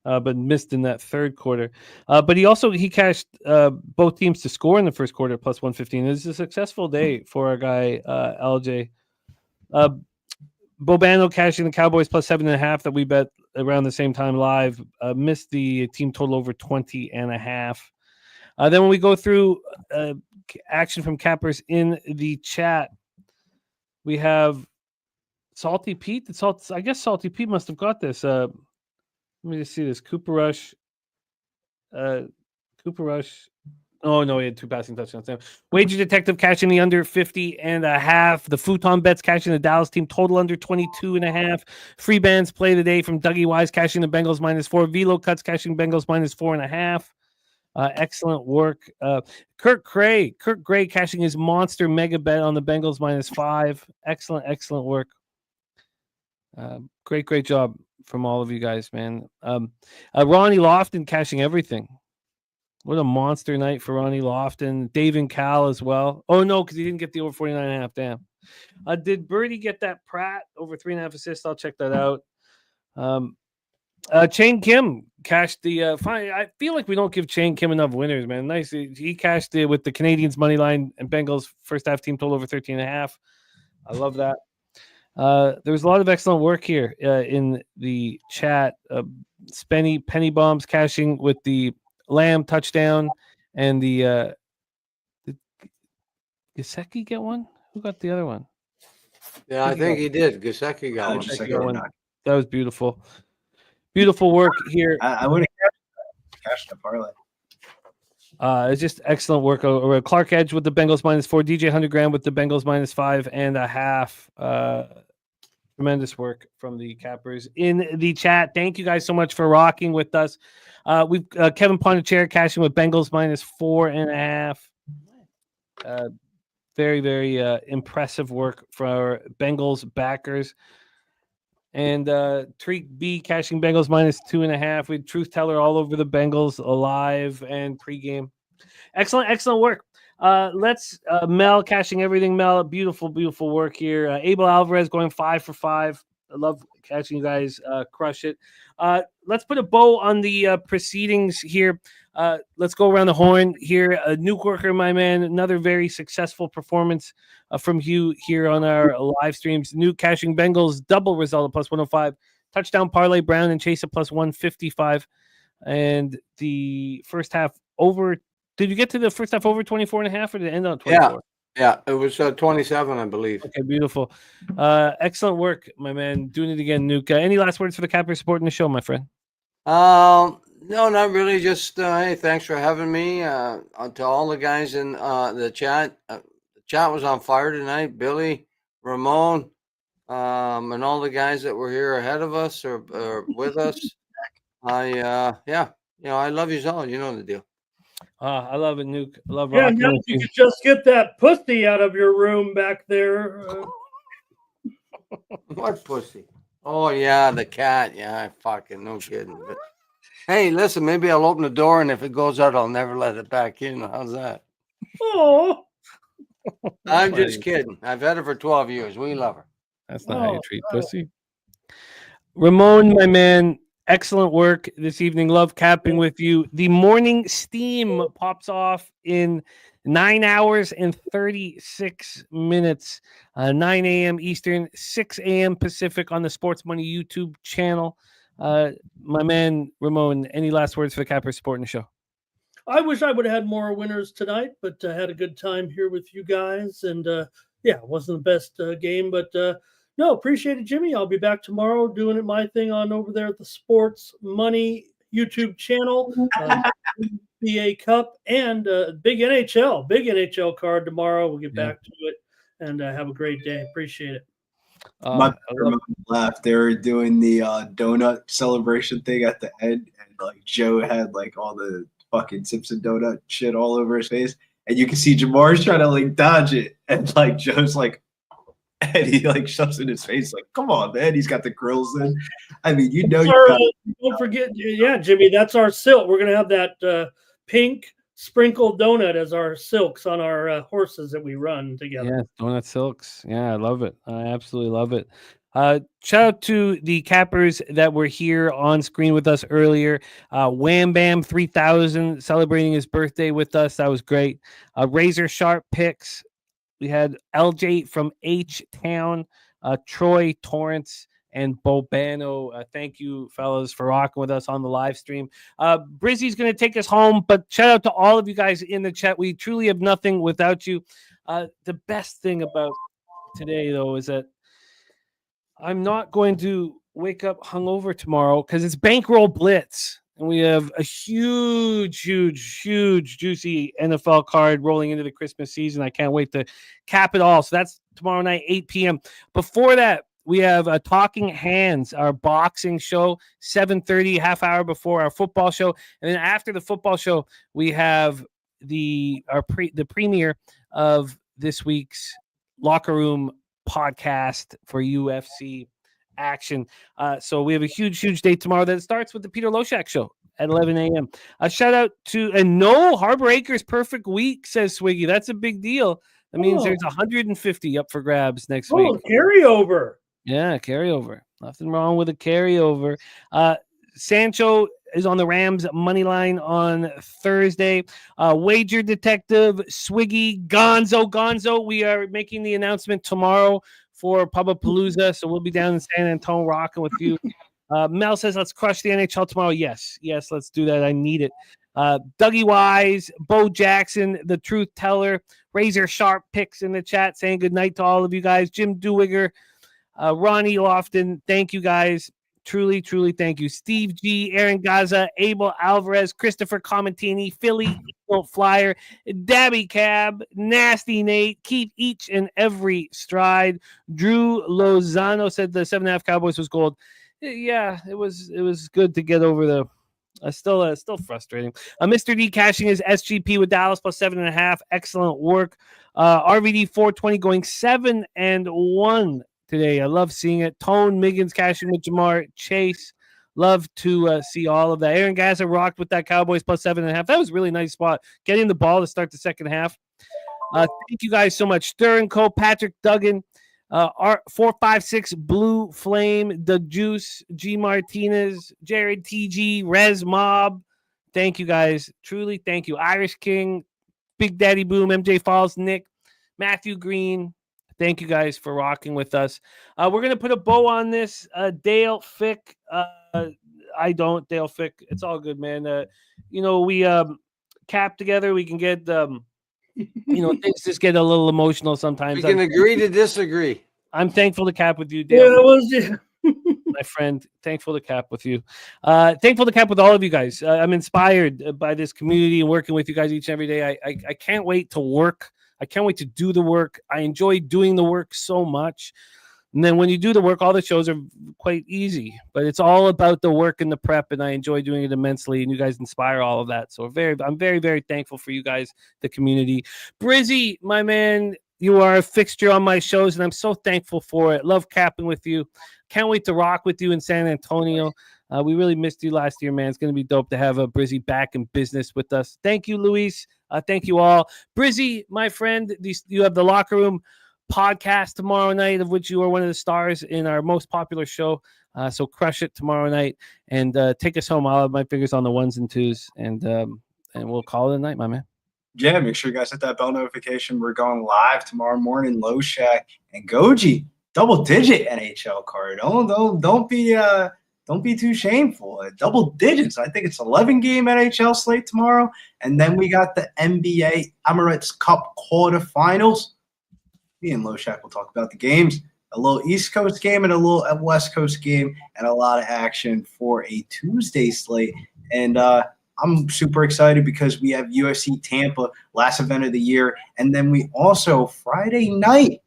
but missed in that third quarter. But he cashed both teams to score in the first quarter plus 115. It was a successful day for our guy LJ. Bobano cashing the Cowboys plus 7.5 that we bet around the same time live. Missed the team total over 20.5. Then when we go through action from cappers in the chat, we have Salty Pete. I guess Salty Pete must have got this. Let me just see this. Cooper Rush. Oh, no, he had 2 passing touchdowns. Wager Detective cashing the under 50.5. The Futon Bets cashing the Dallas team total under 22.5. Free bands play the day from Dougie Wise cashing the Bengals minus 4. Velo Cuts cashing Bengals minus 4.5. Excellent work. Kirk Gray cashing his monster mega bet on the Bengals minus 5. Excellent work. Great job from all of you guys, man. Ronnie Lofton cashing everything. What a monster night for Ronnie Lofton. Dave and Cal as well. Oh, no, because he didn't get the over 49.5. Damn. Did Birdie get that Pratt over 3.5 assists? I'll check that out. Shane Kim cashed the I feel like we don't give Shane Kim enough winners, man. Nice. He cashed it with the Canadians money line and Bengals first half team total over 13.5. I love that. There was a lot of excellent work here in the chat. Penny Bombs cashing with the Lamb touchdown and the did Gesicki get one? Who got the other one? Yeah, I think he did. Gesicki got one. That was beautiful. Beautiful work here. I would have cashed a parlay. It's just excellent work. Clark Edge with the Bengals minus 4. DJ 100 grand with the Bengals minus 5.5. Tremendous work from the Cappers in the chat. Thank you guys so much for rocking with us. We've Kevin Pondicherry cashing with Bengals -4.5. Very, very impressive work for our Bengals backers. And Treek B cashing Bengals -2.5. We had Truth Teller all over the Bengals live and pregame. Excellent work. Let's Mel cashing everything. Mel, beautiful work here. Abel Alvarez going 5 for 5. I love catching you guys crush it. Let's put a bow on the proceedings here. Let's go around the horn here. Nuke Worker, my man, another very successful performance from Hugh here on our live streams. Nuke cashing Bengals double result at +105. Touchdown parlay Brown and Chase at +155. And the first half over. Did you get to the first half over 24.5 or did it end on 24? Yeah, it was 27, I believe. Okay, beautiful. Excellent work, my man. Doing it again, Nuke. Any last words for the Cappers supporting the show, my friend? No, not really. Just hey, thanks for having me. To all the guys in the chat. The chat was on fire tonight. Billy, Ramon, and all the guys that were here ahead of us or with us. I love you all. You know the deal. I love it, Nuke. I love Yeah, rocking now with you could just get that pussy out of your room back there. What pussy? Oh yeah, the cat. Yeah, fucking no kidding. But, hey, listen, maybe I'll open the door, and if it goes out, I'll never let it back in. How's that? Oh, I'm just kidding. I've had her for 12 years. We love her. That's not how you treat pussy. Ramon, my man, excellent work this evening. Love capping with you. The morning steam pops off in 9 hours and 36 minutes. 9 a.m. Eastern, 6 a.m. Pacific on the Sports Money YouTube channel. My man, Ramon, any last words for the Cappers supporting the show? I wish I would have had more winners tonight, but I had a good time here with you guys. And it wasn't the best game, but no, appreciate it, Jimmy. I'll be back tomorrow doing it my thing on over there at the Sports Money YouTube channel. BA Cup and big NHL card tomorrow. We'll get back to it and have a great day. Appreciate it. My laughed. They were doing the donut celebration thing at the end, and like Joe had like all the fucking Simpson donut shit all over his face, and you can see Jamar's trying to like dodge it, and like Joe's like, and he like shoves in his face like, "Come on, man!" He's got the grills in. I mean, don't forget, Jimmy. That's our silk. We're gonna have that pink sprinkled donut as our silks on our horses that we run together. Yeah, donut silks. Yeah, I love it. I absolutely love it. Shout out to the Cappers that were here on screen with us earlier. Wham Bam 3000 celebrating his birthday with us. That was great. Razor Sharp picks. We had LJ from H-Town, Troy Torrance, and Bobano. Thank you, fellas, for rocking with us on the live stream. Brizzy's going to take us home, but shout out to all of you guys in the chat. We truly have nothing without you. The best thing about today, though, is that I'm not going to wake up hungover tomorrow because it's Bankroll Blitz. And we have a huge, juicy NFL card rolling into the Christmas season. I can't wait to cap it all. So that's tomorrow night, 8 p.m. Before that, we have a Talking Hands, our boxing show, 7:30, half hour before our football show. And then after the football show, we have the premiere of this week's Locker Room podcast for UFC action. So we have a huge day tomorrow that starts with the Peter Loshak show at 11 a.m. A shout out to no Harbor Acres perfect week, says Swiggy. That's a big deal. That means there's 150 up for grabs next week. Carryover. Yeah, carryover. Nothing wrong with a carryover. Sancho is on the Rams money line on Thursday. Wager Detective, Swiggy, Gonzo. We are making the announcement tomorrow for Pubapalooza, so we'll be down in San Antonio rocking with you. Mel says, let's crush the NHL tomorrow. Yes, let's do that. I need it. Dougie Wise, Bo Jackson, the Truth Teller, Razor Sharp picks in the chat saying good night to all of you guys. Jim Dewigger, Ronnie Lofton, thank you guys. Truly, truly, thank you. Steve G, Aaron Gaza, Abel Alvarez, Christopher Comentini, Philly Eagle Flyer, Dabby Cab, Nasty Nate, keep each and every stride. Drew Lozano said the 7.5 Cowboys was gold. Yeah, it was good to get over the still frustrating. Mr. D cashing his SGP with Dallas plus 7.5. Excellent work. RVD 420 going 7-1 today. I love seeing it. Tone Miggins cashing with Jamar Chase. Love to see all of that. Aaron Gaza rocked with that Cowboys plus 7.5. That was a really nice spot. Getting the ball to start the second half. Thank you guys so much. Stir & Co, Patrick Duggan, R456 Blue Flame, The Juice, G Martinez, Jared TG, Rez Mob. Thank you guys. Truly, thank you. Irish King, Big Daddy Boom, MJ Falls, Nick, Matthew Green. Thank you guys for rocking with us. We're going to put a bow on this. Dale Fick. Dale Fick. It's all good, man. We cap together. We can get, things just get a little emotional sometimes. We can agree to disagree. I'm thankful to cap with you, Dale. Yeah, my friend. Thankful to cap with you. Thankful to cap with all of you guys. I'm inspired by this community and working with you guys each and every day. I can't wait to work. I can't wait to do the work. I enjoy doing the work so much. And then when you do the work, all the shows are quite easy. But it's all about the work and the prep, and I enjoy doing it immensely. And you guys inspire all of that. So I'm very, very thankful for you guys, the community. Brizzy, my man, you are a fixture on my shows, and I'm so thankful for it. Love capping with you. Can't wait to rock with you in San Antonio. We really missed you last year, man. It's going to be dope to have a Brizzy back in business with us. Thank you, Luis. Thank you all. Brizzy, my friend, you have the Locker Room podcast tomorrow night, of which you are one of the stars in our most popular show. So crush it tomorrow night and take us home. I'll have my fingers on the 1s and 2s, and we'll call it a night, my man. Yeah, make sure you guys hit that bell notification. We're going live tomorrow morning. Low Shack and Goji, double-digit NHL card. Don't be too shameful. Double digits. I think it's 11-game NHL slate tomorrow, and then we got the NBA Emirates Cup quarterfinals. Me and Low Shack will talk about the games. A little East Coast game and a little West Coast game, and a lot of action for a Tuesday slate. And I'm super excited because we have UFC Tampa, last event of the year. And then we also, Friday night,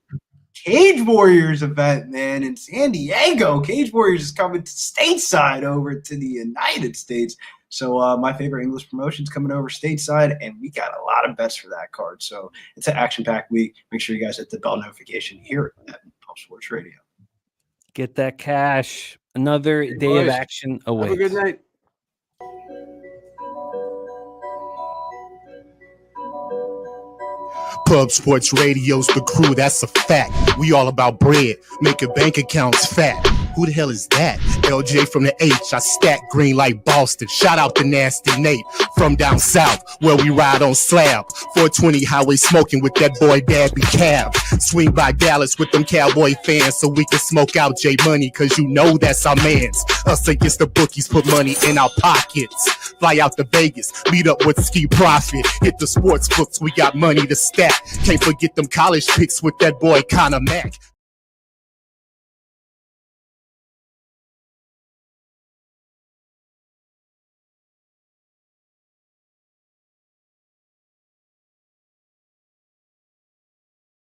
Cage Warriors event, man, in San Diego. Cage Warriors is coming to stateside over to the United States. So my favorite English promotion's coming over stateside, and we got a lot of bets for that card. So it's an action-packed week. Make sure you guys hit the bell notification here at Pub Sports Radio. Get that cash. Another day of action awaits. Have a good night. Pub Sports Radio's the crew, that's a fact. We all about bread, making bank accounts fat. Who the hell is that? LJ from the H, I stack green like Boston. Shout out to Nasty Nate from down south, where we ride on slab. 420 highway smoking with that boy Dabby Cab. Swing by Dallas with them Cowboy fans so we can smoke out J Money, cause you know that's our mans. Us against the bookies, put money in our pockets. Fly out to Vegas, meet up with Ski Profit. Hit the sports books, we got money to stack. Can't forget them college picks with that boy Conor Mack.